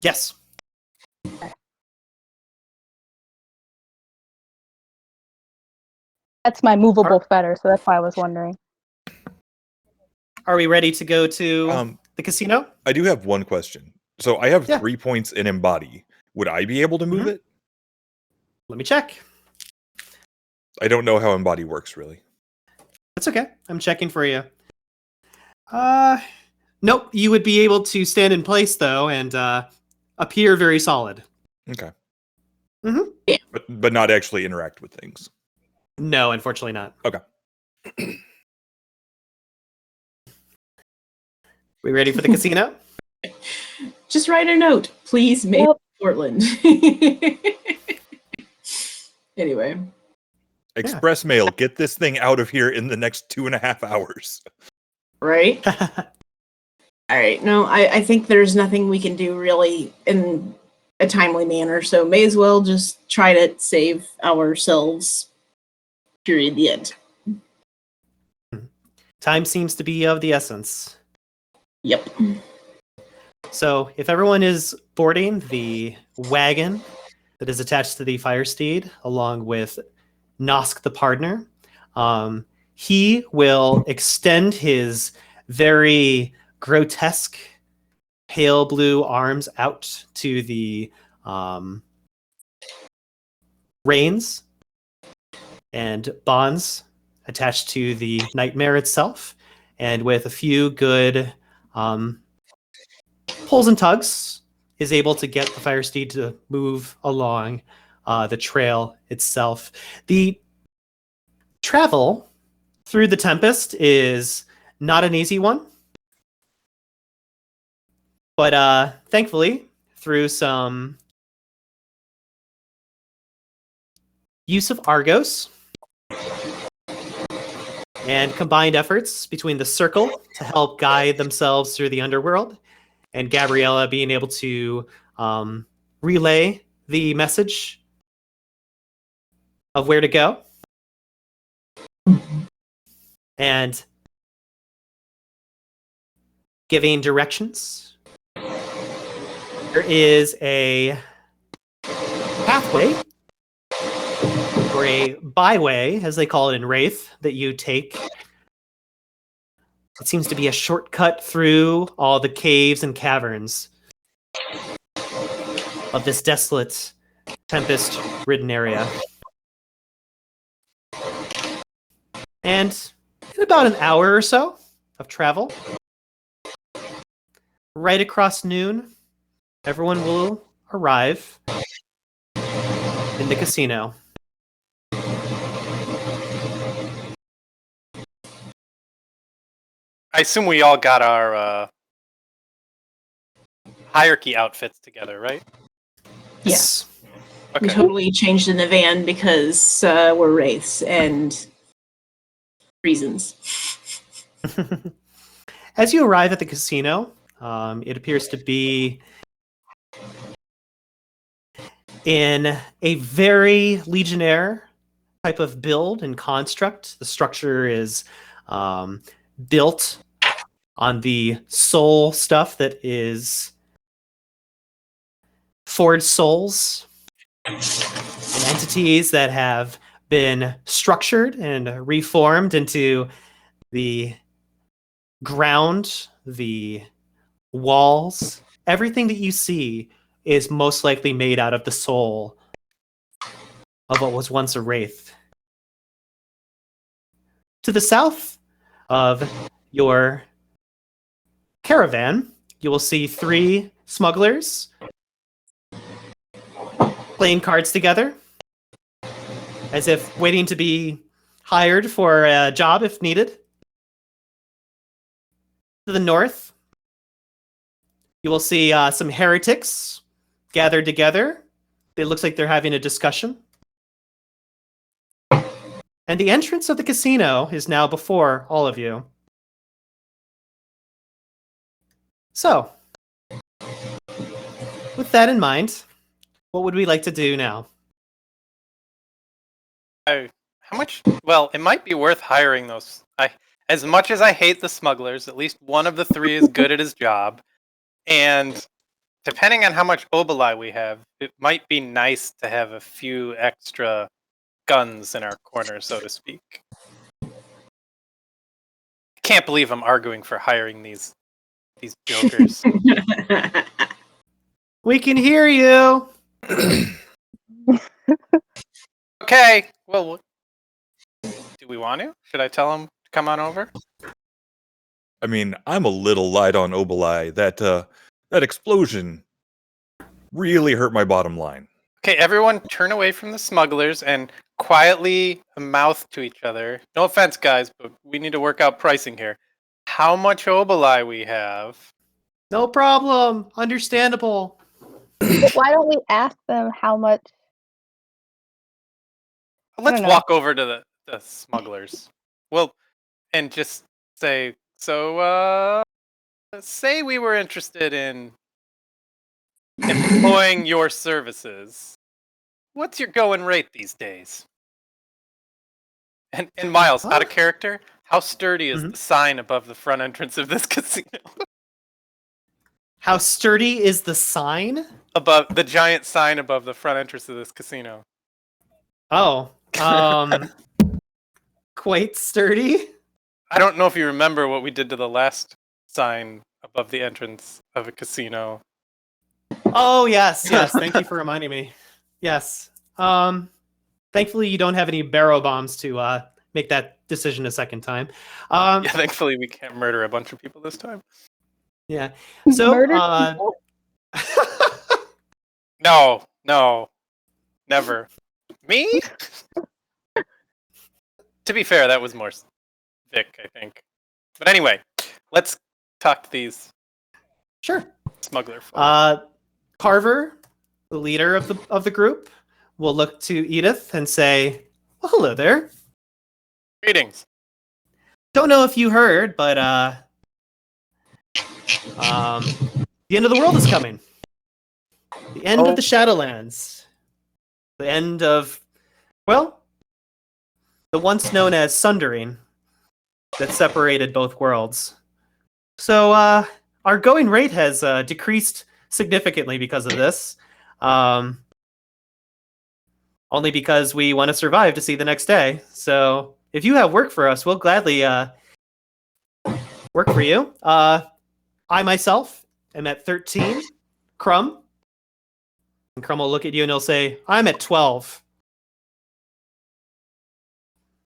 Yes. That's my movable fetter, so that's why I was wondering. Are we ready to go to the casino? I do have one question. So I have Yeah. 3 points in embody. Would I be able to move it? Let me check. I don't know how embody works, really. That's okay. I'm checking for you. Nope. You would be able to stand in place though and appear very solid. Okay. Mm-hmm. Yeah. But not actually interact with things. No, unfortunately not. Okay. We ready for the casino? Just write a note, please, make Yep. Portland. Anyway. Express mail, get this thing out of here in the next 2.5 hours. Right? All right. No, I think there's nothing we can do really in a timely manner, so may as well just try to save ourselves. Period. The end. Time seems to be of the essence. Yep. So if everyone is boarding the wagon that is attached to the fire steed, along with Nosk the partner, he will extend his very grotesque pale blue arms out to the reins and bonds attached to the nightmare itself, and with a few good pulls and tugs is able to get the fire steed to move along the trail itself. The travel through the Tempest is not an easy one, but thankfully, through some use of Argos and combined efforts between the Circle to help guide themselves through the underworld, and Gabriela being able to relay the message of where to go, and giving directions, there is a pathway or a byway, as they call it in Wraith, that you take It seems to be a shortcut through all the caves and caverns of this desolate, tempest-ridden area. And in about an hour or so of travel, right across noon, everyone will arrive in the casino. I assume we all got our hierarchy outfits together, right? Yes. Okay. We totally changed in the van because we're wraiths and reasons. As you arrive at the casino, it appears to be in a very Legionnaire type of build and construct. The structure is built on the soul stuff that is forged souls and entities that have been structured and reformed into the ground, the walls. Everything that you see is most likely made out of the soul of what was once a wraith. To the south of your caravan, you will see 3 smugglers playing cards together, as if waiting to be hired for a job if needed. To the north, you will see some heretics gathered together. It looks like they're having a discussion. And the entrance of the casino is now before all of you. So, with that in mind, what would we like to do now? How much? Well, it might be worth hiring those. As much as I hate the smugglers, at least one of the 3 is good at his job. And depending on how much oboli we have, it might be nice to have a few extra guns in our corner, so to speak. I can't believe I'm arguing for hiring these jokers. We can hear you! Okay, well, do we want to? Should I tell them to come on over? I mean, I'm a little light on oboli. That explosion really hurt my bottom line. Okay, everyone turn away from the smugglers and quietly mouth to each other. No offense, guys, but we need to work out pricing here. How much oboli we have? No problem. Understandable. But why don't we ask them how much? Let's don't know. walk over to the smugglers. Well, and just say, so, say we were interested in employing your services. What's your going rate these days? And Myles, out of character, how sturdy is the sign above the front entrance of this casino? How sturdy is the sign? Above the giant sign above the front entrance of this casino. Oh, quite sturdy. I don't know if you remember what we did to the last sign above the entrance of a casino. Oh, yes. Thank you for reminding me. Yes. Thankfully, you don't have any barrel bombs to make that decision a second time. Yeah, thankfully we can't murder a bunch of people this time. Yeah. So, No, never. Me? To be fair, that was more Vic, I think. But anyway, let's talk to these. Sure. Smuggler folk. Carver, the leader of the group, will look to Edith and say, "Well, hello there. Greetings. Don't know if you heard, but the end of the world is coming. The end of the Shadowlands. The end of, well, the once known as Sundering that separated both worlds. So our going rate has decreased significantly because of this. Only because we want to survive to see the next day. So if you have work for us, we'll gladly work for you. I myself am at 13. Crumb. And Crumb will look at you and he'll say, I'm at 12.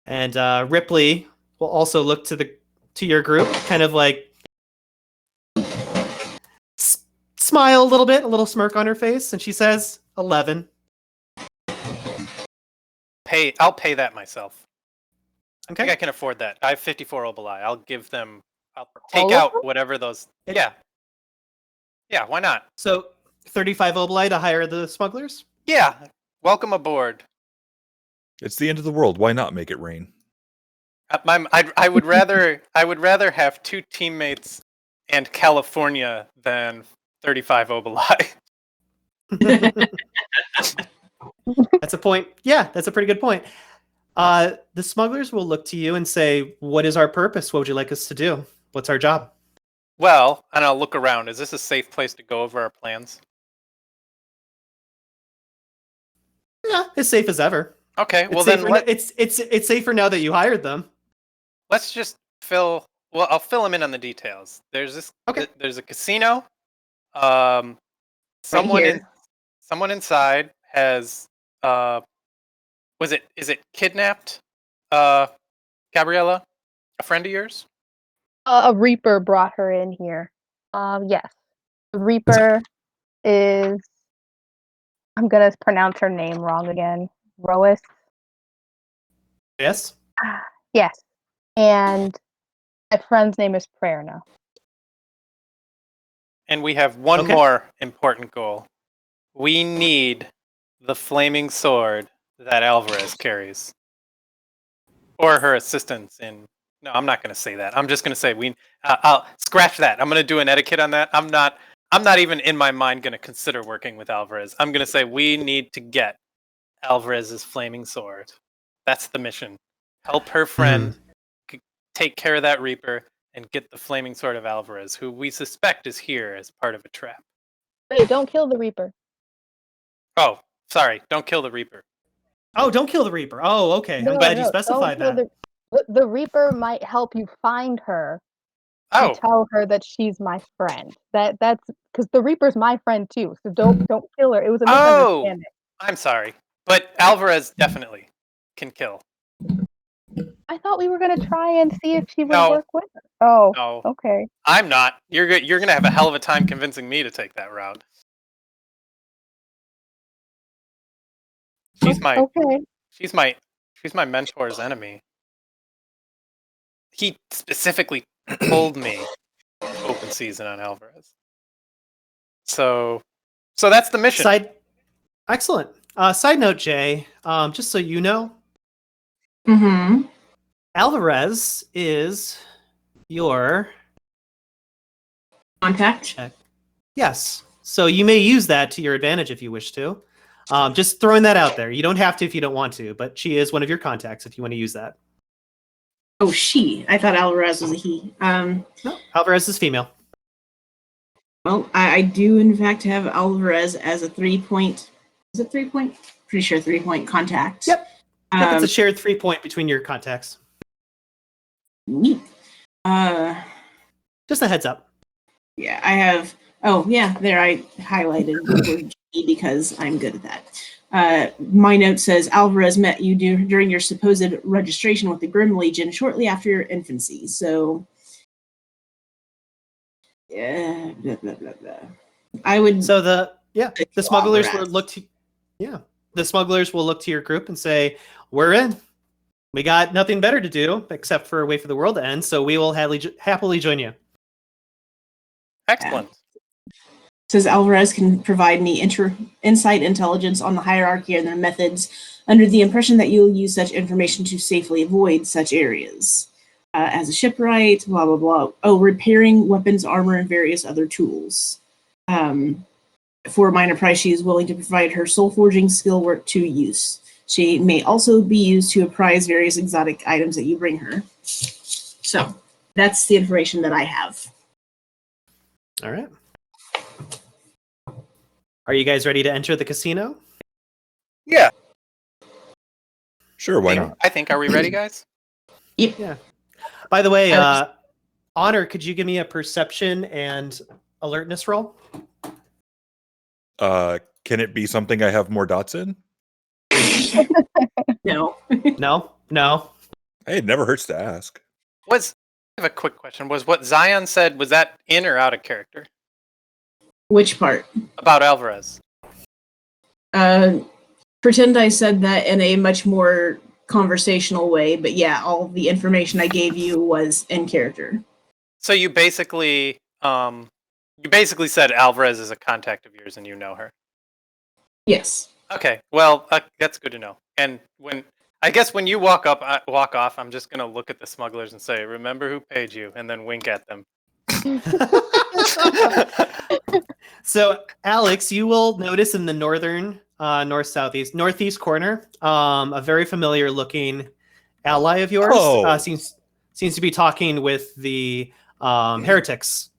And Ripley will also look to your group, kind of like smile a little bit, a little smirk on her face, and she says, 11. I'll pay that myself. I Okay. think I can afford that. I have 54 oboli. I'll give them. I'll All take of out them? whatever those. Yeah. Yeah. Why not? So 35 oboli to hire the smugglers? Yeah. Welcome aboard. It's the end of the world. Why not make it rain? I would rather have 2 teammates and California than 35 oboli. That's a point. Yeah, that's a pretty good point. The smugglers will look to you and say, what is our purpose? What would you like us to do? What's our job? Well, and I'll look around. Is this a safe place to go over our plans? Yeah, as safe as ever. Okay, well It's then safer, it's safer now that you hired them. let's just fill. Well, I'll fill them in on the details. There's this. Okay. There's a casino. Someone here. someone inside has. Is it kidnapped? Gabriela, a friend of yours? A Reaper brought her in here. Yes. The Reaper is. I'm gonna pronounce her name wrong again. Rois. Yes? Yes. And my friend's name is Prerna. And we have one Okay. more important goal. We need the flaming sword that Alvarez carries. Or her assistants in... No, I'm not going to say that. I'm just going to say I'll scratch that. I'm going to do an etiquette on that. I'm not even in my mind going to consider working with Alvarez. I'm going to say we need to get Alvarez's flaming sword. That's the mission. Help her friend take care of that Reaper and get the flaming sword of Alvarez, who we suspect is here as part of a trap. Wait, don't kill the Reaper. Oh, sorry. Don't kill the Reaper. Oh, don't kill the Reaper. Oh, okay. I'm glad you specified don't that. kill the Reaper might help you find her Oh, and tell her that she's my friend. That's because the Reaper's my friend too. So don't kill her. It was a misunderstanding. I'm sorry. But Alvarez definitely can kill. I thought we were gonna try and see if she would No. work with her. Oh, No, okay. I'm not. You're going to have a hell of a time convincing me to take that route. She's my Okay. she's my mentor's enemy. He specifically told me open season on Alvarez. So that's the mission. Excellent. Side note, Jay, just so you know, Mm-hmm. Alvarez is your Contact. check. Yes. So you may use that to your advantage if you wish to. Just throwing that out there. You don't have to if you don't want to, but she is one of your contacts if you want to use that. Oh, she. I thought Alvarez was a he. No, Alvarez is female. Well, I do in fact have Alvarez as a 3-point. Is it 3-point? Pretty sure 3-point contact. Yep. It's a shared 3-point between your contacts. Neat. Just a heads up. Yeah, I have. Oh, yeah, there I highlighted the word G because I'm good at that. My note says Alvarez met you during your supposed registration with the Grim Legion shortly after your infancy. So, yeah, blah, blah, blah, blah. I would. So the smugglers Alvarez. will look to the smugglers will look to your group and say, "We're in. We got nothing better to do except for wait for the world to end. So we will happily join you." Excellent. Says Alvarez can provide me insight intelligence on the hierarchy and their methods under the impression that you will use such information to safely avoid such areas. As a shipwright, blah, blah, blah. Oh, repairing weapons, armor, and various other tools. For a minor price, she is willing to provide her soul forging skill work to use. She may also be used to appraise various exotic items that you bring her. So, that's the information that I have. All right. Are you guys ready to enter the casino? Yeah. Sure, why not? I think. Are we ready, guys? Yep. Yeah. By the way, Honor, could you give me a perception and alertness roll? Can it be something I have more dots in? No. No. Hey, it never hurts to ask. I have a quick question. Was what Zion said, was that in or out of character? Which part? About Alvarez. Pretend I said that in a much more conversational way, but yeah, all the information I gave you was in character. So you basically said Alvarez is a contact of yours and you know her. Yes. Okay, well, that's good to know. And when you walk off, I'm just gonna look at the smugglers and say, "Remember who paid you," and then wink at them. So, Alex, you will notice in the northern, northeast corner, a very familiar looking ally of yours seems to be talking with the heretics,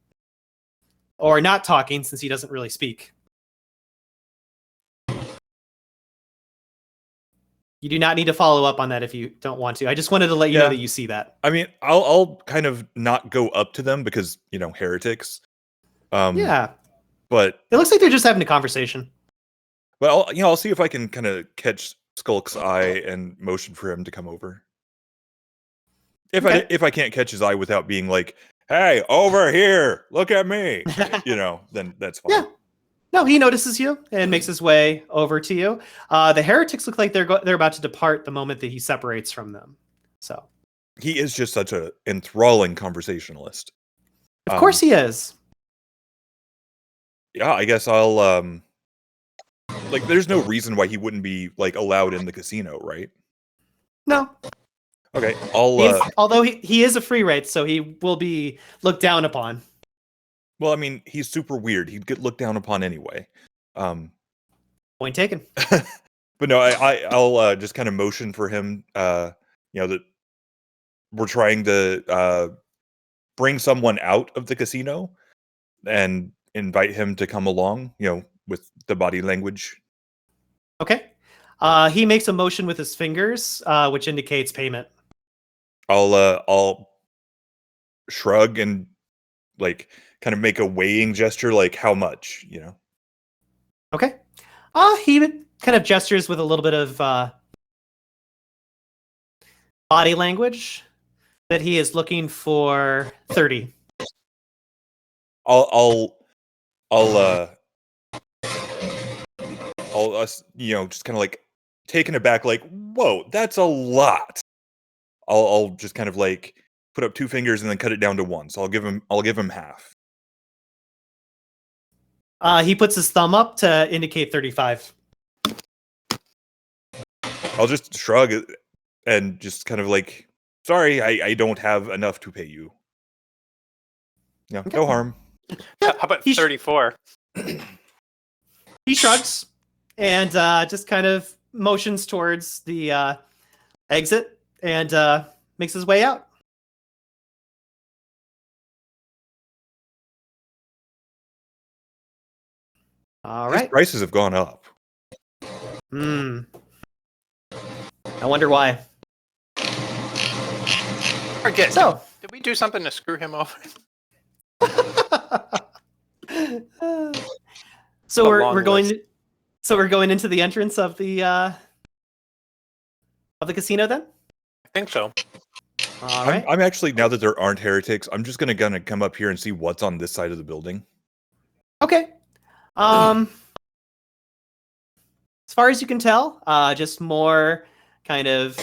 or not talking since he doesn't really speak. You do not need to follow up on that if you don't want to. I just wanted to let you know that you see that. I mean, I'll kind of not go up to them because, heretics. Yeah. But it looks like they're just having a conversation. Well, I'll see if I can kind of catch Skulk's eye and motion for him to come over. If I can't catch his eye without being like, "Hey, over here, look at me," then that's fine. Yeah. No, he notices you and makes his way over to you. The heretics look like they're about to depart the moment that he separates from them. So he is just such an enthralling conversationalist. Of course he is. Yeah, I guess I'll there's no reason why he wouldn't be allowed in the casino, right? No. Okay, although he is a free rate, so he will be looked down upon. Well, I mean, he's super weird. He'd get looked down upon anyway. Point taken. But no, I'll just kind of motion for him. That we're trying to bring someone out of the casino and invite him to come along. With the body language. Okay. He makes a motion with his fingers, which indicates payment. I'll shrug and kind of make a weighing gesture, how much, Okay. He kind of gestures with a little bit of body language that he is looking for 30. I'll just kind of taken aback, whoa, that's a lot. I'll just kind of put up two fingers and then cut it down to one. So I'll give him half. He puts his thumb up to indicate 35. I'll just shrug and just kind of sorry, I don't have enough to pay you. Yeah, okay. No harm. How about 34? He shrugs and just kind of motions towards the exit and makes his way out. All right. These prices have gone up. I wonder why. Forget. So, did we do something to screw him over? So we're going into the entrance of the casino then? I think so. All right. I'm actually, now that there aren't heretics, I'm just gonna come up here and see what's on this side of the building. Okay. As far as you can tell, just more kind of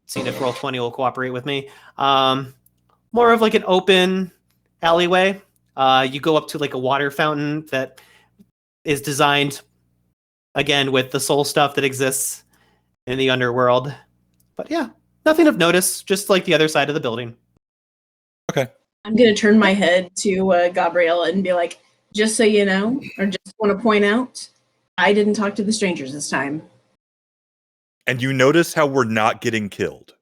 seeing if Roll20 will cooperate with me. More of an open alleyway. You go up to a water fountain that is designed again with the soul stuff that exists in the underworld. But yeah, nothing of notice, just the other side of the building. Okay. I'm going to turn my head to Gabriela and be like, just so you know, or just want to point out, I didn't talk to the strangers this time. And you notice how we're not getting killed.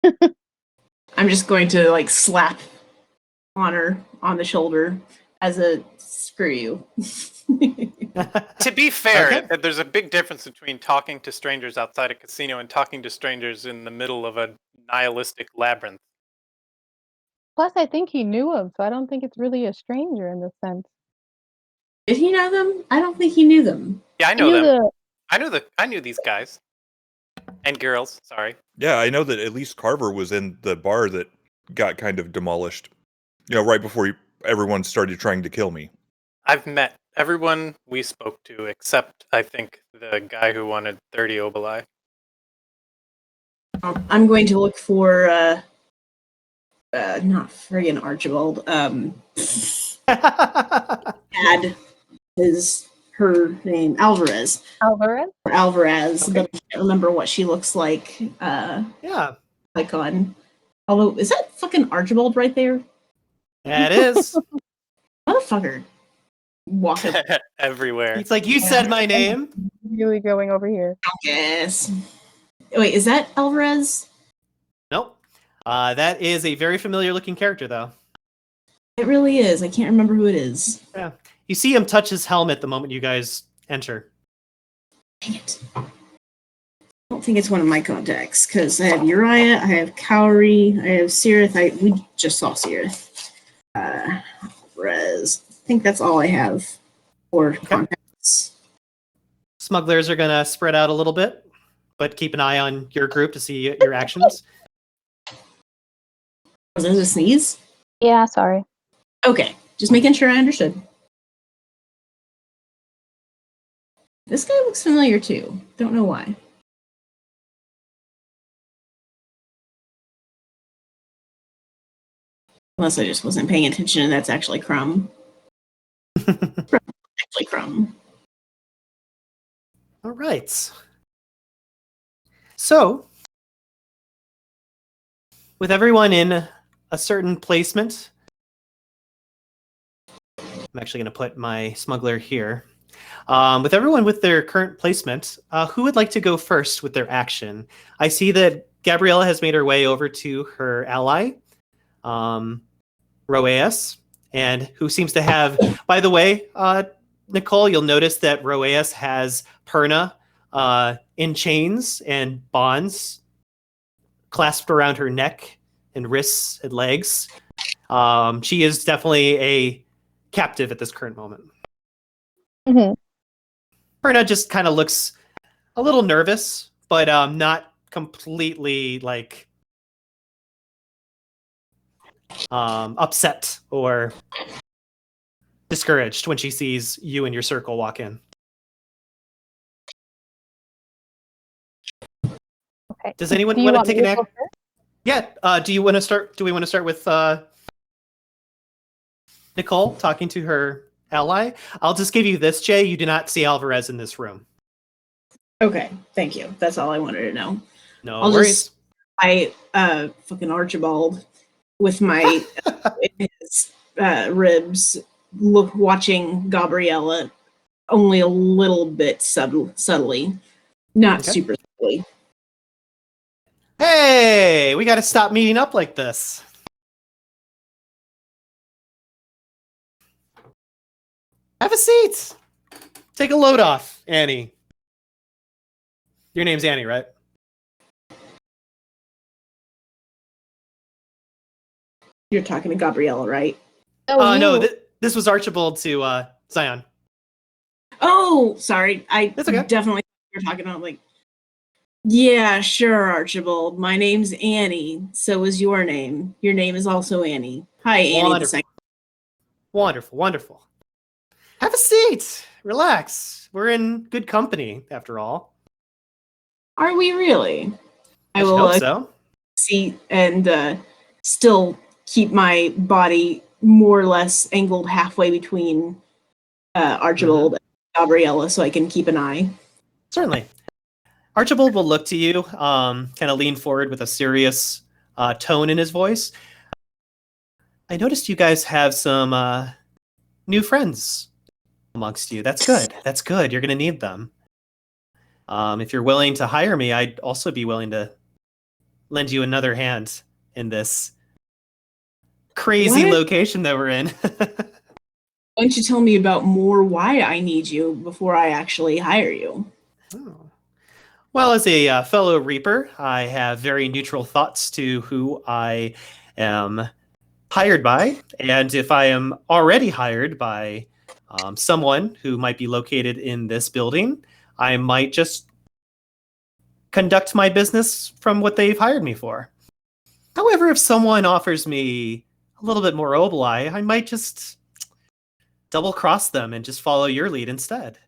I'm just going to slap Honor on the shoulder as a screw you. To be fair, Okay. there's a big difference between talking to strangers outside a casino and talking to strangers in the middle of a nihilistic labyrinth. Plus, I think he knew him, so I don't think it's really a stranger in this sense. Did he know them? I don't think he knew them. Yeah, I He know knew them. the I knew these guys and girls. Sorry. Yeah, I know that at least Carver was in the bar that got kind of demolished. Right before everyone started trying to kill me. I've met everyone we spoke to except, I think, the guy who wanted 30 oboli. I'm going to look for not friggin' Archibald. Ad is her name, Alvarez. Alvarez. Or Alvarez, Okay. but I can't remember what she looks like. Yeah, Like on. Although, is that fucking Archibald right there? that is. Motherfucker. Walk up. Everywhere. It's like, you said my name. Really going over here. Yes. Wait, is that Alvarez? Nope. That is a very familiar looking character, though. It really is. I can't remember who it is. Yeah. You see him touch his helmet the moment you guys enter. Dang it. I don't think it's one of my contacts, because I have Uriah, I have Cowrie, I have Cirith. We just saw Cirith. Alvarez. I think that's all I have for contacts. Smugglers are going to spread out a little bit, but keep an eye on your group to see your actions. Was that a sneeze? Yeah, sorry. Okay, just making sure I understood. This guy looks familiar too. Don't know why. Unless I just wasn't paying attention and that's actually Crumb. Actually Crumb. All right. So, with everyone in a certain placement, I'm actually going to put my smuggler here. With everyone with their current placement, who would like to go first with their action? I see that Gabriela has made her way over to her ally, Roeas, and who seems to have, by the way, Nicole, you'll notice that Roeas has Perna in chains and bonds clasped around her neck and wrists and legs. She is definitely a captive at this current moment. Mm-hmm. Perna just kind of looks a little nervous, but not completely like upset or discouraged when she sees you and your circle walk in. Okay. Does anyone Do you want to take me an to act? go first? Yeah. Do you want to start? Do we want to start with Nicole talking to her ally? I'll just give you this, Jay. You do not see Alvarez in this room. Okay, thank you. That's all I wanted to know. No I'll worries. fucking Archibald with my his, ribs, watching Gabriela only a little bit subtly, not Okay. super subtly. Hey, we got to stop meeting up like this. Have a seat. Take a load off, Annie. Your name's Annie, right? You're talking to Gabriela, right? No, this was Archibald to Zion. Oh, sorry. I That's okay. definitely you're talking about like. Yeah, sure, Archibald. My name's Annie. So is your name. Your name is also Annie. Hi, Annie. The Wonderful. second. Wonderful, wonderful. Have a seat. Relax. We're in good company, after all. Are we really? I will hope so. seat and still keep my body more or less angled halfway between Archibald and Gabriela so I can keep an eye. Certainly. Archibald will look to you, kind of lean forward with a serious tone in his voice. I noticed you guys have some new friends amongst you. That's good. That's good. You're going to need them. If you're willing to hire me, I'd also be willing to lend you another hand in this crazy location that we're in. Why don't you tell me about more why I need you before I actually hire you? Oh. Well, as a fellow Reaper, I have very neutral thoughts to who I am hired by, and if I am already hired by someone who might be located in this building, I might just conduct my business from what they've hired me for. However, if someone offers me a little bit more oboli, I might just double cross them and just follow your lead instead.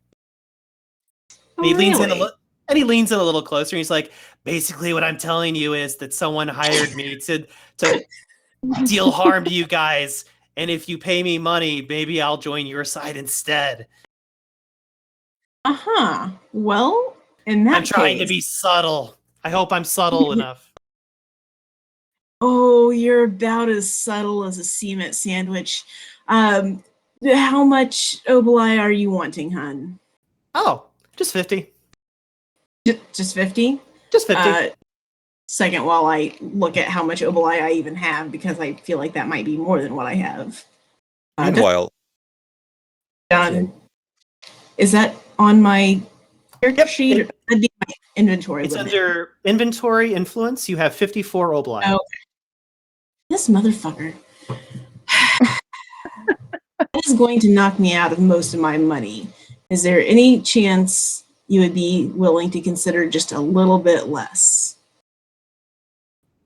And he leans in a little. And he leans in a little closer. And he's like, basically, what I'm telling you is that someone hired me to deal harm to you guys. And if you pay me money, maybe I'll join your side instead. Well, in that I'm trying case, to be subtle. I hope I'm subtle enough. Oh, you're about as subtle as a cement sandwich. How much oboli are you wanting, hun? Oh, just 50. Just 50? Just 50. Second, while I look at how much oboli I even have, because I feel like that might be more than what I have. Meanwhile, John, is that on my character sheet? That'd be my inventory. It's under inventory influence. You have 54 oboli. Oh, this motherfucker. That is going to knock me out of most of my money. Is there any chance you would be willing to consider just a little bit less?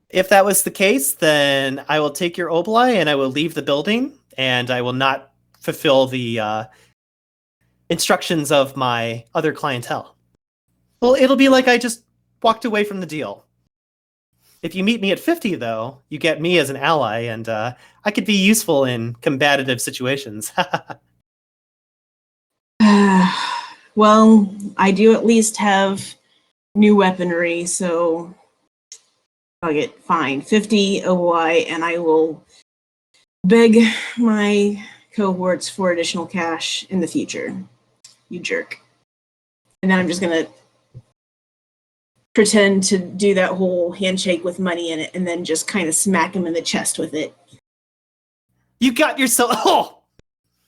If that was the case, then I will take your oboli and I will leave the building, and I will not fulfill the instructions of my other clientele. Well, it'll be like I just walked away from the deal. If you meet me at 50, though, you get me as an ally, and I could be useful in combative situations. Well, I do at least have new weaponry, so I'll get fine. 50 OY, and I will beg my cohorts for additional cash in the future. You jerk. And then I'm just going to pretend to do that whole handshake with money in it and then just kind of smack him in the chest with it. You got yourself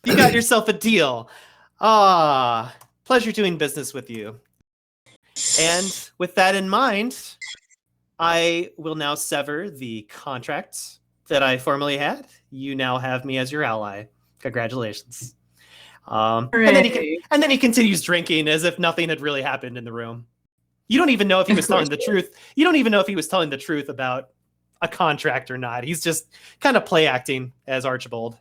a deal. Pleasure doing business with you. And with that in mind, I will now sever the contract that I formerly had. You now have me as your ally. Congratulations. And then he continues drinking as if nothing had really happened in the room. You don't even know if he was telling the truth. You don't even know if he was telling the truth about a contract or not. He's just kind of play acting as Archibald.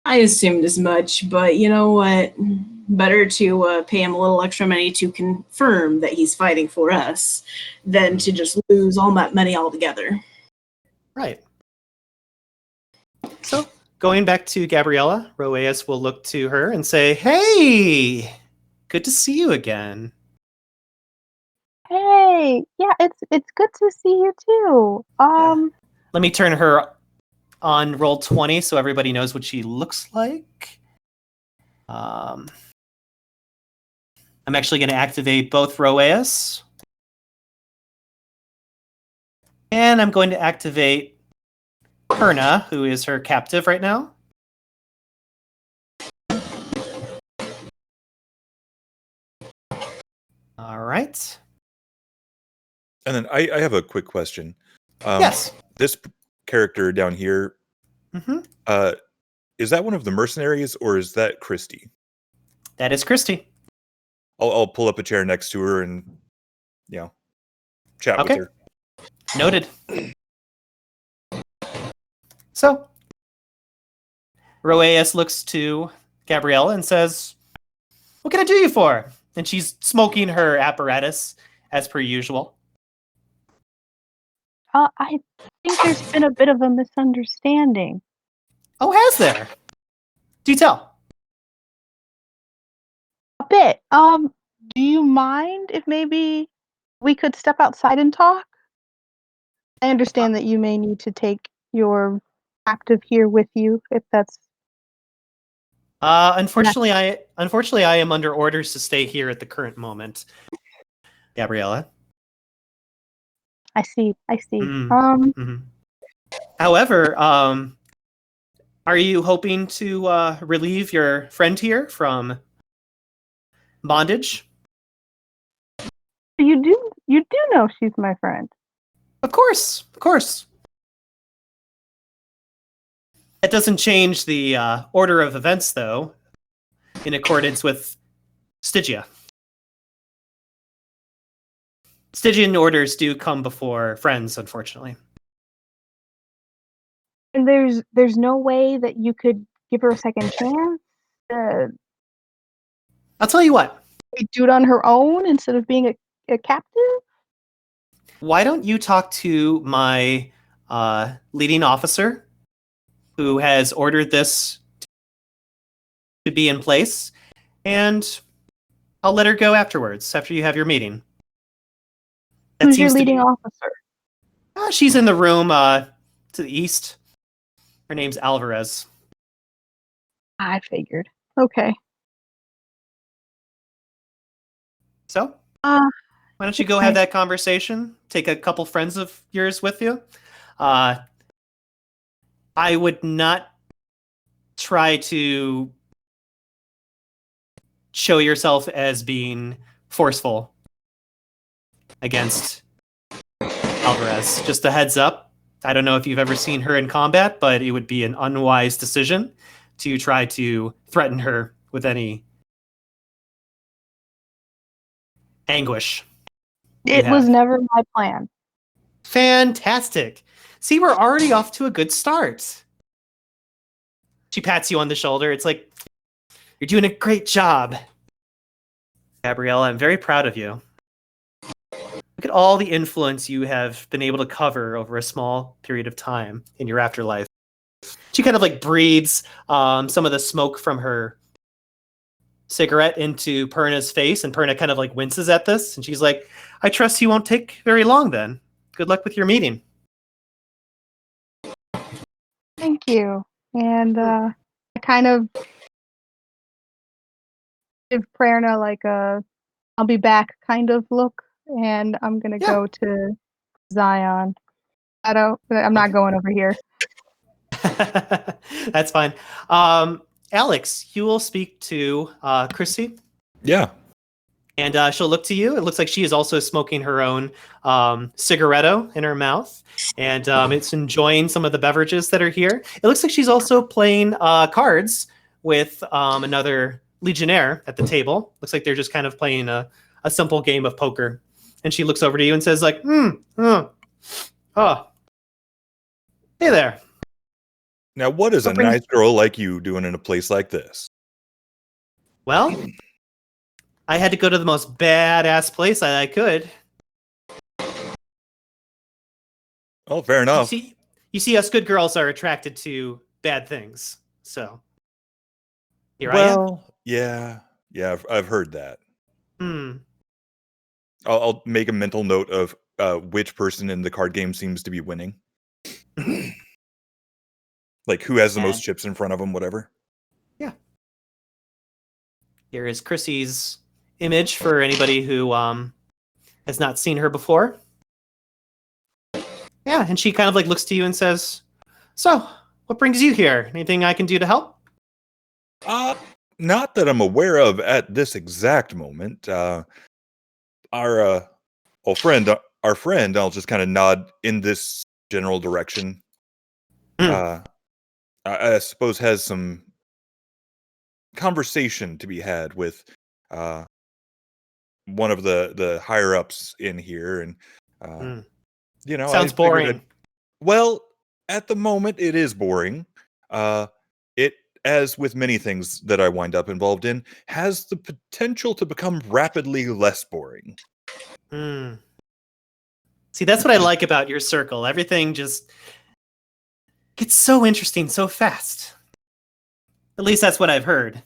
I assumed as much, but you know what? Better to pay him a little extra money to confirm that he's fighting for us than to just lose all that money altogether. Right. So, going back to Gabriela, Roeus will look to her and say, "Hey, good to see you again." Hey, yeah, it's good to see you too. Let me turn her on roll 20 so everybody knows what she looks like. I'm actually going to activate both Roeus. And I'm going to activate Perna, who is her captive right now. All right. And then I have a quick question. Yes. This character down here, is that one of the mercenaries or is that Christy? That is Christy. I'll pull up a chair next to her and, chat with her. Noted. So, Roeus looks to Gabriela and says, "What can I do you for?" And she's smoking her apparatus as per usual. I think there's been a bit of a misunderstanding. Oh, has there? Do tell. A bit. Do you mind if maybe we could step outside and talk? I understand that you may need to take your active here with you, if that's... Unfortunately, I am under orders to stay here at the current moment, Gabriela. I see. However, are you hoping to relieve your friend here from bondage? You do know she's my friend. Of course. That doesn't change the order of events, though, in accordance with Stygia. Stygian orders do come before friends, unfortunately. And there's no way that you could give her a second chance to I'll tell you what. do it on her own instead of being a captive? Why don't you talk to my leading officer who has ordered this to be in place, and I'll let her go afterwards, after you have your meeting. That Who's your seems to leading be- officer? She's in the room to the east. Her name's Alvarez. I figured. Okay. So, Uh, why don't you go okay. have that conversation? Take a couple friends of yours with you. I would not try to show yourself as being forceful against Alvarez. Just a heads up. I don't know if you've ever seen her in combat, but it would be an unwise decision to try to threaten her with any anguish. It was never my plan. Fantastic. See, we're already off to a good start. She pats you on the shoulder. It's like, you're doing a great job, Gabriela. I'm very proud of you. Look at all the influence you have been able to cover over a small period of time in your afterlife. She kind of like breathes some of the smoke from her cigarette into Perna's face, and Perna kind of like winces at this, and she's like, I trust you won't take very long then. Good luck with your meeting. Thank you. And I kind of give Prerna like a I'll be back kind of look, and I'm gonna go to Zion. I'm not going over here. That's fine. Alex, you will speak to Chrissy. Yeah. And she'll look to you. It looks like she is also smoking her own cigaretto in her mouth. And it's enjoying some of the beverages that are here. It looks like she's also playing cards with another Legionnaire at the table. Looks like they're just kind of playing a simple game of poker. And she looks over to you and says like, oh, hey there. Now, what is a nice girl like you doing in a place like this? Well, I had to go to the most badass place I could. Oh, fair enough. You see, us good girls are attracted to bad things. So, here I am. Yeah, I've heard that. Hmm. I'll make a mental note of which person in the card game seems to be winning. Like, who has the most chips in front of them, whatever. Yeah. Here is Chrissy's image for anybody who has not seen her before. Yeah, and she kind of like looks to you and says, so, what brings you here? Anything I can do to help? Not that I'm aware of at this exact moment. Our friend, I'll just kind of nod in this general direction. I suppose has some conversation to be had with one of the higher ups in here, and you know, sounds boring. Well, at the moment, it is boring. It, as with many things that I wind up involved in, has the potential to become rapidly less boring. See, that's what I like about your circle. Everything just gets so interesting so fast. At least that's what I've heard.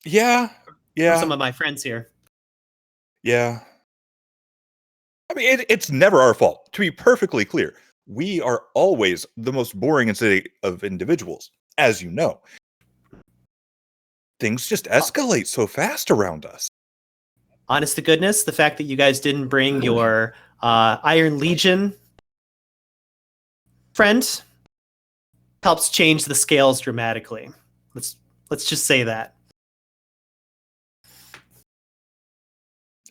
Yeah. From some of my friends here. Yeah. I mean, it's never our fault. To be perfectly clear, we are always the most boring of individuals, as you know. Things just escalate so fast around us. Honest to goodness, the fact that you guys didn't bring your Iron Legion friend helps change the scales dramatically. Let's just say that.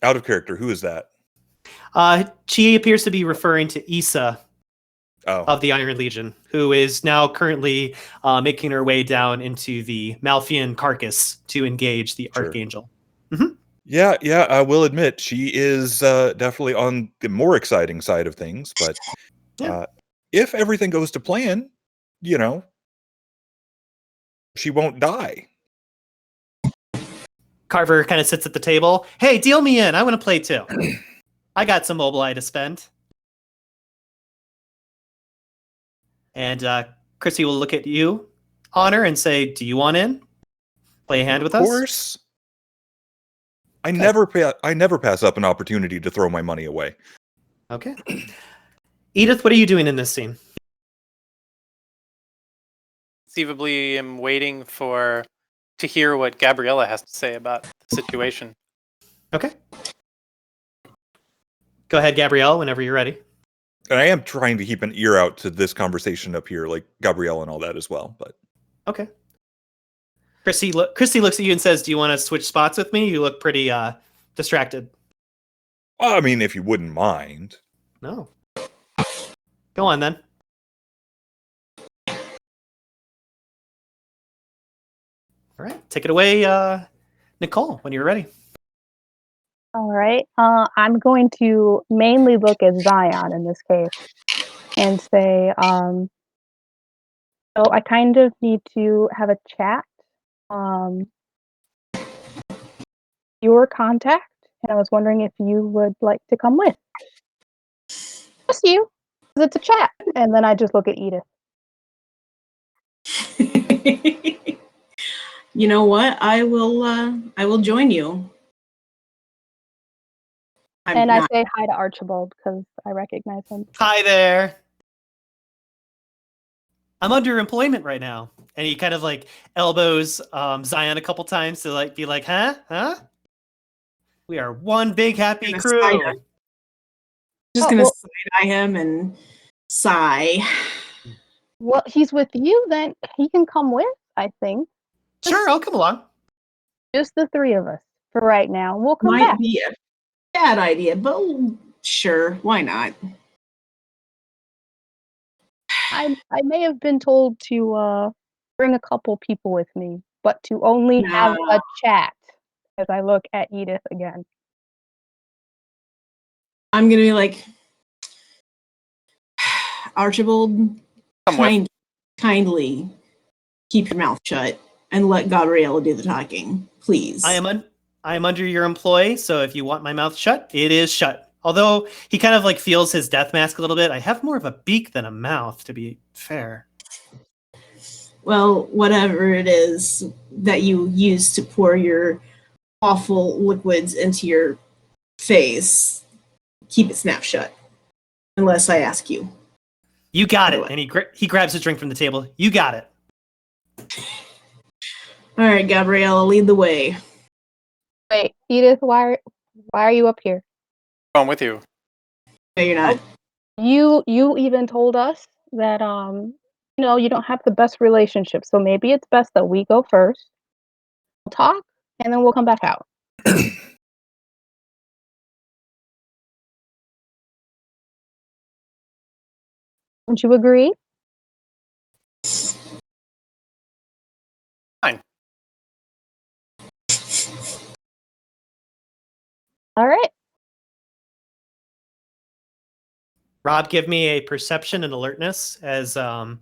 Out of character, who is that? She appears to be referring to Issa of the Iron Legion, who is now currently making her way down into the Malfian carcass to engage the Archangel. Mm-hmm. Yeah, I will admit she is definitely on the more exciting side of things, but if everything goes to plan, she won't die. Carver kind of sits at the table. Hey, deal me in. I want to play too. I got some mobility to spend. And Chrissy will look at you, Honor, and say, do you want in? Play a hand with us? Of course. I never pass up an opportunity to throw my money away. Okay. Edith, what are you doing in this scene? Conceivably, I'm waiting to hear what Gabriela has to say about the situation. Okay. Go ahead, Gabrielle, whenever you're ready. And I am trying to keep an ear out to this conversation up here, like Gabrielle and all that as well. But okay. Christy looks at you and says, "Do you want to switch spots with me? You look pretty distracted." I mean, if you wouldn't mind. No. Go on then. All right, take it away, Nicole, when you're ready. All right. I'm going to mainly look at Zion in this case and say, so I kind of need to have a chat. Your contact, and I was wondering if you would like to come with. Just you, because it's a chat. And then I just look at Edith. You know what? I will join you. I say hi to Archibald because I recognize him. Hi there. I'm under employment right now. And he kind of like elbows Zion a couple times to be like, huh? We are one big happy crew. Just gonna side-eye him and sigh. Well, he's with you, then he can come with, I think. Sure, I'll come along. Just the three of us for right now. We'll come back. Might be a bad idea, but sure, why not? I may have been told to bring a couple people with me, but to only have a chat. As I look at Edith again, I'm gonna be like, Archibald, kindly keep your mouth shut and let Gabriela do the talking, please. I am under your employ, so if you want my mouth shut, it is shut. Although he kind of feels his death mask a little bit. I have more of a beak than a mouth, to be fair. Well, whatever it is that you use to pour your awful liquids into your face, keep it snapped shut. Unless I ask you. You got it. And he grabs a drink from the table. You got it. All right, Gabriela, lead the way. Wait, Edith, why are you up here? I'm with you. No, you're not. You even told us that you don't have the best relationship, so maybe it's best that we go first. We'll talk, and then we'll come back out. Don't you agree? Fine. All right. Rob, give me a perception and alertness as our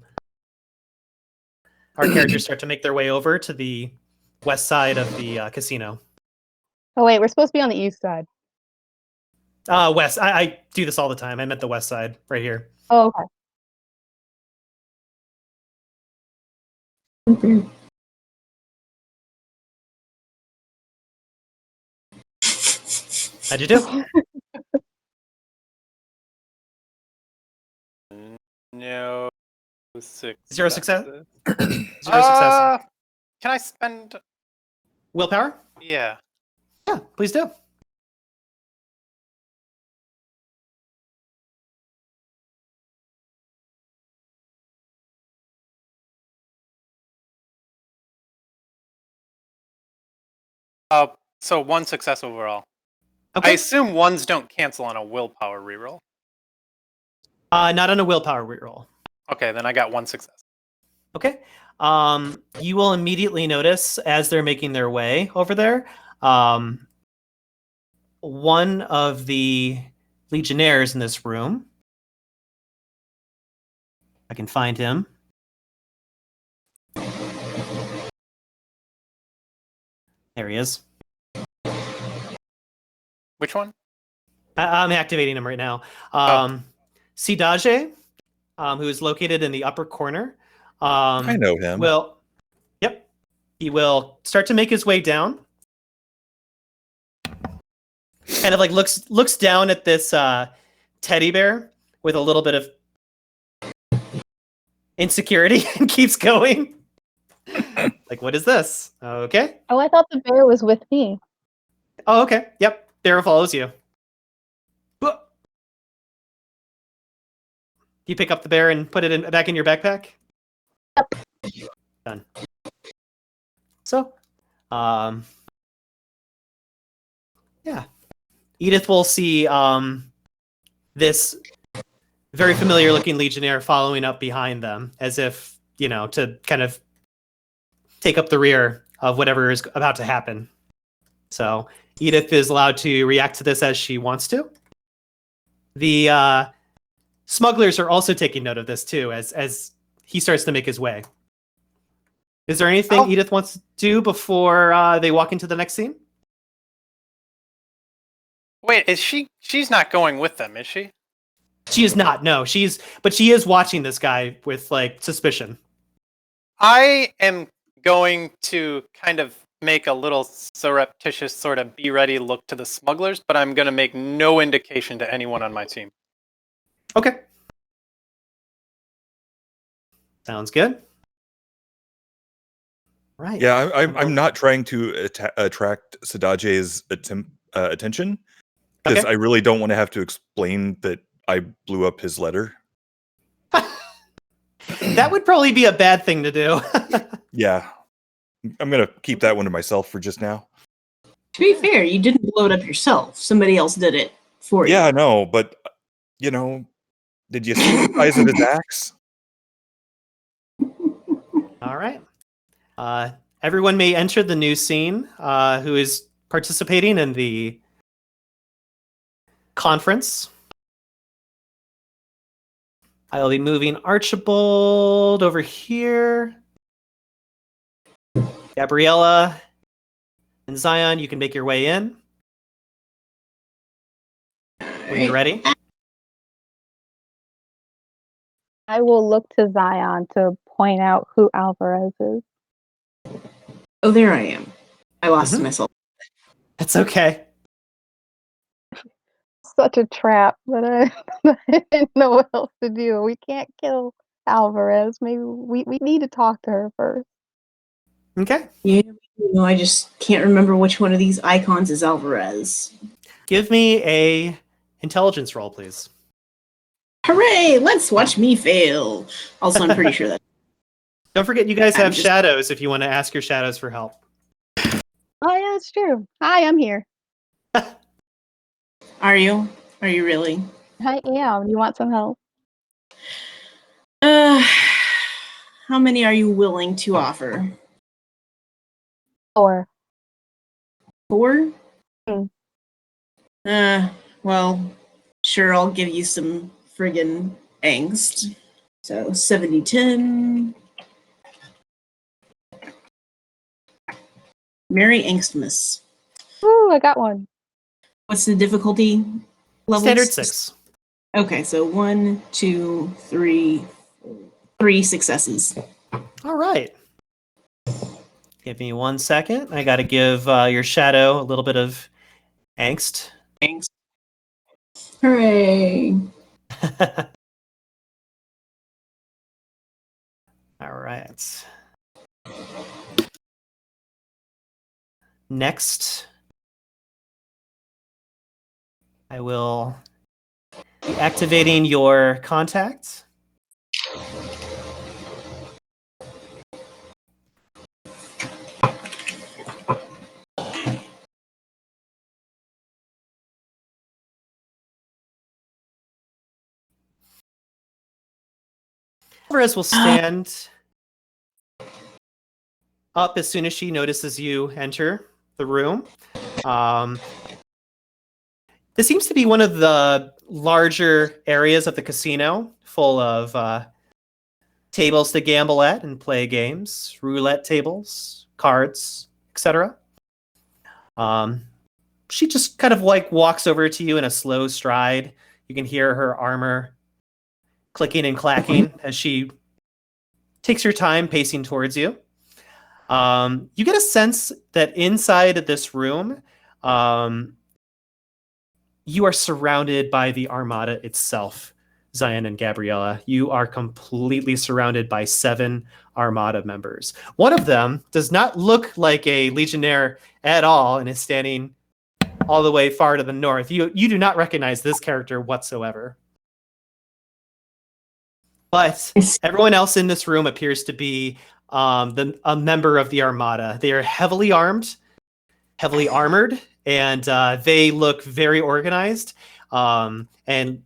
characters start to make their way over to the west side of the casino. Oh, wait, we're supposed to be on the east side. West. I do this all the time. I meant the west side, right here. Oh, okay. Okay. How'd you do? No success. Zero success? Zero success. Can I spend willpower? Yeah. Yeah, please do. So one success overall. Okay. I assume ones don't cancel on a willpower reroll. Not on a willpower reroll. Okay, then I got 1 success. Okay. You will immediately notice as they're making their way over there, one of the legionnaires in this room. I can find him. There he is. Which one? I'm activating him right now. Sidage, who is located in the upper corner. I know him. Yep. He will start to make his way down. Kind of like looks down at this teddy bear with a little bit of insecurity and keeps going. Like, what is this? Okay. Oh, I thought the bear was with me. Oh, okay. Yep. Bear follows you. You pick up the bear and put it back in your backpack? Yep. Done. So, yeah. Edith will see this very familiar looking legionnaire following up behind them as if, to kind of take up the rear of whatever is about to happen. So Edith is allowed to react to this as she wants to. The smugglers are also taking note of this too as he starts to make his way. Is there anything Edith wants to do before they walk into the next scene? Wait, she's not going with them, is she? She is not, no. But she is watching this guy with suspicion. I am going to kind of make a little surreptitious sort of be ready look to the smugglers, but I'm going to make no indication to anyone on my team. Okay. Sounds good. Right. Yeah, I'm not trying to attract Sidage's attention, because I really don't want to have to explain that I blew up his letter. That would probably be a bad thing to do. Yeah. I'm going to keep that one to myself for just now. To be fair, you didn't blow it up yourself. Somebody else did it for you. Yeah, I know, but, did you see the size of his axe? All right. Everyone may enter the new scene who is participating in the conference. I'll be moving Archibald over here. Gabriela and Zion, you can make your way in when you're ready. I will look to Zion to point out who Alvarez is. Oh, there I am. I lost myself. That's okay. Such a trap, but I didn't know what else to do. We can't kill Alvarez. Maybe we need to talk to her first. Okay. Yeah, I just can't remember which one of these icons is Alvarez. Give me a intelligence roll, please. Hooray! Let's watch me fail. Also, I'm pretty sure that. Don't forget, you guys have shadows if you want to ask your shadows for help. Oh yeah, that's true. Hi, I'm here. Are you? Are you really? I am. You want some help? How many are you willing to offer? 4. 4? Well, sure, I'll give you some friggin' angst. So 70-10. Merry Angstmas. Ooh, I got one. What's the difficulty level? Standard 6. Okay, so 1, 2, 3, 3 successes. All right. Give me 1 second. I got to give your shadow a little bit of angst. Angst. Hooray. All right. Next, I will be activating your contact. Alvarez will stand up as soon as she notices you enter the room. This seems to be one of the larger areas of the casino, full of tables to gamble at and play games, roulette tables, cards, etc. She just kind of like walks over to you in a slow stride. You can hear her armor clicking and clacking as she takes her time pacing towards you. You get a sense that inside of this room, you are surrounded by the Armada itself, Zion and Gabriela. You are completely surrounded by 7 Armada members. One of them does not look like a Legionnaire at all and is standing all the way far to the north. You do not recognize this character whatsoever. But everyone else in this room appears to be a member of the Armada. They are heavily armed, heavily armored, and they look very organized and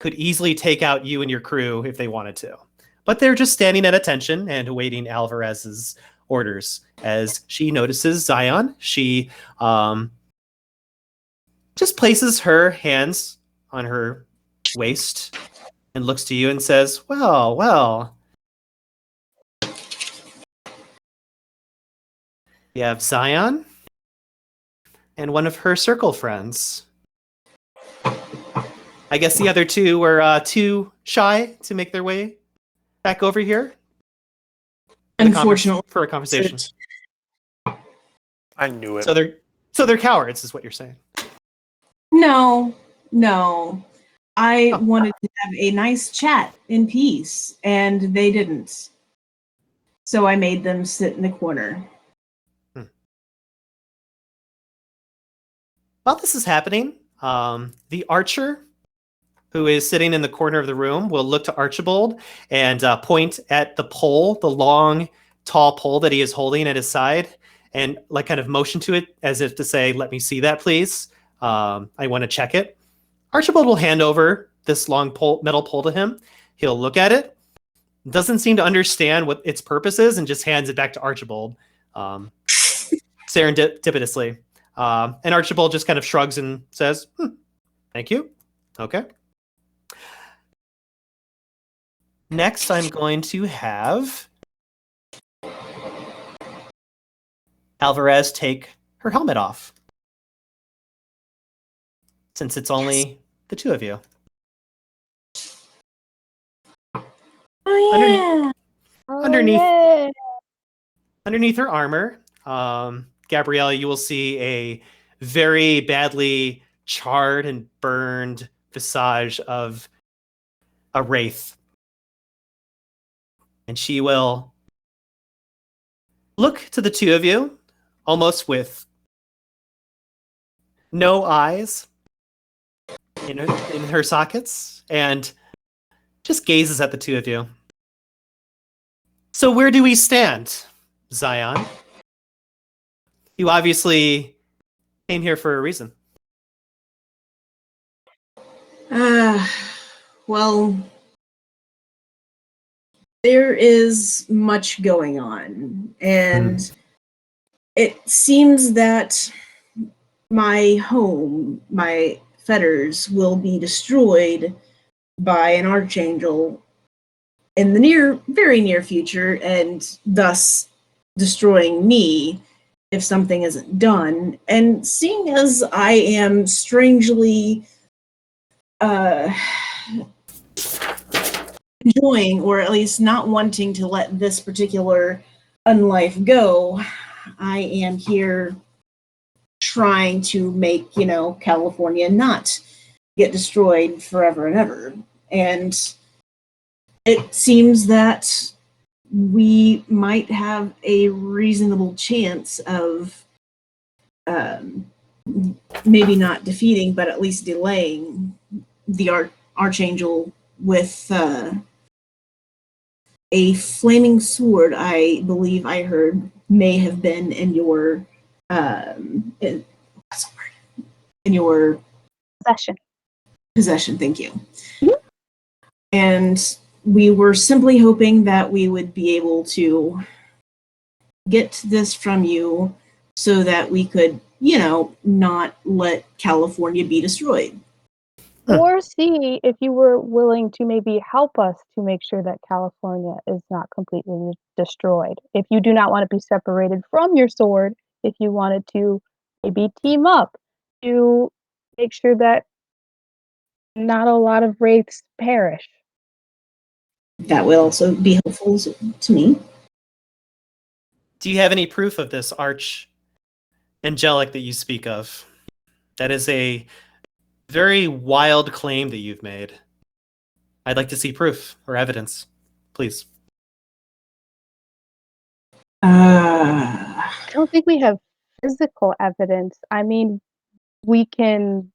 could easily take out you and your crew if they wanted to. But they're just standing at attention and awaiting Alvarez's orders. As she notices Zion, she just places her hands on her waist and looks to you and says, well. We have Zion and one of her circle friends. I guess the other 2 were too shy to make their way back over here. Unfortunately, for a conversation. I knew it. So they're cowards, is what you're saying. No. I wanted to have a nice chat in peace, and they didn't. So I made them sit in the corner. While this is happening, the archer, who is sitting in the corner of the room, will look to Archibald and point at the pole, the long, tall pole that he is holding at his side, and like kind of motion to it as if to say, "Let me see that, please. I want to check it." Archibald will hand over this long metal pole to him. He'll look at it, doesn't seem to understand what its purpose is, and just hands it back to Archibald serendipitously. And Archibald just kind of shrugs and says, "Thank you. Okay." Next, I'm going to have Alvarez take her helmet off, since it's only the 2 of you. Oh, yeah. Underneath her armor, Gabriela, you will see a very badly charred and burned visage of a wraith. And she will look to the 2 of you, almost with no eyes in her sockets, and just gazes at the 2 of you. "So where do we stand, Zion? You obviously came here for a reason." Well, there is much going on, and it seems that my home, my fetters, will be destroyed by an archangel in the very near future, and thus destroying me if something isn't done. And seeing as I am strangely enjoying, or at least not wanting to let this particular unlife go, I am here trying to make, California not get destroyed forever and ever. And it seems that we might have a reasonable chance of maybe not defeating, but at least delaying the Archangel with a flaming sword. I believe I heard may have been in your in your Possession. Possession. Thank you. Mm-hmm. And we were simply hoping that we would be able to get this from you so that we could, not let California be destroyed. Or see if you were willing to maybe help us to make sure that California is not completely destroyed. If you do not want to be separated from your sword, if you wanted to maybe team up to make sure that not a lot of wraiths perish. That would also be helpful to me. Do you have any proof of this arch angelic that you speak of? That is a very wild claim that you've made. I'd like to see proof or evidence, please. I don't think we have physical evidence. I mean, we can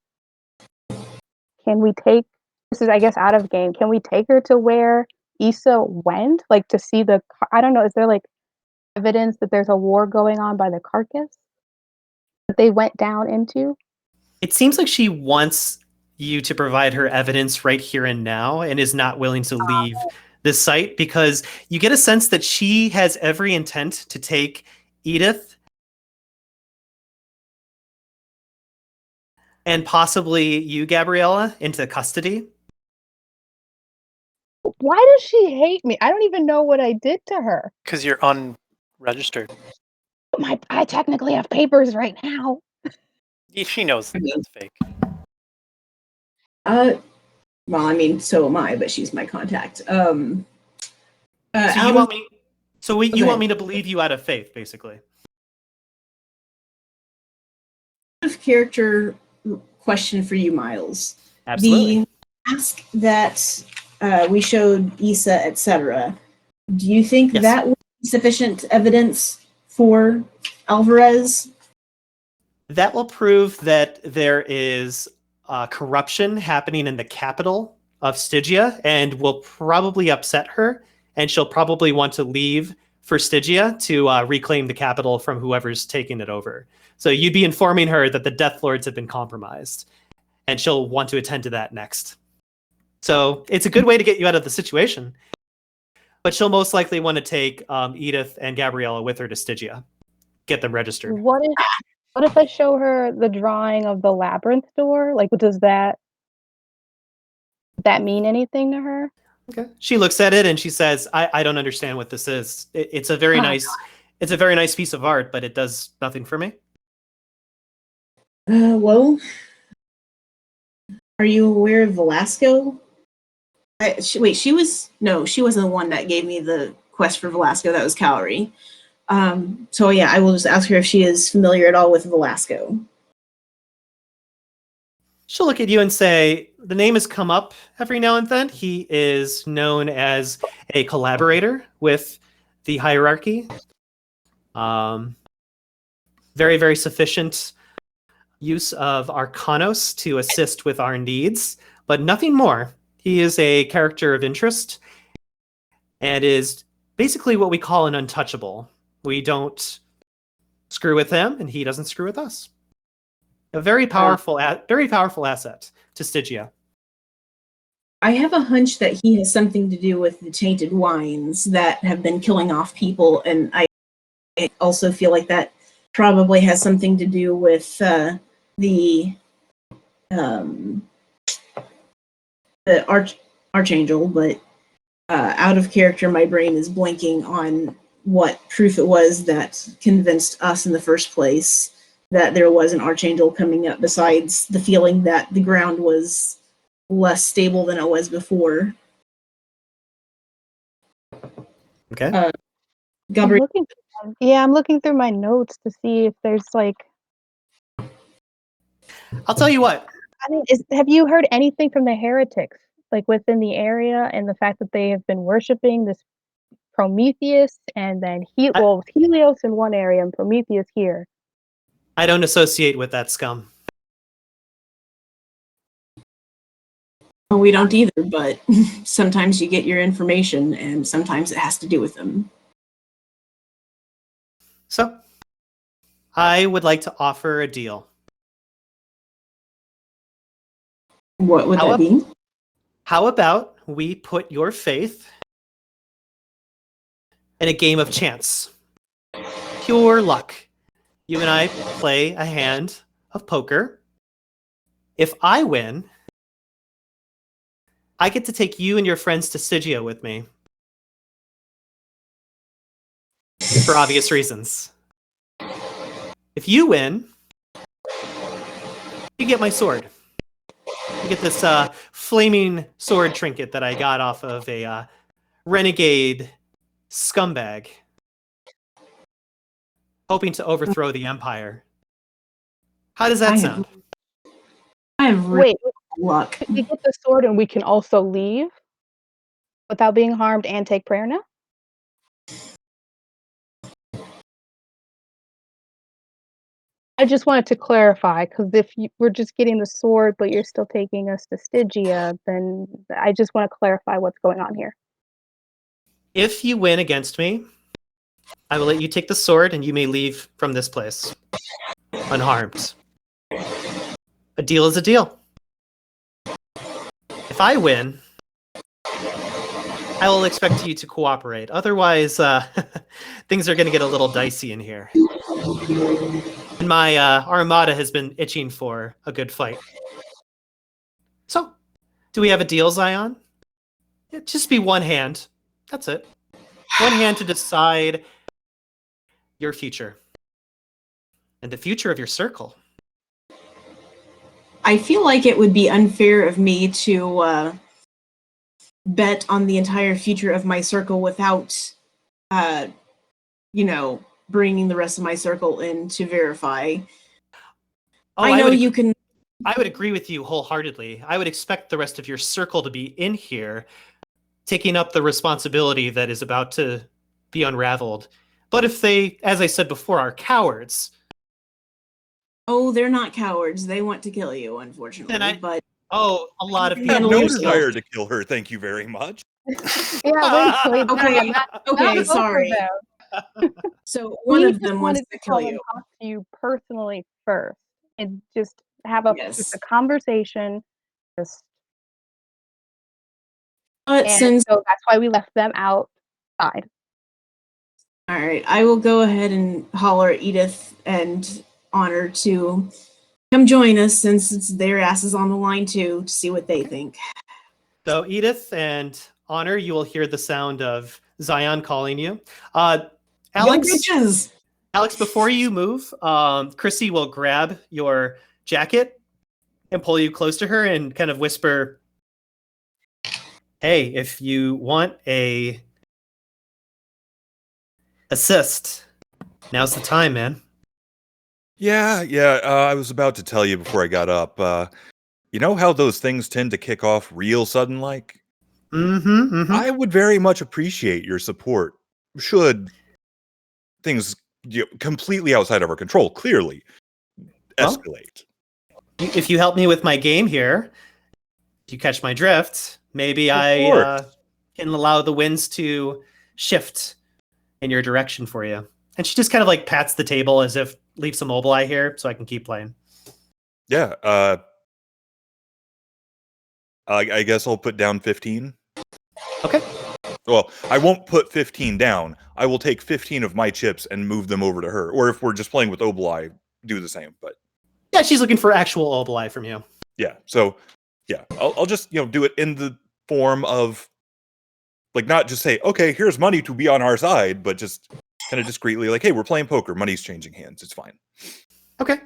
we take, this is I guess out of game, can we take her to where Issa went? Like to see I don't know, is there like evidence that there's a war going on by the carcass that they went down into? It seems like she wants you to provide her evidence right here and now and is not willing to leave this site, because you get a sense that she has every intent to take Edith and possibly you, Gabriela, into custody. Why does she hate me? I don't even know what I did to her. Because you're unregistered. I technically have papers right now. She knows that's fake. Well, I mean, so am I, but she's my contact. So you want me? So you want me to believe you out of faith, basically? Out of character question for you, Myles. Absolutely. The mask that we showed Issa, etc. Do you think Yes. that would be sufficient evidence for Alvarez? That will prove that there is corruption happening in the capital of Stygia and will probably upset her, and she'll probably want to leave for Stygia to reclaim the capital from whoever's taking it over. So you'd be informing her that the Death Lords have been compromised, and she'll want to attend to that next. So it's a good way to get you out of the situation. But she'll most likely want to take Edith and Gabriela with her to Stygia, get them registered. What if I show her the drawing of the labyrinth door? Like, does that mean anything to her? Okay. She looks at it and she says, I don't understand what this is. It's a very nice piece of art, but it does nothing for me. Well, are you aware of Velasco? She wasn't the one that gave me the quest for Velasco. That was Calorie. So yeah, I will just ask her if she is familiar at all with Velasco. She'll look at you and say, the name has come up every now and then. He is known as a collaborator with the hierarchy. Very, very sufficient use of Arcanos to assist with our needs, but nothing more. He is a character of interest and is basically what we call an untouchable. We don't screw with him, and he doesn't screw with us. A very powerful asset to Stygia. I have a hunch that he has something to do with the tainted wines that have been killing off people, and I also feel like that probably has something to do with the Archangel, but out of character, my brain is blanking on what proof it was that convinced us in the first place that there was an Archangel coming up, besides the feeling that the ground was less stable than it was before. Okay. Gabrielle, I'm looking through my notes to see if there's like... I'll tell you what. I mean, have you heard anything from the heretics, like within the area, and the fact that they have been worshiping this Prometheus, and then Helios in one area and Prometheus here? I don't associate with that scum. well, we don't either, but sometimes you get your information, and sometimes it has to do with them. So, I would like to offer a deal. What would that be? How about we put your faith in a game of chance. Pure luck. You and I play a hand of poker. If I win, I get to take you and your friends to Stygia with me. For obvious reasons. If you win, you get my sword. You get this flaming sword trinket that I got off of a renegade scumbag hoping to overthrow the Empire. How does that sound? I have Wait, luck. we get the sword and we can also leave without being harmed and take prayer now? I just wanted to clarify, because if we're just getting the sword, but you're still taking us to Stygia, then I just want to clarify what's going on here. If you win against me, I will let you take the sword and you may leave from this place unharmed. A deal is a deal. If I win, I will expect you to cooperate. Otherwise, things are going to get a little dicey in here. And my armada has been itching for a good fight. So, do we have a deal, Zion? It'd just be one hand. That's it. One hand to decide your future. And the future of your circle. I feel like it would be unfair of me to bet on the entire future of my circle without, bringing the rest of my circle in to verify. I know you can. I would agree with you wholeheartedly. I would expect the rest of your circle to be in here, taking up the responsibility that is about to be unraveled. But if they, as I said before, are cowards. Oh, they're not cowards. They want to kill you, unfortunately. A lot of I people. have No desire to kill her. Thank you very much. Okay, sorry. So one of them wants to kill you. Talk to you personally first, and just have just a conversation. So that's why we left them outside. All right, I will go ahead and holler at Edith and Honor to come join us, since it's their asses on the line too, to see what they think. So Edith and Honor, you will hear the sound of Zion calling you. Alex, before you move, Chrissy will grab your jacket and pull you close to her and kind of whisper, "Hey, if you want a assist, now's the time, man." Yeah. I was about to tell you before I got up. You know how those things tend to kick off real sudden like? Mm-hmm. I would very much appreciate your support. Should things completely outside of our control clearly escalate. Well, if you help me with my game here, if you catch my drift, maybe I can allow the winds to shift in your direction for you. And she just kind of like pats the table as if leave some mobile here so I can keep playing. Yeah. I guess I'll put down 15. Okay. Well, I won't put 15 down. I will take 15 of my chips and move them over to her. Or if we're just playing with Obelai, do the same. But yeah, she's looking for actual Obelai from you. Yeah. So yeah, I'll just do it in the form of like not just say, okay, here's money to be on our side, but just kind of discreetly like, hey, we're playing poker. Money's changing hands. It's fine. Okay.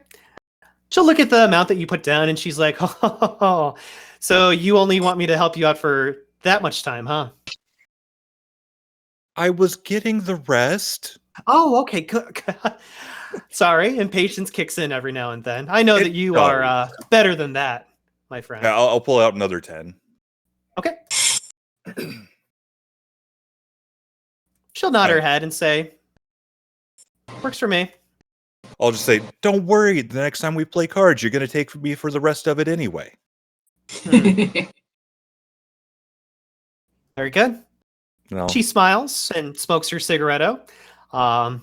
She'll look at the amount that you put down and she's like, oh, so you only want me to help you out for that much time, huh? I was getting the rest. Oh, okay. Good. Sorry, impatience kicks in every now and then. I know that you are better than that, my friend. Yeah, I'll pull out another 10. Okay. She'll nod her head and say, works for me. I'll just say, don't worry, the next time we play cards, you're going to take me for the rest of it anyway. Very good. No. She smiles and smokes her cigaretto, and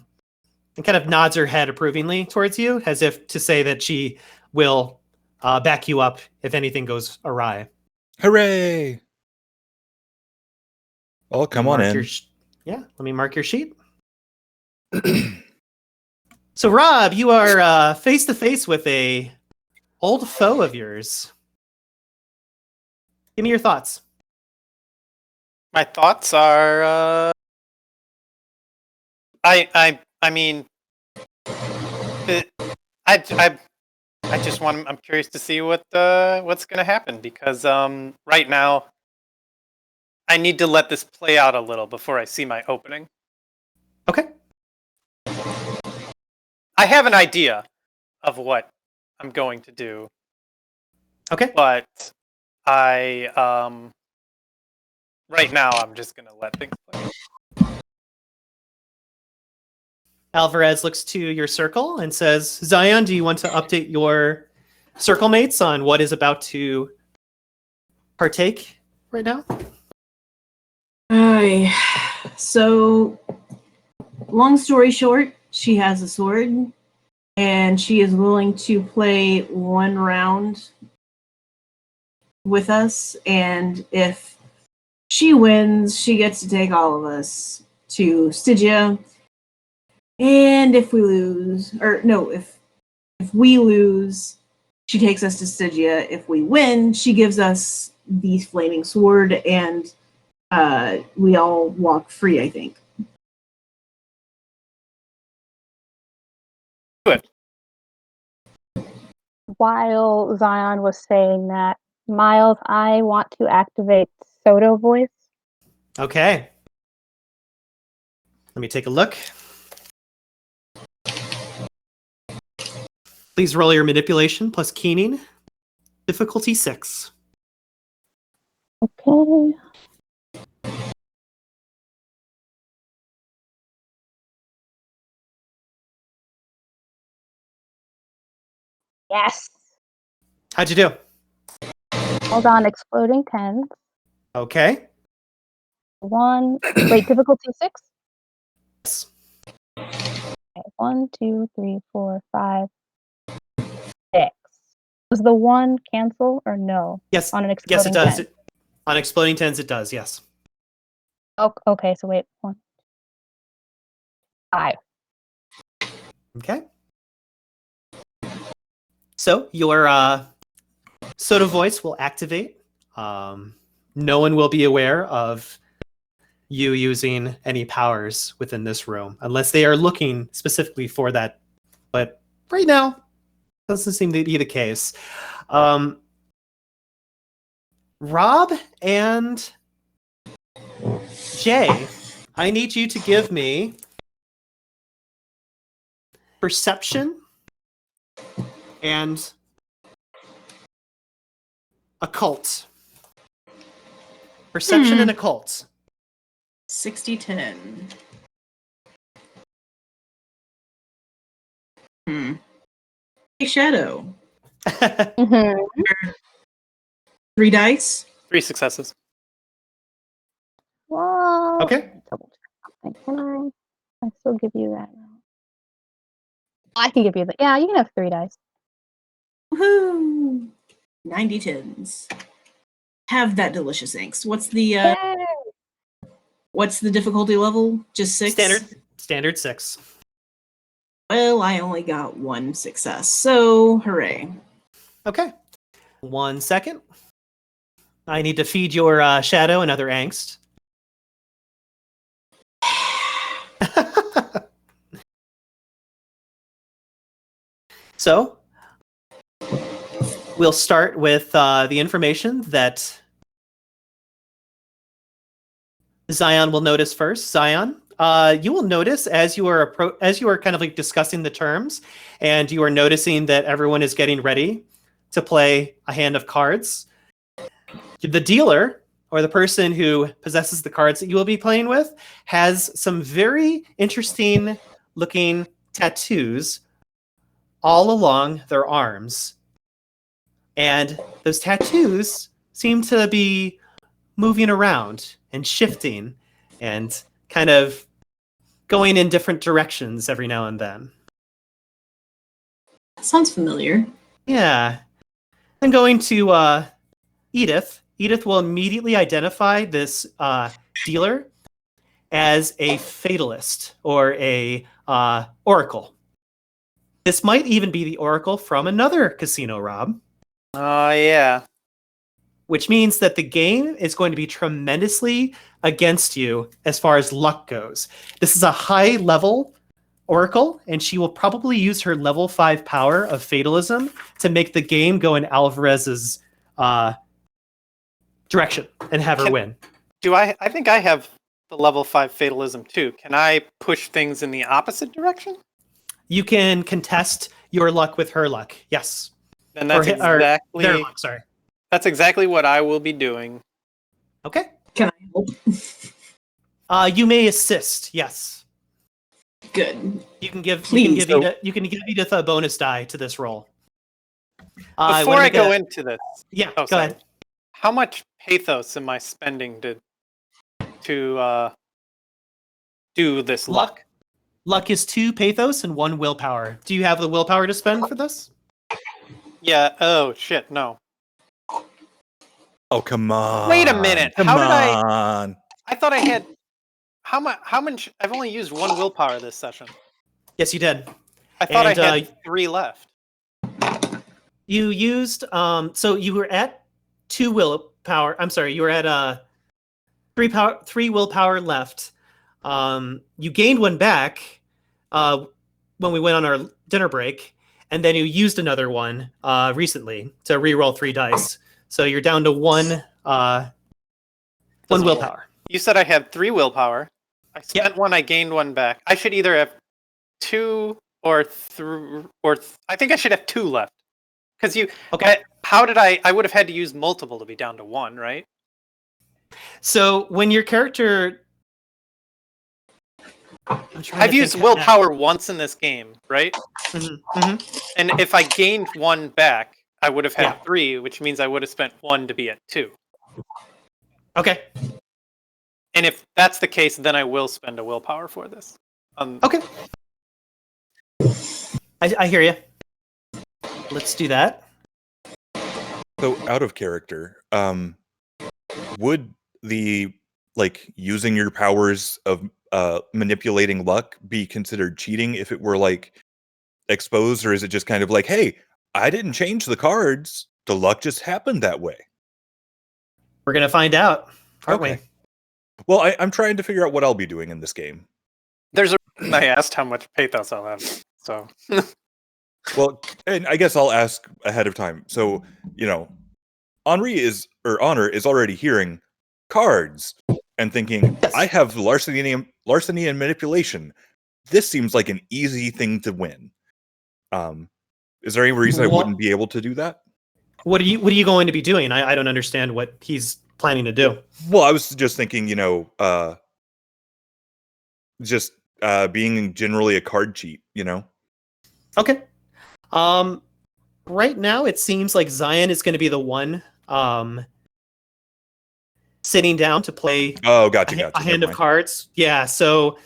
kind of nods her head approvingly towards you, as if to say that she will back you up if anything goes awry. Hooray! Oh, come on in. Let me mark your sheet. So, Rob, you are face to face with a old foe of yours. Give me your thoughts. My thoughts are, I mean, I'm curious to see what's gonna happen because right now I need to let this play out a little before I see my opening. Okay. I have an idea of what I'm going to do. Okay. But I right now I'm just gonna let things play. Alvarez looks to your circle and says, Zion, do you want to update your circle mates on what is about to partake right now? So, long story short, she has a sword, and she is willing to play one round with us, and if she wins, she gets to take all of us to Stygia. And if we lose, if we lose, she takes us to Stygia. If we win, she gives us the flaming sword, and we all walk free, I think. Good. While Zion was saying that, Myles, I want to activate Soto voice. Okay. Let me take a look. Please roll your manipulation plus keening. Difficulty 6. Okay. Yes. How'd you do? Hold on, exploding 10. Okay. Difficulty 6? Yes. Okay, 1, 2, 3, 4, 5, 6. Does the 1 cancel or no? Yes. On an Yes, it exploding does. 10? On exploding 10s, it does, yes. Oh, okay, so wait. 1, 5. Okay. So your Soda voice will activate. No one will be aware of you using any powers within this room unless they are looking specifically for that. But right now, doesn't seem to be the case. Rob and Jay, I need you to give me perception and occult. Perception and occult. 60-10. Hey, Shadow. 3 dice. 3 successes. Well, Okay. double check. Can I still give you that now? I can give you that. Yeah, you can have 3 dice. Woohoo! 90 10s. Have that delicious angst. What's the difficulty level? Just 6? Standard 6. Well, I only got 1 success, so hooray. Okay. 1 second. I need to feed your shadow another angst. So, we'll start with the information that Zion will notice first. Zion, you will notice as you are kind of like discussing the terms, and you are noticing that everyone is getting ready to play a hand of cards. The dealer, or the person who possesses the cards that you will be playing with, has some very interesting looking tattoos all along their arms. And those tattoos seem to be moving around and shifting and kind of going in different directions every now and then. Sounds familiar. Yeah. I'm going to Edith. Edith will immediately identify this dealer as a fatalist or a oracle. This might even be the oracle from another casino, Rob. Oh, yeah. Which means that the game is going to be tremendously against you as far as luck goes. This is a high-level oracle, and she will probably use her level 5 power of fatalism to make the game go in Alvarez's direction and have her win. I think I have the level 5 fatalism too. Can I push things in the opposite direction? You can contest your luck with her luck. Yes. And that's exactly their luck, sorry. That's exactly what I will be doing. Okay. Can I help? You may assist. Yes. Good. You can give. Please. You can give Edith a bonus die to this roll. Before I go into this, yeah, go ahead. How much pathos am I spending to do this luck? Luck is 2 pathos and 1 willpower. Do you have the willpower to spend for this? Yeah. Oh shit. No. Oh, come on. Wait a minute. Come on. I thought I had how much I've only used 1 willpower this session. Yes, you did. I thought I had 3 left. You used so you were at 2 willpower. I'm sorry, you were at 3 willpower left. You gained 1 back when we went on our dinner break, and then you used another one recently to re-roll 3 dice. So you're down to 1 willpower. You said I had 3 willpower. I spent 1. I gained 1 back. I should either have 2 or 3, I think I should have 2 left. Because you, okay? How did I would have had to use multiple to be down to 1, right? So when your character, I've used willpower once in this game, right? Mm-hmm. Mm-hmm. And if I gained 1 back, I would have had 3, which means I would have spent 1 to be at 2. Okay. And if that's the case, then I will spend a willpower for this. Okay. I hear you. Let's do that. So out of character, would the using your powers of manipulating luck be considered cheating if it were exposed, or is it just kind of hey, I didn't change the cards, the luck just happened that way? We're gonna find out, aren't we? Well, I'm trying to figure out what I'll be doing in this game. There's a reason I asked how much pathos I'll have. So well, and I guess I'll ask ahead of time. So, Honor is already hearing cards and thinking, yes, I have larceny and manipulation. This seems like an easy thing to win. Is there any reason I wouldn't be able to do that? What are you going to be doing? I don't understand what he's planning to do. Well, I was just thinking, just being generally a card cheat, Okay. Right now it seems like Zion is going to be the one sitting down to play gotcha. a hand of cards. Yeah, so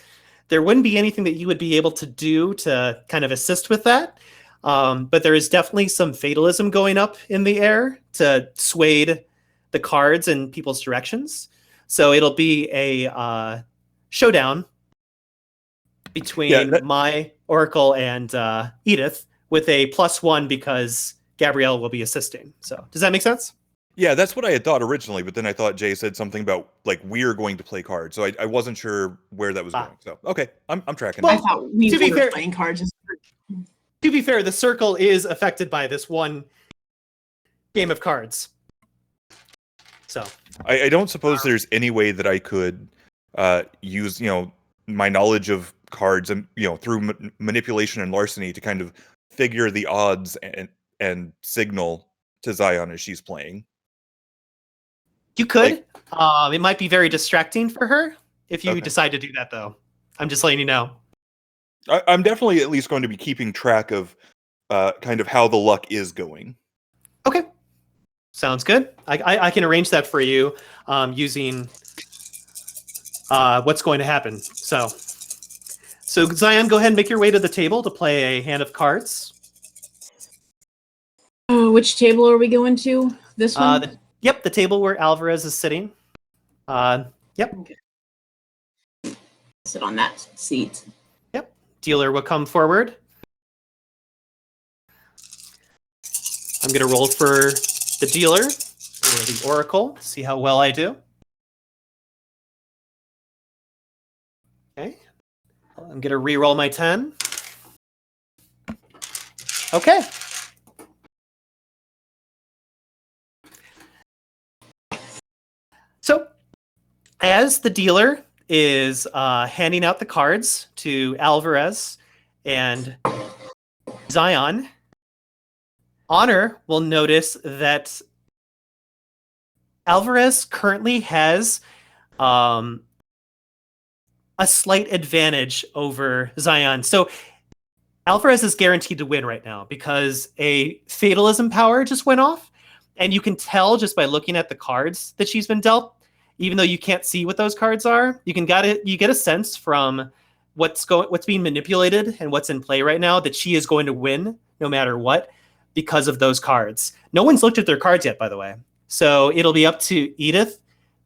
there wouldn't be anything that you would be able to do to kind of assist with that. But there is definitely some fatalism going up in the air to sway the cards in people's directions. So it'll be a showdown between my Oracle and Edith with a +1 because Gabrielle will be assisting. So does that make sense? Yeah, that's what I had thought originally, but then I thought Jay said something about we're going to play cards, so I wasn't sure where that was going. So okay, I'm tracking. Well, I thought we were playing cards. To be fair, the circle is affected by this one game of cards. So I don't suppose there's any way that I could use my knowledge of cards and through manipulation and larceny to kind of figure the odds and signal to Zion as she's playing. You could. It might be very distracting for her if you decide to do that, though. I'm just letting you know. I'm definitely at least going to be keeping track of kind of how the luck is going. Okay. Sounds good. I can arrange that for you using what's going to happen. So Zion, go ahead and make your way to the table to play a hand of cards. Which table are we going to? This one? Yep, the table where Alvarez is sitting. Yep. Okay. Sit on that seat. Yep. Dealer will come forward. I'm going to roll for the dealer, or the oracle, see how well I do. Okay. I'm going to re-roll my 10. Okay. So, as the dealer is handing out the cards to Alvarez and Zion, Honor will notice that Alvarez currently has a slight advantage over Zion. So Alvarez is guaranteed to win right now because a fatalism power just went off. And you can tell just by looking at the cards that she's been dealt, even though you can't see what those cards are, you get a sense from what's being manipulated and what's in play right now that she is going to win no matter what because of those cards. No one's looked at their cards yet, by the way. So it'll be up to Edith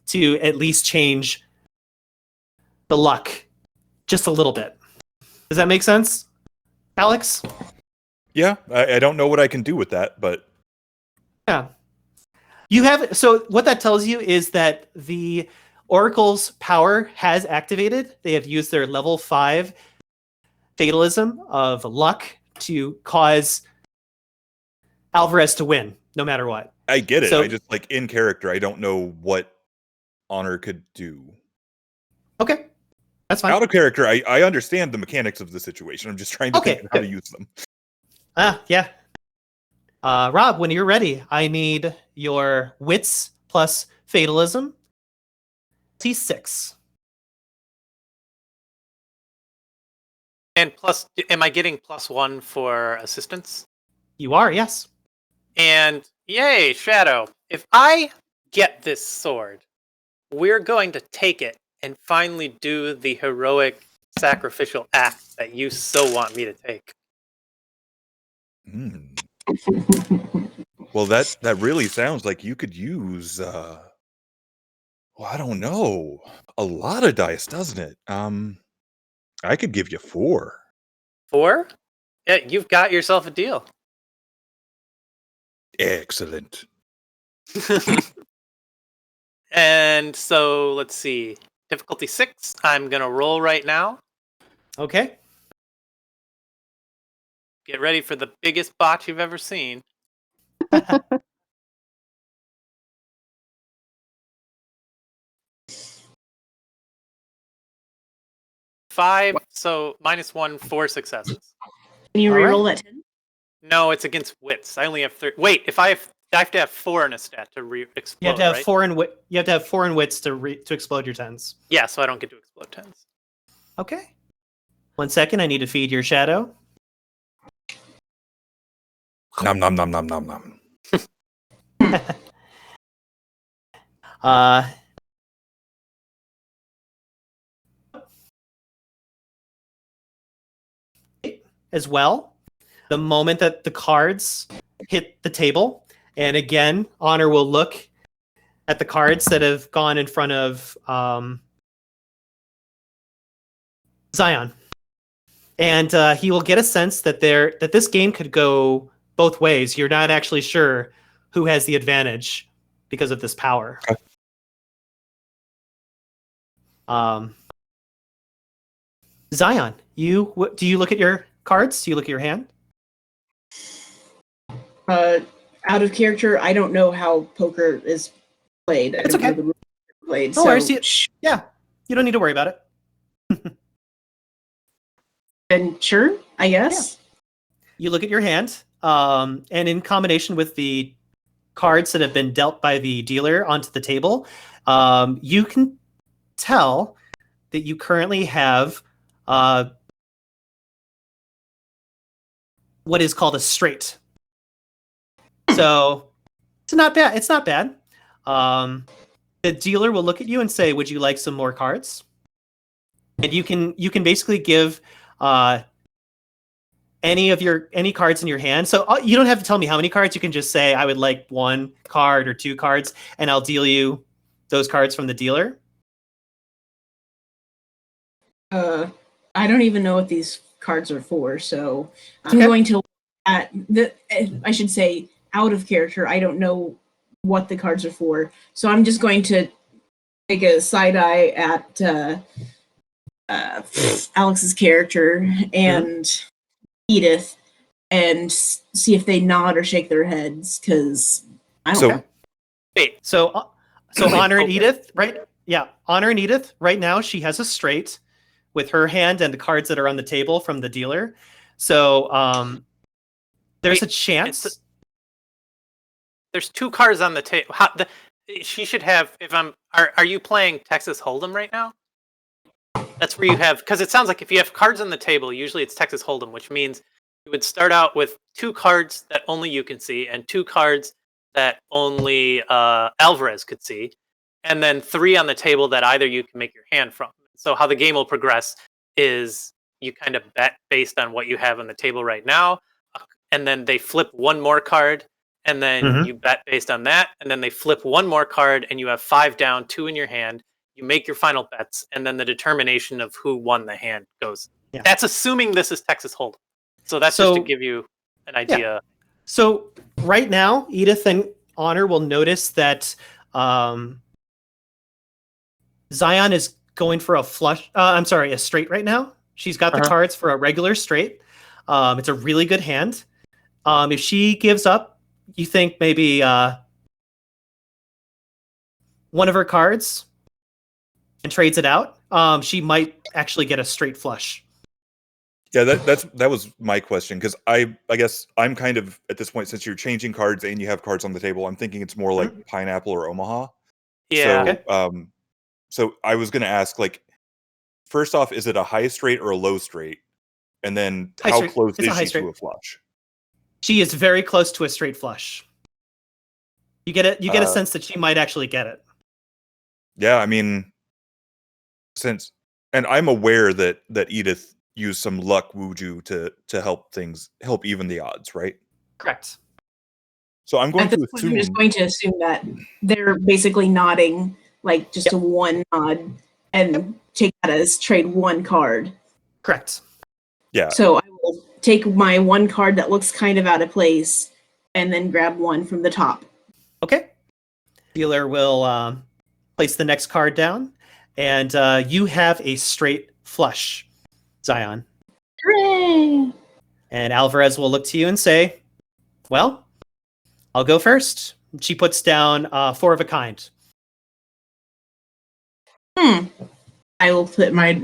to at least change the luck just a little bit. Does that make sense, Alex? Yeah, I don't know what I can do with that, but yeah. So what that tells you is that the Oracle's power has activated. They have used their level 5 fatalism of luck to cause Alvarez to win, no matter what. I get it. So, I just, like, in character, I don't know what Honor could do. Okay. That's fine. Out of character, I understand the mechanics of the situation. I'm just trying to think of how to use them. Yeah. Rob, when you're ready, I need your wits plus fatalism. T6. And plus, am I getting +1 for assistance? You are, yes. And yay, Shadow. If I get this sword, we're going to take it and finally do the heroic sacrificial act that you so want me to take. Well, that really sounds like you could use, well, I don't know, a lot of dice, doesn't it? I could give you 4. 4? Yeah, you've got yourself a deal. Excellent. And so, let's see. Difficulty 6. I'm going to roll right now. Okay. Get ready for the biggest botch you've ever seen. 5, so -1, 4 successes. Can you All reroll right. that 10? No, it's against wits. I only have 3. Wait, if I have to have 4 in a stat to explode. You have to have right? 4 in you have to have 4 in wits to explode your 10s. Yeah, so I don't get to explode 10s. Okay. 1 second, I need to feed your shadow. Nom nom nom nom nom nom. As well, the moment that the cards hit the table, and again, Honor will look at the cards that have gone in front of Zion, and he will get a sense that this game could go both ways. You're not actually sure who has the advantage because of this power. Zion, do you look at your cards? Do you look at your hand? Out of character, I don't know how poker is played. It's okay. Played, No worries. Yeah, you don't need to worry about it. And sure, I guess. Yeah. You look at your hand, and in combination with the cards that have been dealt by the dealer onto the table, you can tell that you currently have what is called a straight. So it's not bad. It's not bad. The dealer will look at you and say, "Would you like some more cards?" And you can basically give any cards in your hand. So you don't have to tell me how many cards. You can just say I would like 1 card or 2 cards, and I'll deal you those cards from the dealer. I don't even know what these cards are for, so I'm going to look at I should say out of character. I don't know what the cards are for, so I'm just going to take a side eye at Alex's character and Edith and see if they nod or shake their heads, because I don't know. Wait. So Honor and Edith, right? Yeah, Honor and Edith. Right now, she has a straight with her hand and the cards that are on the table from the dealer. So there's a chance. There's 2 cards on the table. She should have. Are you playing Texas Hold'em right now? That's where you have, because it sounds like if you have cards on the table, usually it's Texas Hold'em, which means you would start out with 2 cards that only you can see and 2 cards that only Alvarez could see, and then 3 on the table that either you can make your hand from. So how the game will progress is you kind of bet based on what you have on the table right now, and then they flip 1 more card, and then you bet based on that, and then they flip 1 more card, and you have 5 down, 2 in your hand. You make your final bets, and then the determination of who won the hand goes. Yeah. That's assuming this is Texas Hold'em. So that's just to give you an idea. Yeah. So right now, Edith and Honor will notice that Zion is going for a flush. A straight right now. She's got the cards for a regular straight. It's a really good hand. If she gives up, you think maybe one of her cards and trades it out, she might actually get a straight flush. Yeah, that was my question, because I guess I'm kind of at this point, since you're changing cards and you have cards on the table, I'm thinking it's more like Pineapple or Omaha. Yeah. So, so I was going to ask, like, first off, is it a high straight or a low straight? And then how close is she to a flush? She is very close to a straight flush. You get it. You get a sense that she might actually get it. Yeah, I mean, and I'm aware that Edith used some luck wuju to help even the odds, right? Correct. So I'm going to assume. I'm just going to assume that they're basically nodding, like just a 1 nod, and take that as trade 1 card. Correct. Yeah. So I will take my 1 card that looks kind of out of place, and then grab 1 from the top. Okay. Dealer will place the next card down, and you have a straight flush, Zion. Hooray! And Alvarez will look to you and say, well, I'll go first. She puts down 4 of a kind. I will put my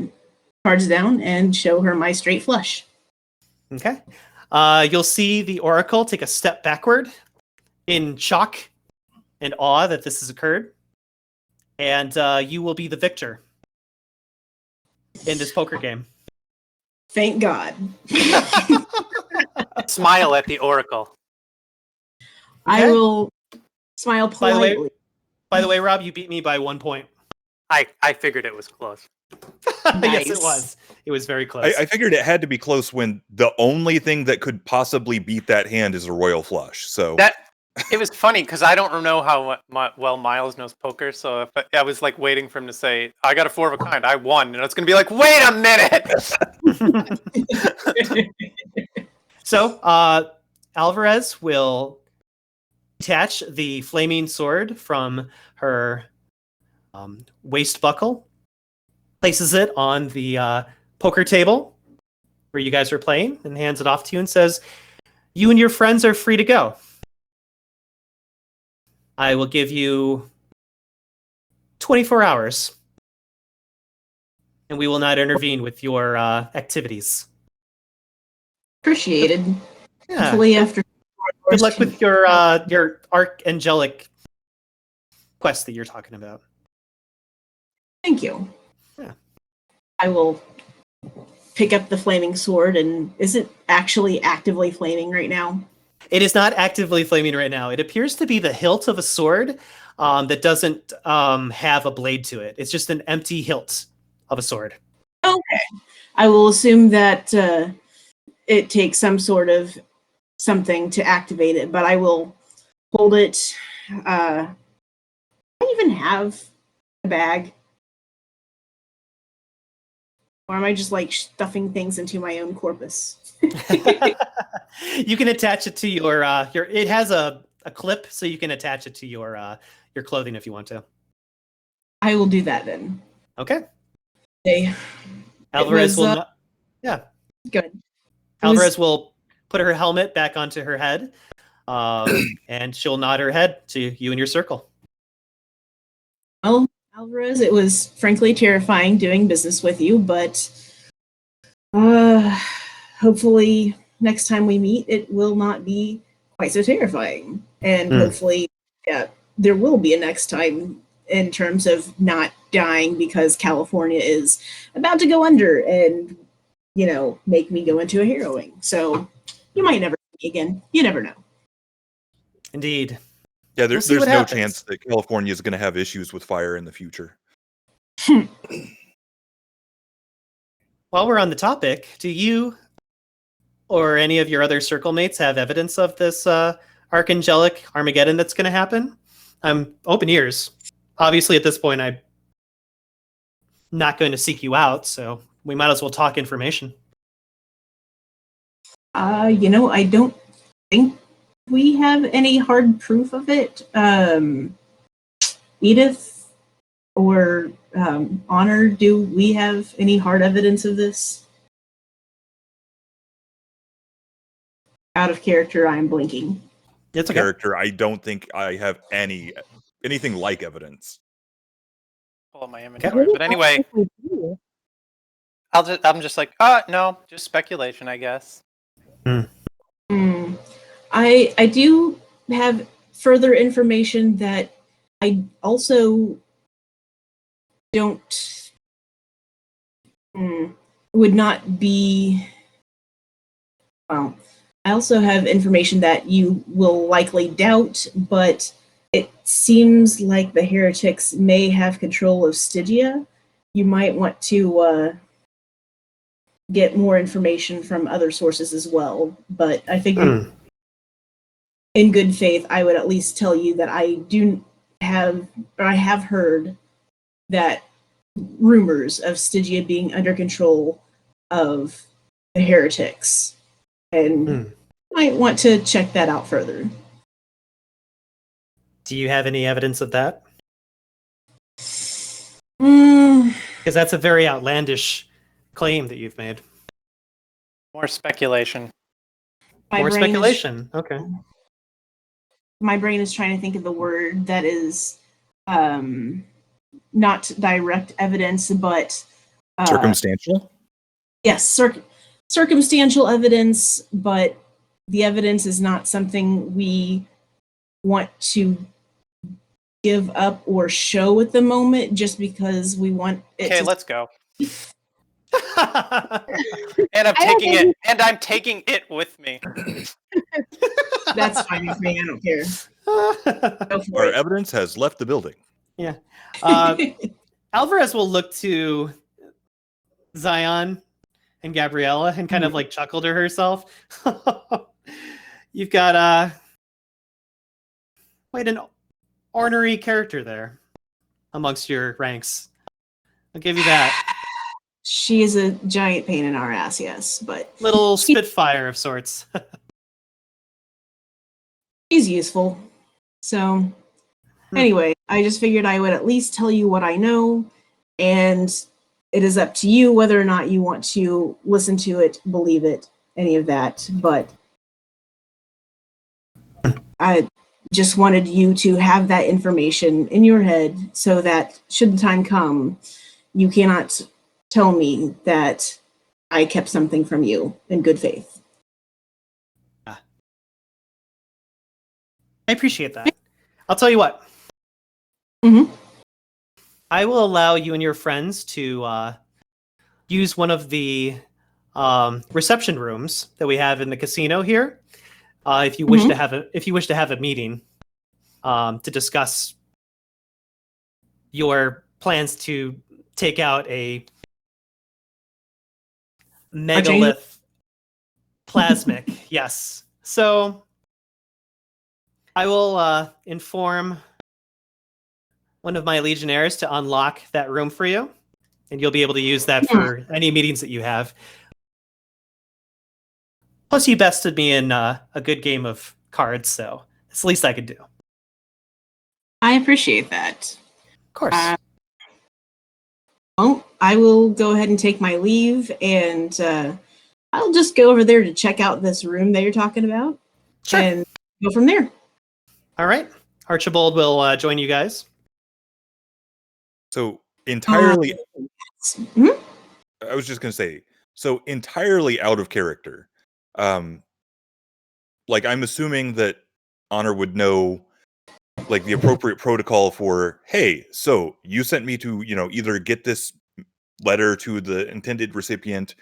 cards down and show her my straight flush. Okay. You'll see the Oracle take a step backward in shock and awe that this has occurred. And you will be the victor in this poker game. Thank God. Smile at the Oracle. I will smile politely. By the way, Rob, you beat me by 1 point. I figured it was close. Nice. Yes, it was. It was very close. I figured it had to be close when the only thing that could possibly beat that hand is a royal flush. So it was funny because I don't know how well Myles knows poker. So if I was like waiting for him to say, "I got a 4 of a kind, I won," and it's going to be like, "Wait a minute." So Alvarez will detach the flaming sword from her waist buckle, places it on the poker table where you guys are playing, and hands it off to you and says, "You and your friends are free to go. I will give you 24 hours, and we will not intervene with your activities." Appreciated. Yeah. Hopefully after Good luck with your archangelic quest that you're talking about. Thank you. Yeah. I will pick up the flaming sword, and is it actually actively flaming right now? It is not actively flaming right now. It appears to be the hilt of a sword that doesn't have a blade to it. It's just an empty hilt of a sword. Okay. I will assume that it takes some sort of something to activate it, but I will hold it. I even have a bag. Or am I just like stuffing things into my own corpus? You can attach it to your it has a clip, so you can attach it to your clothing if you want to. I will do that then. Okay. Okay. Alvarez will not. Yeah. Good. Alvarez will put her helmet back onto her head, and she'll nod her head to you and your circle. Well, Alvarez, it was frankly terrifying doing business with you, but hopefully next time we meet, it will not be quite so terrifying. And hopefully, there will be a next time in terms of not dying because California is about to go under and, make me go into a harrowing. So you might never see me again. You never know. Indeed. Yeah, there's no chance that California is going to have issues with fire in the future. While we're on the topic, do you or any of your other circle mates have evidence of this archangelic Armageddon that's going to happen? I'm open ears. Obviously, at this point, I'm not going to seek you out, so we might as well talk information. I don't think we have any hard proof of it. Edith or Honor, do we have any hard evidence of this? Out of character, I'm blinking. It's okay. Character, I don't think I have anything like evidence. Pull up my inventory. But anyway, I'm just like, no, just speculation, I guess. I do have further information that I also don't would not be. Well, I also have information that you will likely doubt, but it seems like the heretics may have control of Stygia. You might want to get more information from other sources as well, but I figured in good faith, I would at least tell you that I have heard that rumors of Stygia being under control of the heretics, and might want to check that out further. Do you have any evidence of that? Because that's a very outlandish claim that you've made. More speculation. More speculation. Okay. My brain is trying to think of the word that is not direct evidence, but circumstantial? Yes, circumstantial evidence, but the evidence is not something we want to give up or show at the moment just because we want it Okay, let's go. And I'm taking it with me. That's fine with me. I don't care. Our evidence has left the building. Yeah. Alvarez will look to Zion and Gabriela and kind of like chuckle to herself. You've got quite an ornery character there amongst your ranks. I'll give you that. She is a giant pain in our ass, yes, but little spitfire of sorts. She's useful. So anyway, I just figured I would at least tell you what I know, and it is up to you whether or not you want to listen to it, believe it, any of that. But I just wanted you to have that information in your head so that should the time come, you cannot tell me that I kept something from you in good faith. I appreciate that. I'll tell you what. I will allow you and your friends to use one of the reception rooms that we have in the casino here. If you wish to have a meeting to discuss your plans to take out a megalith Plasmic, yes. So I will inform one of my legionnaires to unlock that room for you, and you'll be able to use that for any meetings that you have. Plus, you bested me in a good game of cards, so it's the least I could do. I appreciate that. Of course. Well, I will go ahead and take my leave, and I'll just go over there to check out this room that you're talking about. Sure. And go from there. All right. Archibald will join you guys. So entirely, Hmm? I was just going to say, so entirely out of character. Like, I'm assuming that Honor would know, like, the appropriate protocol for, hey, so you sent me to, either get this letter to the intended recipient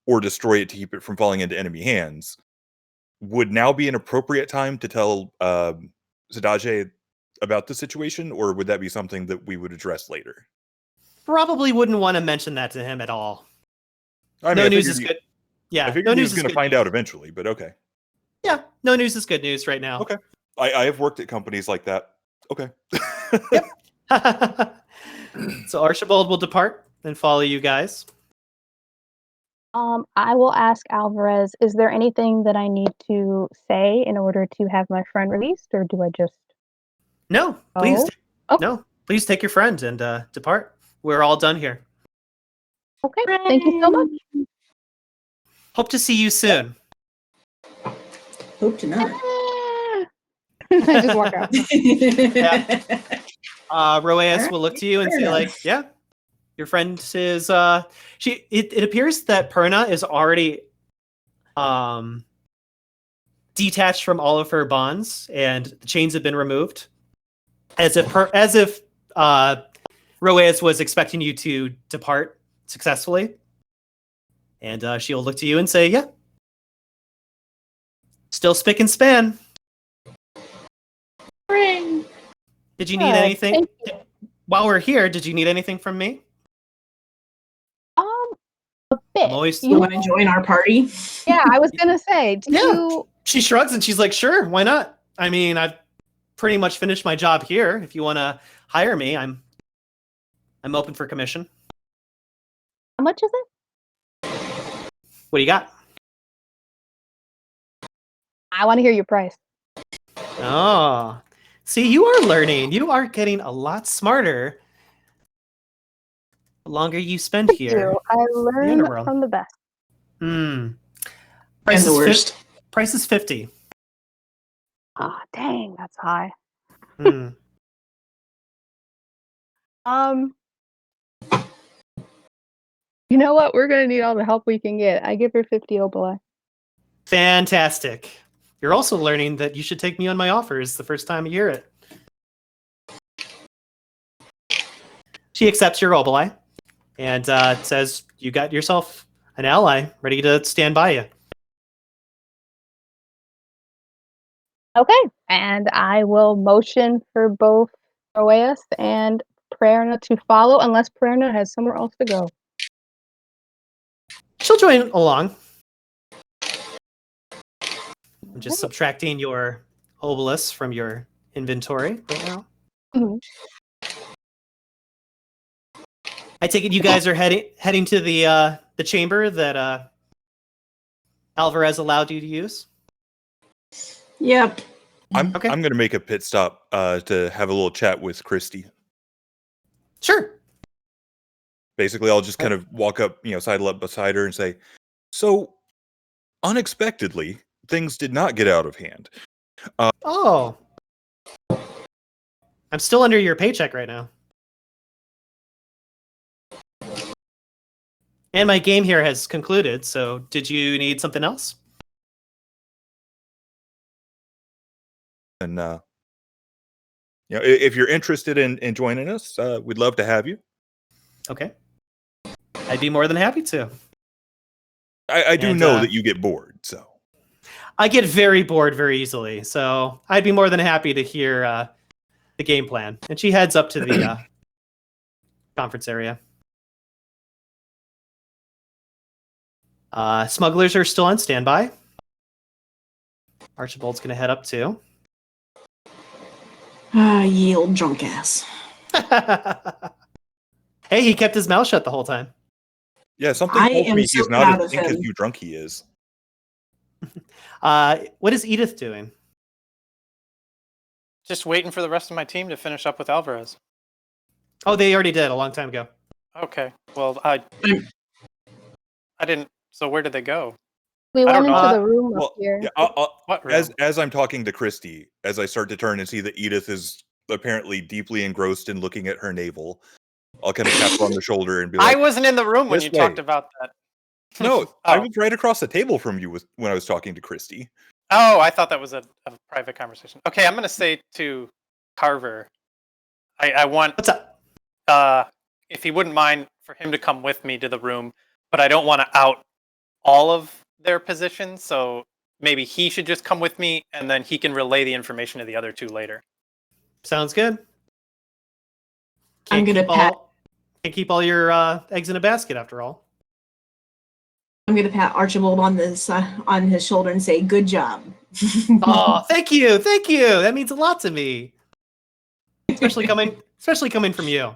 or destroy it to keep it from falling into enemy hands. Would now be an appropriate time to tell Sadaje about the situation, or would that be something that we would address later? Probably wouldn't want to mention that to him at all. I mean, no news is good. Yeah, I figured no he news was is going to good find news. out eventually, but okay. Yeah, no news is good news right now. Okay. I have worked at companies like that. Okay. Yep. So Archibald will depart and follow you guys. I will ask Alvarez, is there anything that I need to say in order to have my friend released, or do I just... No, please. Oh. No, please take your friend and depart. We're all done here. Okay, thank you so much. Hope to see you soon. Hope to not. I just walk out. Roeas will look to you and say, like, yeah, your friend is it appears that Perna is already detached from all of her bonds and the chains have been removed. As if Roeas was expecting you to depart successfully. And she'll look to you and say, yeah. Still spick and span. Ring. Did you need anything? While we're here, did you need anything from me? A bit. You want to join our party? Yeah, I was gonna say, did you... She shrugs and she's like, sure, why not? I mean, I've pretty much finished my job here. If you want to hire me, I'm open for commission. How much is it? What do you got? I want to hear your price. Oh, see, you are learning. You are getting a lot smarter the longer you spend here. I learned from the best. Price and the worst. Price is 50. Ah, dang, that's high. Hmm. You know what? We're gonna need all the help we can get. I give her 50 oboli. Fantastic. You're also learning that you should take me on my offers the first time you hear it. She accepts your oboli and says, you got yourself an ally ready to stand by you. Okay, and I will motion for both Roeas and Prerna to follow, unless Prerna has somewhere else to go. She'll join along. I'm just subtracting your obelisks from your inventory right now. Mm-hmm. I take it you guys are heading to the chamber that Alvarez allowed you to use. Yep. I'm going to make a pit stop to have a little chat with Christy. Sure. Basically, I'll just kind of walk up, sidle up beside her and say, so, unexpectedly, things did not get out of hand. Oh. I'm still under your paycheck right now. And my game here has concluded, so did you need something else? And, if you're interested in joining us, we'd love to have you. Okay. I'd be more than happy to. I do know that you get bored, so. I get very bored very easily, so I'd be more than happy to hear the game plan. And she heads up to the conference area. Smugglers are still on standby. Archibald's going to head up too. Ye old drunk ass. Hey, he kept his mouth shut the whole time. Yeah, something I told am me so he's not proud as of pink as him. you drunk he is. What is Edith doing? Just waiting for the rest of my team to finish up with Alvarez. Oh, they already did a long time ago. Okay. Well, I didn't. So where did they go? We I went don't into know. the room Well, up here. yeah, What room? as I'm talking to Christy, as I start to turn and see that Edith is apparently deeply engrossed in looking at her navel, I'll kind of tap her on the shoulder and be I like, wasn't in the room when "This you way." talked about that. No, I Oh. was right across the table from you when I was talking to Christy. Oh, I thought that was a private conversation. Okay, I'm gonna say to Carver, I want What's up? if he wouldn't mind for him to come with me to the room, but I don't want to out all of their positions, so maybe he should just come with me and then he can relay the information to the other two later. Sounds good. I'm gonna Can't keep all your eggs in a basket after all. I'm gonna pat Archibald on this on his shoulder and say, "Good job." Oh, thank you. That means a lot to me. Especially coming from you.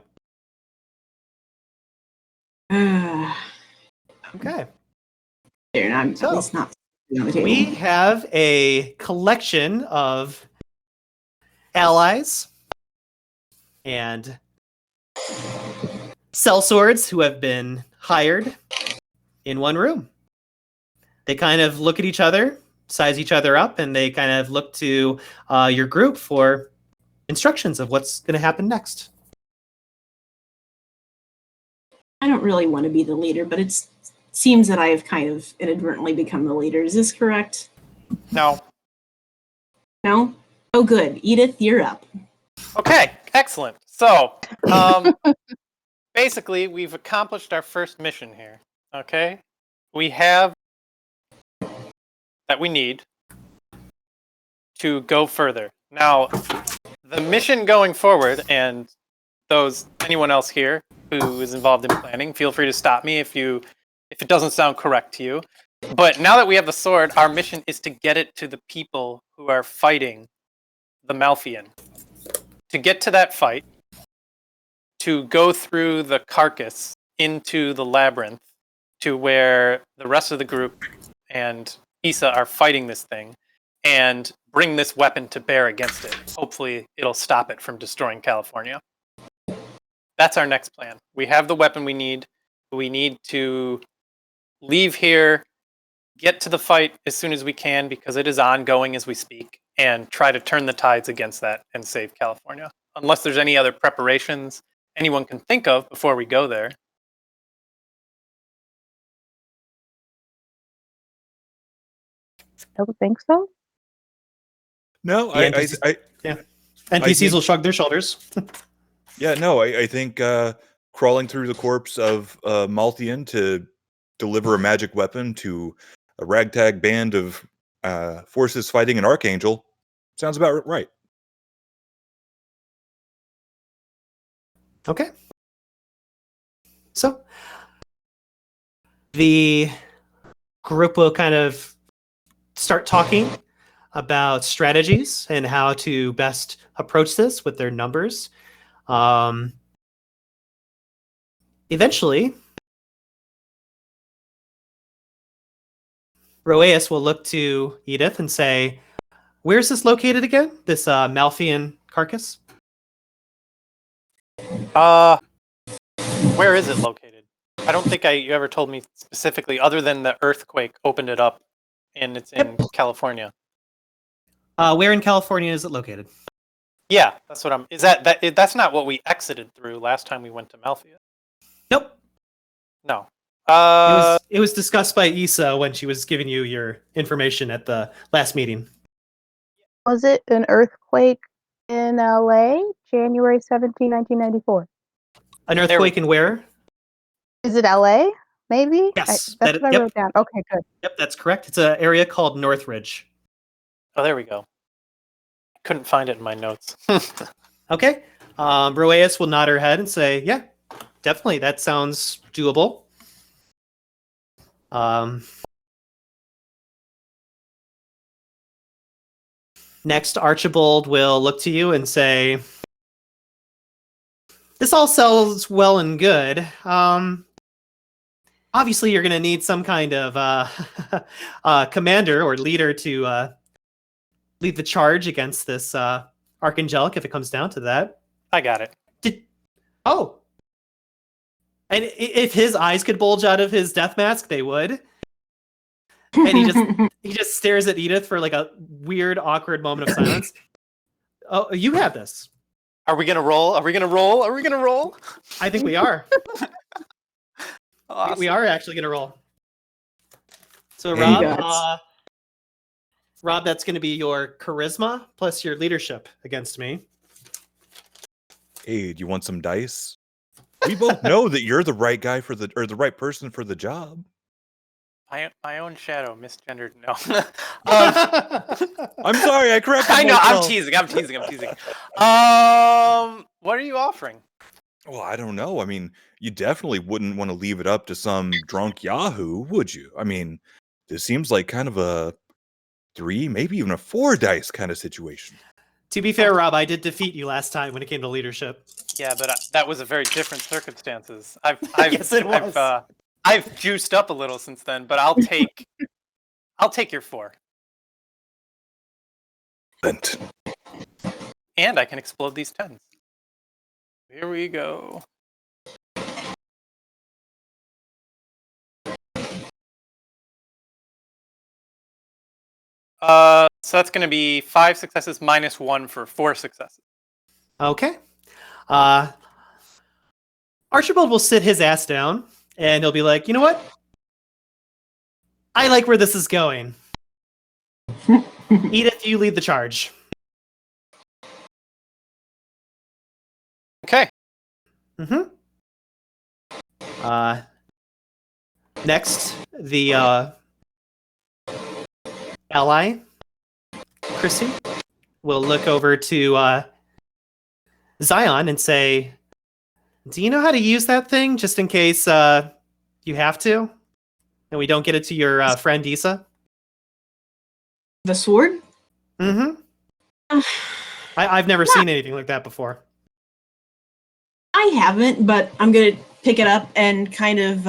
Okay. There, and I'm So, at least not on the table. We have a collection of allies and sellswords who have been hired in one room. They kind of look at each other, size each other up, and they kind of look to your group for instructions of what's going to happen next. I don't really want to be the leader, but it seems that I have kind of inadvertently become the leader. Is this correct? No. No? Oh, good. Edith, you're up. Okay, excellent. So, basically, we've accomplished our first mission here. Okay? We have that we need to go further. Now, the mission going forward, and anyone else here who is involved in planning, feel free to stop me if it doesn't sound correct to you. But now that we have the sword, our mission is to get it to the people who are fighting the Malfian. To get to that fight, to go through the carcass into the labyrinth to where the rest of the group and Issa are fighting this thing, and bring this weapon to bear against it. Hopefully, it'll stop it from destroying California. That's our next plan. We have the weapon we need. We need to leave here, get to the fight as soon as we can, because it is ongoing as we speak, and try to turn the tides against that and save California. Unless there's any other preparations anyone can think of before we go there. I don't think so. No, NPCs will shrug their shoulders. Yeah, no, I think crawling through the corpse of Malthian to deliver a magic weapon to a ragtag band of forces fighting an archangel sounds about right. Okay. So the group will kind of start talking about strategies and how to best approach this with their numbers. Eventually, Roeus will look to Edith and say, "Where's this located again? This Malfian carcass?" Where is it located? I don't think you ever told me specifically, other than the earthquake opened it up, and it's in California. Where in California is it located? Yeah, that's what I'm. That's not what we exited through last time we went to Malthea? Nope. No. It was discussed by Issa when she was giving you your information at the last meeting. Was it an earthquake in LA, January 17, 1994? An earthquake in where? Is it LA? Maybe? Yes. That's what I wrote down. Okay, good. Yep, that's correct. It's an area called Northridge. Oh, there we go. Couldn't find it in my notes. Okay. Roeus will nod her head and say, "Yeah, definitely. That sounds doable." Next, Archibald will look to you and say, "This all sounds well and good. Obviously, you're going to need some kind of commander or leader to lead the charge against this Archangelic if it comes down to that." I got it. Oh. And if his eyes could bulge out of his death mask, they would. And he just stares at Edith for like a weird, awkward moment of silence. Oh, you have this. Are we gonna roll? Are we gonna roll? Are we gonna roll? I think we are. Awesome. We are actually gonna roll. So Hey. Rob, that's gonna be your charisma plus your leadership against me. Hey, do you want some dice? We both know that you're the right guy the right person for the job. My own shadow misgendered. No. I'm sorry, I corrected I know. myself. I'm teasing. What are you offering? Well, I don't know. I mean, you definitely wouldn't want to leave it up to some drunk Yahoo, would you? I mean, this seems like kind of a 3, maybe even a 4 dice kind of situation. To be fair, Rob, I did defeat you last time when it came to leadership. Yeah, but that was a very different circumstances. Yes, it was. I've juiced up a little since then, but I'll take your 4. And I can explode these 10s. Here we go. So that's going to be 5 successes minus 1 for 4 successes. Okay. Archibald will sit his ass down and he'll be like, "You know what? I like where this is going. Edith, you lead the charge." Okay. Mm-hmm. Next, the ally, Chrissy, will look over to Zion and say, "Do you know how to use that thing, just in case you have to, and we don't get it to your friend Isa?" The sword? Mm-hmm. I've never seen anything like that before. I haven't, but I'm going to pick it up and kind of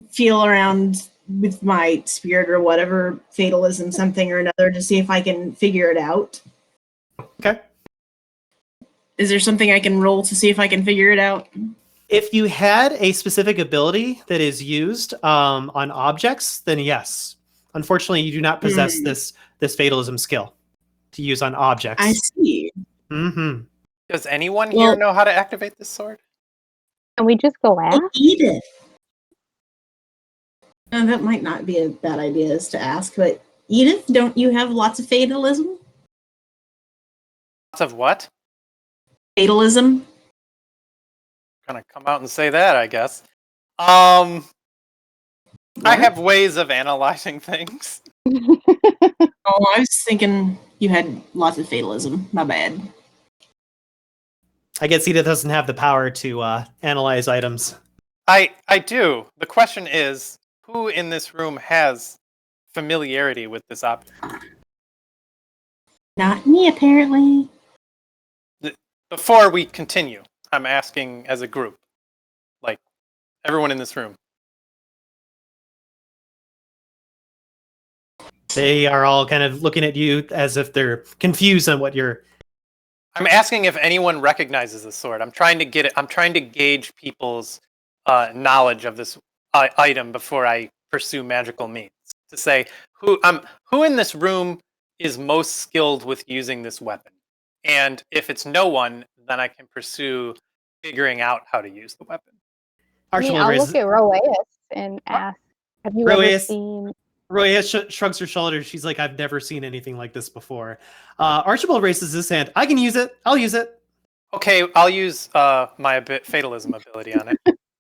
feel around with my spirit or whatever, fatalism, something or another, to see if I can figure it out. Okay. Is there something I can roll to see if I can figure it out? If you had a specific ability that is used on objects, then yes. Unfortunately, you do not possess this fatalism skill to use on objects. I see. Mm-hmm. Does anyone here know how to activate this sword? Can we just go ask? Edith. That might not be a bad idea is to ask, but Edith, don't you have lots of fatalism? Lots of what? Fatalism? Gonna come out and say that, I guess. I have ways of analyzing things. Oh, I was thinking you had lots of fatalism. My bad. I guess Edith doesn't have the power to analyze items. I do. The question is, who in this room has familiarity with this object? Not me, apparently. Before we continue, I'm asking as a group, like everyone in this room. They are all kind of looking at you as if they're confused on what you're... I'm asking if anyone recognizes this sword. I'm trying to get it. I'm trying to gauge people's knowledge of this item before I pursue magical means. To say who in this room is most skilled with using this weapon, and if it's no one, then I can pursue figuring out how to use the weapon. I'll look at Roeus and ask, "Have you ever seen?" Roeus shrugs her shoulders. She's like, "I've never seen anything like this before." Archibald raises his hand. "I can use it. I'll use it." Okay, I'll use my fatalism ability on it.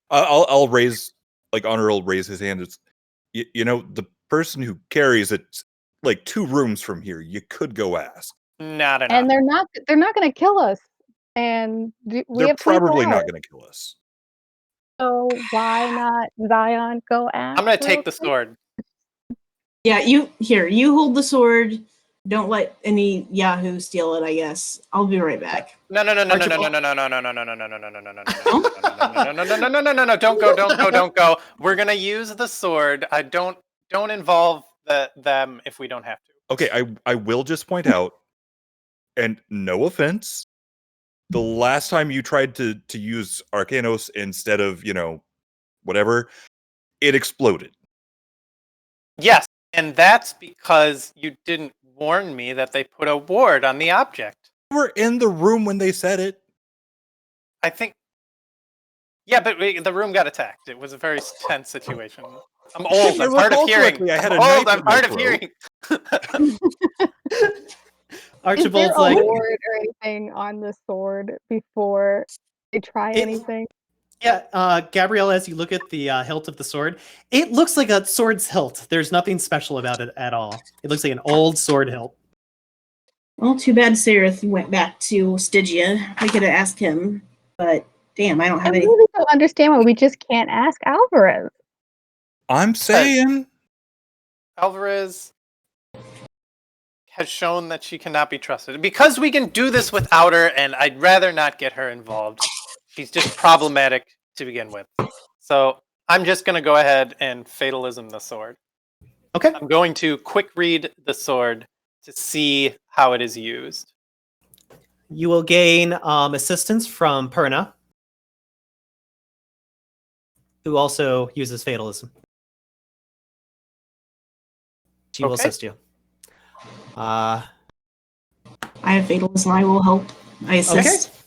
I'll raise, like, Honor will raise his hand. It's, you know, the person who carries it, like 2 rooms from here. You could go ask. Not enough. And they're not going to kill us. And they're probably not going to kill us. So why not Zion go ask? I'm gonna real take the quick? sword. Yeah, you hold the sword. Don't let any Yahoo steal it, I guess. I'll be right back. No. Don't go. We're gonna use the sword. Don't involve them if we don't have to. Okay, I will just point out, and no offense, the last time you tried to use Arcanos instead of, whatever, it exploded. Yes, and that's because you didn't warn me that they put a ward on the object. You were in the room when they said it. I think. Yeah, but the room got attacked. It was a very tense situation. I'm old. I'm hard of hearing. I'm hard of hearing. Archibald's Is there like, a ward or anything on the sword before they try anything? Yeah, Gabrielle, as you look at the hilt of the sword, it looks like a sword's hilt. There's nothing special about it at all. It looks like an old sword hilt. Well, too bad Sereth went back to Stygia. We could have asked him, but damn, I don't I have any. really don't understand why we just can't ask Alvarez. I'm saying. Alvarez has shown that she cannot be trusted. Because we can do this without her, and I'd rather not get her involved. She's just problematic to begin with. So I'm just going to go ahead and fatalism the sword. Okay. I'm going to quick read the sword to see how it is used. You will gain assistance from Perna, who also uses fatalism. She will assist you. I have fatalism. I will help. I assist. Okay.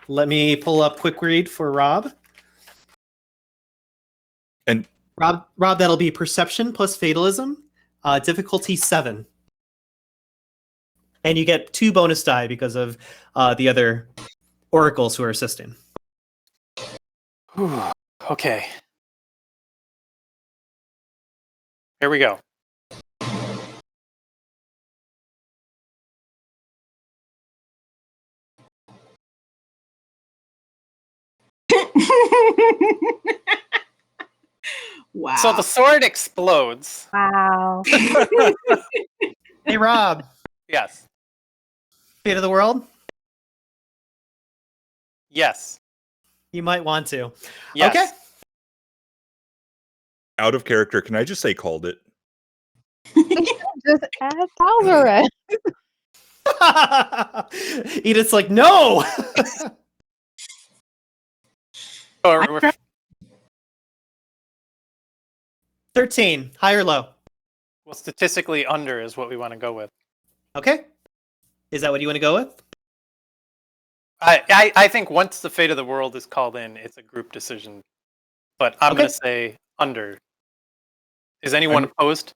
Let me pull up quick read for Rob. And Rob, that'll be perception plus fatalism, difficulty 7. And you get 2 bonus die because of the other oracles who are assisting. Okay. Here we go. Wow. So the sword explodes. Wow. Hey, Rob. Yes. Fate of the world? Yes. You might want to. Yes. Okay. out of character, can I just say called it? Just ask Alvarez. Edith's like, no! Or 13, high or low? well, statistically under is what we want to go with. Okay. Is that what you want to go with? I think once the fate of the world is called in, it's a group decision. But I'm going to say under. Is anyone opposed?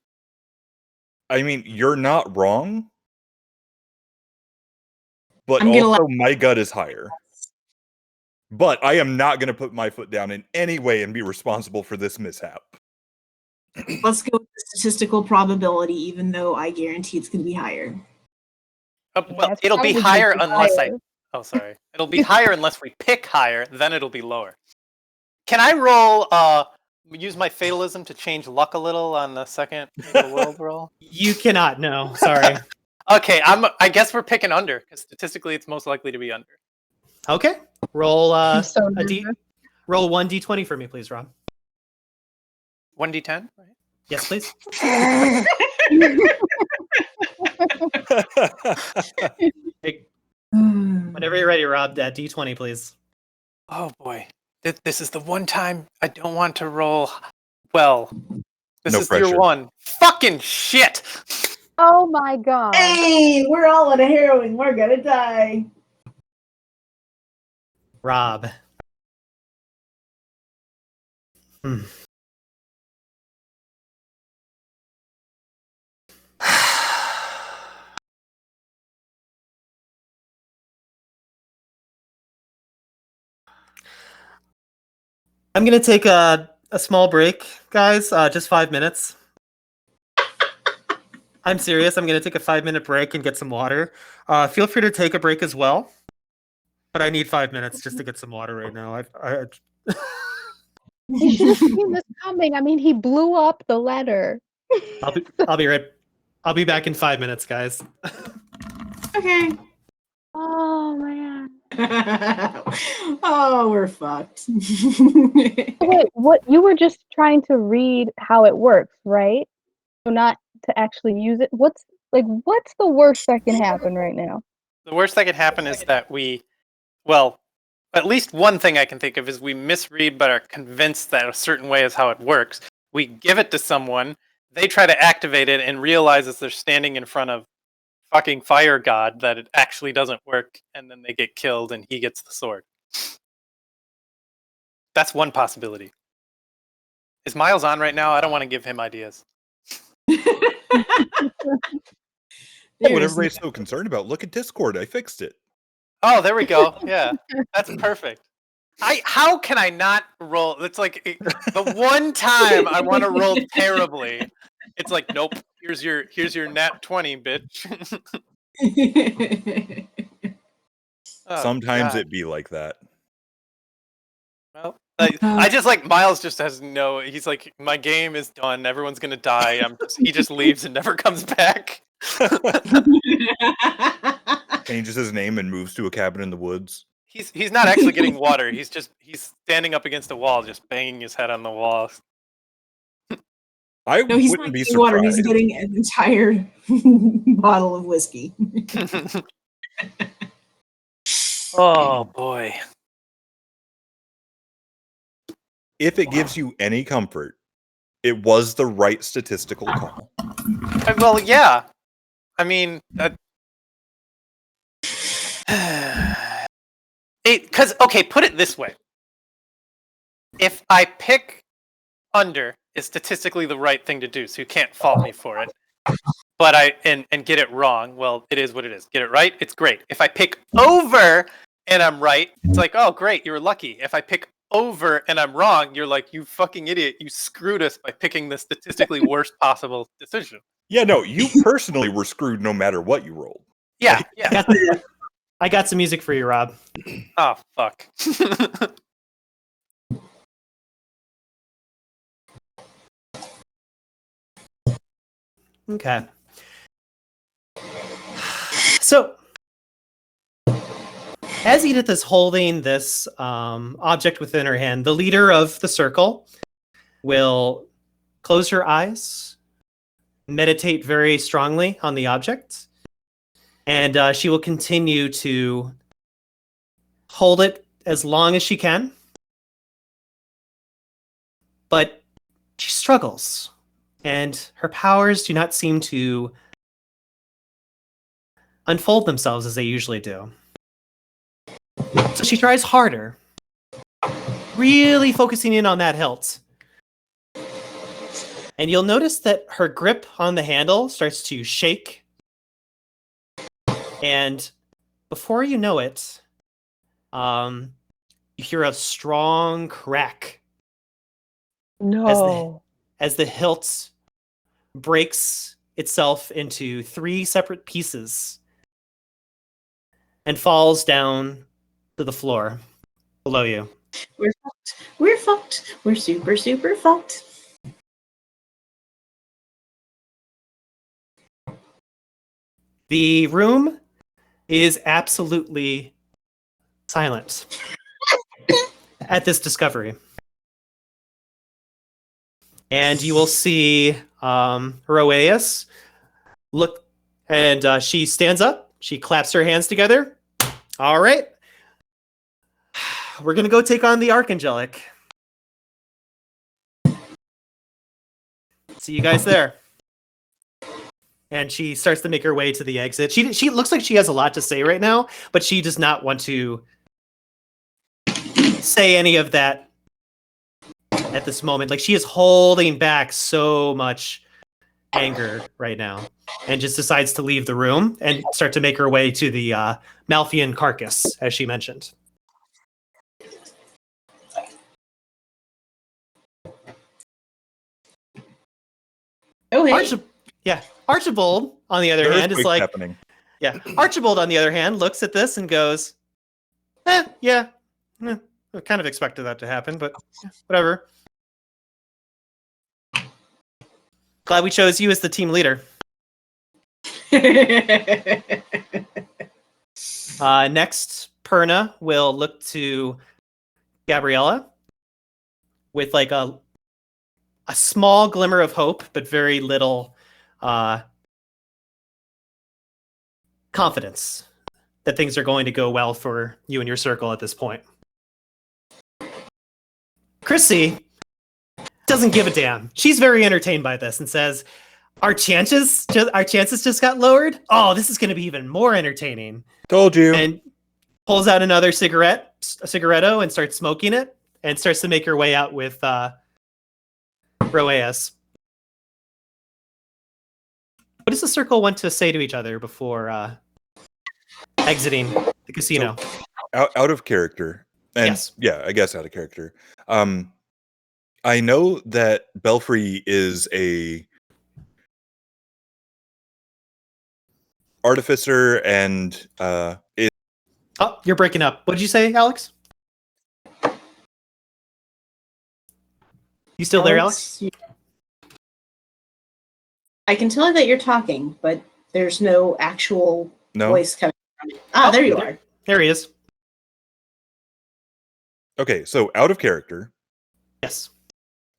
I mean, you're not wrong. But also, my gut is higher. But I am not going to put my foot down in any way and be responsible for this mishap. Let's go with the statistical probability, even though I guarantee it's going to be higher. Well, it'll be higher unless Oh, sorry. It'll be higher unless we pick higher, then it'll be lower. Can I roll, use my fatalism to change luck a little on the second world roll? You cannot, no. Sorry. Okay, I guess we're picking under, because statistically it's most likely to be under. Okay. Roll so roll 1d20 for me, please, Rob. 1d10, right? Yes, please. Hey, whenever you're ready, Rob, that d20, please. Oh boy. This is the one time I don't want to roll well. This No is pressure. year one. Fucking shit! Oh my god. Hey, we're all on a heroin. We're going to die. Rob. I'm going to take a small break, guys, just 5 minutes. I'm serious. I'm going to take a 5-minute break and get some water. Feel free to take a break as well. But I need 5 minutes just to get some water right now. He should have seen this coming. I mean, he blew up the letter. I'll be back in 5 minutes, guys. Okay. Oh man. Oh, we're fucked. Wait, what? You were just trying to read how it works, right? So not to actually use it. What's the worst that can happen right now? The worst that could happen is that at least one thing I can think of is we misread but are convinced that a certain way is how it works. We give it to someone, they try to activate it and realize as they're standing in front of fucking fire god that it actually doesn't work, and then they get killed and he gets the sword. That's one possibility. Is Myles on right now? I don't want to give him ideas. What everybody's so concerned about. Look at Discord. I fixed it. Oh, there we go. Yeah, that's perfect. How can I not roll? It's like the one time I want to roll terribly. It's like, nope. Here's your nat 20, bitch. Oh, Sometimes God. it be like that. Well, I just like Myles just has no. He's like, my game is done. Everyone's gonna die. He just leaves and never comes back. Changes his name and moves to a cabin in the woods. He's not actually getting water. He's standing up against a wall, just banging his head on the wall. I No, he's wouldn't not be getting surprised. water. He's getting an entire bottle of whiskey. Oh boy. If it gives you any comfort, it was the right statistical call. Well, yeah. I mean, because okay, put it this way: if I pick under, is statistically the right thing to do, so you can't fault me for it. But and get it wrong, well, it is what it is. Get it right, it's great. If I pick over and I'm right, it's like, oh great, you were lucky. If I pick over and I'm wrong, you're like, you fucking idiot, you screwed us by picking the statistically worst possible decision. Yeah, no, you personally were screwed no matter what you rolled. Yeah, yeah. I got some music for you, Rob. Oh fuck. Okay. So, as Edith is holding this object within her hand, the leader of the circle will close her eyes, meditate very strongly on the object, and she will continue to hold it as long as she can. But she struggles, and her powers do not seem to unfold themselves as they usually do. So she tries harder, really focusing in on that hilt. And you'll notice that her grip on the handle starts to shake. And before you know it, you hear a strong crack No. as the hilt breaks itself into 3 separate pieces and falls down to the floor below you. We're fucked. We're fucked. We're super, super fucked. The room is absolutely silent at this discovery. And you will see Roeus look, and she stands up. She claps her hands together. All right. We're going to go take on the Archangelic. See you guys there. And she starts to make her way to the exit. She looks like she has a lot to say right now, but she does not want to say any of that at this moment. Like, she is holding back so much anger right now, and just decides to leave the room and start to make her way to the Malfian carcass, as she mentioned. Oh, hey. Archibald, on the other hand, is like, happening. Yeah, Archibald, on the other hand, looks at this and goes, I kind of expected that to happen, but whatever. Glad we chose you as the team leader. Next, Perna will look to Gabriela with like a small glimmer of hope, but very little confidence that things are going to go well for you and your circle at this point. Chrissy doesn't give a damn. She's very entertained by this and says, our chances just got lowered. Oh, this is going to be even more entertaining. Told you. And pulls out another cigaretto, and starts smoking it, and starts to make her way out with Roeas. What does the circle want to say to each other before exiting the casino? So, out of character. And yes. Yeah, I guess out of character. I know that Belfry is a artificer and Oh, you're breaking up. What did you say, Alex? You still there, Alex? I can tell that you're talking, but there's no actual voice coming from it. There you are. There he is. Okay, so out of character. Yes.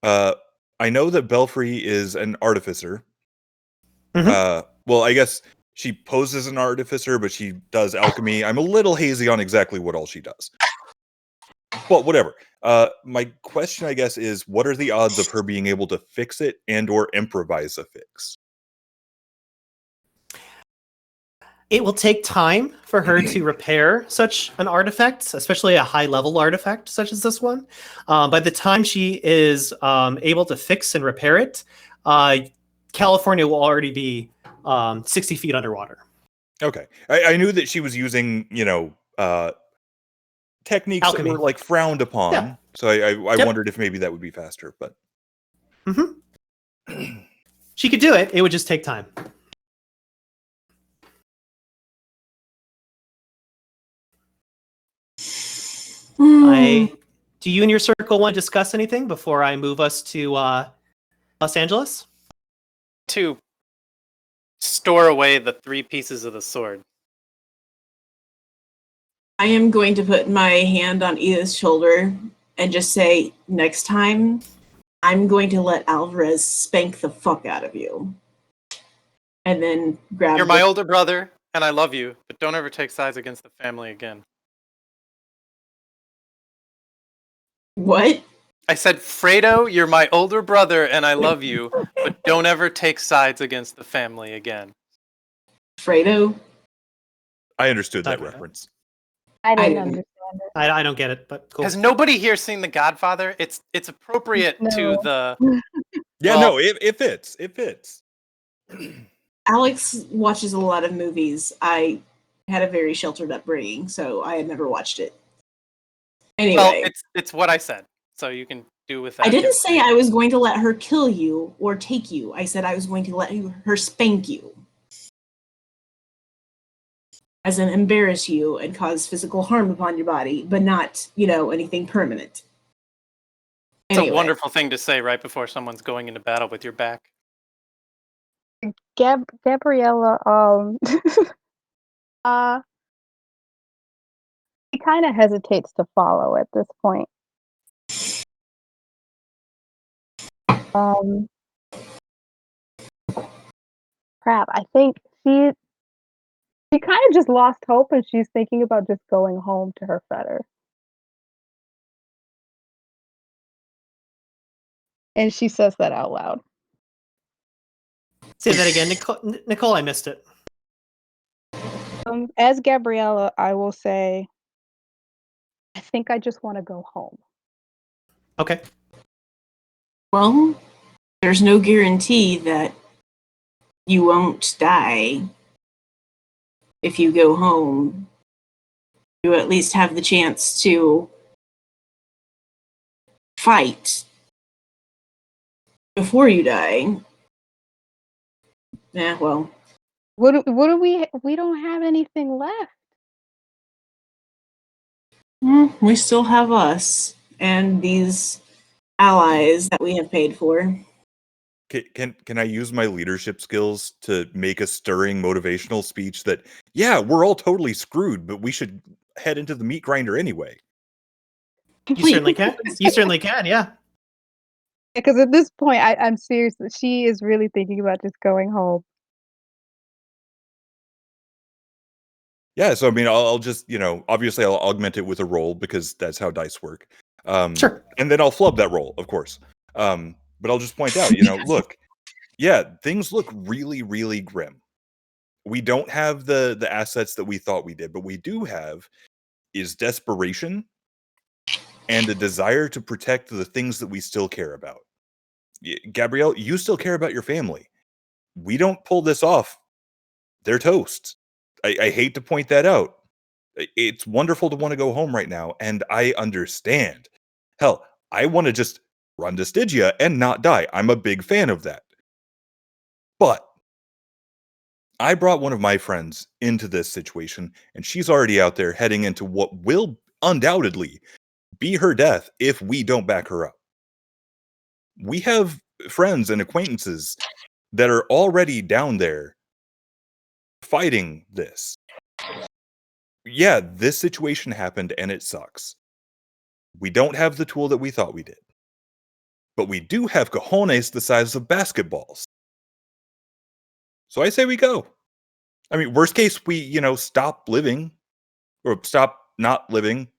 I know that Belfry is an artificer. Mm-hmm. Well, I guess she poses an artificer, but she does alchemy. I'm a little hazy on exactly what all she does. Well, whatever. My question, I guess, is what are the odds of her being able to fix it and or improvise a fix? It will take time for her to repair such an artifact, especially a high-level artifact such as this one. By the time she is able to fix and repair it, California will already be 60 feet underwater. Okay. I knew that she was using, techniques alchemy that were like frowned upon. Yeah. So I wondered if maybe that would be faster, but she could do it. It would just take time. Do you and your circle want to discuss anything before I move us to Los Angeles? To store away the 3 pieces of the sword. I am going to put my hand on Edith's shoulder and just say, next time, I'm going to let Alvarez spank the fuck out of you. And then grab You're my older brother, and I love you, but don't ever take sides against the family again. What? I said, Fredo, you're my older brother, and I love you, but don't ever take sides against the family again. Fredo? I understood that reference. I didn't understand it. I don't get it, but cool. Has nobody here seen The Godfather? It's appropriate to the... Yeah, no, it fits. It fits. Alex watches a lot of movies. I had a very sheltered upbringing, so I had never watched it. Anyway. Well, it's what I said, so you can do with that. I didn't say I was going to let her kill you or take you. I said I was going to let her spank you. As in embarrass you and cause physical harm upon your body, but not, anything permanent. It's a wonderful thing to say right before someone's going into battle with your back. Gabriela, he kind of hesitates to follow at this point. Crap, I think she kind of just lost hope and she's thinking about just going home to her fetter. And she says that out loud. Say that again, Nicole, I missed it. As Gabriela, I will say, I think I just want to go home. Okay. Well, there's no guarantee that you won't die if you go home. You at least have the chance to fight before you die. Yeah, well. What do we don't have anything left. We still have us and these allies that we have paid for. Can I use my leadership skills to make a stirring motivational speech that, yeah, we're all totally screwed, but we should head into the meat grinder anyway? You certainly can. You certainly can, yeah. Because at this point, I'm serious. She is really thinking about just going home. Yeah, so I mean, I'll just, obviously I'll augment it with a roll because that's how dice work. Sure. And then I'll flub that roll, of course. But I'll just point out, look, yeah, things look really, really grim. We don't have the assets that we thought we did, but we do have is desperation and a desire to protect the things that we still care about. Gabrielle, you still care about your family. We don't pull this off, they're toast. I hate to point that out. It's wonderful to want to go home right now, and I understand. Hell, I want to just run to Stygia and not die. I'm a big fan of that. But I brought one of my friends into this situation, and she's already out there heading into what will undoubtedly be her death if we don't back her up. We have friends and acquaintances that are already down there fighting this. Yeah, this situation happened and it sucks. We don't have the tool that we thought we did. But we do have cojones the size of basketballs. So I say we go. I mean, worst case, we, stop living. Or stop not living.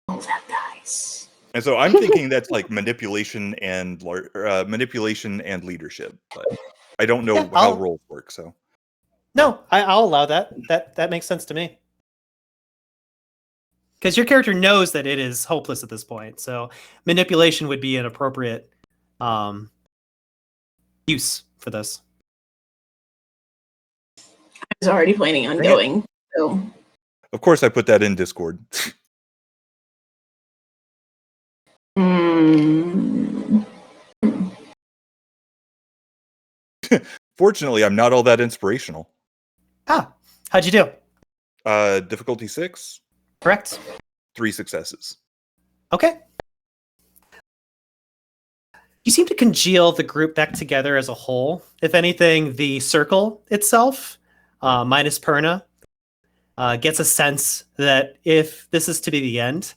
All that dice. And so I'm thinking that's like manipulation and leadership. But I don't know how roles work, so. No, I'll allow that. That makes sense to me. Because your character knows that it is hopeless at this point, so manipulation would be an appropriate use for this. I was already planning on going, so. Of course, I put that in Discord. Fortunately, I'm not all that inspirational. How'd you do? Difficulty 6. Correct. 3 successes. Okay. You seem to congeal the group back together as a whole. If anything, the circle itself, minus Perna, gets a sense that if this is to be the end,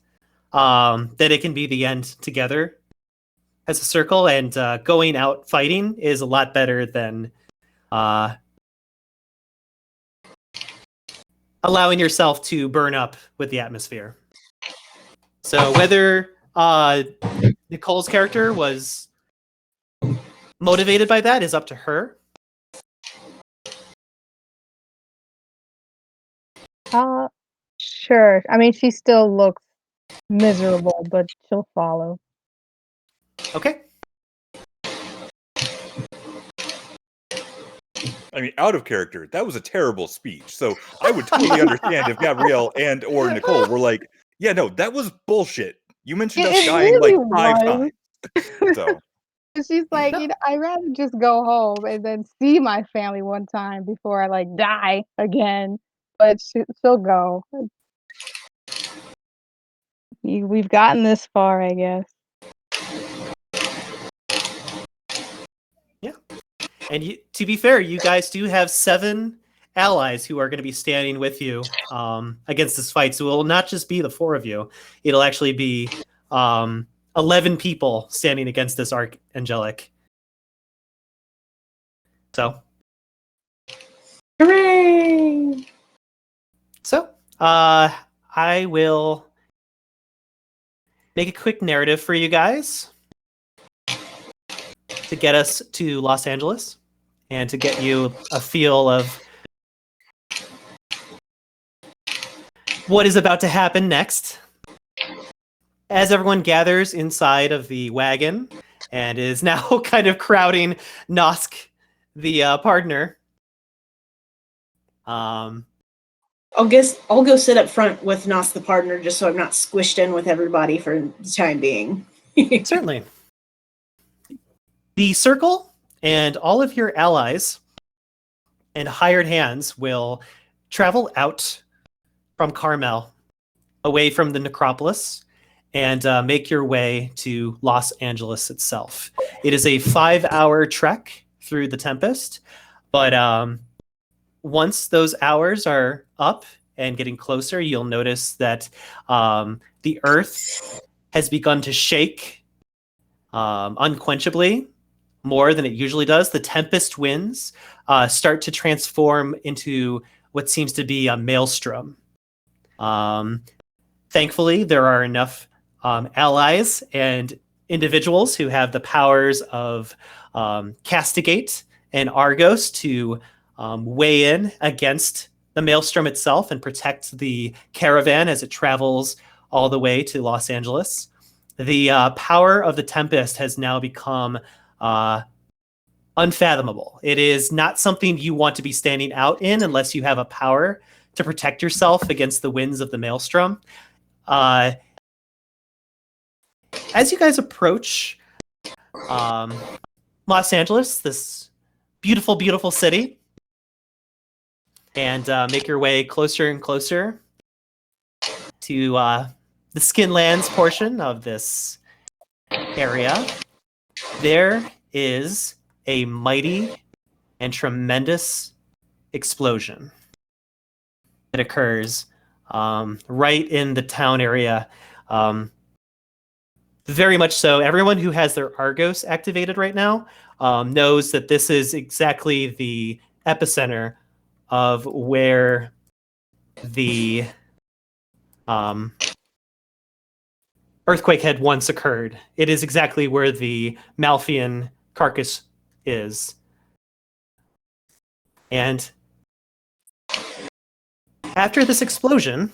that it can be the end together as a circle, and going out fighting is a lot better than allowing yourself to burn up with the atmosphere. So whether Nicole's character was motivated by that is up to her. Sure. I mean, she still looks miserable, but she'll follow. Okay. I mean, out of character, that was a terrible speech. So I would totally understand if Gabrielle and or Nicole were like, yeah, no, that was bullshit. You mentioned us dying really like 5 times. So she's like, I'd rather just go home and then see my family one time before I die again. But she'll go. We've gotten this far, I guess. Yeah. And to be fair, you guys do have 7 allies who are going to be standing with you against this fight. So it will not just be the 4 of you. It'll actually be 11 people standing against this Archangelic. So. Hooray! So, I will make a quick narrative for you guys to get us to Los Angeles and to get you a feel of what is about to happen next. As everyone gathers inside of the wagon and is now kind of crowding Nosk, the partner. I'll go sit up front with Nosk the partner just so I'm not squished in with everybody for the time being. Certainly. The circle and all of your allies and hired hands will travel out from Carmel, away from the necropolis, and make your way to Los Angeles itself. It is a 5-hour trek through the Tempest, but once those hours are up and getting closer, you'll notice that the earth has begun to shake unquenchably more than it usually does. The tempest winds start to transform into what seems to be a maelstrom. Thankfully, there are enough allies and individuals who have the powers of Castigate and Argos to weigh in against the maelstrom itself and protect the caravan as it travels all the way to Los Angeles. The power of the Tempest has now become unfathomable. It is not something you want to be standing out in unless you have a power to protect yourself against the winds of the maelstrom. As you guys approach Los Angeles, this beautiful, beautiful city, and make your way closer and closer to the Skinlands portion of this area, there is a mighty and tremendous explosion that occurs right in the town area. Very much so. Everyone who has their Argos activated right now knows that this is exactly the epicenter of where the earthquake had once occurred. It is exactly where the Malfian carcass is. And after this explosion,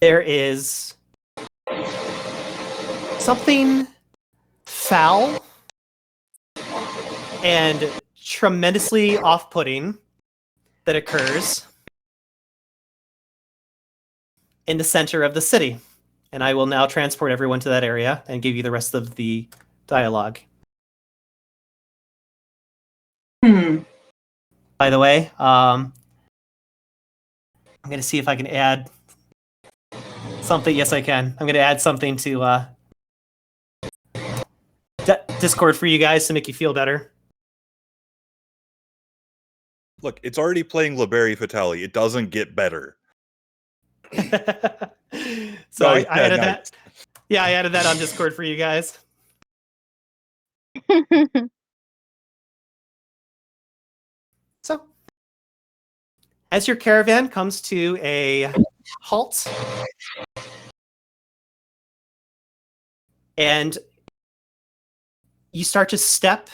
there is something foul and tremendously off-putting that occurs in the center of the city. And I will now transport everyone to that area and give you the rest of the dialogue. By the way, I'm going to see if I can add something. Yes, I can. I'm going to add something to Discord for you guys to make you feel better. Look, it's already playing Liberi Fatali. It doesn't get better. So I added that. Yeah, I added that on Discord for you guys. So, as your caravan comes to a halt, and you start to step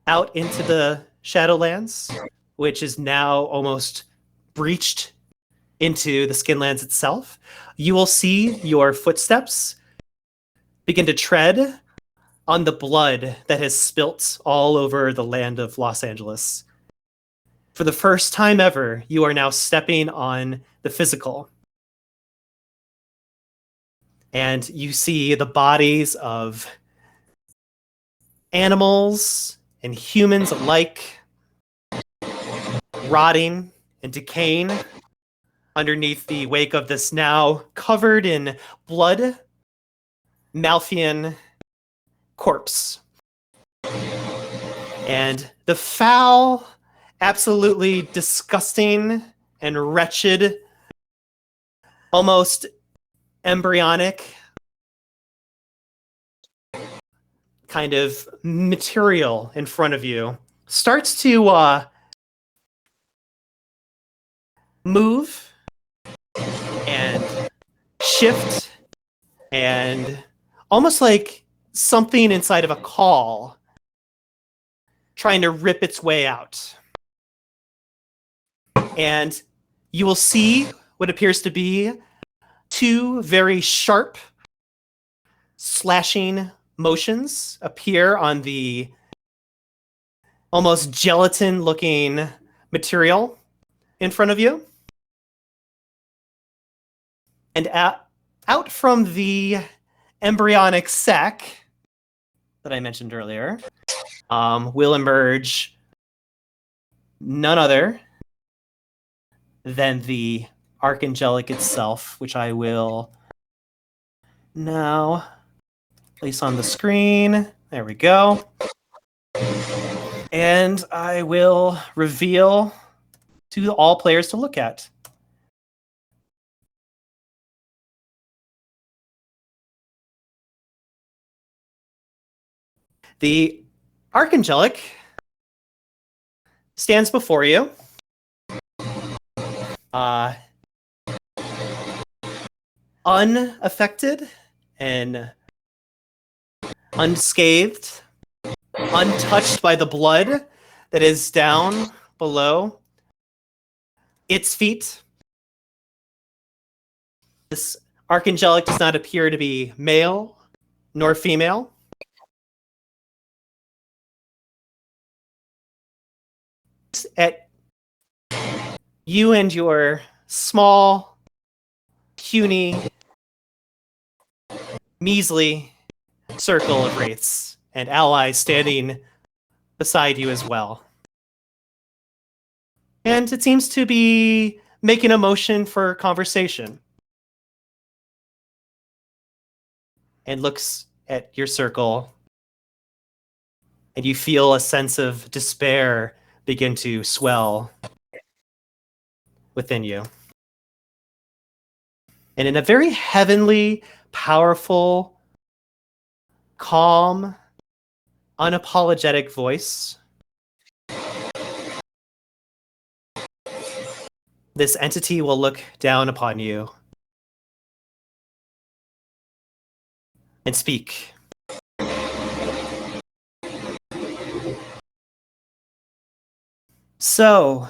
out into the Shadowlands, which is now almost breached into the Skinlands itself, you will see your footsteps begin to tread on the blood that has spilt all over the land of Los Angeles. For the first time ever, you are now stepping on the physical. And you see the bodies of animals and humans alike rotting and decaying underneath the wake of this now covered in blood Malfian corpse. And the foul, absolutely disgusting and wretched, almost embryonic kind of material in front of you starts to move and shift, and almost like something inside of a call trying to rip its way out. And you will see what appears to be two very sharp slashing motions appear on the almost gelatin-looking material in front of you. And out from the embryonic sac that I mentioned earlier will emerge none other than the Archangelic itself, which I will now place on the screen. There we go. And I will reveal to all players to look at. The Archangelic stands before you. Unaffected and unscathed, untouched by the blood that is down below its feet. This Archangelic does not appear to be male nor female. At you and your small, puny, measly circle of wraiths and allies standing beside you as well. And it seems to be making a motion for conversation. And looks at your circle, and you feel a sense of despair begin to swell within you. And in a very heavenly, powerful, calm, unapologetic voice, this entity will look down upon you and speak. So,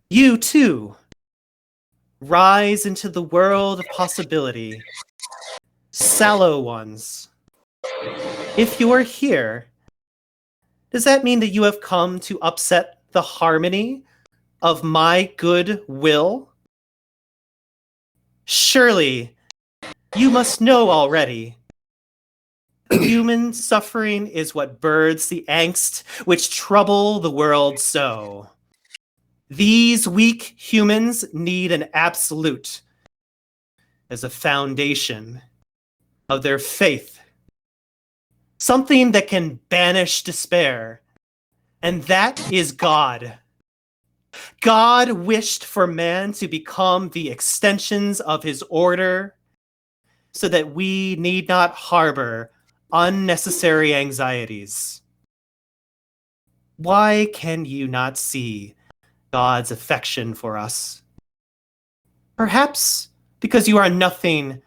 you too rise into the world of possibility, sallow ones. If you are here, does that mean that you have come to upset the harmony of my good will? Surely, you must know already. Human suffering is what births the angst which trouble the world so. These weak humans need an absolute as a foundation of their faith. Something that can banish despair. And that is God. God wished for man to become the extensions of his order so that we need not harbor unnecessary anxieties. Why can you not see God's affection for us? Perhaps because you are nothing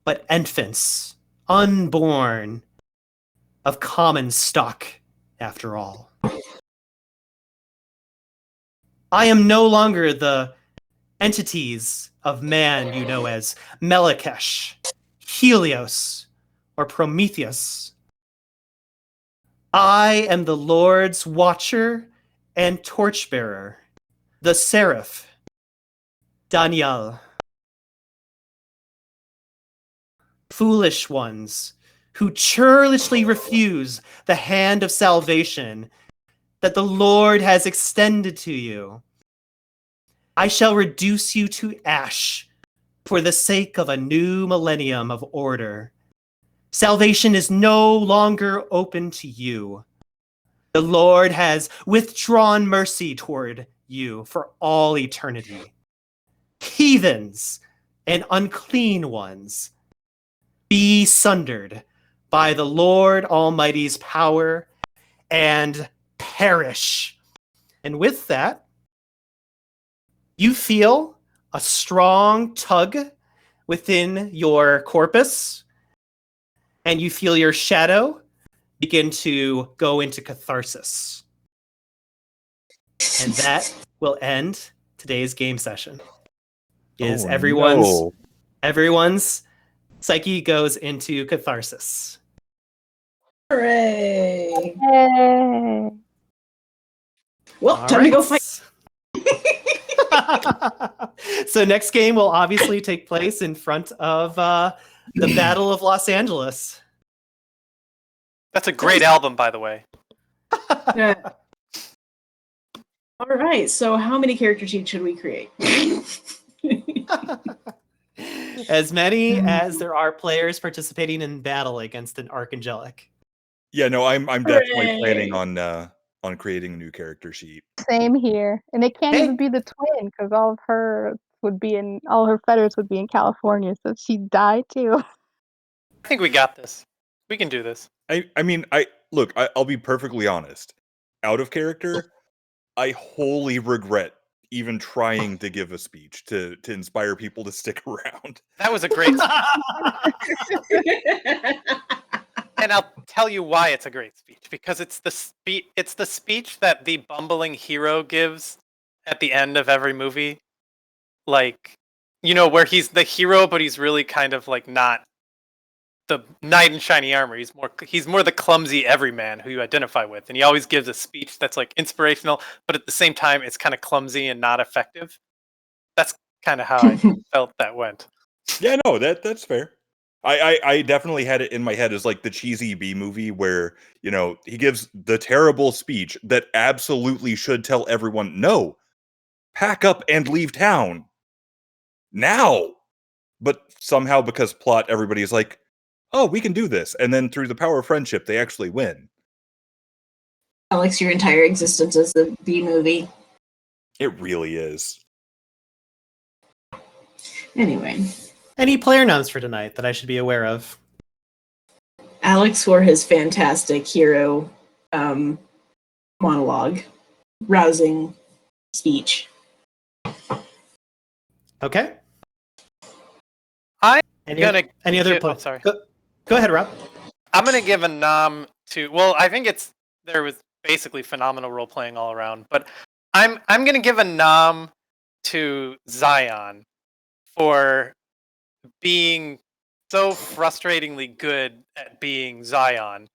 but infants, unborn, of common stock, after all. I am no longer the entities of man you know as Melekesh, Helios, or Prometheus. I am the Lord's watcher and torchbearer, the Seraph, Daniel. Foolish ones who churlishly refuse the hand of salvation that the Lord has extended to you. I shall reduce you to ash for the sake of a new millennium of order. Salvation is no longer open to you. The Lord has withdrawn mercy toward you for all eternity. Heathens and unclean ones, be sundered by the Lord Almighty's power and perish. And with that, you feel a strong tug within your corpus, and you feel your shadow begin to go into catharsis. And that will end today's game session. Everyone's psyche goes into catharsis. Hooray! Yay. Well, All time to go right. fight. So next game will obviously take place in front of the Battle of Los Angeles. That's a great album, by the way. Yeah. All right. So, how many character sheets should we create? As many as there are players participating in battle against an archangelic. Yeah, no, I'm definitely planning on creating a new character sheet. Same here, and it can't Hey. even be the twin because all her feathers would be in California, so she'd die too. I think we got this. We can do this. I mean, I'll be perfectly honest. Out of character, I wholly regret even trying to give a speech to inspire people to stick around. That was a great and I'll tell you why it's a great speech. Because it's the speech that the bumbling hero gives at the end of every movie. Like, where he's the hero, but he's really kind of like not the knight in shiny armor. He's more the clumsy everyman who you identify with, and he always gives a speech that's like inspirational, but at the same time it's kind of clumsy and not effective. That's kind of how I felt that went. Yeah, no, that's fair. I definitely had it in my head as like the cheesy B movie where, he gives the terrible speech that absolutely should tell everyone, no, pack up and leave town now. But somehow because plot, everybody's like, oh, we can do this. And then through the power of friendship, they actually win. Alex, your entire existence is the B movie. It really is. Anyway. Any player noms for tonight that I should be aware of? Alex for his fantastic hero monologue, rousing speech. Okay. Any other players? Sorry. Go ahead, Rob. I'm gonna give a nom to. Well, I think there was basically phenomenal role playing all around, but I'm gonna give a nom to Zion for being so frustratingly good at being Zion.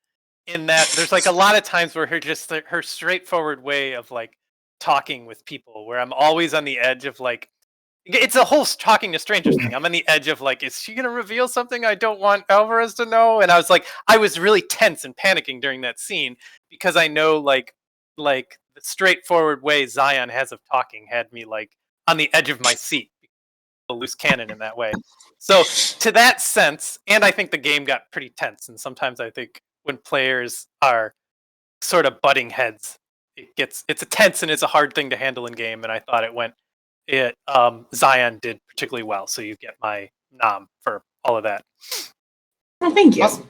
In that, there's like a lot of times where her straightforward way of like talking with people, where I'm always on the edge of like. It's a whole talking to strangers thing. I'm on the edge of like, is she going to reveal something I don't want Alvarez to know? And I was really tense and panicking during that scene because I know like the straightforward way Zion has of talking had me like on the edge of my seat. A loose cannon in that way. So to that sense, and I think the game got pretty tense. And sometimes I think when players are sort of butting heads, it's a tense and it's a hard thing to handle in game. And I thought Zion did particularly well, so you get my nom for all of that. Oh, thank you. Awesome.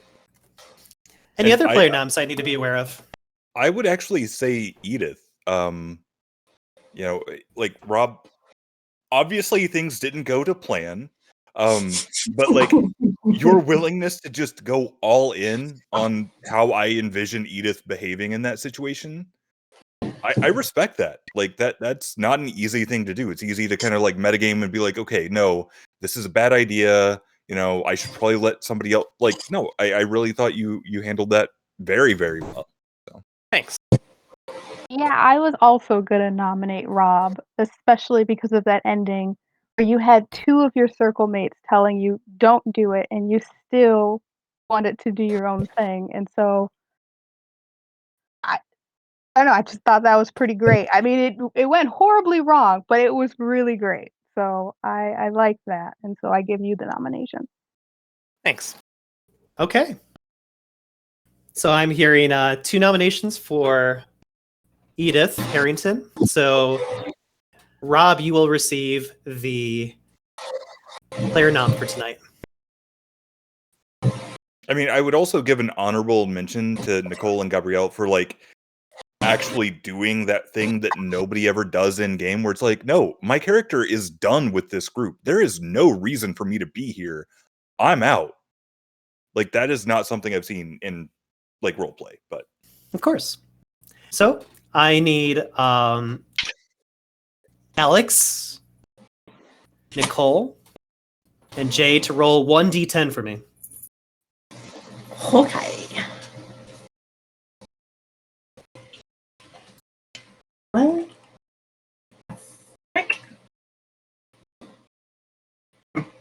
Any other player noms I need to be aware of? I would actually say Edith. Like Rob, obviously things didn't go to plan, but like your willingness to just go all in on how I envision Edith behaving in that situation. I respect that. Like that's not an easy thing to do. It's easy to kind of like metagame and be like, okay, no, this is a bad idea. I should probably let somebody else. Like, no, I really thought you handled that very, very well. So. Thanks. Yeah, I was also gonna nominate Rob, especially because of that ending where you had two of your circle mates telling you don't do it, and you still wanted to do your own thing, and so I don't know. I just thought that was pretty great. I mean, it went horribly wrong, but it was really great. So I like that, and so I give you the nomination. Thanks. Okay. So I'm hearing 2 nominations for Edith Herrington. So Rob, you will receive the player nom for tonight. I mean, I would also give an honorable mention to Nicole and Gabrielle for like actually doing that thing that nobody ever does in game where it's like, no, my character is done with this group. There is no reason for me to be here. I'm out. Like that is not something I've seen in like roleplay, but of course. So I need Alex, Nicole, and Jay to roll 1d10 for me. Okay. What? Heck? For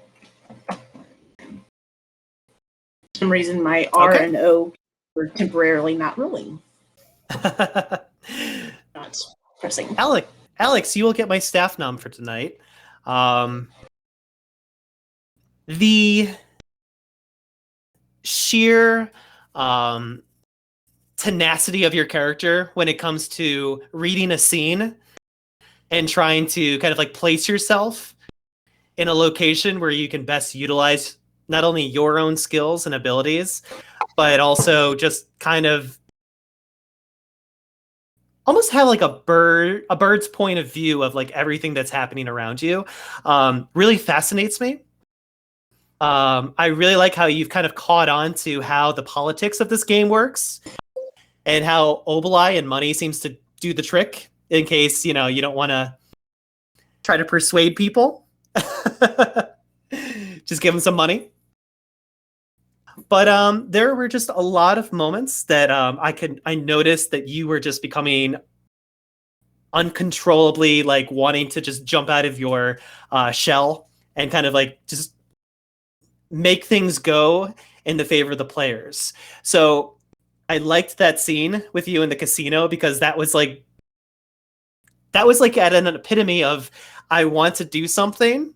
some reason, my R and O were temporarily not rolling. Not pressing. Alex, you will get my staff nom for tonight. the sheer tenacity of your character when it comes to reading a scene and trying to kind of like place yourself in a location where you can best utilize not only your own skills and abilities, but also just kind of almost have like a bird's point of view of like everything that's happening around you. Really fascinates me. I really like how you've kind of caught on to how the politics of this game works and how Obelai and money seems to do the trick in case, you don't want to try to persuade people. Just give them some money. But there were just a lot of moments that I noticed that you were just becoming uncontrollably like wanting to just jump out of your shell and kind of like just make things go in the favor of the players. So I liked that scene with you in the casino because that was like at an epitome of I want to do something.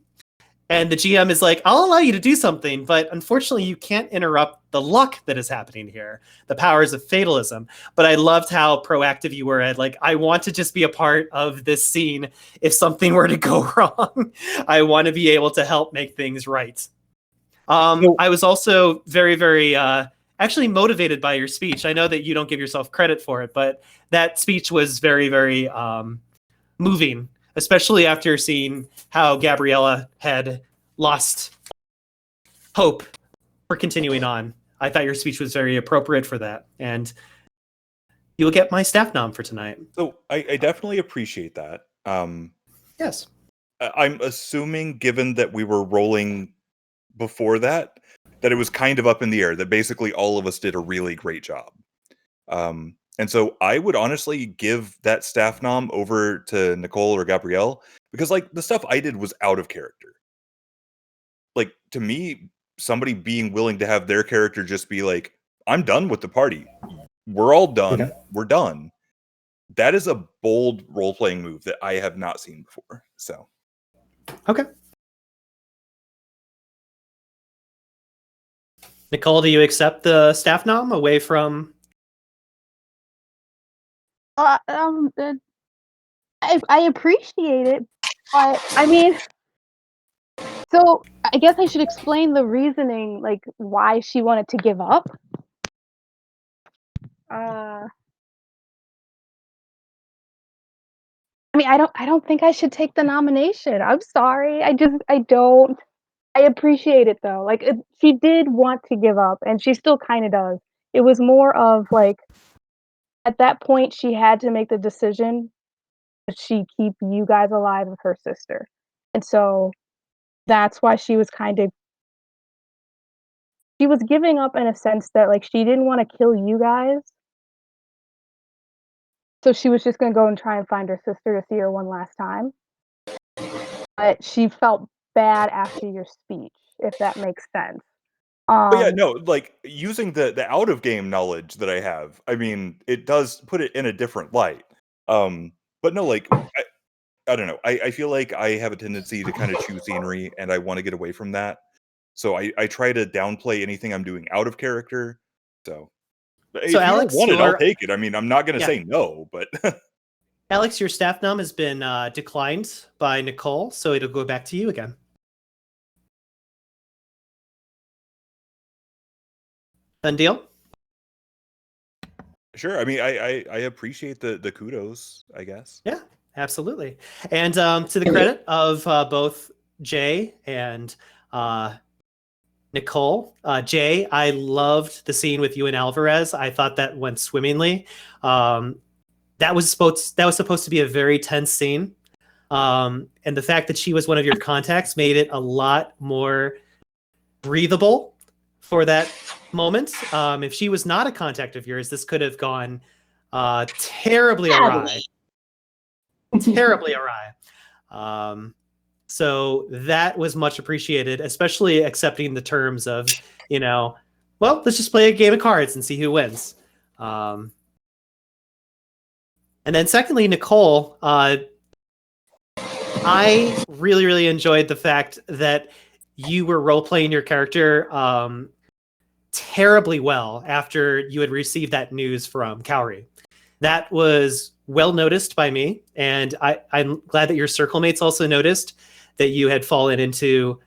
And the GM is like, I'll allow you to do something, but unfortunately you can't interrupt the luck that is happening here, the powers of fatalism. But I loved how proactive you were at like, I want to just be a part of this scene. If something were to go wrong, I want to be able to help make things right. I was also very, very actually motivated by your speech. I know that you don't give yourself credit for it, but that speech was very, very moving, especially after seeing how Gabriela had lost hope for continuing on. I thought your speech was very appropriate for that, and you will get my staff nom for tonight. So I definitely appreciate that. Yes. I'm assuming, given that we were rolling before that it was kind of up in the air, that basically all of us did a really great job. And so I would honestly give that staff nom over to Nicole or Gabrielle, because like the stuff I did was out of character. Like, to me, somebody being willing to have their character just be like, I'm done with the party. We're all done. Okay. We're done. That is a bold role-playing move that I have not seen before. So. Okay. Nicole, do you accept the staff nom away from... I appreciate it, but I mean, so I guess I should explain the reasoning, like why she wanted to give up. I mean, I don't think I should take the nomination. I'm sorry. I don't. I appreciate it though. Like she did want to give up, and she still kind of does. It was more of like, at that point, she had to make the decision that she keep you guys alive with her sister, and so that's why she was giving up in a sense that like she didn't want to kill you guys. So she was just going to go and try and find her sister to see her one last time. But she felt bad after your speech, if that makes sense. But yeah, no, like using the out of game knowledge that I have, I mean, it does put it in a different light. But no, like I don't know. I feel like I have a tendency to kind of choose scenery, and I want to get away from that. So I try to downplay anything I'm doing out of character. So if Alex, you don't want it, I'll take it. I mean, I'm not going to say no, but... Alex, your staff nom has been declined by Nicole, so it'll go back to you again. Done deal? Sure. I mean, I appreciate the kudos, I guess. Yeah, absolutely. And to the credit of both Jay and Nicole, Jay, I loved the scene with you and Alvarez. I thought that went swimmingly. That was supposed to be a very tense scene. And the fact that she was one of your contacts made it a lot more breathable for that moment. If she was not a contact of yours, this could have gone terribly awry. Terribly awry. So that was much appreciated, especially accepting the terms of, well, let's just play a game of cards and see who wins. And then secondly, Nicole, I really, really enjoyed the fact that you were role playing your character terribly well after you had received that news from Cowrie. That was well noticed by me, and I'm glad that your circle mates also noticed that you had fallen into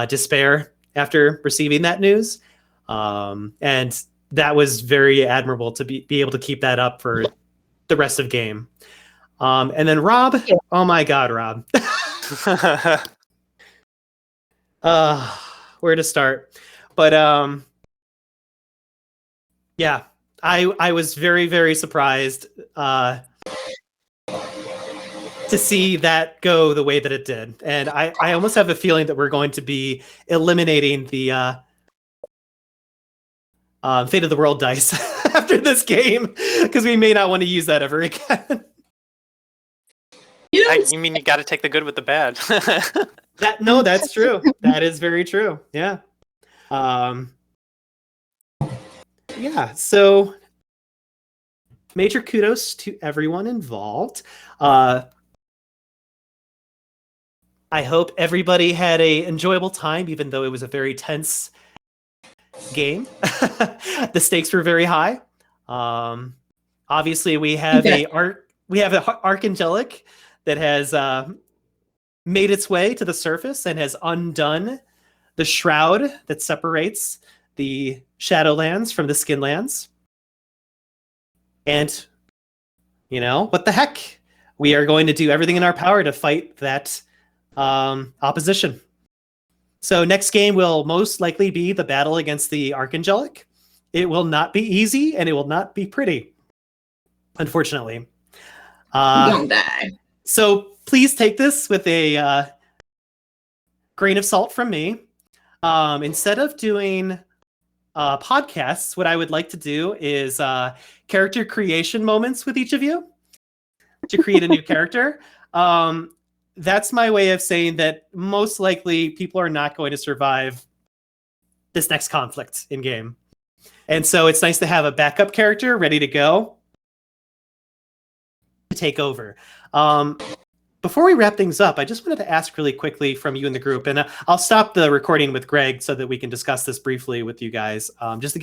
despair after receiving that news. And that was very admirable to be able to keep that up for the rest of game. And then Rob, oh my God, Rob. Where to start? But yeah, I was very, very surprised to see that go the way that it did. And I almost have a feeling that we're going to be eliminating the Fate of the World dice after this game, because we may not want to use that ever again. You mean you got to take the good with the bad? No, that's true. That is very true. Yeah. Yeah. So major kudos to everyone involved. I hope everybody had an enjoyable time, even though it was a very tense game. The stakes were very high. Obviously, we have an archangelic that has made its way to the surface and has undone the shroud that separates the Shadowlands from the Skinlands. And, what the heck? We are going to do everything in our power to fight that opposition. So next game will most likely be the battle against the Archangelic. It will not be easy, and it will not be pretty, unfortunately. Don't die. So please take this with a grain of salt from me. Instead of doing podcasts, what I would like to do is character creation moments with each of you to create a new character. That's my way of saying that most likely people are not going to survive this next conflict in game. And so it's nice to have a backup character ready to go to take over. Before we wrap things up, I just wanted to ask really quickly from you in the group, and I'll stop the recording with Greg so that we can discuss this briefly with you guys, just to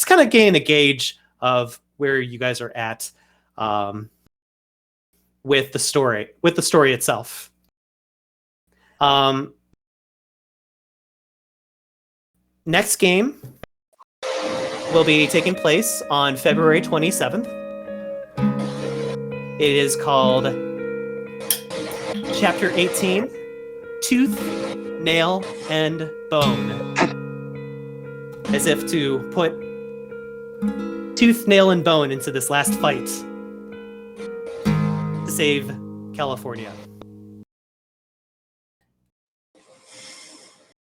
kind of gain a gauge of where you guys are at with the story itself. Next game will be taking place on February 27th. It is called Chapter 18, Tooth, Nail, and Bone. As if to put tooth, nail, and bone into this last fight to save California.